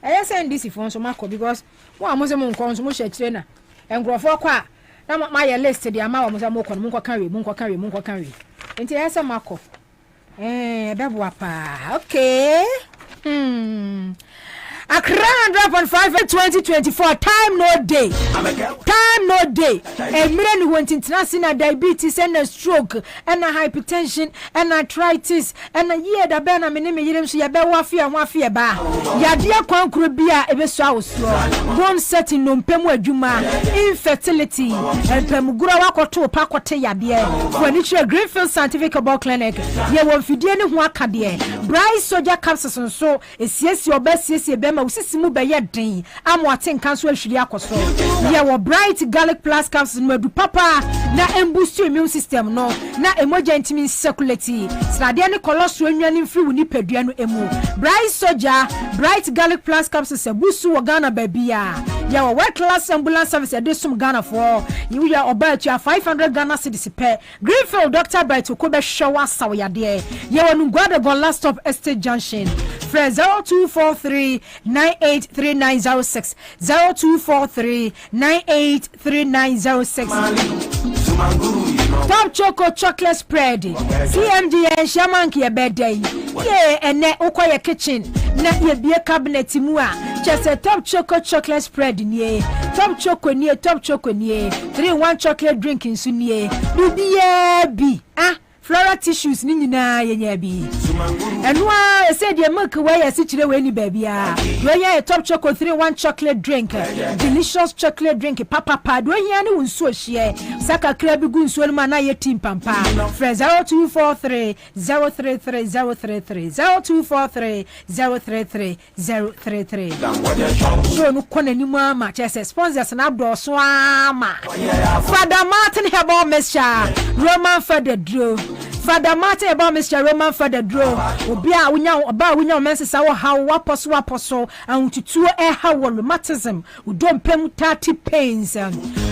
e say ndisi fon so makọ because wo amoze mo nkọ so mo hye kire na engrofo kwa na ma ye list de ama wo mo say mo kọ no mo nkọ kan we enti e say makọ bebo apa okay Accra 100.5 2024 time no day emire ni won international diabetes and stroke and hypertension and arthritis and ye da be na me ne me yirem so ye be wa afia ba yade kwankro bia e be so awso bone setting no mpemu adwuma infertility empem gura wakoto pakote yade for ni Greenfield Scientific Herbal Clinic ye won fidie ne ho akade Bright Soldier capsules so esiesi obesiesi be usisimu be ye den amoaten kanso ahwiri akoso ye wo Bright Garlic Plus capsules madu papa na boost immune system no na emoja intimi circulate srade ne cholesterol nwane mfiri woni padua no emu Bright Soldier Bright Garlic Plus capsules abusu wo Ghana babia ye wo world class ambulance service edesum Ghana for you ya oba 500 Ghana cedis per Greenfield Dr. Bright ko be showa sawiyade ye wo ngwade go last stop estate junction Fred 0243 983906 0243983906 Top Choco Chocolate Spread CMG and Shaman ki birthday ye ene ukoye kitchen na ye bie cabinet mu a chese Top Choco Chocolate Spread nie Top Choco nie 3-in-1 chocolate drink nsu nie bibie bi floral tissues ni nyina yenya bi enwa ese de milk wey ese chire we ni babia we ye Top Choco 3-in-1 chocolate drink delicious chocolate drink papa do hia ni wonsu ohie saka kra bi gu nsu ma na ye team pampa 0243 033 033 0243 033 033 so no kona ni mu ama chese sponsors na do so ama Father Martin Herbal Mixture Roman Father Dro Father Martin about Mr. Roman Father Dro obia wunya mensesa wo hawo waposo and tutu hawo rheumatism udom pem 30 pains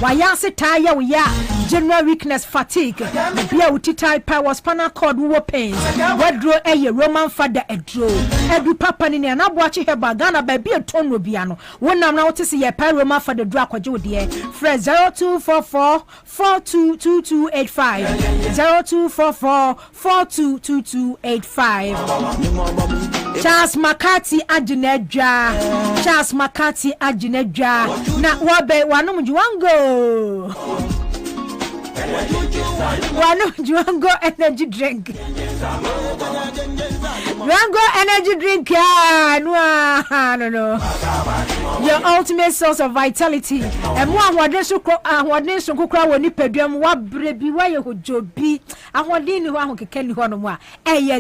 wa yase tire wo ya general weakness fatigue bia utita power spinal cord wo pains wadro Roman Father Edro edu papa ni na boachi heba Ghana ba bia tonno bia no wonam na wote se ye pa Roman Father Dro akwaje wo de fresh 0244 422285 0244 422285 Charles Makati Ajinedja na wabe wanum juango energy drink Rango energy drink. No. Your ultimate source of vitality. And more what this so kukra woni pedwam wa brebi wa ye hojobi. Ahodi ni ho ahokeke ni ho no mo a.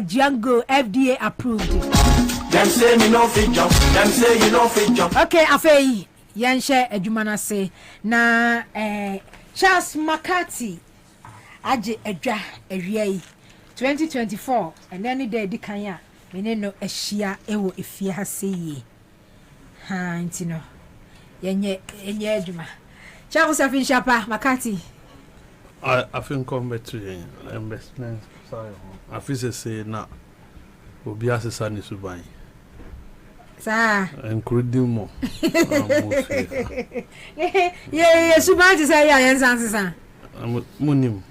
Django FDA approved. Them say me no fit jump. Them say you no fit jump. Okay, afei yanshe adwuma na se na Charles McCarthy aje adwa awiai 2024 and then day di kan ya me no ahia ewo efie ha se yi ha ntino yenye adwuma Charles afin shapa McCarthy I think come better investment sorry I feel say na obi asesa ni suban sa including more yeah suban ti say ya yensan munim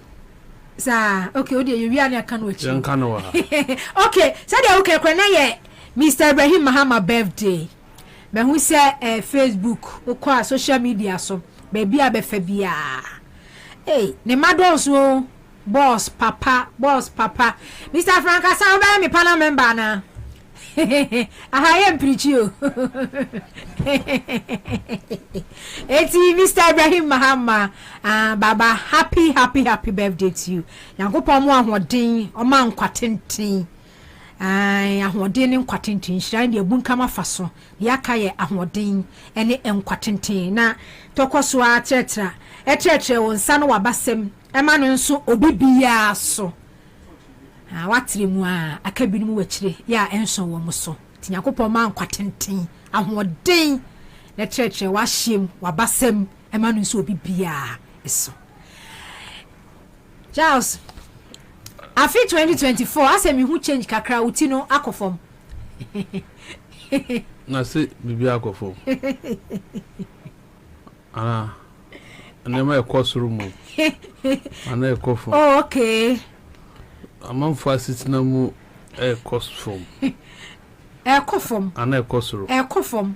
sa okay odi you wi aka no achi yan wa okay so dey okay kwa na ye Mr. Ibrahim Mahama birthday me hu say Facebook ukwa social media so baby abefa bia ne madonso boss papa Mr. Franka sa ba me panel member na aha ye preach you eti Mr. Ibrahim Mahama baba happy birthday to you yankopon mo ahoden o ma nkwatenten ahoden nkwatenten shira de bunkama faso yaka ye ahoden ene nkwatenten na tokoso a tretre won sa no wabasem ema no nso obibia so watire mu a akabi no wachire ya enso wo muso tinyakopon ma nkwatenten ahoden na tretre wahiem wabasem ema no nso obibia eso Charles afi 2024 asemi hu change kakra uti no akofom na se bibi akofom ana nema ekosuru mu ana ekofom oh okay amanfo asitina mu ekosfom ekofom ana ekosuru ekofom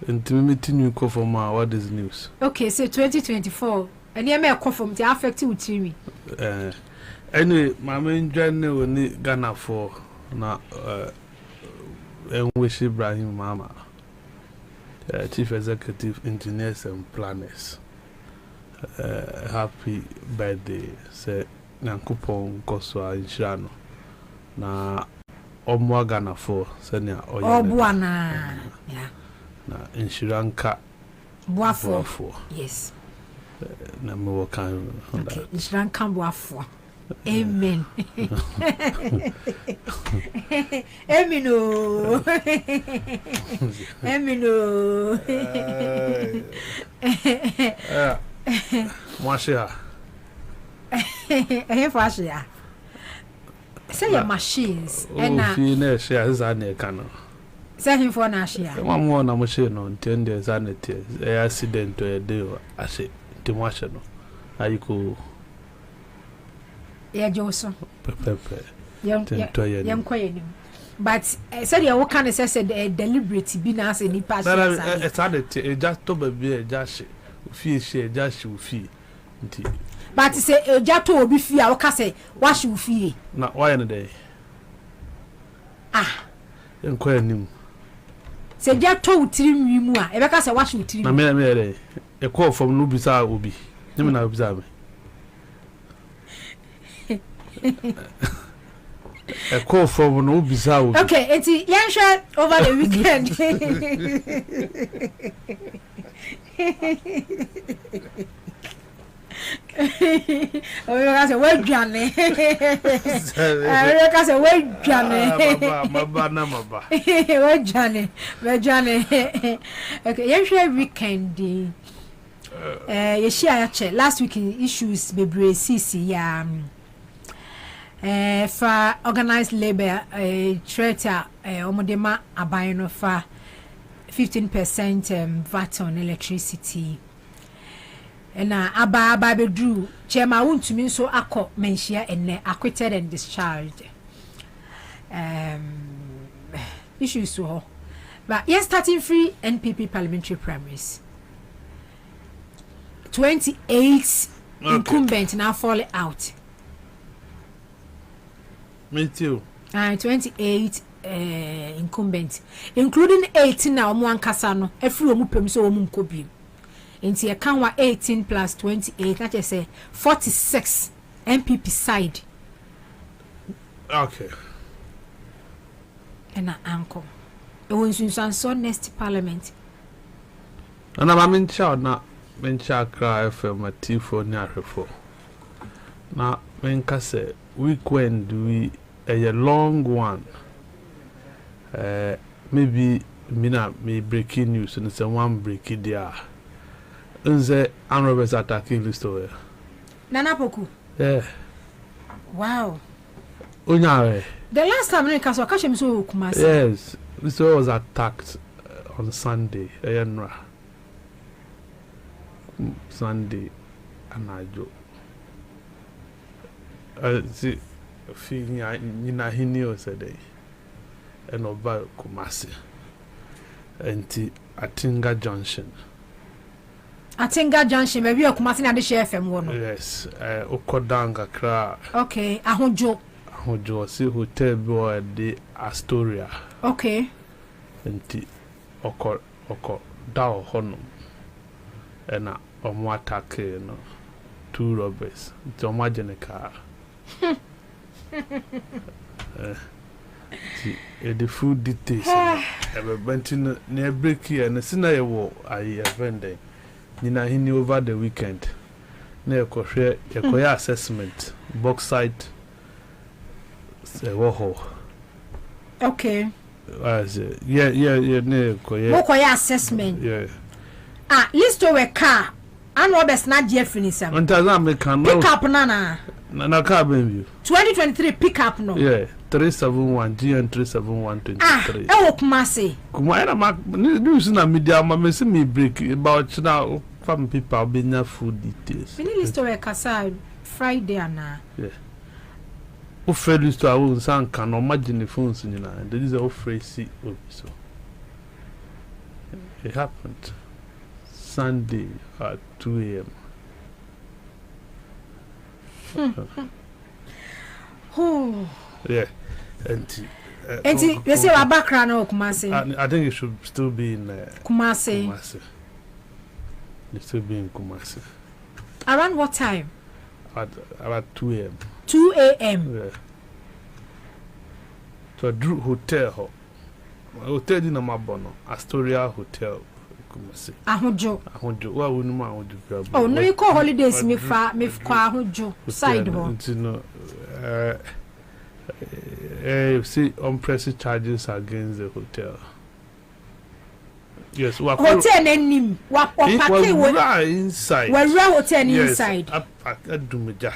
ntimi tinu ekofom what is news okay so 2024 ene ekofom ti affect utimi anyway mama njane woni Ghana for na enwish Ibrahim Mama Chief Executive Engineers and Planners happy birthday say nankupon koso inshano na omwa Ghana for senia obuana yeah na inshiranka boafo yes na mo kan okay inshiranka boafo amen amino mwashia fashia say your machines and na fi na share za na kana say him for na share mo na mo share no ntende za na tie accident to dey ase timwashe no ayiko yeah Johnson pepe yam kwayenim but said you can say deliberate be na say ni pass it's hard to just to be just fee share just fee nti but say jato obi fee a waka say wash fee na why na dey kwayenim say jato utiri mu a e be ka say wash utiri na me dey e call from no bisa obi nyem na bisa me a call from no bizarre. Okay, it's Yansha over the weekend. Oh, you guys are well done. You guys are well done. Well done. Okay, Yansha weekend. You share last week issues bebre CC ya. For organized labor traitor omodema abayno for 15% VAT on electricity na aba bedru chema wontumi so akọ menhia enne acquitted and discharged issues so but yes starting free NPP parliamentary primaries 28 incumbent now fall out. Me too. 28 incumbent including 18 na omo ankasa no afiri omu pem so omu nkobi enti e kan wa 18 plus 28 that is 46 MPP side. Okay. And uncle e won so next parliament ana ma mencha na mencha kra FM T4 ni ahwefo na menka say weekend we a long one. Maybe me breaking news and say one breaking there. Unze Anrobert's attacking list over. Nana Poku. Yeah. Wow. Unyawe. The last time I saw Kashim so Kumasi. Yes. This was attacked on Sunday. Sunday and I joke. See feeling he knew today. And over Kumasi and Atinga Junction. Atinga Junction, maybe a Kumasi na de share FM one. Yes, Okodanga Kra. Okay, Ahunjo. Ahunjo, see hotel boy de Astoria. Okay. And Oko Dao Honum. And Omo attack, no, 2 robbers. It's imagine a car. The food details. I've been to near break here and a sinner war. I vended. Nina he knew over the weekend. Near Korea, a Koya assessment, box site. Okay. Yeah, near Koya. Koya assessment. Yeah. List over car. And Robert's not Jeffrey. Until I make a pick up Nana. Nana car baby. 2023 pick up no. Yeah. 371 GN 37123. Kumasi. Kumana news na media ma me see me break about now from people be na food details. Mini list we kasa Friday ana. Yeah. O free list a won san kan no imagine phones nyina. There is a free see so. It happened Sunday at 2 a.m. Oh. Yeah. And you say our background or Kumasi? I think it should still be in Kumasi. It still be in Kumasi. Around what time? At about 2 a.m. 2 a.m. Yeah. So Drew Hotel in Amabono, Astoria Hotel, Kumasi. Ahunjo. What would you do? Oh no, you call holidays me kwa Ahunjo side one. See unpressed charges against the hotel. Yes, hotel name right inside. Well, hotel yes, inside. I do me ja.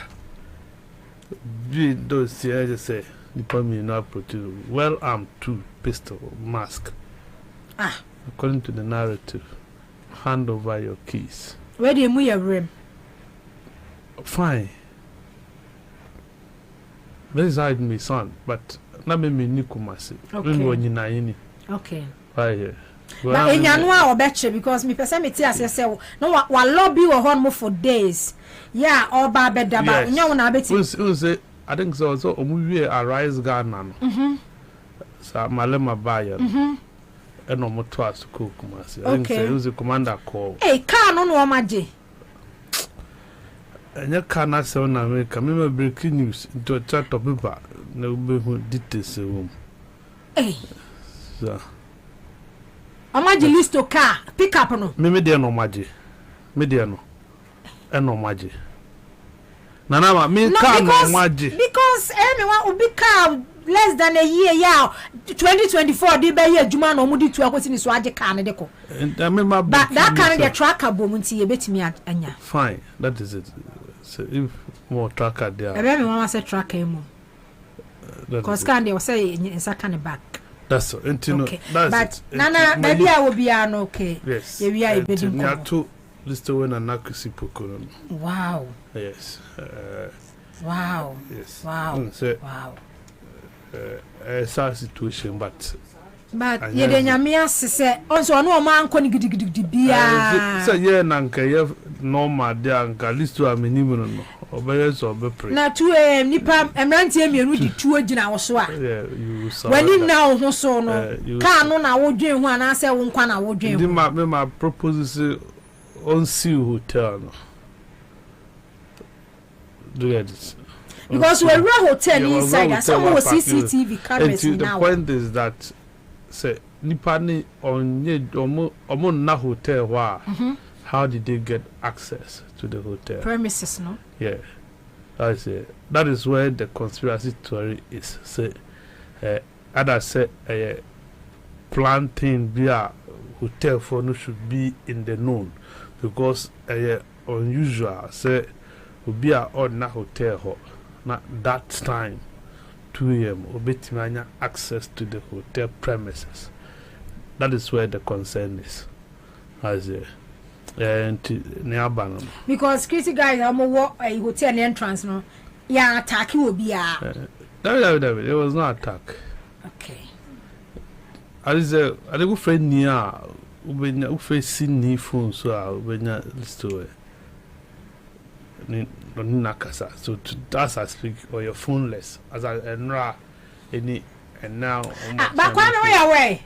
Those here say the permit not protect. Well armed too, pistol, mask. According to the narrative, hand over your keys. Where do you move your room? Fine. This is how it may sound, but not me Nikumasi. Okay. Why? But in January or better because me person me tell say no wa lobby or home for days. Yeah, all ba beda ba nya wona beti. Say I think so omuwie arise Ghana no. Sa malema buyer. And no moto asuko Kumasi. I think say use commander call. Hey, car no maje. Anya kana se na America me breaking news into a chat of paper na ube hu details room. Hey. So Omaji list to car pick up no. Me dey no maji. Me dey no. E no maji. Nana ma me car no maji. Because me wan car less than a year yeah 2024 dey be year juma no mu di tu akwoti ni so age car ne de ko. But that car the tracker bom nti ye betimi anya. Fine, that is it. So if more tracker there. Ebe me wan say tracker emu. Because can they say in second back. That's so. Okay. That's but it. Nana maybe I will be an okay. Yes. Yeah, we are ebedi. Ya to list when anakusi pokoro. Wow. Yes. Wow. Yes. Wow. So, wow. Sad situation, but ye de nyame asese onso no ma anko ni gidigidi bia say ye na nka ye normal de anka list to amenimu no Obeyes or be pre. Na 2 a.m. nipa emrantie mienu di 2 agina wo so a. Yeah, you saw. When now ho so no. Ka no na wo dwen ho ana se wo nkwa na wo dwen ho. Me propose on see hotel no. Do you get this? Because we're a hotel inside and some more CCTV cameras now. The point is that say nipa ni on omo na hotel wa. How did they get access to the hotel premises? No. Yeah, I say that is where the conspiracy theory is. Say, other say planting via hotel for no should be in the known because unusual. Say, be on na hotel ho. Not that time 2 a.m. obetimanya access to the hotel premises. That is where the concern is. I say. Because security guys are more a hotel entrance, no? Yeah, attack will be a. It was not attack. Okay. I go friend near when you face ni phone, so when you listen to it. So as I speak, or your phoneless as I any and now. But when we are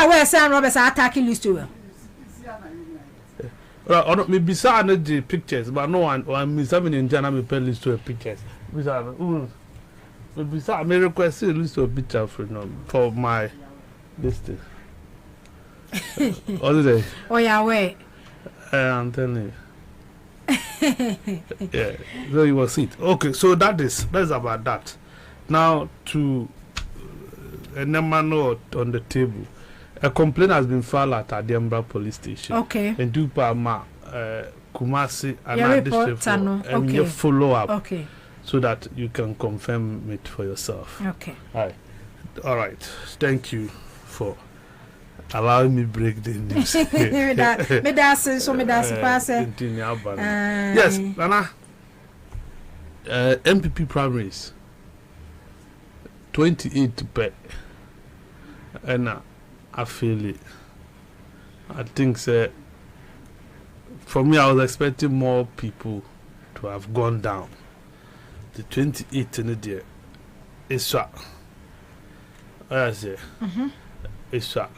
away, Sam Roberts are attacking list to. Well, maybe some of the pictures, but no one miss having in Jana me list to pictures. Maybe some may request a list of picture for my list. All day. Oh yeah, wait. I'm telling you. Yeah, so you will see it. Okay, so that's about that. Now to a number on the table. A complaint has been filed at Adiambra police station. Okay. And do Palma, Kumasi, and district and okay. you follow up. Okay. So that you can confirm it for yourself. Okay. All right. Thank you for allowing me break the news. Yes, Nana. MPP primaries 28 to pay. And I feel it. I think for me, I was expecting more people to have gone down. The 28th in the day is swap. I say, it's swap.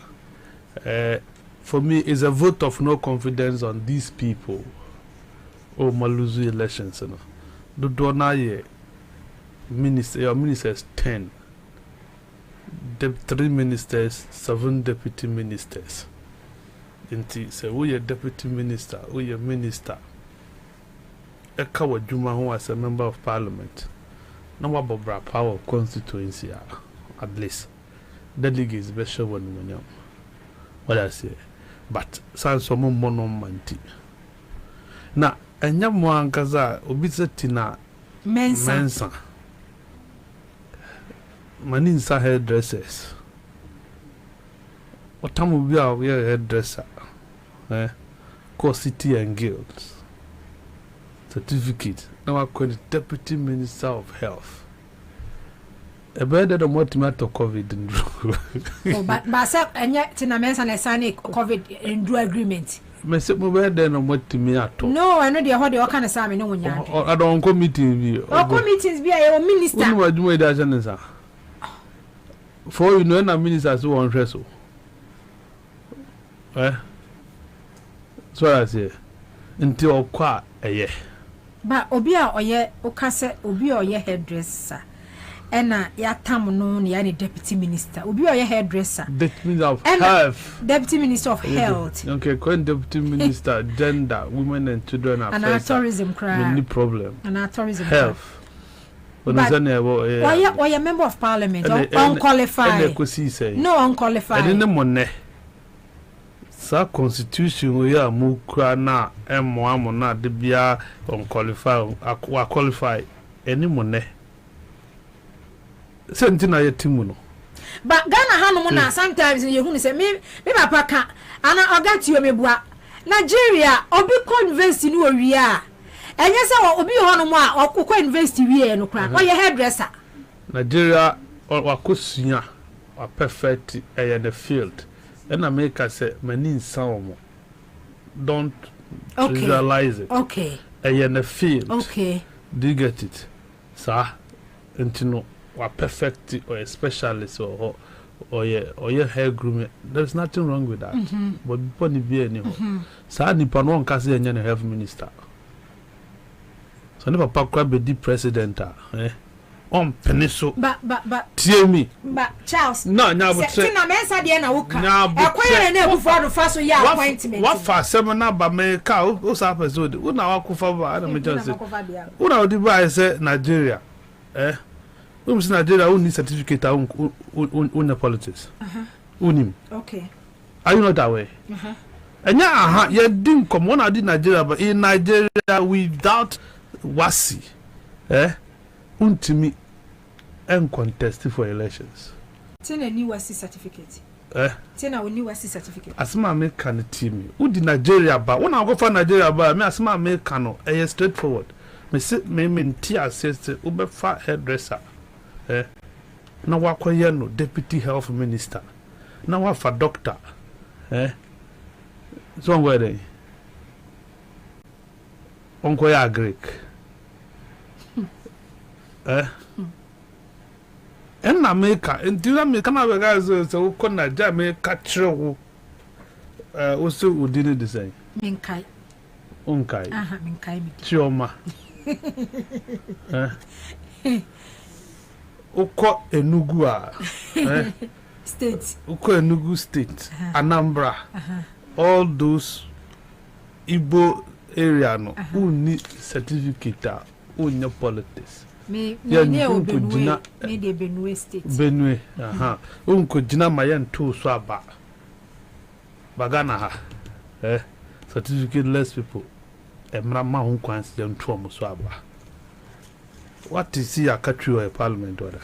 For me, it's a vote of no confidence on these people. Oh, Maluzu elections, you know. The donor minister, your ministers 10. 3 ministers, 7 deputy ministers. Inti say we a deputy minister, we a minister. Eka Wajuma who was a member of parliament. No more power of constituency at least. Delegates special one. What I say. But sans some monomanti. Na enya mwangaza obisetina mensa. Maninsa hairdressers. What time will be our hairdresser? Core City and Guilds. Certificate. Now I call the Deputy Minister of Health. A better than what matter COVID. But sir, and yet Tina Mensa sign COVID and do agreement. Myself, then what to me at all. No, I know the whole all kind of Sammy. No one. I don't come meeting. Or committees be a minister. Who do it as an answer? For you know, a minister so on wrestle. So I say, until quite a year. But Obia or ye, Ocase, Obia or ye hairdresser. And ya tam no any deputy minister. Obia or ye hairdresser. Deputy of health. Deputy minister of health. Okay, current deputy minister, gender, women and children affairs. And our tourism crime. Any problem. And our tourism health. But why a member of parliament unqualified? No unqualified. I didn't money. Sa constitution we are mukra na M1 na de bia unqualified qualify any money. Sentina yetimu no. But Ghana hanu na sometimes you hunu say me papa ka ana oga you mebua Nigeria obi university ni owie a enye se obi honu mu a okukọ university wie no kra o ye hairdresser. Nigeria wakosunya a perfect in the field. And America say many sound don't visualize it. Okay. in a field. Okay. Do you get it? Sir, and to know what perfect or a specialist or your hair grooming. There's nothing wrong with that. But before be anyhow. Sir, ni panon kasi and health minister. So never papa be the president. On peniso. But tell me. But Charles. No, but Tina mensa dia na woka. Akwere na ebufa do fa so ya appointment. What fa seminar ba me ka o sa episode. Una wa kufa ba na me just say. Una odi ba say Nigeria. We must Nigeria who need certificate on politics. Unim. Okay. Are you not that way? And you didn't come on did Nigeria, but in Nigeria without wasi, untimi and contest for elections. Tina new wasi certificate. Tina we new wasi certificate. Asma me can team. Who did Nigeria ba? When I go for Nigeria ba, me asma me can straightforward. Me sit me tia says ube fa hairdresser. Na wakwa no deputy health minister. Na wafa doctor. So where they? Onko ya Greek. En America, en ti America na be guys so ko na ja me ka kire wo. O so udini de say. Minkai. Onkai. Minkai mi. Chioma. Uko Enugu state. Uko Enugu state, Anambra, all those Igbo area no, who need certificate, who need politics. Me Benue state. Benue, unko jina mayan tu swaba. Bagana ha, certificate less people. Emrama hunkwansi yantu wa swaba. What is he a country or a parliament order?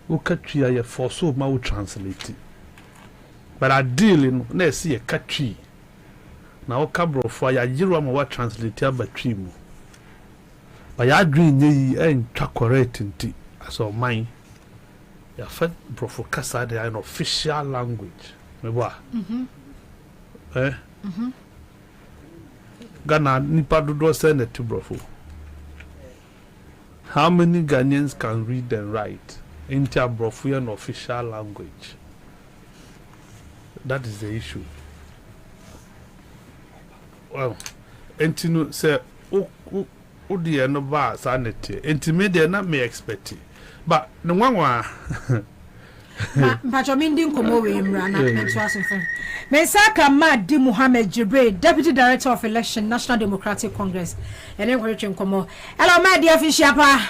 Who country are you for so ma translate? But I deal in let's see a country. Now cabro for ya jiro ma translate but trimu. But ya dream ye ain't correct in tea as of mine. Ya fed brofo kasa they are an official language. Me wa. Ghana nipa do send it to brofo. How many Ghanaians can read and write in Tiabrofian official language? That is the issue. Well, Entino say, "Oh, dear, no bar sanity. Intimate, not me expect it, but no one." But I mean, didn't come over him, Rana, and something. Mensaka Madi Muhammad Jibril, Deputy Director of Election, National Democratic Congress, and then we're going to come. Hello, my dear Fishapa.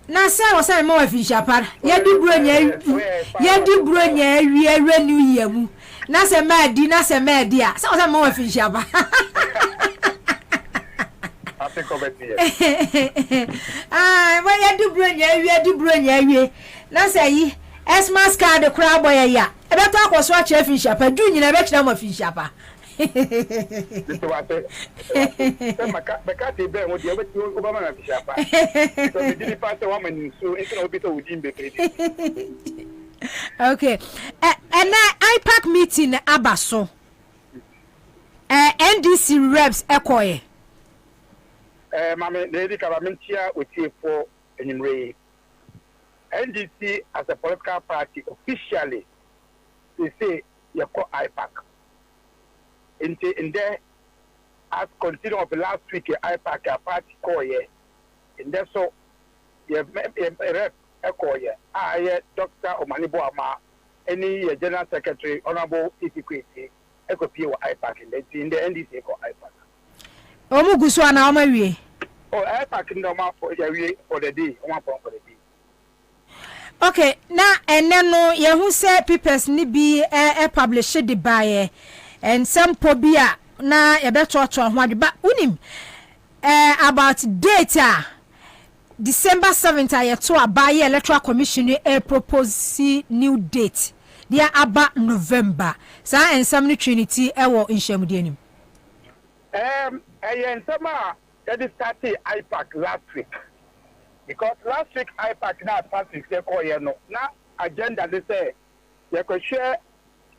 Nasa was a more Fishapa. Yadi Brunya, we are renew you. Nasa Madi, Nasa Media, so I'm more Fishapa. When you do Brunya, Nasa ye, as mascard the crab boy, ya. I better talk was watch a fish up, and do you never know a fish up? Okay, and IPAC meeting Abaso. NDC reps Ekoye. Mamma, Lady Caramentia with you for an ray. NDC as a political party officially, they say you call IPAC. In there, as continue of last week, IPAC a party call ye. In there, so you have a rep call ye. I, Dr. Omanibo Ama, any General Secretary, Honorable Itiquity, Ecopi IPAC in the NDC call IPAC. Omuguswana Omawi. Oh, IPAC in the map for the day, 1 pound for the day. Okay, now and then no, who said papers ni be published the buyer and some pobia na a better to what but unim about data December 7th I to a buyer electoral commission propose new date. They are about November. So and some Trinity in Shemudianim. And some that started IPAC last week. Because last week IPAC now passed the call here no. Now agenda they say you could share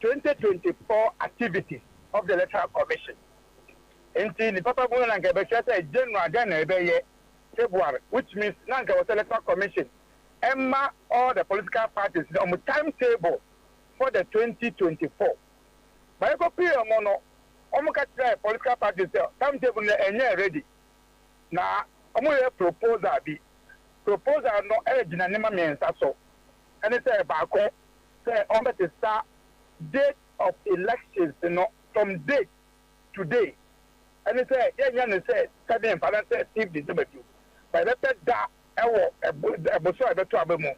2024 activities of the Electoral Commission. Until the Papa Bunanka said January, February, which means Nanka was Electoral Commission. Emma, all the political parties on the timetable for the 2024. By a copy of Mono, Omoka political parties timetable ready. Now, Omo proposal no urgent and never means so. And it's a backo say on the start date of elections, from date to day. And it's a young said, 7 Valentine 5th December. By that, a boso beto abemo.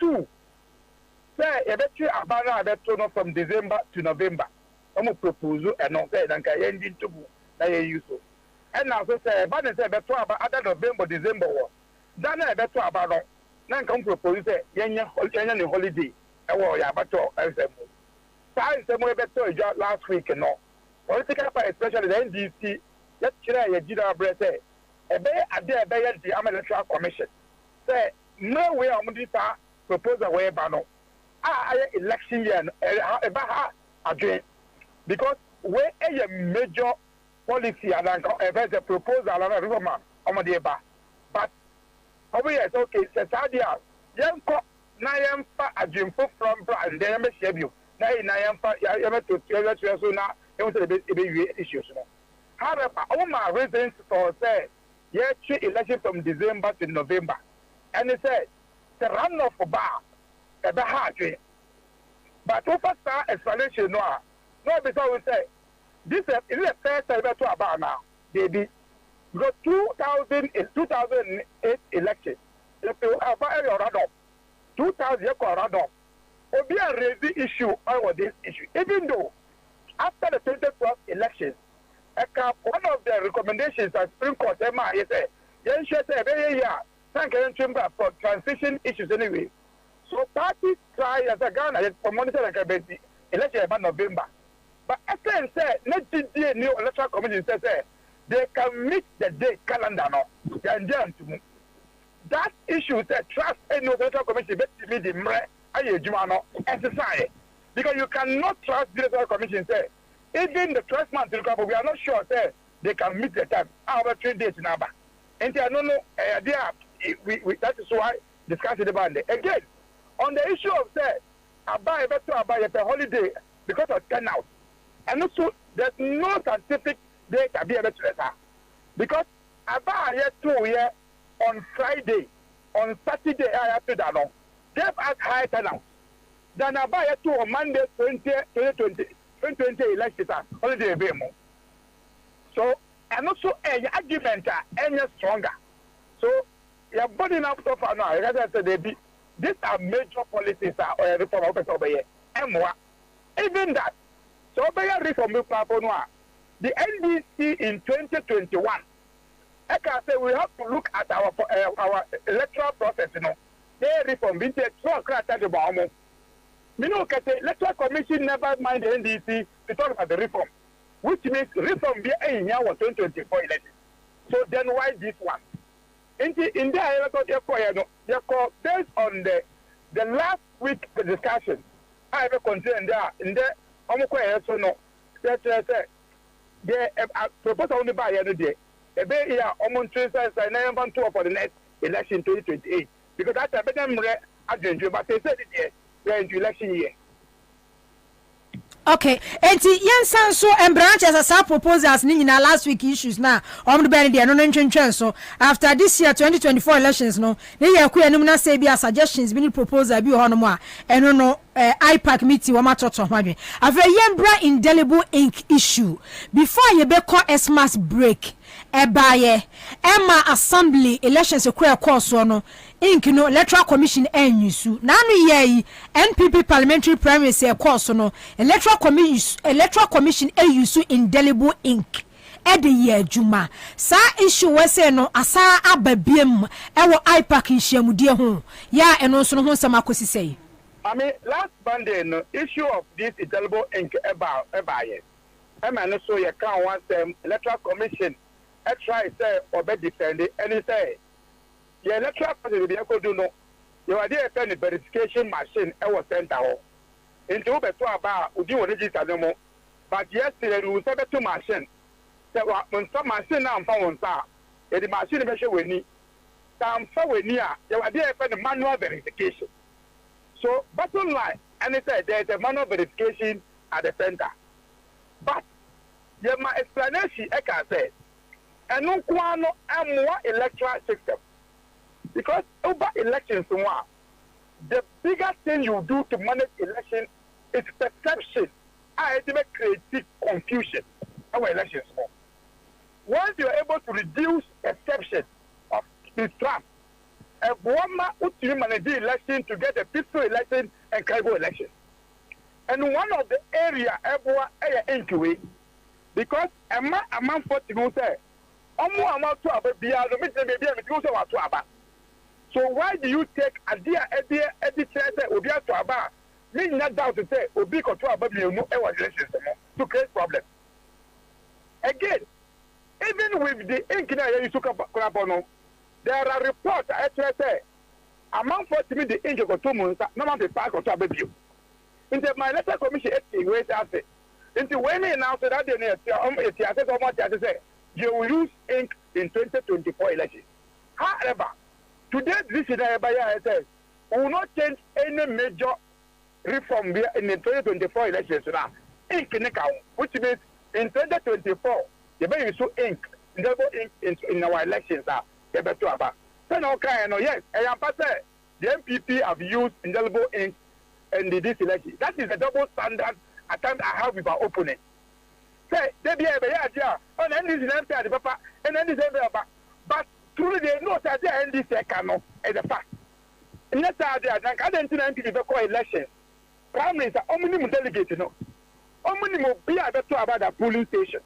2. Say a betu abana beto from December to November. Omo proposal and no say dan ka yendi to na ye use. And now say ba say beto aba other November December wo. Dan na beto aba no. Na nka propose say yenya ni holiday. E wo ya beto exemo. Sai say mo beto last week no. Political party especially the NDC yet kira ye jida bre say ebe ade ebe the Electoral Commission say no way am this proposal way ba no election year eba ha again because we a major policy and a proposal and a reform on the eba but over here okay say sadia yanko na yamfa agimfo from and then me share you na yamfa yam to so na e want to be issues no however all my reasons for say election from December to November. And he said, the runoff for bar, the hard way. But over explanation, no, because we say, this is the first time to about now, baby. Because 2008 election, if you have a runoff, 2000 year runoff, will be a raising issue over this issue. Even though, after the 2012 elections, one of the recommendations that Supreme Court for transition issues anyway. So parties try as a Ghana for monitoring election about November. But after said, let the new electoral commission say they can meet the date calendar now. That issue said trust any electoral commission meet the exercise because you cannot trust the electoral commission say. Even the 12 months, we are not sure say, they can meet the time. Our 3 days in Abba. And I don't know, that is why discuss it about it. Again, on the issue of say, Abba, a holiday because of turnout. And also, there's no scientific data be able to letter. Because Abba, here 2 years on Friday, on Saturday, I have to down. They've had high turnout. Then Abba, here 2 on Monday, 2020 elections holiday more. So and also a argument any stronger. So your body now so far now, as I said, these are major policies or reform office over here. Even that. So by reform the NDC in 2021. I can say we have to look at our electoral process, They reform being the Electoral Commission never mind the NDC to talk about the reform, which means reform be a year 2024 election. So then why this one? In the based on the last week discussion, I have a concern there. In the so no, the proposal only by the day. A bay here almost 3 cents and 9.2 for the next election 2028 because that's a better agenda. But they said it here. Into election year. Okay, and Ansah so and branches as our proposals in our last week issues now. The bendy and non so after this year 2024 elections, no, they are queer numina say be suggestions being proposal be on more and no IPAC meeting or matter of money. A very yembra indelible ink issue before you be call Xmas break. Ebaye Emma Assembly elections a course no ink no electoral commission enyusu nanu ye NPP parliamentary primary say course no electoral commission enyusu indelible ink e de ye adwuma sa issue we say no asa ababiem e wo IPAC nhyiamudie ho ya eno so no ho nsam akosi say I mean last Monday no issue of this indelible ink ebaye Emma no so ye kan one electoral commission I try say or be defended and he say the electoral process be do no you are there a verification machine I was sent out into Ubeto about Udi register no more. But yesterday we said to machine. So when some machine now found the machine measure we need. Some for near you are there for the manual verification. So bottom line, and it said there's a manual verification at the center. But my explanation I can say and no one more electoral system. Because over elections, the biggest thing you do to manage election is perception. I ultimately create confusion. Our elections more. Once you are able to reduce perception of the trap, a woman would manage the election to get a peaceful election and credible election. And one of the area everyone incubate because a man for to say, so why do you take a dear to about me not doubt to say Obi control about you to create problems? Again, even with the ink you took up, there are reports I say among 40 minutes the ink of 2 months, no man the park or to about you. Into my letter commission, wait after. Into when they announced that they say you will use ink in 2024 elections. However, today this is says we will not change any major reform in the 2024 elections now. Ink in account, which means in 2024, you may use ink, double ink in our elections now. You better about. So now, yes, I am passing. The MPP have used indelible ink in this election. That is a double standard attempt I have with our opponent. Say, they be a idea. On any is the papa, and then this but truly they know that they end this cannot as a fact. And that's how they are. I don't think they call elections. Prime Minister, omnium delegate, no. Omnium be better about the polling station.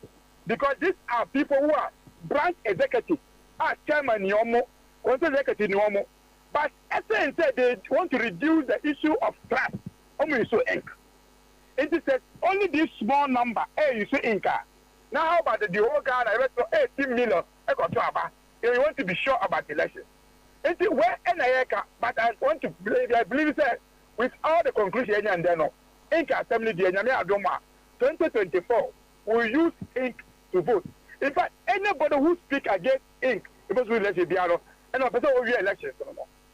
Because these are people who are branch executives, are chairman Nyomo, council executive Nyomo. But SN said they want to reduce the issue of trust. Omnium so ink. It says only this small number, you say inka. Now how about the whole guy, I read 18 million, you want to be sure about the election. It's where but I want to believe, that with all the conclusion and then Inca Assembly, the 2024 will use ink to vote. In fact, anybody who speak against ink, because we let it be out of, and a person will be elections.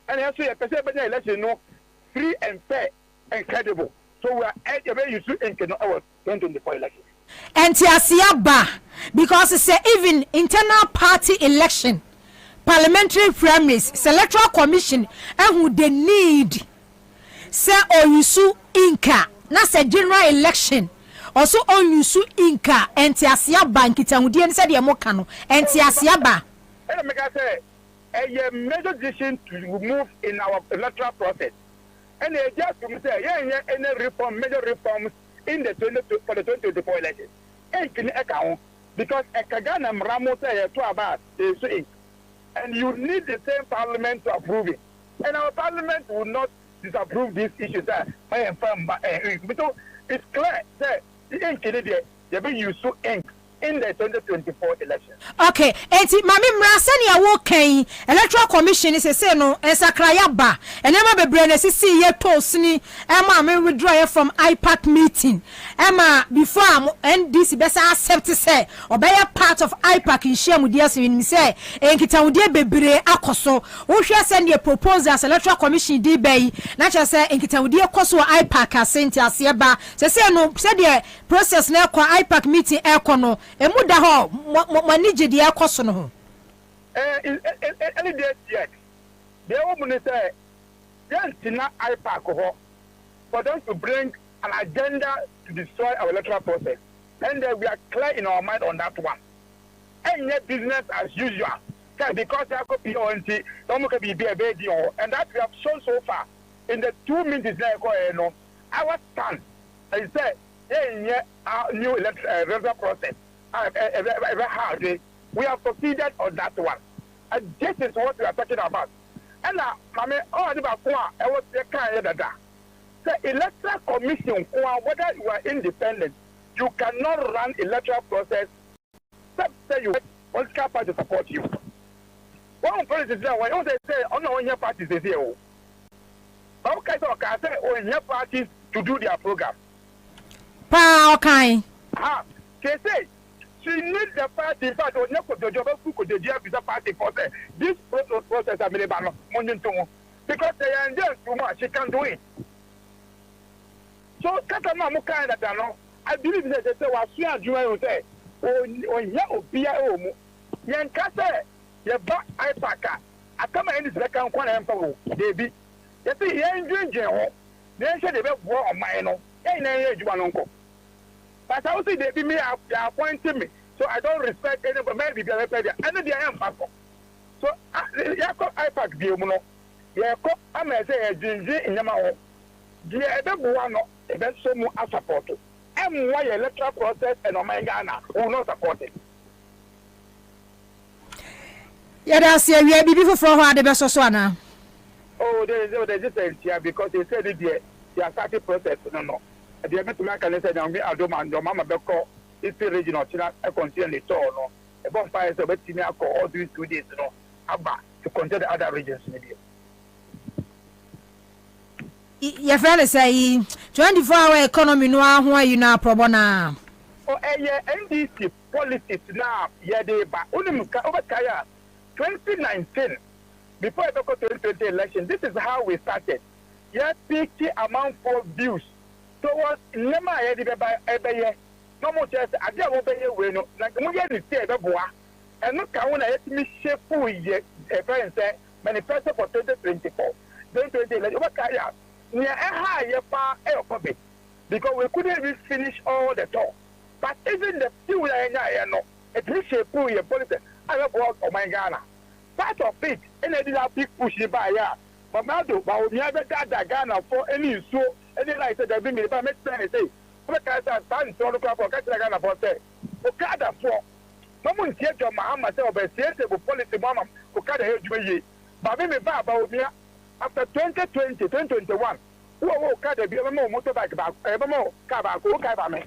And actually, a person election, free and fair and credible. So we are at a very useful ink in our 2024 elections. And Tiasiaba, because it's even internal party election, parliamentary primaries, electoral commission, and who they need, say, or you sue Inca, that's a general election. Also, on you sue Inca, and Tiasiaba, and Kitaudian said Yamokano, and Tiasiaba. And I say, a major decision to move in our electoral process. And they just to say, yeah, any reform, major reforms in the 2024 elections. And can account because a Kagana Ramos to about is ink. And you need the same parliament to approve it. And our parliament will not disapprove these issues. But it's clear that the ink they be used to ink in the 2024 election. Okay, and Mami Mrasani Awoken, Electoral Commission is a seno, and Sakrayaba, and Emma Bebrene see ye tosni, Emma may withdraw from IPAC meeting. Emma before and this best accept to say, or by a part of IPAC in share with the in say, and Kitaudia Bebre Akoso, who shall send your proposal as Electoral Commission debay, not just say, and Kitaudia Koso IPAC as Saint Asiaba, say no, said the process now IPAC meeting Econo. Emuda ho manije dia kwaso no ho any day yet they will say yantina IPAC ho for them to bring an agenda to destroy our electoral process, and we are clear in our mind on that one. And yet business as usual because there could be ONT don't be a baby, and that we have shown so far in the 2 minutes there our stand I said our new electoral process. We have proceeded on that one, and this is what we are talking about. And now, I mean, all the I was the kind of that. The electoral commission, whether you are independent, you cannot run electoral process except say you want party to support you. One person is there. When they say, "Oh no, your party is here." Okay, so I say, "Oh, your parties to do their program. Okay. They say she needs the party. In fact, on the job of the party for this process available because they are just too much. She can't do it. So, Katama Muka, I believe that they were sure you say, oh, yeah, Yankasa, your back, I pack. I come in this second one emperor, David. You see, he ain't doing jail. Then said they were war on my own. Ain't any one uncle. But I also they be me appointing me. So I don't respect anybody. Maybe they are ready. I know they are pastor. So I pack the mono. I'm a say a ginger in Yamaho. The other one, the best so much support. And why electoral process and Omegana will not support it. Yeah, that's yeah, we are beautiful for her the best one. Oh, there's just a because they said it there. They are starting process. No. They are going to make an answer. I don't mind. Your mama Beko is the regional China. I consider the tour. No, a bonfire is a bit senior all these 2 days. No, Abba to consider the other regions. Maybe. Your friend say 24-hour economy. No, why you now pro bono? Oh, yeah, NDC politics now. Yeah, they ba. Over 2019. Before I go to 2020 election, this is how we started. Yeah, 50 amount for views. Towards Lema by every year. No more just I just obey you, no, like the movie is there, and look, I want to let me shape who is a friend say manifesto for 2024. 2020 election, what can you near a higher far air puppet because we couldn't even finish all the talk. But even the few I know, it will shape who your politics. I have worked on my Ghana. Part of it, and I did a big push by ya. But now, but we never got that Ghana for any so, any like that, bring me if I make sense, say, what can I stand to look up for Ghana for say? Okada for someone here to Mahama, but sensible policy, Mamma, Okada here to me. But me about me after 2020, 2021, who Okada be a more motorbike about ever more car, who can me?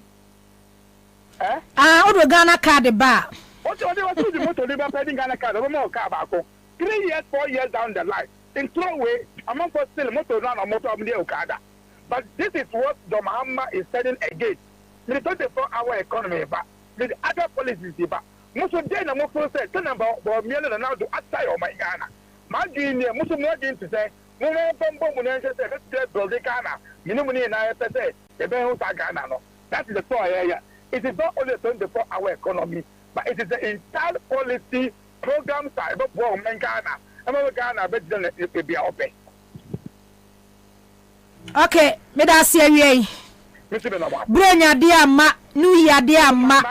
Eh? Ah, Ghana card bar. What do the motor live pending Ghana card over more car? 3 years, 4 years down the line. In throwaway, among us still motor run or motor of the Okada. But this is what the Mahama is telling again. The 24-hour economy, but with other policies, but most of them are more processed. Tell them about million and now to outside of my Ghana. My junior, most of them to say, no, let's get building Ghana. Minimum and I say, the Benhos are Ghana. That is the story area. It is not only 24-hour economy, but it is the entire policy program side of Ghana. Ghana, but then it will be open. Okay, me da see awie. Bronya dia ma, nu ya dia ma.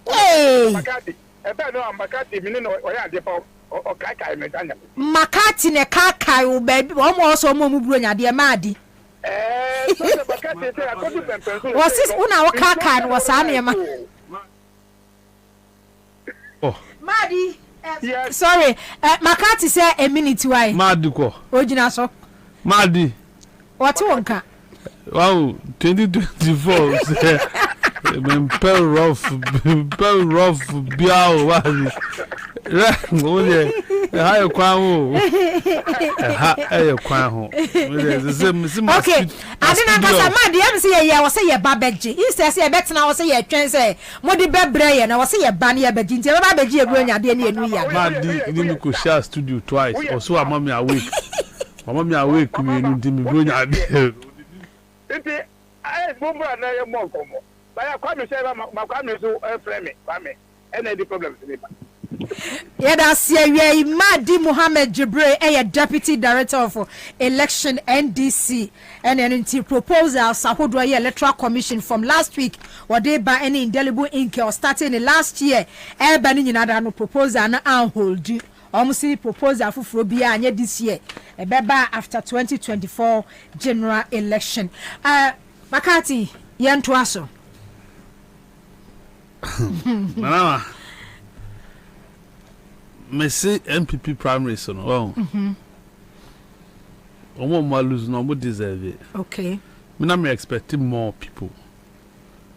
Hey. Makati, me no oya de pa o kai me tanya. Makati ne kai o baby, o mo so mo mu bronya dia ma di. So Makati say akodu pempenso. Was this una o kai no was ane ma. Oh. Madi. Yes. Sorry, Makati say a minute why. Madi ko. Ojina so. Madi. What you want? Wow, 2024. Pell rough, biao, wazi. Oye, hayo kwangu. Hayo kwangu. Okay, I didn't understand. I say yeah, was say yeah, babeji. He says yeah, bet now was say yeah, train say. Modi bebre na was say yeah, bani yeah, beji. Nti babeji e bronya de na enu ya. Madi, ni ko share studio twice. Also, amami awake. Mama awake me no dimi bronya ade. Enti ai bomba na ye mo komo. Ba ya kwa me say ma kwa me so frame me. Any the problem to me. Yeah, that's yeah, Madi Muhammad Jibril, Deputy Director of Election NDC, and then he proposed our Sahodwa Electoral Commission from last week, or they by any indelible ink or starting in last year. Everybody in no proposal and hold you. Almost proposal for Frobia this year, a beba after 2024 general election. Makati, Yantuaso. Mama, me say MPP primary son. Oh, more lose no more deserve it. Okay. Me na me expecting more people.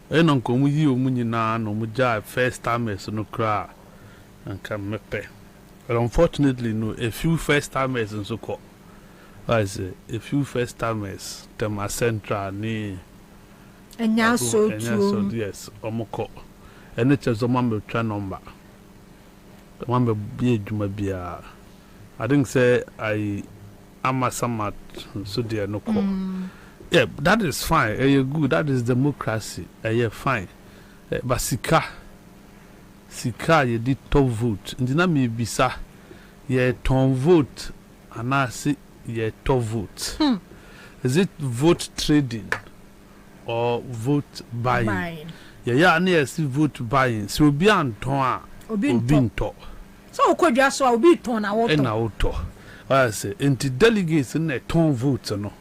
Non come you munina no muja first timers no cry and come me pay. But unfortunately, no, a few first timers and so called. I say a few first timers Tema Central ni enya so too yes omoko ene chezo mambe twa number mambe bi adwuma bia I think say I amasamat so there no call. Yeah, that is fine. Good. That is democracy. Yeah, fine. But sika ye did top vote. Ndina me bisa ye ton vote and I say ye top vote. Is it vote trading or vote buying? Yeah, near see vote buying. So be anton obi to. So okwadwa so obi ton na woto. Na woto. I say enti delegates na ton vote no.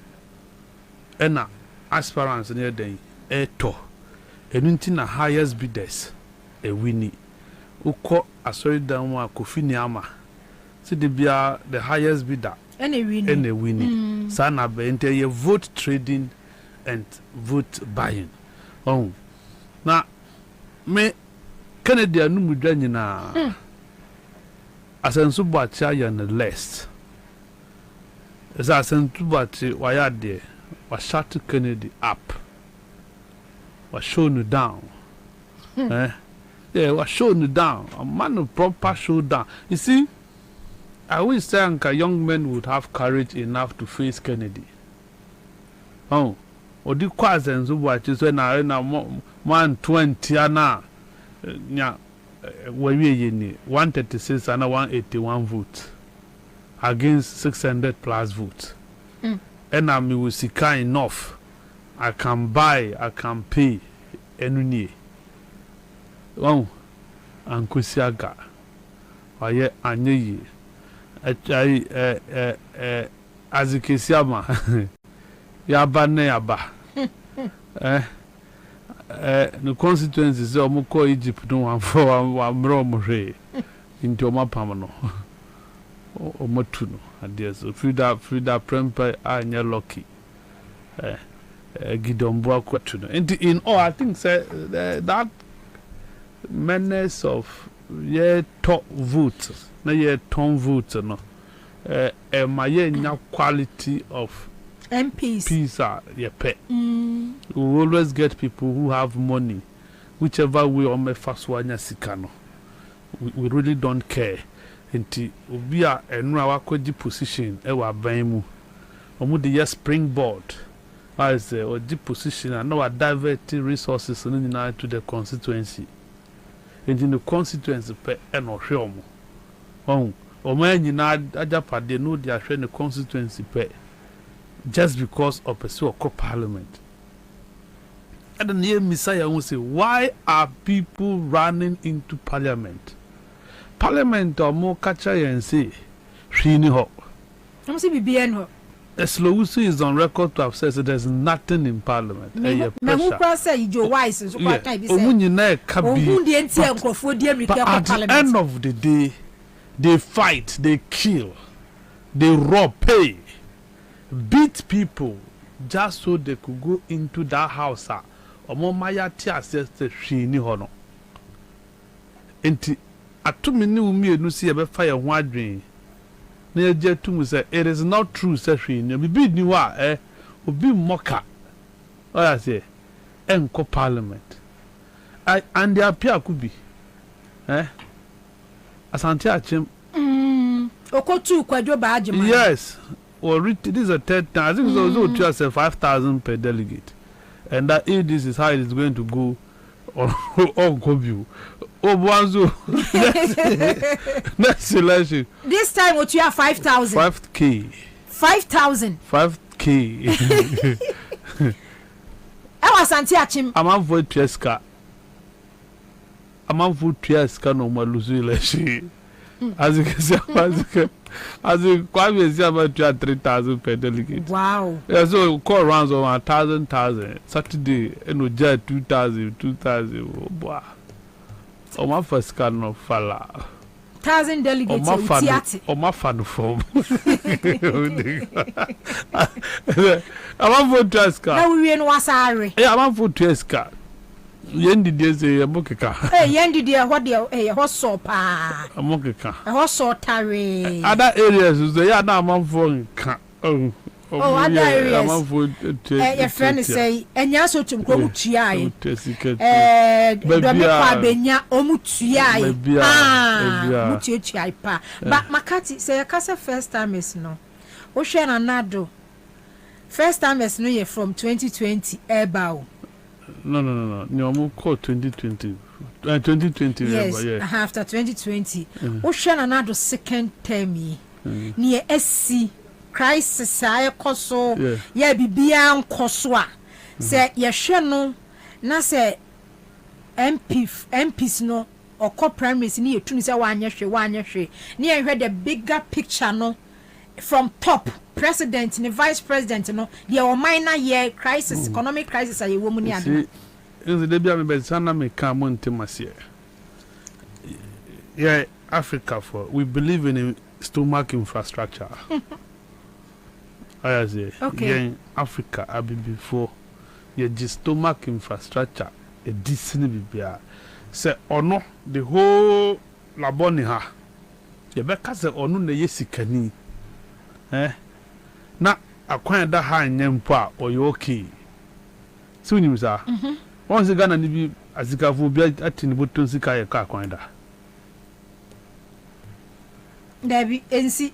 Ena aspirants near den to enunti na highest bidders wini uko asori dan wa Kofi Niama see the highest bidder ene wini sana be ente ye vote trading and vote buying na me Kennedy anu mudwa nyina asenso bwacha ya na list esa asenso bwacha wa ya de was shut Kennedy up, was shown down. Yeah, was shown down. A man of proper showdown. You see, I wish that young men would have courage enough to face Kennedy. Or the cousins who watches when I 120 ana where we 136 and 181 votes against 600 plus votes. And I will sika enough. I can buy, I can pay. Enuni. Oh, and Kusiaga. Aye, Anyi. Azikisiama. Yabane yaba. The constituencies of Moko Egypt no one for one romore into Mapamano. O motuno adias Frida Prempe anya lucky Gidombo kwatuno in all I think say that menace of ye top vote na ye ton vote no my nya quality of MPs pizza ye pet we always get people who have money whichever way on me fast wanya sikano we really don't care enti obi a enura wakodi position e wa ban mu omu de springboard as the position and now divert resources to the constituency enti the constituency pe e no hwe omo omo nyina ajapade no de ahwe the constituency pe just because of pursue parliament. And then here Messiah will say, why are people running into parliament? Parliament or more catcher and say, Shini ho. I'm saying BBN ho. Slowusu is on record to have said that there's nothing in parliament. Me who say you wise so what can be said. But at the end of the day, they fight, they kill, they rob, pay, beat people just so they could go into that house. Omo maya ti access to Shini ho no. Enti atumi ni umi enu si ebe fire ho adwen. Na eje tumu say it is not true say Shini. Bibi ni wa obi moka. Oya say enko parliament. And they appear could be. Asante Achim. Okotu kwadwo ba agema. Yes. Or this is a third time. I think it's also just 5,000 per delegate. And that if this is how it is going to go on Gobu. Obuanzo next election. This time what you have 5,000. 5K. 5,000. 5K. I was Santi Achim. I'm on vote Tieska. I'm on vote Tieska no maluzu election. As you can see, as you Kwabena see about 3,000 per delegate. Wow. Yeah, so call rounds of 1,000. Saturday, and we jet 2,000. Oh, boy. Oh, my first can of falla. 1,000 delegates. Oh, my fan form. I'm on for Tieska. Now we in Wasari. Yeah, I'm on for Tieska. Yendi dia say amokeka. Yendi dia what dia hoso pa. Amokeka. Hoso tare. Other areas is there na amamfo nka. other areas. Your friend say, and yes, to go to Tiai. Kwabena, Omutia. Mutia pa. But Makati say, a casa first time is no. Ocean anado. First time is no year from 2020 Airbao. No. You call 2020. 2020. Yes, after 2020. Ocean another second term. Near SC crisis, I coso. Yeah, Bibian Koswa. Say, Yashano, na say MPs no, or co primaries near Tunisia 1 year. Near heard the bigger picture no from top. President and vice president, no, there were minor year crisis, economic crisis. Are you woman? Is the baby me sana me come on to Masia? Yeah, Africa for we believe in stomach infrastructure. I say, okay, Africa, I be before yeah, just stomach infrastructure a decent be say or no the whole laboniha. You better say or no the yesikani, na akwan da ha nyempo a oyo okay so nim sa once Ghana ni bi azikafo bi atini boton sika ye ka akwan da Dabi ensi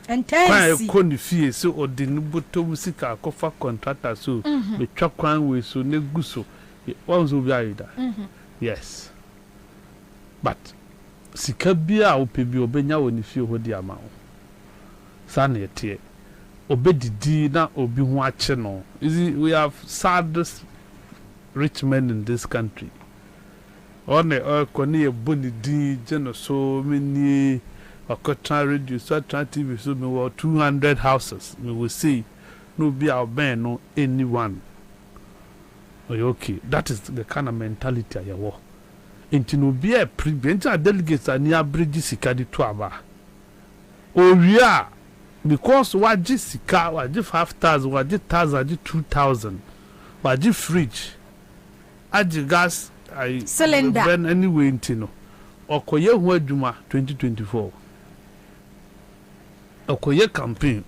entensi kwa ni fie so odini boton sika akofa contractor so betwa kwan we so neguso once obi ayida yes but sika bia opebi obenya woni fie hodi ama wo sana etie obedidi na obi hu ache no we have saddest rich men in this country on koni e bonidi jeno so many akota radio so TV so me 200 houses we will see no be our ben no anyone okay that is the kind of mentality I have into no be a prevent delegates and near bridge sikadi to aba oria because waji sika waji 5,000 waji 1,000 waji 2,000 waji fridge aji gas I cylinder ben anyway intino okoye hu adwuma 2024 okoye campaign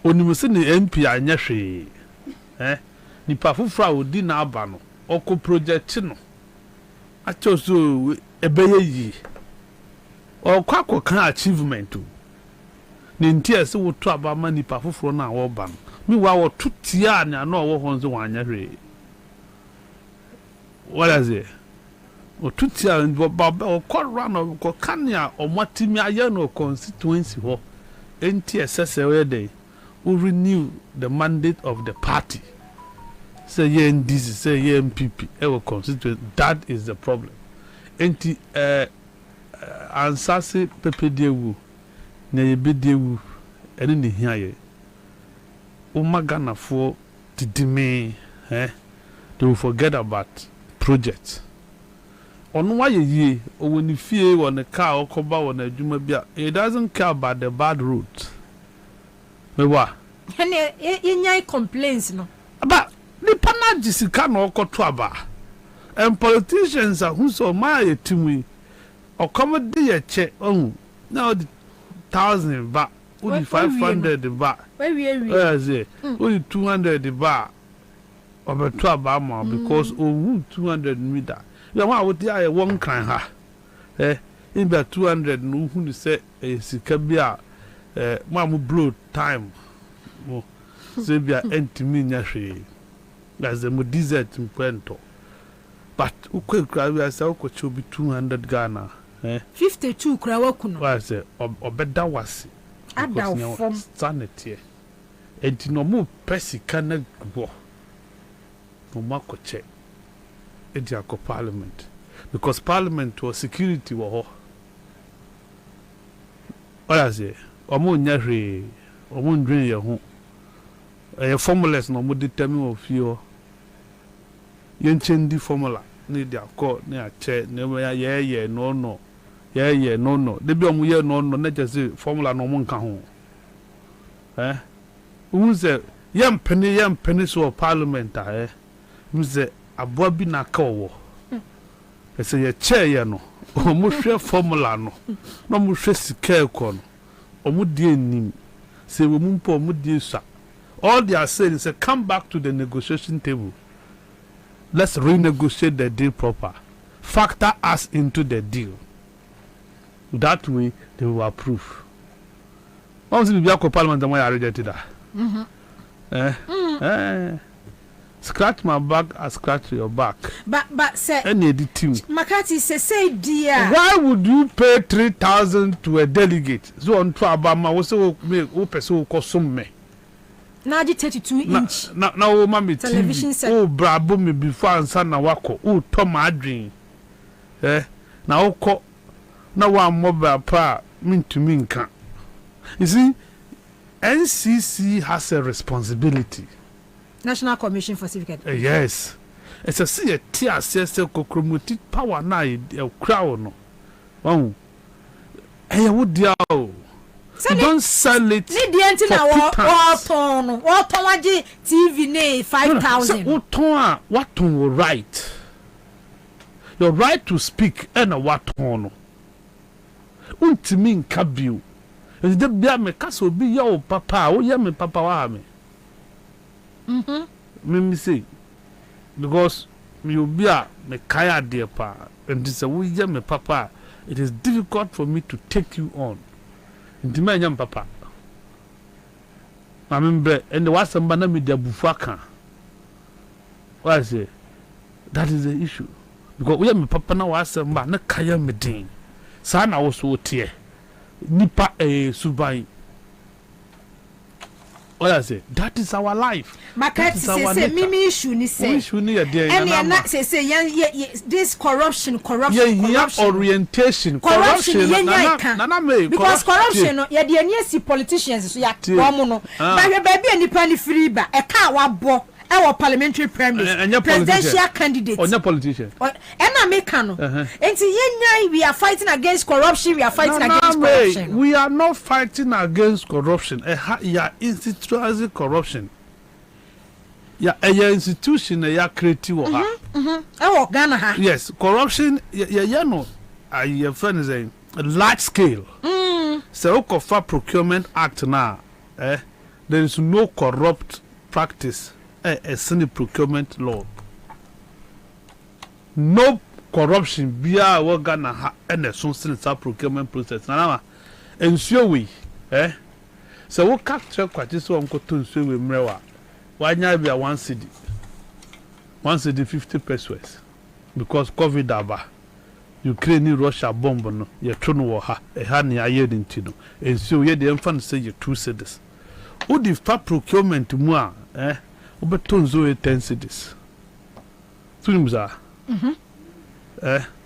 onimse ni MP anya hwe nipa fufura odi na aba no oko project no achoso ebeye yi okwa kan achievement nintia se woto aba ma nipa fufuro na wo ba no mi wa wo tutia na na wo honzo wanya hwe what is it o tutia baba o korra no ko kania o matimi aye no constituency ho enti esese we dey we renew the mandate of the party say ye NDC say ye MPP e will constituent that is the problem enti Ansah se pepedewu na yebedewu ene ne hiaye o magana for didime they will forget about project onu wa ye owoni fie won car okoba won adwuma bia it doesn't care about the bad route me wa ye complaints no aba ni pana jisika no okoto aba and politicians are who so my etimi okomode ye che ohun now the 1,000 ba only 500 ba we say only 200 ba obeto aba ma because owu 200 meter ya wa wo dia won kan ha in be 200 no hu ni say sika bia ma mu blow time mo se bia entimi nya hwe that's the mo desert mpento but ukwa we say ukocho bi 200 Ghana 52 kura wakuno wa say obeda wase ada form sanity enti no mo pesika na gbo no makoche ediako parliament because parliament was security wo ho oya say omo nya hwe omo ndwen ye ho formulas no mo determine of you yenchendi formula ni dia ko ni ache ne ye no ye no de bi omo ye no na just formula no mo nka ho unze yempene so parliament unze aboa bi na ka owo ese ye che ye no omo hwe formula no no mo hwe sika ko no omo die nim say we mumpo mudisa. All they are saying is come back to the negotiation table. Let's renegotiate the deal proper. Factor us into the deal. That way they will approve. Once we be a parliament, I rejected that. Scratch my back, I scratch your back. But say any team. Makati say dear. Why would you pay 3,000 to a delegate? So on Obama was so me person consume me. Now 32-inch. Now mommy television set. Oh brabo me before Ansah na wako. Oh Tom Adrian. Now oko na one mobile pa mean to mean can. You see, NCC has a responsibility. National Commission for Civic Education. Yes. It's a see a TSS promoted power na a crowd no. Oh. Hey, what deal? Don't sell it. Need the antenna or TV ne 5,000. What will right? Your right to speak and a what on. Ultimin kabu. Is the beer me castle be your papa? Oh, yeah, me papa wa me. Me say because you be a me kaya dear pa and this a we me papa. It is difficult for me to take you on. Into my young papa. I remember and there was some banana with the bufaka. What I say? That is the issue. Because we are my papa now was some banana kaya medin. Sana also tear. Nipa subai. What I say? That is our life. Makati say mimi issue ni say. Issue ni ya dia. And you not say this corruption. Yeah, orientation. Corruption. Because corruption ya dia ni si politicians so ya komo no. Ba hwe ba bia nipa ni free ba e ka wa bo e wo parliamentary presidential candidate. Onya politician. And America no. Enti yenya we are fighting against corruption, we are fighting against corruption. We are not fighting against corruption. Ya institutional corruption. Ya institution ya creative ha. Ghana ha. Yes, corruption ya no. Your friend is saying large scale. So Okofa Procurement Act now, there is no corrupt practice. A Senate procurement law. No corruption via what Ghana ha and a Senate procurement process. Now, ensure we, so what capture quite so uncle to ensure we mrewa. Why not be a 1 city? 1 city 50 pesos. Because COVID aba. Ukraine Russia bomb no. Ye tron war ha. E ha ni aye dintino. Ensure ye the infant say you 2 cities. Who the procurement more, Obetonzo 10 cities. Swimza.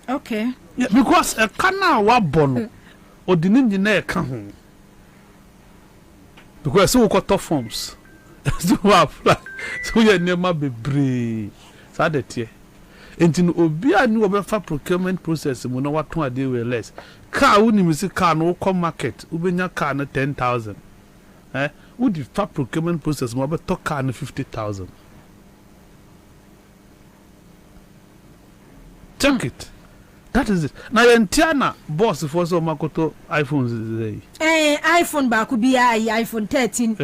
Okay. Yeah, because a canal wa bono or the engineer can because so got tough forms. So you never be brave. Sadet until Obia knew about procurement process, we know what to do with less. Car wouldn't miss a car no come market, Ubenya car 10,000. Would the fat procurement process more about talk car 50,000? Check it. That is it. Now, Tiana boss for so Makoto iPhones. iPhone back could be iPhone 13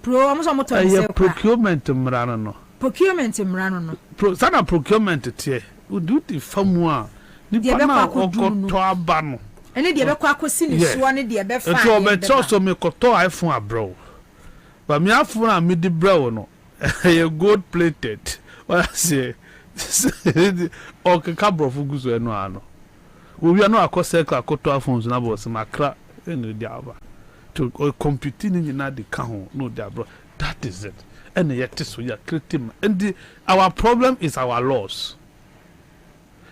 Pro. I'm so procurement Mrano. Procurement Mrano. Sana procurement tie. Would do the famua. Nipana okoto abano. Any the Abako Sin is one in the Abefa. It's also me koto iPhone bro. But me iPhone and me the bro no. A gold plated. What I say? Okay, cabro fuguzo eno ano. We are not a circle koto iPhones na boss makra eno diaba. To computing in na the can no dia bro. That is it. And yet so you are creating and our problem is our laws.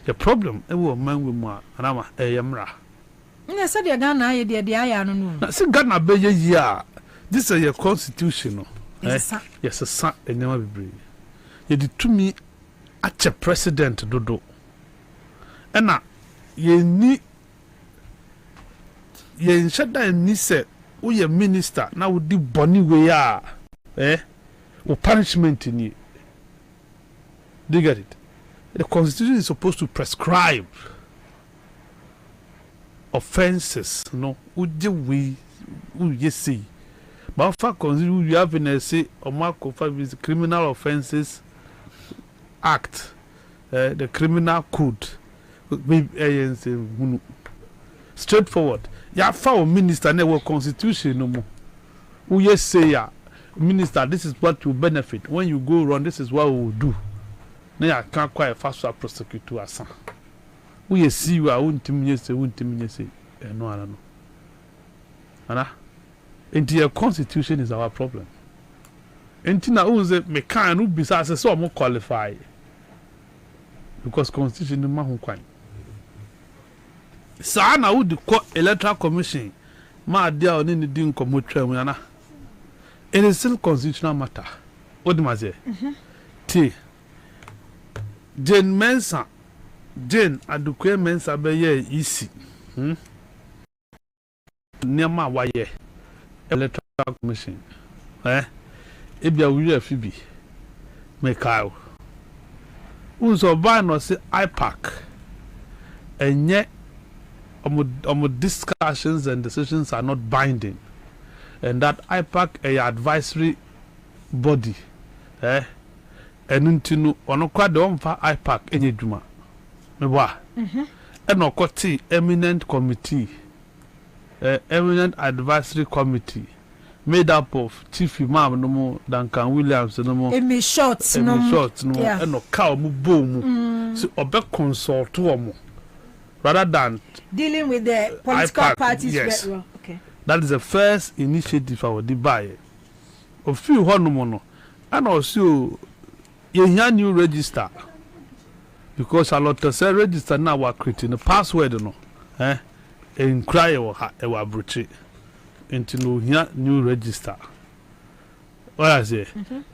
The problem e wo man we mu anama eyemra. Na said the Ghana ye the aya no no. Na say Ghana be ye this is your constitution no. Yes sir enema bebre. Ye di tumi ache president dodo. Ena ye ni ye nshada ni se wo ye minister na wo di boni we ya or punishment in you. Do you get it? The constitution is supposed to prescribe offenses, no, would you see? But for constitution, you have in a say or mark of Criminal Offences Act, the Criminal Code. Straightforward. Ya found minister never constitution no more. Who yes say ya minister, this is what will benefit. When you go wrong, this is what we will do. Now I can't quite fast prosecute to Ansah. Who yes see you, I won't say, no, I don't know. Anna, and your constitution is our problem. And Tina owns it, me can't be so more qualified. Because constitution is my quite. Sana would call electoral commission. Ma dear on any doing commuter. It is still constitutional matter. What do I say? T. Jane Mensa. Jane Adukwe Mensa be ye easy. Near my wire. Electoral commission. Ebia we Phoebe. Mekao. Unso buy no say IPAC. And yet discussions and decisions are not binding, and that IPAC a advisory body, and into ono kwa de omfa IPAC enye dwuma meba and okoti eminent committee, eminent advisory committee made up of Chief Imam no mo Duncan Williams no mo Emi Shorts no and no ka mu boom so obe consult omo rather than dealing with the political IPAC, parties. yes. Okay. That is the first initiative I would buy. A few honomono and also a new register because a lot of say register now we're creating a password no and cry or breach into new register. What I say,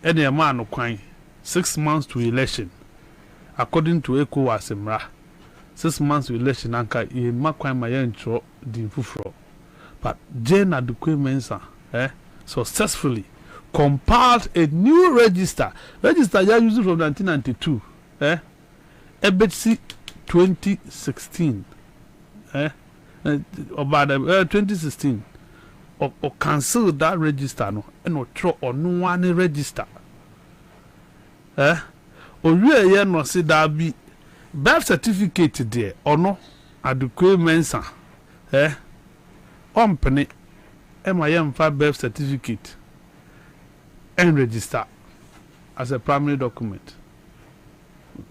any man of crime 6 months to election according to ECOWAS Emra. 6 months to election anka ye makwan ma yentro di fufuro but Jane Adukwe Mensa successfully compiled a new register ya used from 1992 ebetsi 2016 about 2016 or cancel that register no and or throw on one register or we no say that be birth certificate there or no Adukwe Mensa company MIM5 birth certificate and register as a primary document.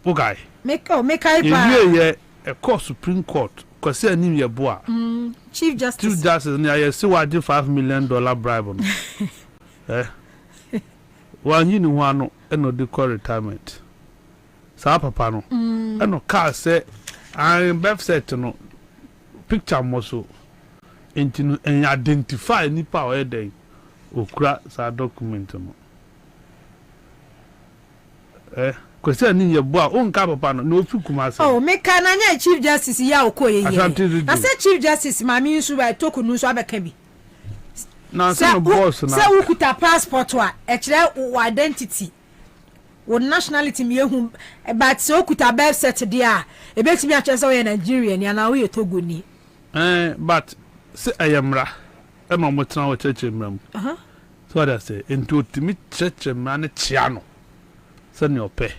Okay. Make a court Supreme Court because I need your boy. Chief Justice I see what $5 million bribe on. One you know one and no decor retirement. Sa papa no no car say I birth set no picture mo so enti and identify nipa o eden okura sa document no kwese ani ye bo a o nka papa no na ofi kuma say oh make na nya Chief Justice ya okoye ye na say Chief Justice mami nsu ba toku nsu abeka bi na say no boss na say ukuta passport wa e kire identity what nationality me hu but so kuta birth cert dia e betimi a chese we Nigerian ya na we Togoni but say ayamra e ma mo tran wo church mram so what I say into timi church man chiano say no pay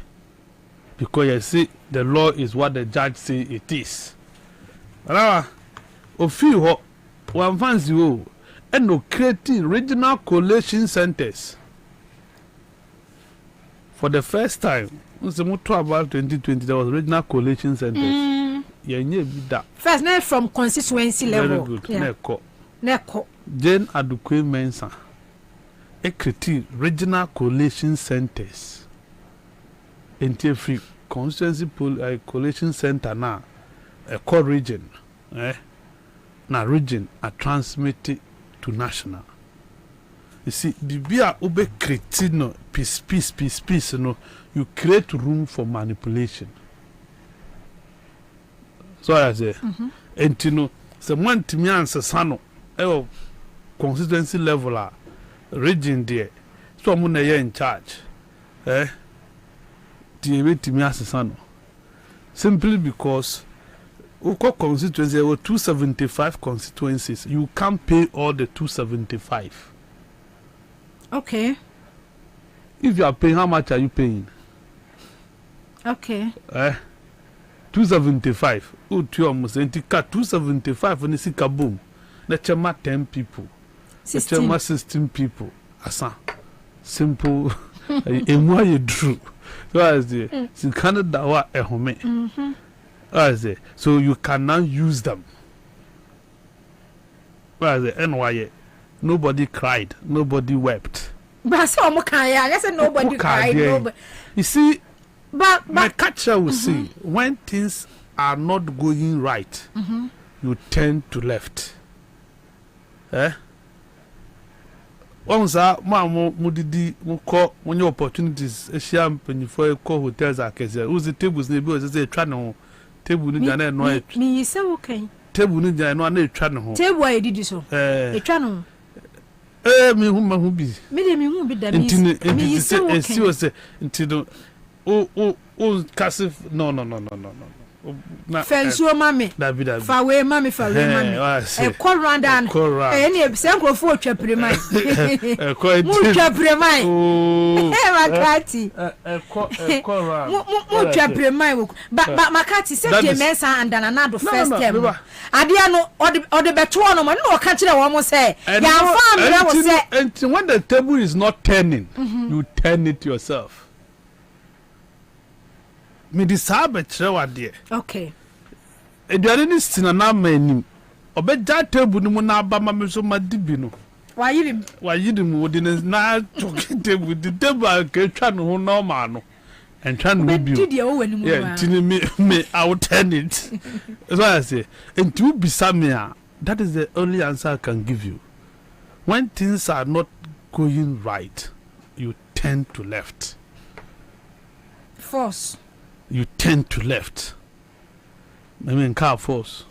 because you see the law is what the judge say it is ala ofi ho one fancy wo and no creating regional collation centers. For the first time, about 2020, there was regional collation centers. First, not from constituency level. Very good. Yeah. Neko. Jane Adukwe Mensa, a critique regional collation centers. In free constituency collation center now, a core region, now region are transmitted to national. You see, the beer ube cretino peace, no, you create room for manipulation. So I say, and you know, someone to me answer sano, constituency level, region there, so I'm in charge, the to me answer sano, simply because Uko constituency there were 275 constituencies, you can't pay all the 275. Okay. If you are paying, how much are you paying? Okay. 275. Oh, tu almost 275 and it's a kaboom. Let's 10 people. 16 people. Asa. Simple. And why you drew? So as the Canada wa ehome. As the so you can now use them. As the NY nobody cried, nobody wept. But some I said nobody cried. Nobody. You see, but my catcher will say when things are not going right, you tend to left. Once mudidi muko when your opportunities champagne for call hotels are who's the tables neighbor is a channel table nigga no me say okay table nigga no na channel table I did so a channel me who be me be that me say okay until oh casif no Fensuo mami fa we mami e call round and any say nkrofo twapiremai mu twapiremai makati call round mu twapiremai but makati say the mensa and another first term adia no ode beto no mo no ka kire wo mo say ya farm wo say and when the table is not turning you turn it yourself. Me disabe chewade. Okay. Eduane ni sina na manim. Obeja table ni mu na aba ma me so madibi no. Wayirim wodi na choke table the table ka twa no ho na ma no. And twa no bi. Yeah, tini me I will turn it. That's why I say, and to bisa me that is the only answer I can give you. When things are not going right, you tend to left. Force. You tend to left. I mean, car force.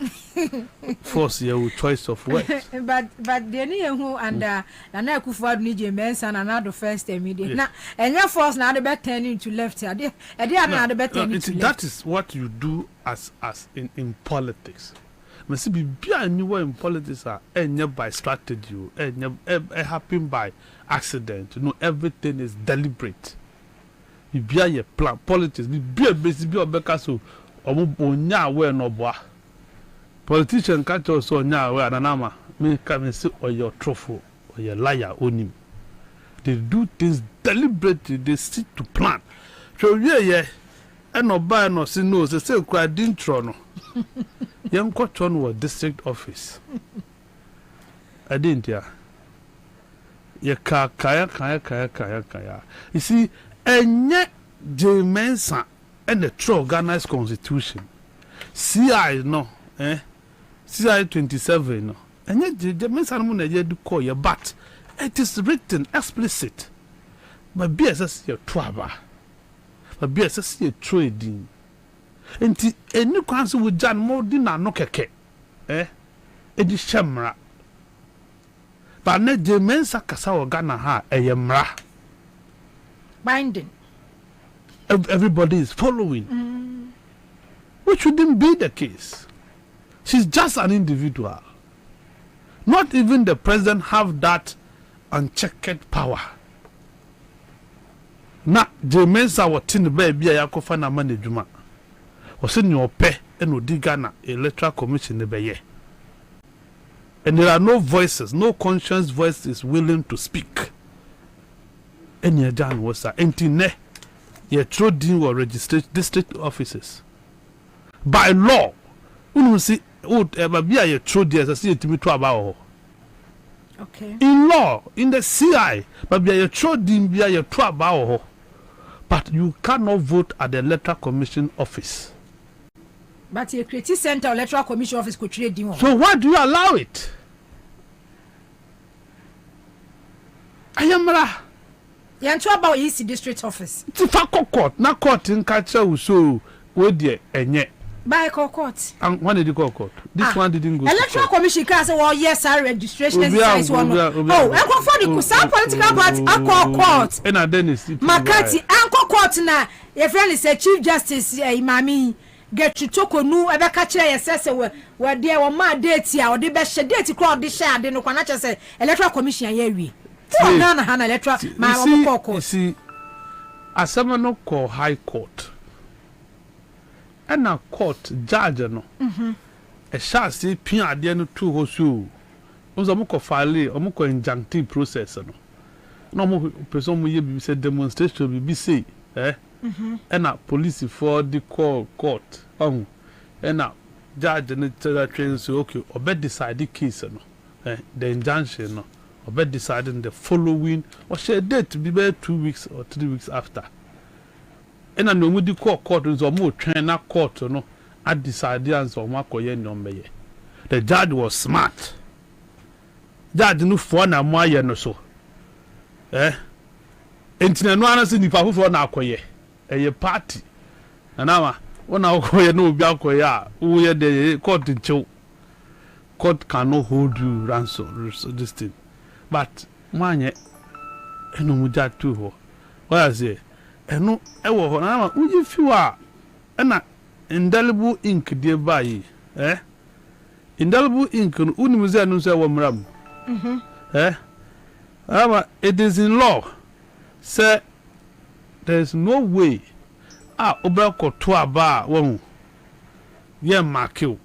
Force your choice of words. but the any who and na kufu ni James and another first immediate. Now and your force now the better turning to left here. They are the better turning to left. That is what you do as in politics. Must be anywhere in politics are by strategy, happen by accident. You know, everything is deliberate. You be a plan politics be a basic be obeka so onya we no boa politician catch us onya we ananama me come say or your truthful or your liar onim. They do things deliberately, they stick to plan. So yeah and no buy no say no say cry dintro no yam ko ton was district office I didn't ya kaya you see enye Jemensa and the true Ghana's constitution CI no CI 27 no enye Jemensa no na ye do call ya but it is written explicit but BSS your twaba but BSS your trading enti eni kwanso wo jan mo di na no keke edi shemra ba na Jemensa kasa wo Ghana ha eyemra binding. Everybody is following. Which shouldn't be the case. She's just an individual. Not even the president have that unchecked power. Na Jemensa watin baby yakofa na management. Was in your pay and odi Ghana Electoral Commission be. And there are no voices, no conscious voice is willing to speak. Any Jan was a entine ye throw deal or register district offices by law. You see, would ever be a throw deal as a city to be about. Okay. In law, in the CI, but be a throw deal be a trouble. But you cannot vote at the Electoral Commission office. But the Creative Center Electoral Commission office could trade you. So why do you allow it? I am You talk about EC district office. It's a court, not court in culture, so where the enye. By court. And when did you go court? This one didn't go. Electoral Commission can say, well, yes, our registration exercise one. Oh, I go for the some political party, I court. And then it's Makati, Uncle Court na. Your friend is a Chief Justice, Imami. Get to toko nu ebe ka kire yesese we there wo ma date ya o de be she date crowd de share de no kwanache say Electoral Commission ya wi. Oh, Ghana Hana Letra, my court. See, a seminal call High Court. And a court judge, no. A shall say, Pia at the end of 2 or so. Was a muco file, a muco injunctive process. No more person will be said demonstration will be say, eh? And a police for the court. And a judge and the train so okay, or bet decide the case, no. The injunction, no. Or bet deciding the following, or share date to be there 2 weeks or 3 weeks after. And I know with the court is or more train a court, no. I decided answer Marco Yen number. The judge was smart. Judge no phone and my no so. Enti no ana se nipa fofo na akoye. Eye party. Na na when I go no obi akoye a wo ye the court nchew. Court cannot hold you ransom this thing. But manye eno mu judge too ho. What I say? Eno e wo ho na ma uji fiwa na indelible ink de bayi. Indelible ink no unimuze anu se wo mram. It is in law. Say there is no way. Obeko to aba won. Ye mark you.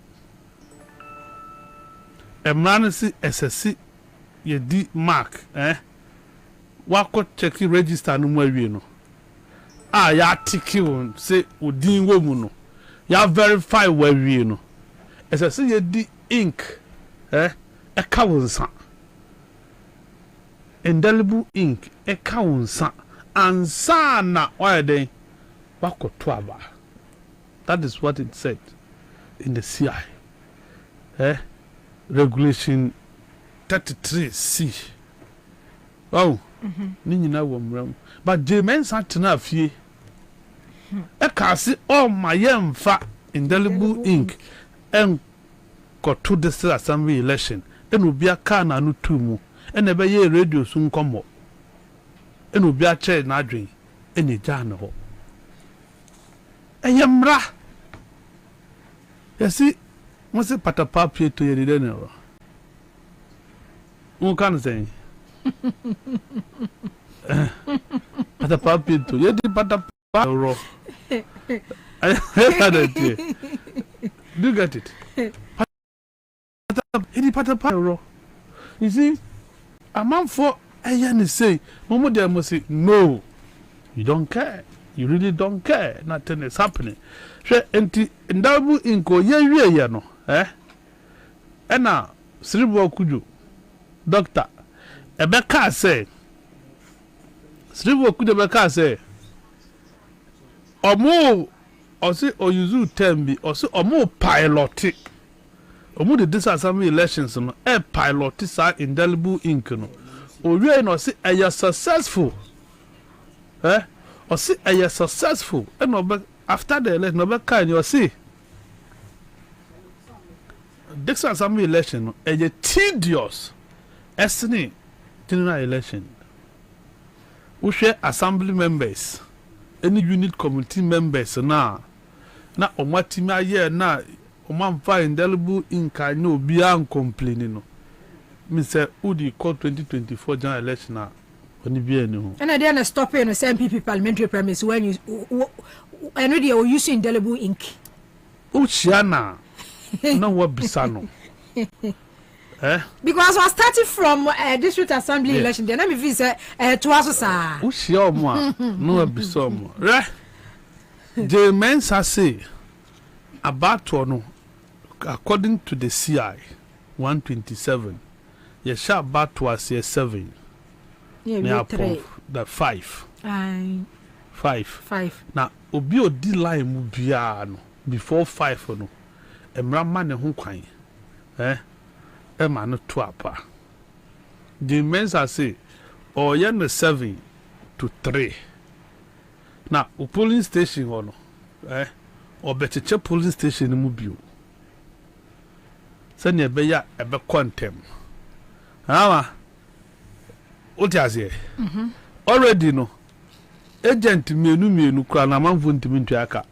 Emanisi SSC ye di mark. Wako check register no mwawie no. Ya tiki won say odin wo mu no. Ya verify wawie no. SSC ye di ink. Eka wonsa. Indelible ink Ansah Ansah na why they wako twaba. That is what it said in the CI. Regulation 33C. Oh, nini na womram. But Jemen Santana fie. Kasi all my yemfa indelible ink and got to the state assembly election. And will be a can and tumu. And never ye radio soon come up. And will be a chair na drink any jan ho. And yamra. You see, what's it patapa pay to your dinner? Who can say? Patapa pay to you, patapa raw. I had it. Do you get it? Any patapa raw. You see? A man for a say, Momo there must say, no, you don't care. You really don't care. Nothing is happening. She enti ndabu inko ye no. Ena Sribo Kuju doctor Ebeka say Sribo Kuju Ebeka say omo osi oyuzu tembi osi omo pilot omo the disassembly elections no pilot sa indelible ink no owie no si successful or see a successful and after the election no kind you see this assembly election a tedious esne general election we share assembly members any unit committee members na omatima year na omamfa indelible ink no bia complaining no me say udi call 2024 general election and I didn't stop in the MPP parliamentary premise when you and you use indelible ink. Uchiana, no what bisano. Because I was starting from district assembly election, then I visit to us. Uchioma, no bisom. The men say about one according to the CI 127, you shall about to us 7. Yeah, the 5. 5. Now, obi odi line mu bia no before 5 no. Emra man ho kwan. Ema no to apa. The men say or ye no 7 to 3. Now, o polling station ho no. Or becheche polling station mu bio. Send ye be ya ebe contem. What is here? Already no agent mienu kwa na manfo ntimi aka.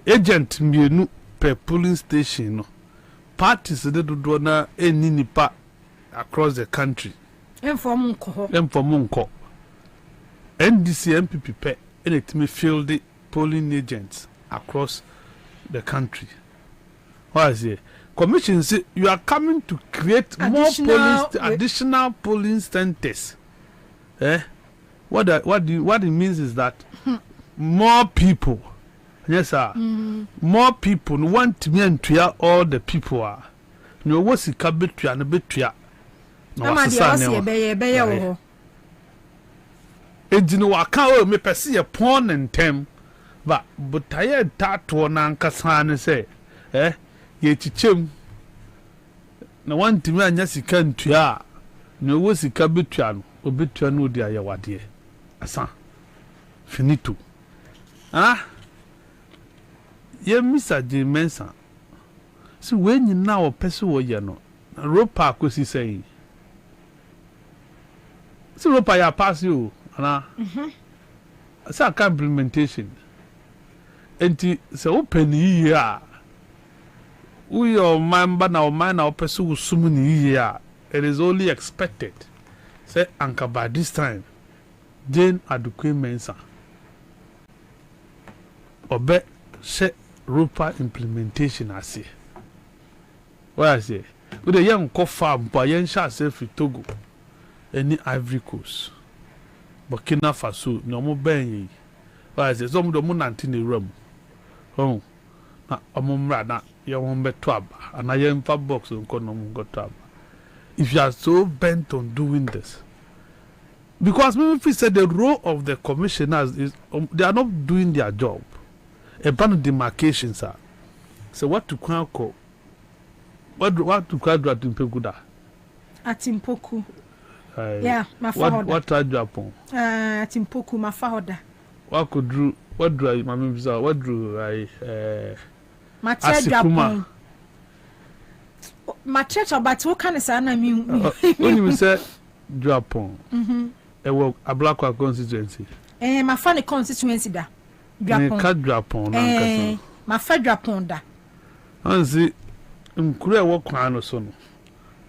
Agent mienu per polling station no parties de do na eni nipa across the country. Inform nko. NDC MPP pe it may fill the polling agents across the country. What is it? Commission say you are coming to create additional polling centers. What it means is that more people, yes sir, more people want to be all the people are. No was it kabetria and betria. No was Ejino waka me pese ye pon ntem ba butaye tato na nkasa ne se ye chichem na wantimi anya sika ntua na wo sika betua no obetua no di ayewade asa finito ye misaje mensa si we nyina wo pese wo ye no na ropa akosi sei si ropa ya pass you na sa ka implementation enti se open yi a we your member na o man na person usum ni yi a it is only expected say anka by this time Jane Adukwe Mensa obe she ropa implementation ase what I say we the young ko farm pa yen sha se fi Togo any Ivory Coast Burkina Faso no mo ben yi wa se so mo do mo nanti ne ram oh na omumra na ye won beto aba ana ye mfa box nko no mo goto aba if you are so bent on doing this because we said the role of the commissioners is they are not doing their job a ban demarcation sir so what to call what to call that in Peguda Atimpoku. Yeah, Mafahoda. What are Japan? Atimpoku, Mafahoda. What drew my visa? What drew I Matia Japan. Matia, but what kind of son I mean? When you say Japan, a black constituency. My funny constituency da. Japan. My fed Japan da. I see. Mkure work on son.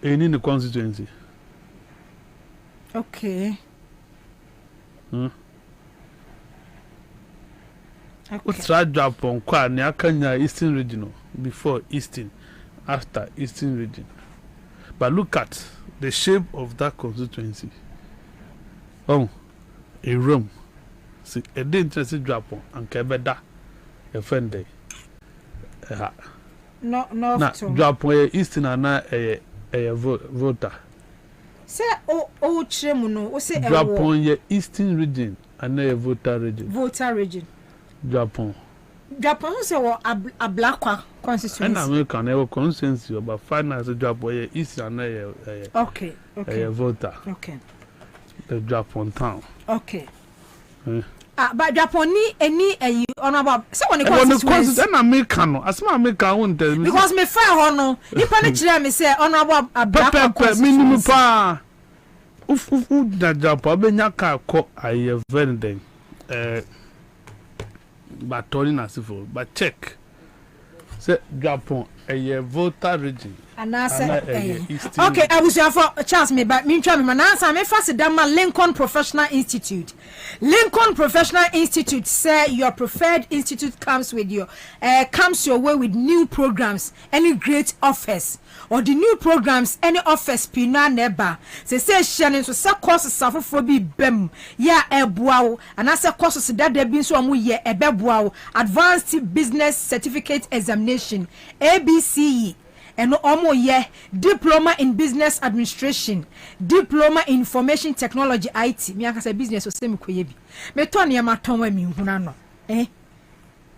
In the constituency. Okay. What's that Japan? Kwa ni akanya Eastern regional before Eastern, after Eastern region. But look at the shape of that constituency. Oh, a room. See, a day interested Japan and Kwabena, a friend day. No, Japan Eastern and a voter. Say Tremuno, or say Japan ye Eastern region and a voter region. Japan say a black constituency. And American ever consensus about finance Japan ye Eastern and a voter. Okay. The Japan town. Okay. But Japan any honorable someone constituency. And American as my American won't tell me. Because me fair honor, if I need me say honorable a black minimum pa. Da Japan be nyaka ko aye vending. But Tony Nasifo, but check. Say Japan a voter region. And I say, okay, I was here for chance me, but me try me answer me first dama Lincoln Professional Institute. Lincoln Professional Institute say your preferred institute comes with your comes your way with new programs, any great offers. Or the new programs, any offers pina neba. Say Shannon so sa courses suffer be bem. Ya ebuao. And as a courses that there been so amu ye ebebuao. Advanced Business Certificate Examination. ABCE. And omo ye diploma in business administration, diploma in information technology IT. Me aka say business o semi koyebi. Me ton ye maton wa mi huna no.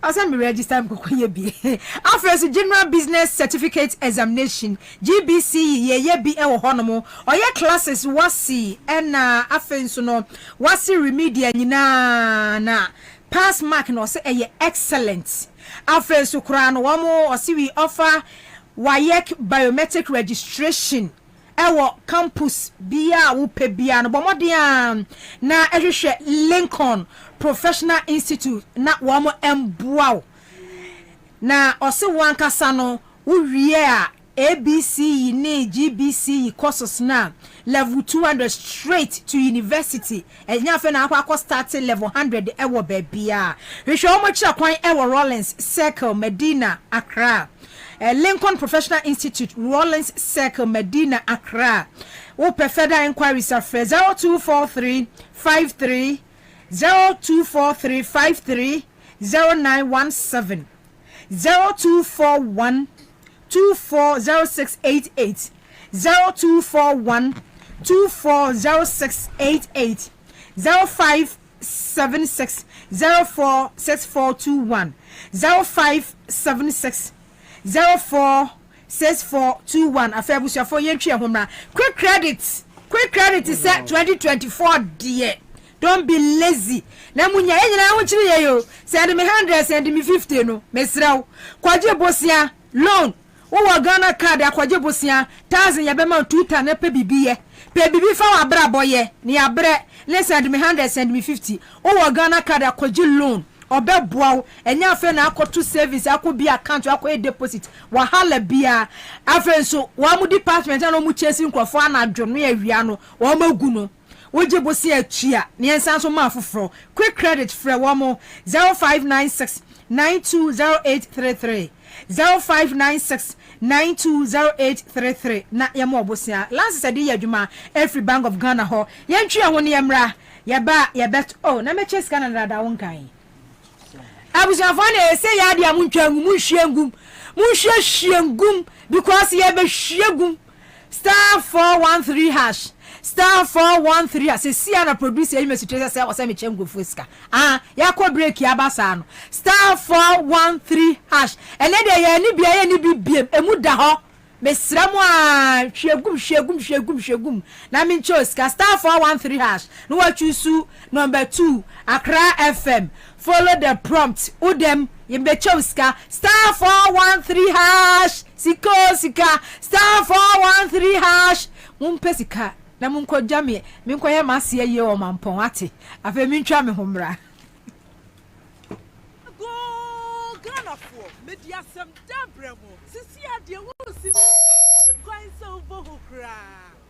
Asa me register ko koyebi. After general business certificate examination, GBC ye bi e wo honomo. Oye classes wasi na afenso no wasi remedial nyina na pass mark no say e excellent. Afenso kura no wo mo o si we offer Wayek biometric registration ewo campus bia wo pe bia no bomodian na ehwehwe Lincoln Professional Institute na wo mo emboa na ose wankasa no wo wie a ABC ne GBC courses na level 200 straight to university enya fe na akwa start level 100 ewo babia we show omo kira kwan ewo Rollins Circle Medina Accra Lincoln Professional Institute Rollins Circle Medina Accra wo further inquiries are 0243 53 0243 53 0917 0241 240688 0241 240688 0576 046421 0576 046421 afebusiafo yentwe homra quick credit is 2024 dear. Don't be lazy. Na munya enyina ho kire yeyo. Send me 100, send me 50 no. Mesraw. Kwaje bosia loan. Wo Ghana card akwaje bosia 1000 ya bema 2 na pe bibiye. Pe bibi fa wa bra boye. Ni abre. Let's send me 100, send me 50. Wo Ghana card akwaje loan. Obeboa enya afa na akoto service akobi account akoe deposit wahala bia afenso wa mu department na mu chesi nkrofo anadwo no awia no wa magu no woje bosi atua ne ensan so ma foforo quick credit frɛ wa mo 0596 920833 0596 920833 na yemo obosia last said ye adwuma every bank of Ghana ho yentwe ho ne yemra ye bet oh na me chesi Canada da won kan Abusafane say ya dia muntwangum munhwehwengum because ye be hwegum *413# *413 say see na producer you message say o say me chemgo fuska ya ko break ya basa no *413# ene de ye ni bia ye ni bibiem emu da ho mesramu a hwegum na min choska *413# no wa chusu number 2 Accra FM. Follow the prompt. Udem Yembechowska *413# sika *413# mumpesika na munko jame minko ye masie ye o mampon ate afa mintwa me homra go Ghana for media sem dabremo sisi ade wo si kwan so vohokra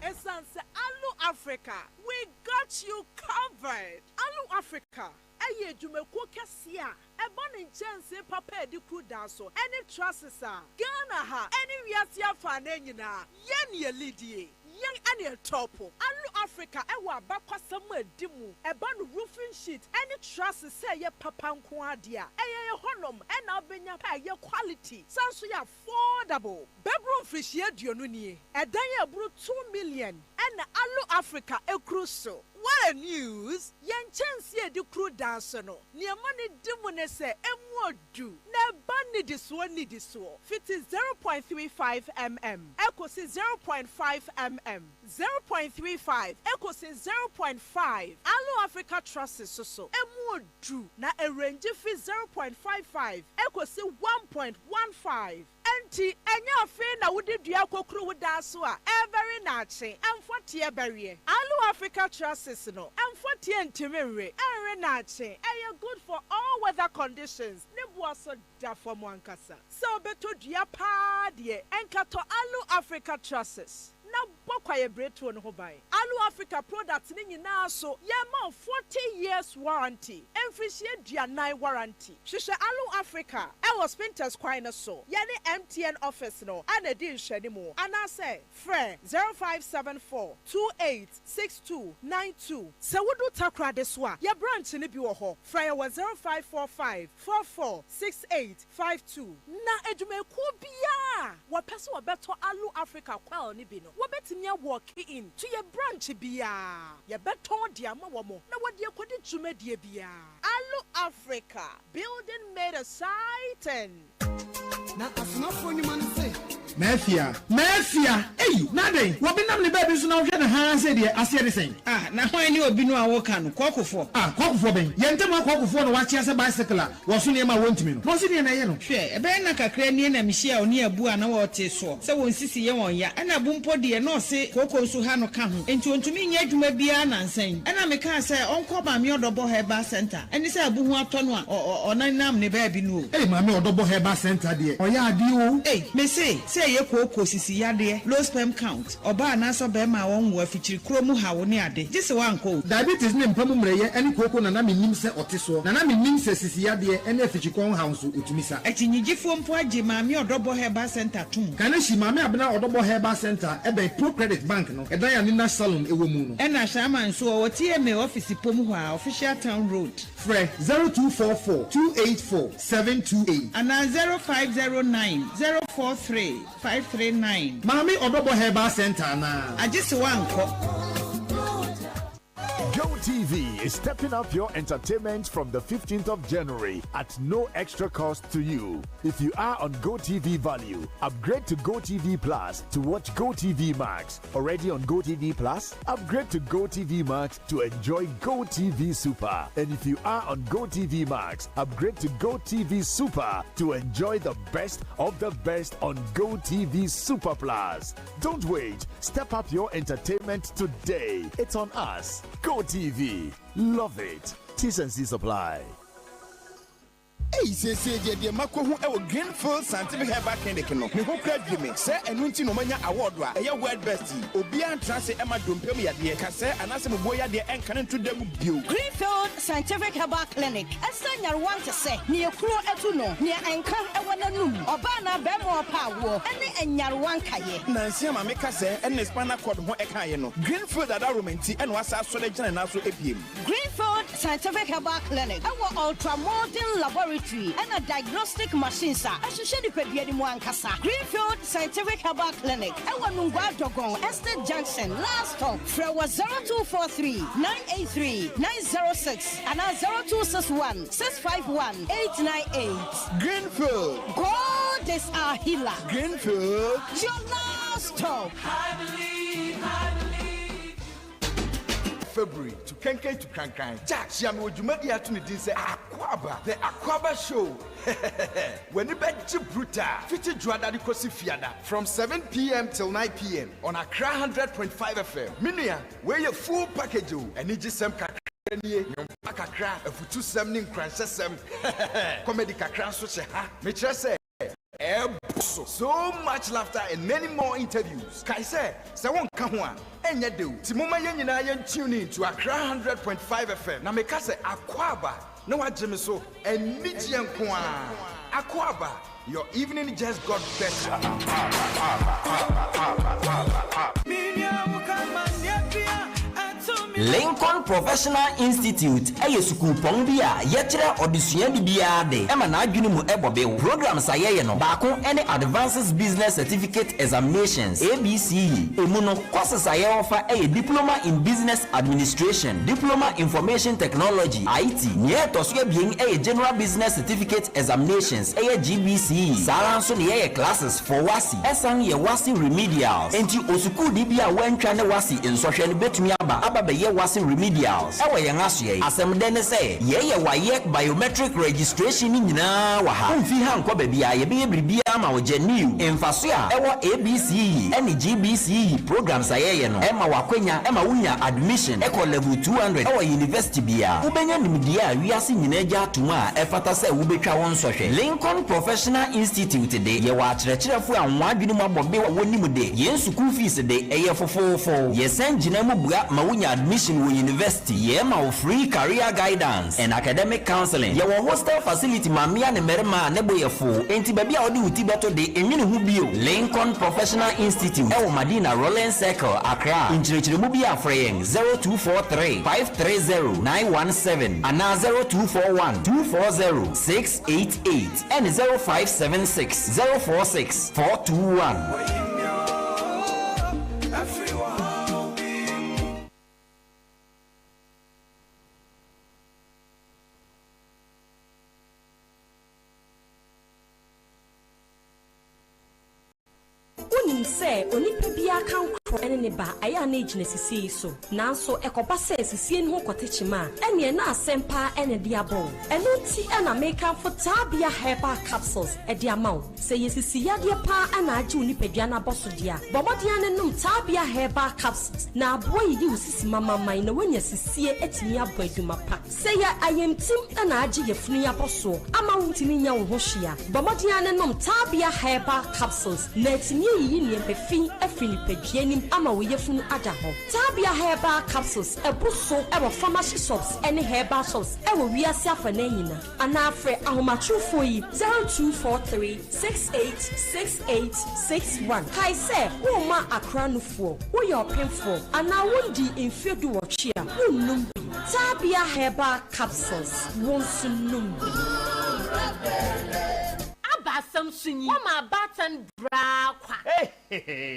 Ansah Alu Africa we got you covered Alu Africa Aye jumeko kesia ebon chance papa di kuda so any trusses Ghana ha any wiase afa na nyina ye ne lidie yen ane topo Alu Africa ewa bakwasam adimu ebon roofing sheet any trusses say ye papa nko ade a eye honom ena obenya pa ye quality sanso ya affordable bedroom fish ye duonu nie edan ye buru 2 million ena Alu Africa ekruso what a news yen chance ye di crew dance no ne money dimu ne se emuodu na bani dis so fit 0.35 mm ekosi 0.5 mm 0.35 ekosi 0.5 Alu Africa trusses so emuodu na a range fit 0.55 ekosi 1.15 enti enya fe na wodi dua kokru woda so a very nache amfotie berie Alu Africa trusses no amfotie ntimere enre nache eye good for all weather conditions ne boaso da for mwankasa so beto dua pa de enkato Alu Africa trusses na bokwaye breto no ho bai Alu Africa products ni nyina so ye ma 40 years warranty emfishie duanai warranty hwehwe Alu Africa e was Spinters kwan so ye ne MTN office no ana di nhwani mu ana say frɛ 0574 286292 se wudu takra de so a ye branch ni bi wo ho frɛ ye 0545 446852 na edumeku bia wo pese wo beto Alu Africa kwal ni bi no wo betimi walk in to your branch bia ye beton dia ma wo mo na wo de kodi dwumadie bia Alu Africa building made a sighten na asmafo ni man say Mafia hey nade wo bi nam ne ba bi so na wo hwe na ha se de ase de sen na hwan ni obi no a wo ka no kokofo kokofo ben yentem kokofo no wa chia se bicycle wo so ne ma wontimi no mo se ne na ye no hwe ebe na kakra ni na mihia oni abu a na wo te so se won sisi ye won ya ana bu mpo de no se koko so ha no ka ho enti ontumi nya adwuma bia na nsan ana me ka se onko ba me odobo Herbal Center eni se abu hu ato no a onanam ne ba bi no ma me odobo Herbal Center de oya ade o me se say ye koko sisi yade low sperm count oba na so be ma won wo afichiri kromu ha wo ne ade gise wanko diabetes ne mpamu mreye ene koko na na menim se oteso na menim se sisi yade ene afichikon ha nso otumisa achinyigifo mpo age maami odobo herba center tum kana shi maami abena odobo herba center ebe pro credit bank no edan ya ni na salon ewo mu no ena shama nso wo TMA office pomu ha official town road fre 0244 284 728 ana 0509 043 539 maami odobo herba center na agisi wanko. GoTV is stepping up your entertainment from the 15th of January at no extra cost to you. If you are on GoTV Value, upgrade to GoTV Plus to watch GoTV Max. Already on GoTV Plus, upgrade to GoTV Max to enjoy GoTV Super. And if you are on GoTV Max, upgrade to GoTV Super to enjoy the best of the best on GoTV Super Plus. Don't wait. Step up your entertainment today. It's on us. GoTV. Love it. T&C apply. Hey, say the Mako who our Greenfield Scientific Herbal Clinic no. Me who credit me. Say enunti no manya award wa. Eya world best. Obian transe Emma Dompem ya de. Kase anase mo boya de enkan to dem bio. Greenfield Scientific Herbal Clinic. Esa nyarwan te se. Ne ekuro etu no. Ne enkan ewo nanum. Oba na be mo pa wo. Ene enyarwan kaye. Nansi ama me kase ene spinal cord ho ekaye no. Greenfield adoromenti ene wasa so le gina na so epiem. Greenfield Scientific Herbal Clinic. Ewo ultra modern laboratory and a diagnostic machines are associated with the Muankasa. Greenfield Scientific Herbal Clinic. Ewa Nungwa Dogon, Estate Junction, last stop. Frewa 0243 983 906 and 0261 651 898. Greenfield. God is our healer. Greenfield. Your last stop. I believe. February to Kenken to Kankan. Jack, Shiam would you make it to me? Say Akwaba, the Akwaba show. When you bet Bruta, 50 Juada Kosi Fiada from 7 p.m. till 9 p.m. on Accra 100.5 FM. Minia, where your full package and it just some Kakra, a futu semning cransesem. Comedy Kakran so ha, Mitresse. So much laughter and many more interviews. Kaise, Sawon Kahua, and Yadu, Timoma Yan tune in to Accra 100.5 FM. Namekase Akwaba, no Jimiso, and Mijian Kwa. Akwaba, your evening just got better. Lincoln Professional Institute eye sukuu pon bia yekire odusua bibia de ema na adwene mu ebobe programs ayeye no baako ene Advanced Business Certificate Examinations ABCE emu no courses aye offer eye Diploma in Business Administration, Diploma Information Technology IT, ne toso bien eye General Business Certificate Examinations eye GBCE saranso ne eye classes for wasi esan ye wasi remedials enti osukuu di bia wantwa ne wasi ensohwe ne betumi aba ye wasi remedials ewe ye ngaso ye asem de ne say ye waye biometric registration ni nyina wa ha mfi ha nkọ bebia ye be bribia ma wo genew emfaso a ewo ABCE ene GBCE programs ayeye no ema wakwenya ema wunya admission eco level 200 ewo university bia ubenya nimdia wiase nyina agya atuma efata say wubetwa won sohwe Lincoln Professional Institute de ye wa akyerɛkyerɛfo anwa adwene mu abɔbe wa wonimu de ye school fees de eye fofofo ye san gyina mu bua ma wunya admission with university ye ma free career guidance and academic counseling ye hostel facility mamia ne merema ne boyefo enti baby a odi uti beto de enwene hu bio Lincoln Professional Institute e Madina Rolling Circle Accra inchirechire mu bia freying 0243 530 917 and 0241 240 688 and 0576 046 421. Say, only Pia can po ene ne ba aya na ejina sisi so nanso ekoba se sisi ne ho kotechima ene na asempa ene dia bon eno ti ana make am for Tabia herbal capsules edi amount se yesisi yade pa ana age unipadua na boso dia bomodia ne num Tabia herbal capsules na aboyi yi usisi mama mai na wanya sisie etimi abo aduma pa se ya ayemtim ana age yefunu ya boso ama wuntimi nya wo hwehia bomodia ne num Tabia herbal capsules na etimi yi ne pefi afini padua nim ama wo yefunu ada ho Tabia herbal capsules ebuso ebo pharmacy shops ene herbal shops ewo wiase afa na nyina ana afre ahomatrufo yi 0243686861 kai se wo ma akranufo wo your penfo ana wondi infedu wo chia wonnum Tabia herbal capsules wonsunum Abasam sunyi wama batan bra kwa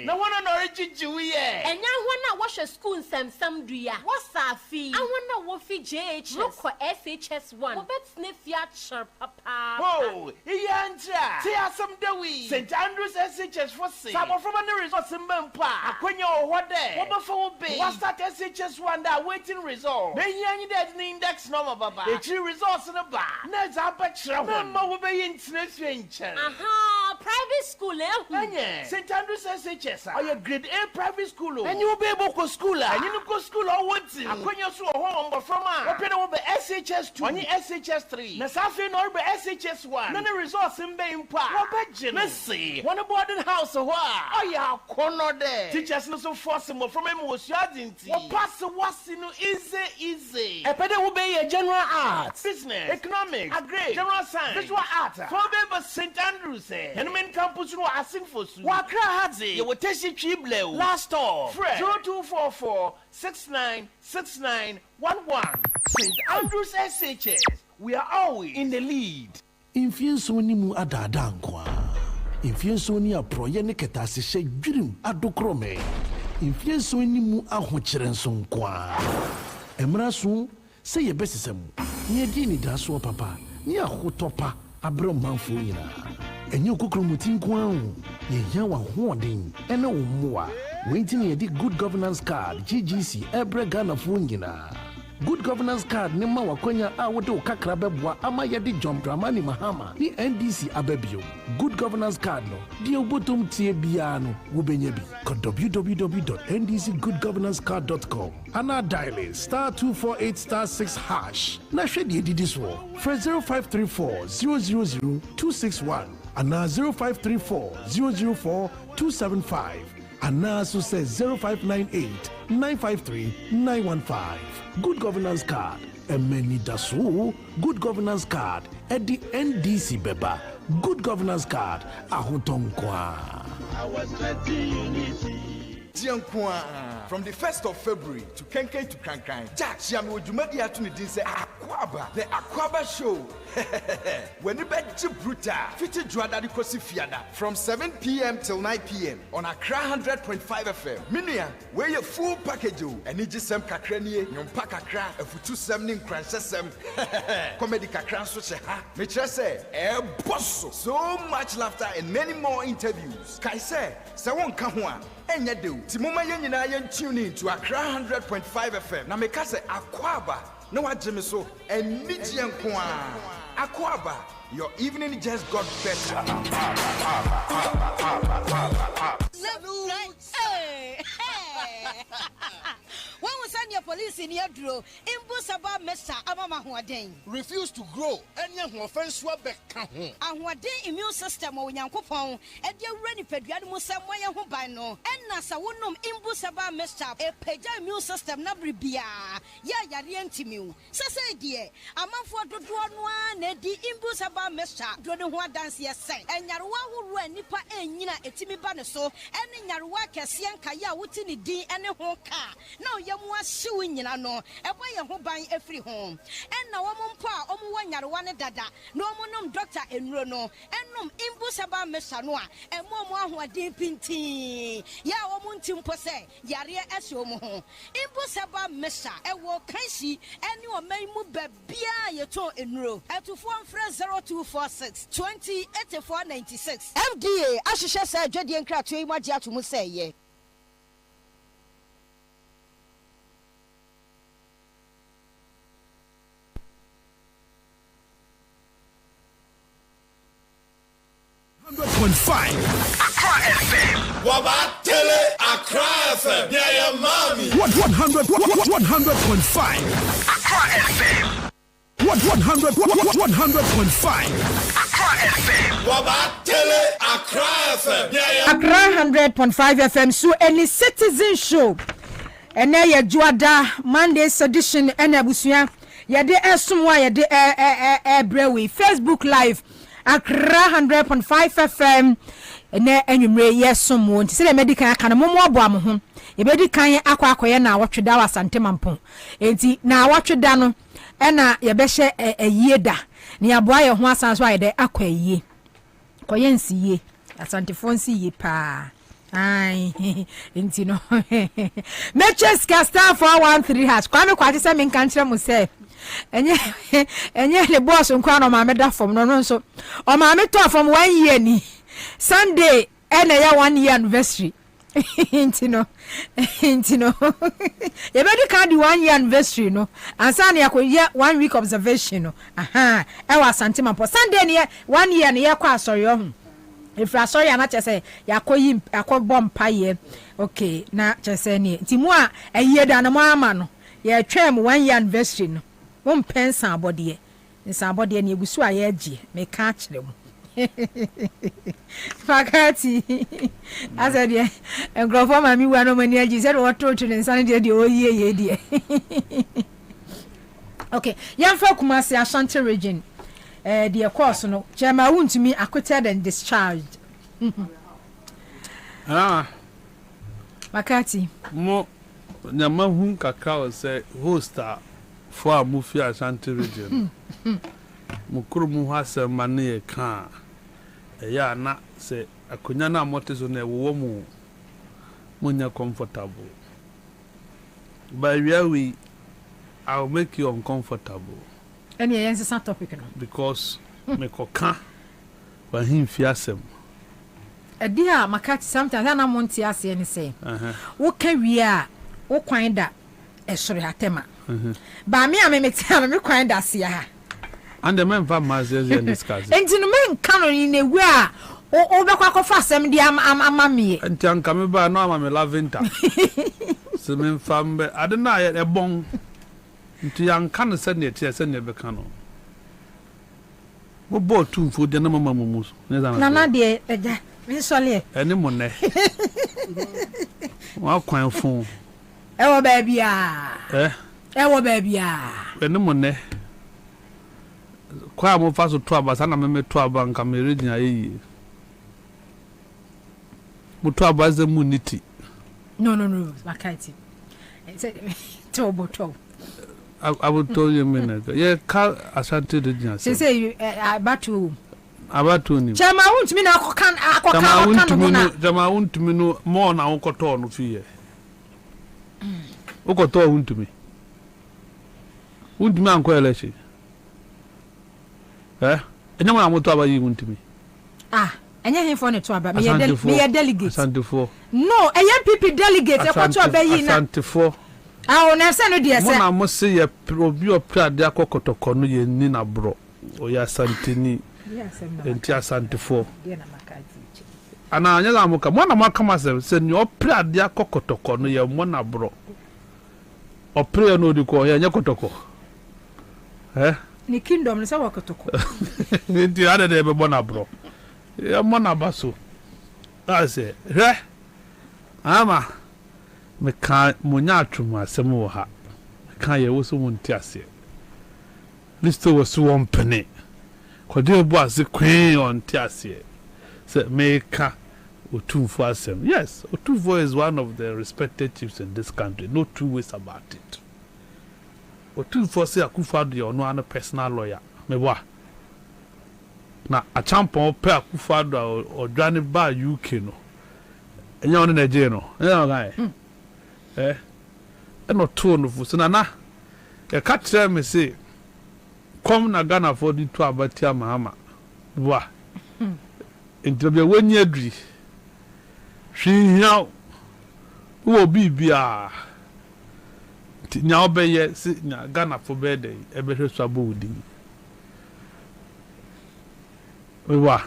na wana no rejijiwu ye enya hwana wo hwe school nsam dua wo safi ahwana wo fi JHS roko SHS1 wo betne fia char papa oh iyantra ti asam dawi St Andrews SHS for say sabo from the results mbempa akwenya ohode wo befa wo be wo start SHS1 da waiting result na hianyi that index number baba e chi results no ba na za ba kire ho ma wo be yintina fienchen aha private school anye St Andrews SHS or your grade A private school and you be able to school and you go school or what akwenya so ho mbo from a open wo be SHS2 onye SHS3 na safi no be SHS1 na the results mbe mpa wo be je me see one boarding house ho a oya kono de teachers no so force mo from em wo suadinti wo pass wasi no easy epede wo be general arts business economics agri general science visual art for be St Andrews and men campus no asing for su wakra hadzi you will test it triple last off 0244696911 St Andrews SHS we are always in the lead infienso ni mu adada nkwa infienso ni aproye ne ketase hye dwirim adokrome infienso ni mu ahokyere nso nkwa emraso se ye besesem ni di ni daso papa ni ahotopa abro manfo nyina enye okokromuti nkwa ho ye yawa hoden ene wo moa waiting ye di good governance card GGC ebre Ghana fo nyina good governance card ne ma wakonya a wode okakra beboa ama ye di John Dramani Mahama ni NDC ababio good governance card no di obotom tie bia no wo benya bi www.ndcgoodgovernancecard.com ana dial *248*6# na hwe di didi so for 0534 000 261 ana 0534 004 275 ana so says 0598 953 915 good governance card emeni daso good governance card at the NDC beba good governance card ahotonkwa I was 20 unity from the 1st of February to Kenken to Kankan, Jack Shami Ojumadi Atunidin say Akwaba, the Akwaba show. When you bet Bruta, Fiti Juadadi Kosi Fiada from 7 p.m. till 9 p.m. on Accra 100.5 FM. Minia, where your full package and you just some kakrenie, yon pack Accra, a futu semning cransesem, comedy kakran so ha. Mitre say, bosso. So much laughter and many more interviews. Kai say, Sawon Kahua. Enya do timoma yenyina yen tune in to Accra 100.5 FM na meka se Akwaba na wagye so enigye nko a Akwaba your evening just got better. When we send your police in your draw, Imbusaba Mesa Amama Huaden. Refuse to grow, and young offense Wabek. And what day immune system or Yankopon, and your ready pediatric somewhere who by no, and Nasa wonum Imbusaba Mesa, a peja immune system nabribia. Ya Yarientimu. Sasa dear, a month for the one, the Imbusaba Mesa, do the one dance yes, and Yarwa who run Nipa and Nina etimi banaso, and in Yarwa Cassian Kaya Wutini D and a whole car. No, yamwa suing in ano, a boy who buy every home. And now woman pa, one dada, no monum doctor in Rono, and num Imbusaba Mesanoa, and Momo who are deep in tea. Ya woman timpose, Yaria Esomo. Imbusaba Mesa, a walk Kaisi, and you may move bia your toe in row. At to form friends 0246 20 8496. FDA, Ashisha said, Jedi and Crack to Imagia to Musay. Accra FM. Wabatele Accra FM. Yeah, your mommy. 100.5. Accra FM. 100.5. Accra FM. Wabatele Accra FM. Yeah, your Accra 100.5 FM. So any citizen show. And now your Juada Monday's edition and Abusia. Yade esumwa yade brewe Facebook live Accra 100.5 FM ene enwumre yesumu nti se medical aka na momo aboa mo ho ye medical akwa na awotweda wa Sante Mampon enti na awotweda no ena ye behye eyieda ne aboa ye ho asan so ayede akwa yie koye nsiye Asante Fonsi yi pa ai enti no Matches Star 413 hash kwa me kwati se me kan kire mo se enye le boss nkwa no ma me da fom no so o ma me to fom 1 year ni Sunday ene ya 1 year anniversary intino ye be di kan di 1 year anniversary no ansa na yakoye 1 week observation no aha e wa Asante Mampon Sunday ni 1 year ni yakọ asori ohun ifra sorry na chese yakoyi akobom paye okay na chese ni ntimu a eyiye da na mo ama no ye twem 1 year anniversary no won pensa abode nsa abode na egusu a ye gie me ka kire mu fakati azade engrofo mami wa no mani agi said what to nsa de oyiye ye de okay yamfa Kumasi Ashanti region the course no chema wuntumi acquitted and discharged makati mo nyama hun kakao say hosta for movie Ashanti region mukuru mu hasa mane ka ya na say akonya na motezo na wo mu munya comfortable by we I'll make you uncomfortable. Any answer topic no because me koka wa him fiasem dia makati sometimes na monti ase ni say wo ka wi a wo kwan da esore hatema ba me amemetia me kwan da ase ha and the men fa mazes and discuss enti no men kanu ni na wi a o be kwa kofa asem dia amamie enti anka me ba no amame laventa se men fambe adena ye bon nti yanka no se ne tie se ne be kanu wo bo tumfo de na mama mumu na de eja me sole eni mo ne wa kwan fun ewo ba bia ewo ba bia eni mo ne kwa mo fa so to abasa na me to aba nka me region yi mo to abaze munity no makati to I will tell you a minute. Yeah, call Ashanti region. Say abatu ni. Chama won't me na akokan Chama won't me no more na ukoto no fie. Ukoto won't me. Won't me anko election. Enya mo na moto abayi won't me. Enya hin for ne to aba me delegate. Ashanti for. No, MPP delegate e ko to abayi na. Ashanti for. Na se no de se. Mo na mo se ye obi oprade akokotoko no ye ni na bro. O ya Santini. Enti Asante for. Ana anya la mo ka mo na mo kama se ni oprade akokotoko no ye mo na bro. Opre no di ko ye nya kotoko. Ni kingdom ni se wakotoko. Enti ade de be mo na bro. Ya mo na baso. Ase, ama me kan munya atwuma asem wo ha kan ye wo so wonti ase listo wo so wompene kwade bu ase kwen onti ase se me ka otumfo asem. Yes, Otumfo is one of the respected chiefs in this country, no two ways about it. Otumfo say Akufo-Addo ono an personal lawyer me wa na a champion pe Akufo-Addo odwane ba UK no enya ono na je no enya guy eno to no fu so na e ka tire me say come na Ghana for the to abati amahama wa intobia wonyi aduri hwihia wo bibia nya obeye si nya Ghana for bede ebehwe so abodi wa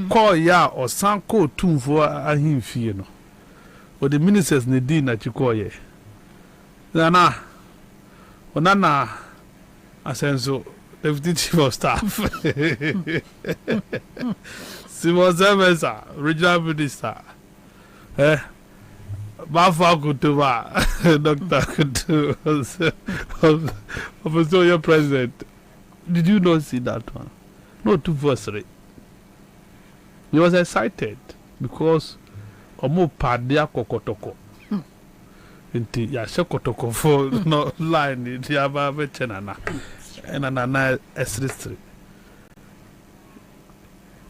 call ya or sanko tumfo ahimfie no or the ministers ne di na chikoye na onana asenso deputy chief of staff Simon Zemesa regional minister Bafa Kutuba Dr. Kutu Officer your president. Did you not see that one? No, 2-3. He was excited because Omo Padia Kokotoko. Inti ya Shokotoko for no line, the Yaba Chenana and Anana S3.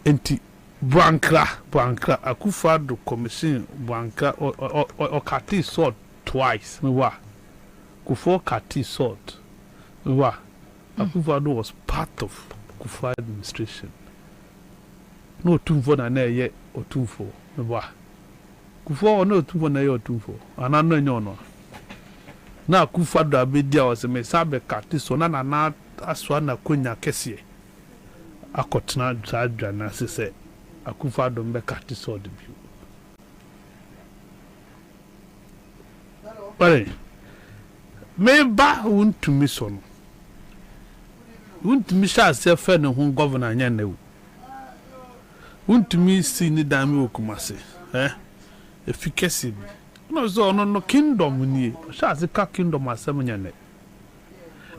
Inti Brankra Akufado commission Brankra or Kati sword twice. Mewa Kufo Kati sword. Mewa Akufado was part of Kufa administration. No tumfo na na ye or tumfo. Mewa Kufo no tumfo na ye or tumfo. Anano nyono. Na Akufado abedia was a mesabe Kati so na na aswana kunya kesie. Akotna zadra na sese. Akufado mbekati so de bi. Bare. Me ba wuntumi so no. Wuntumi sha se fe ne ho governor nya na wu. Wuntumi si ni dami okumase. Efficacy bi. No so no kingdom ni. Sha se ka kingdom asem nya ne.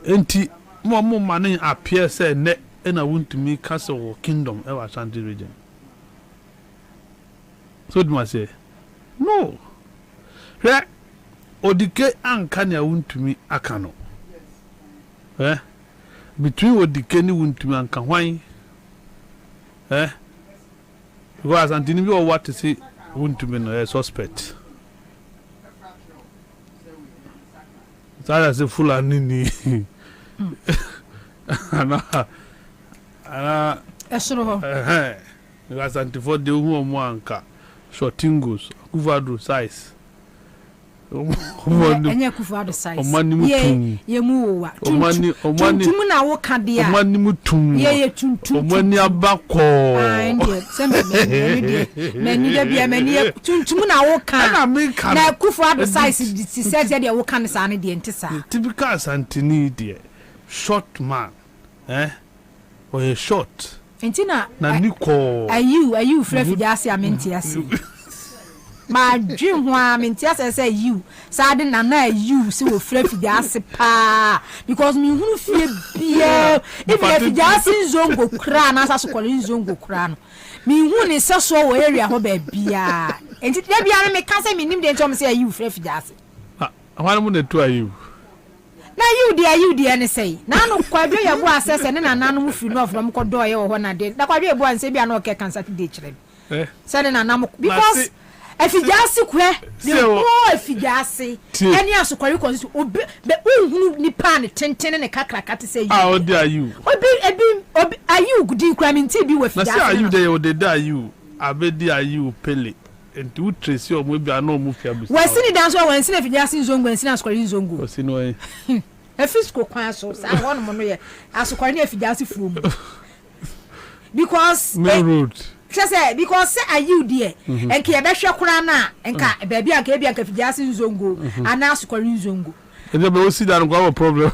Enti mo mane appear say ne na wuntumi castle kingdom e wa Ashanti region. So do I say no. Re odike anka na wuntumi akano. Between odike ni wuntumi anka hwan. Because Antini bi o what to say wuntumi no suspect. Sada se fulani ni. Ana esoro. Because Antifo de hu omo anka. Shortingos, Kufado size. Enye Kufado size. Omani mutum. Ye mu wa. Omani tuntum na wo ka dia. Omani mutum. Ye tuntum. Omani abako. Ande sembe meni de bia meni tuntum na wo ka. Na Kufado size ti se de wo ka ne sa ne de ntisa. Typical Santini de short man. Or a short. Entina na niko ayu frefijasi amentiasi ma dream ho amentiasi say you sade na ayu si wo frefijasi pa because me hunu fie bia if frefijasi zongo kra na saso kwale zongo kra no me hunu se so wo area ho ba bia enti de bia me ka say me nim de ntom say ayu frefijasi ahwan mu na tu ayu na you dey any say na no kwadwe ye bo asese ne na nanom fi no from kodo ye ho na de da kwadwe ye bo anse bia na o ke kan Saturday kire se ne na nam because efijasi kwe de o efijasi eni asokwari konsi obi be unhunu ni pan tentene ne kakraka te say you o dey ayu obi ayu gudi kwa minti bi we fijasi na say ayu dey o dey ayu abedi ayu pele enti u trace o mo bia na o mu fia bi wasini dan so wansini efijasi nzongo wansini asokwari nzongo wasini o Efisco kwan so sa won mo no ye asokwari na efijasi from because main road say because say ayu there enke ye behwe kura na enka baabi anka bia anka efijasi nzongo ana asokwari nzongo ebe be o si dan go problem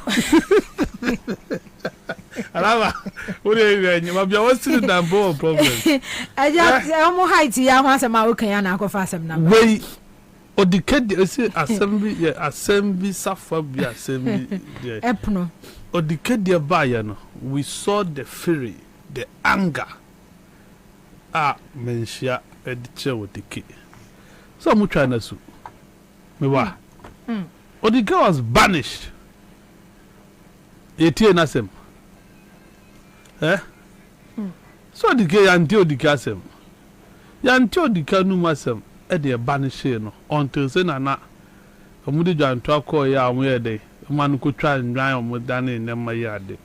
alaba ore nyama bia o si dan bo problem aja omo height ya ho asema o kan ya na akofa asem na wey odikedi say assembly safa bi assembly there epno odikedi ba ya no we saw the fury the anger menshia ediche odike so mu try na su me wa odike was banished etie na sem so odike yanti odike asem yanti odike nu masem e de banish no until say na omude dwanto akọ ya amwe de man ko twa ndwan omudane ne mayade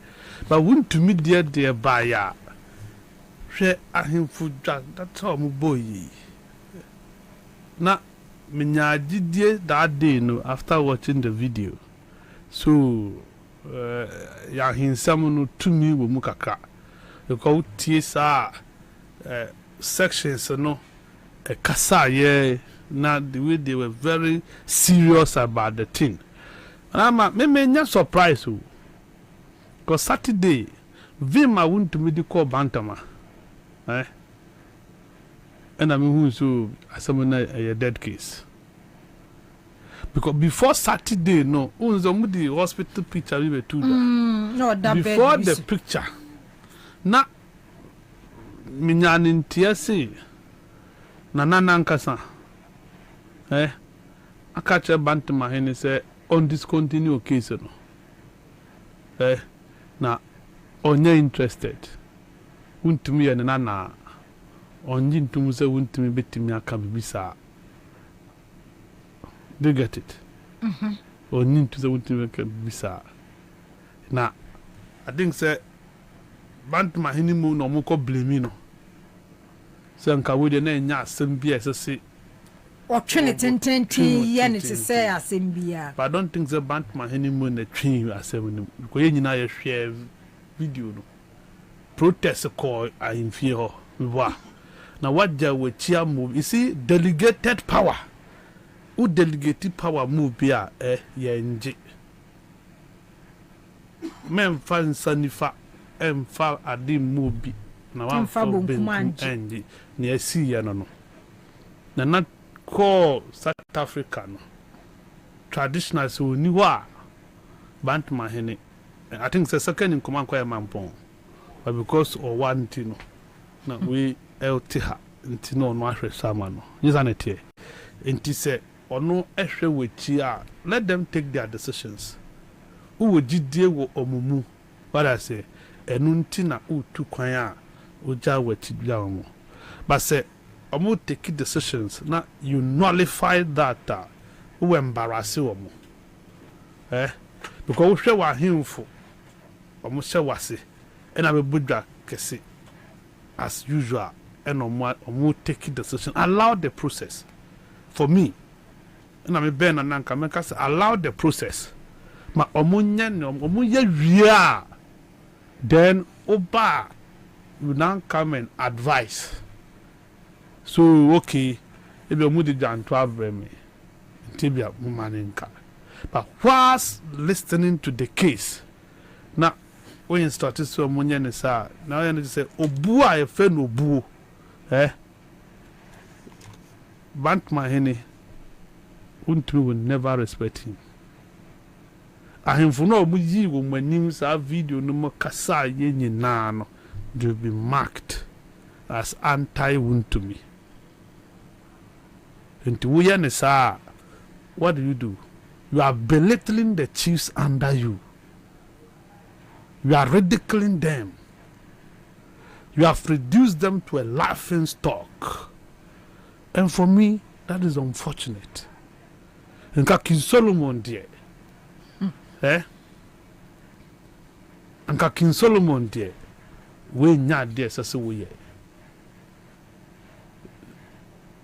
but wuntumi de ba ya hwe ahemfu dwa that's all mu boy na menyagidie that day no after watching the video so ya hinsam no tumi wo mu kakra ko tie sa sections no kasa ye na the way they were very serious about the thing. And me not surprised because Saturday Vima went to medical bantama. And I mean who so a dead case. Because before Saturday, no, the hospital picture we were too. No, that before the picture. Na minyanin tiasi na nanankasa. Akache bantama hene say on discontinue case no. Na onye interested. Untumi ya nana onye ntumu se untumi betimi aka bibisa. Do you get it? Or need to the ultimate visa. Now, I think say bant my honeymoon or moko blamino. So I'm going to nya sembia say or Trinity yen to say a sembia. But I don't think the bant my honeymoon the train as seven because you know share video no. Protest call I in fear wa. Now what there were cheer move you see delegated power. Who delegate power move bia yenji men fan sanifa fa adi move bi na wan fa benji ni esi ya no na not call South Africa no traditional so ni wa bantma hene I think the second in command kwa mampon but because of one thing no na we eltiha ntino no ahwe sama no yizanete enti se ono ehwe wechi a let them take their decisions who would jidie wo omumu what I say enu nti na utu kwan a oja wechi bia omo but say omo take decisions na you nullify that who embarrass omo because we hwe wa himfo omo hwe wase ena be budwa kese as usual and omo take decision allow the process for me. And I'm a ben and Nanka make allow the process. Ma omunya ria. Then oba you now come and advise. So okay, if you move down to have me, tibia mumaninka. But whilst listening to the case, now when you started so omunya nisa, now you say obua e fe no bu, bant my henny. Untumi will never respect him. Ahemfo no omuyi wo manim sa video no mo kasa ye nyina no they will be marked as anti-Untumi. And we say, what do? You are belittling the chiefs under you. You are ridiculing them. You have reduced them to a laughing stock. And for me, that is unfortunate. Nka King Solomon dear. Nka King Solomon dear. We nya dear sase we.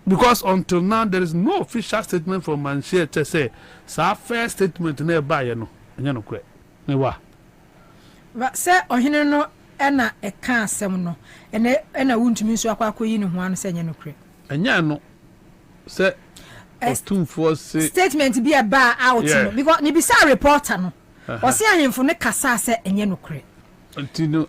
Because until now there is no official statement from Manshia to say sa first statement na ba ye no. Enya no kwe. Ne wa. But say ohene no ena e ka asem no. Ena wuntumi so akwakoyi ne ho an say enya no kwe. Enya no. Say statement be a bar out no because ni bisa reporter no o se ahemfo ne kasa se enye nokre antino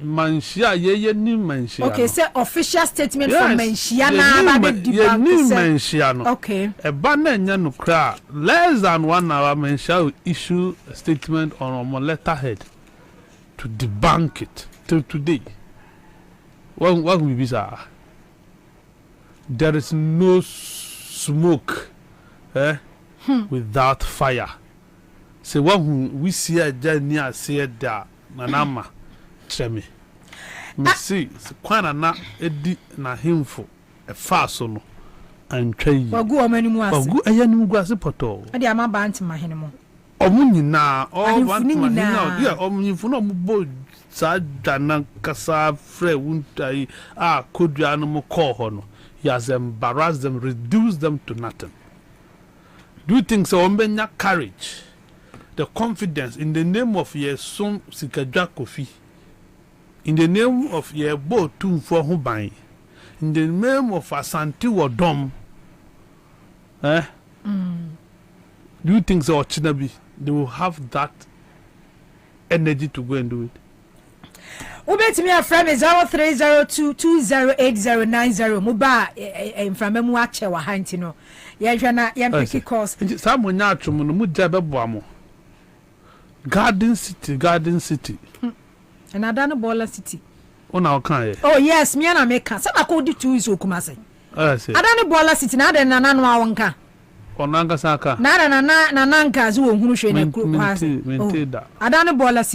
manshia ye ni manshia okay say official statement from manshia na ba de debunk say manshia no okay e ba na enye nokre less than 1 hour manshia will issue a statement on a letterhead to debunk it till today what we bisa there is no smoke without fire. Say what we see a journey I see that nanama chemi. Me see kwana na edi na himfo e faso no antwai. Wagu omani mu ase. Wagu eyani mu ase poto. Ade amaba anti mahene mo. Omu nyina o want mahene dia omunyifu no mu bo sa dana kasa frɛ wuntai a kodua no mo call ho no. He has embarrassed them, reduced them to nothing. Do you think so? Ombenya courage, the confidence in the name of Yesum Sikajwa Kofi in the name of your boat to for who buy, in the name of Asante or Dom, do you think so? Chinabi, they will have that energy to go and do it. Ubet me a friend is 0302208090 Muba in Framemu Ache wa Hantino. Yajana Yampiki course. Someone natural Mujababuamo. Garden City. And Adana Bola City. On our kind. Oh, yes, me and I make some I called it to his Okumase. Adana Bola City, not an Ananwanka. Onanga Saka. Nana Nananka, who should maintain that. Adana Bola City.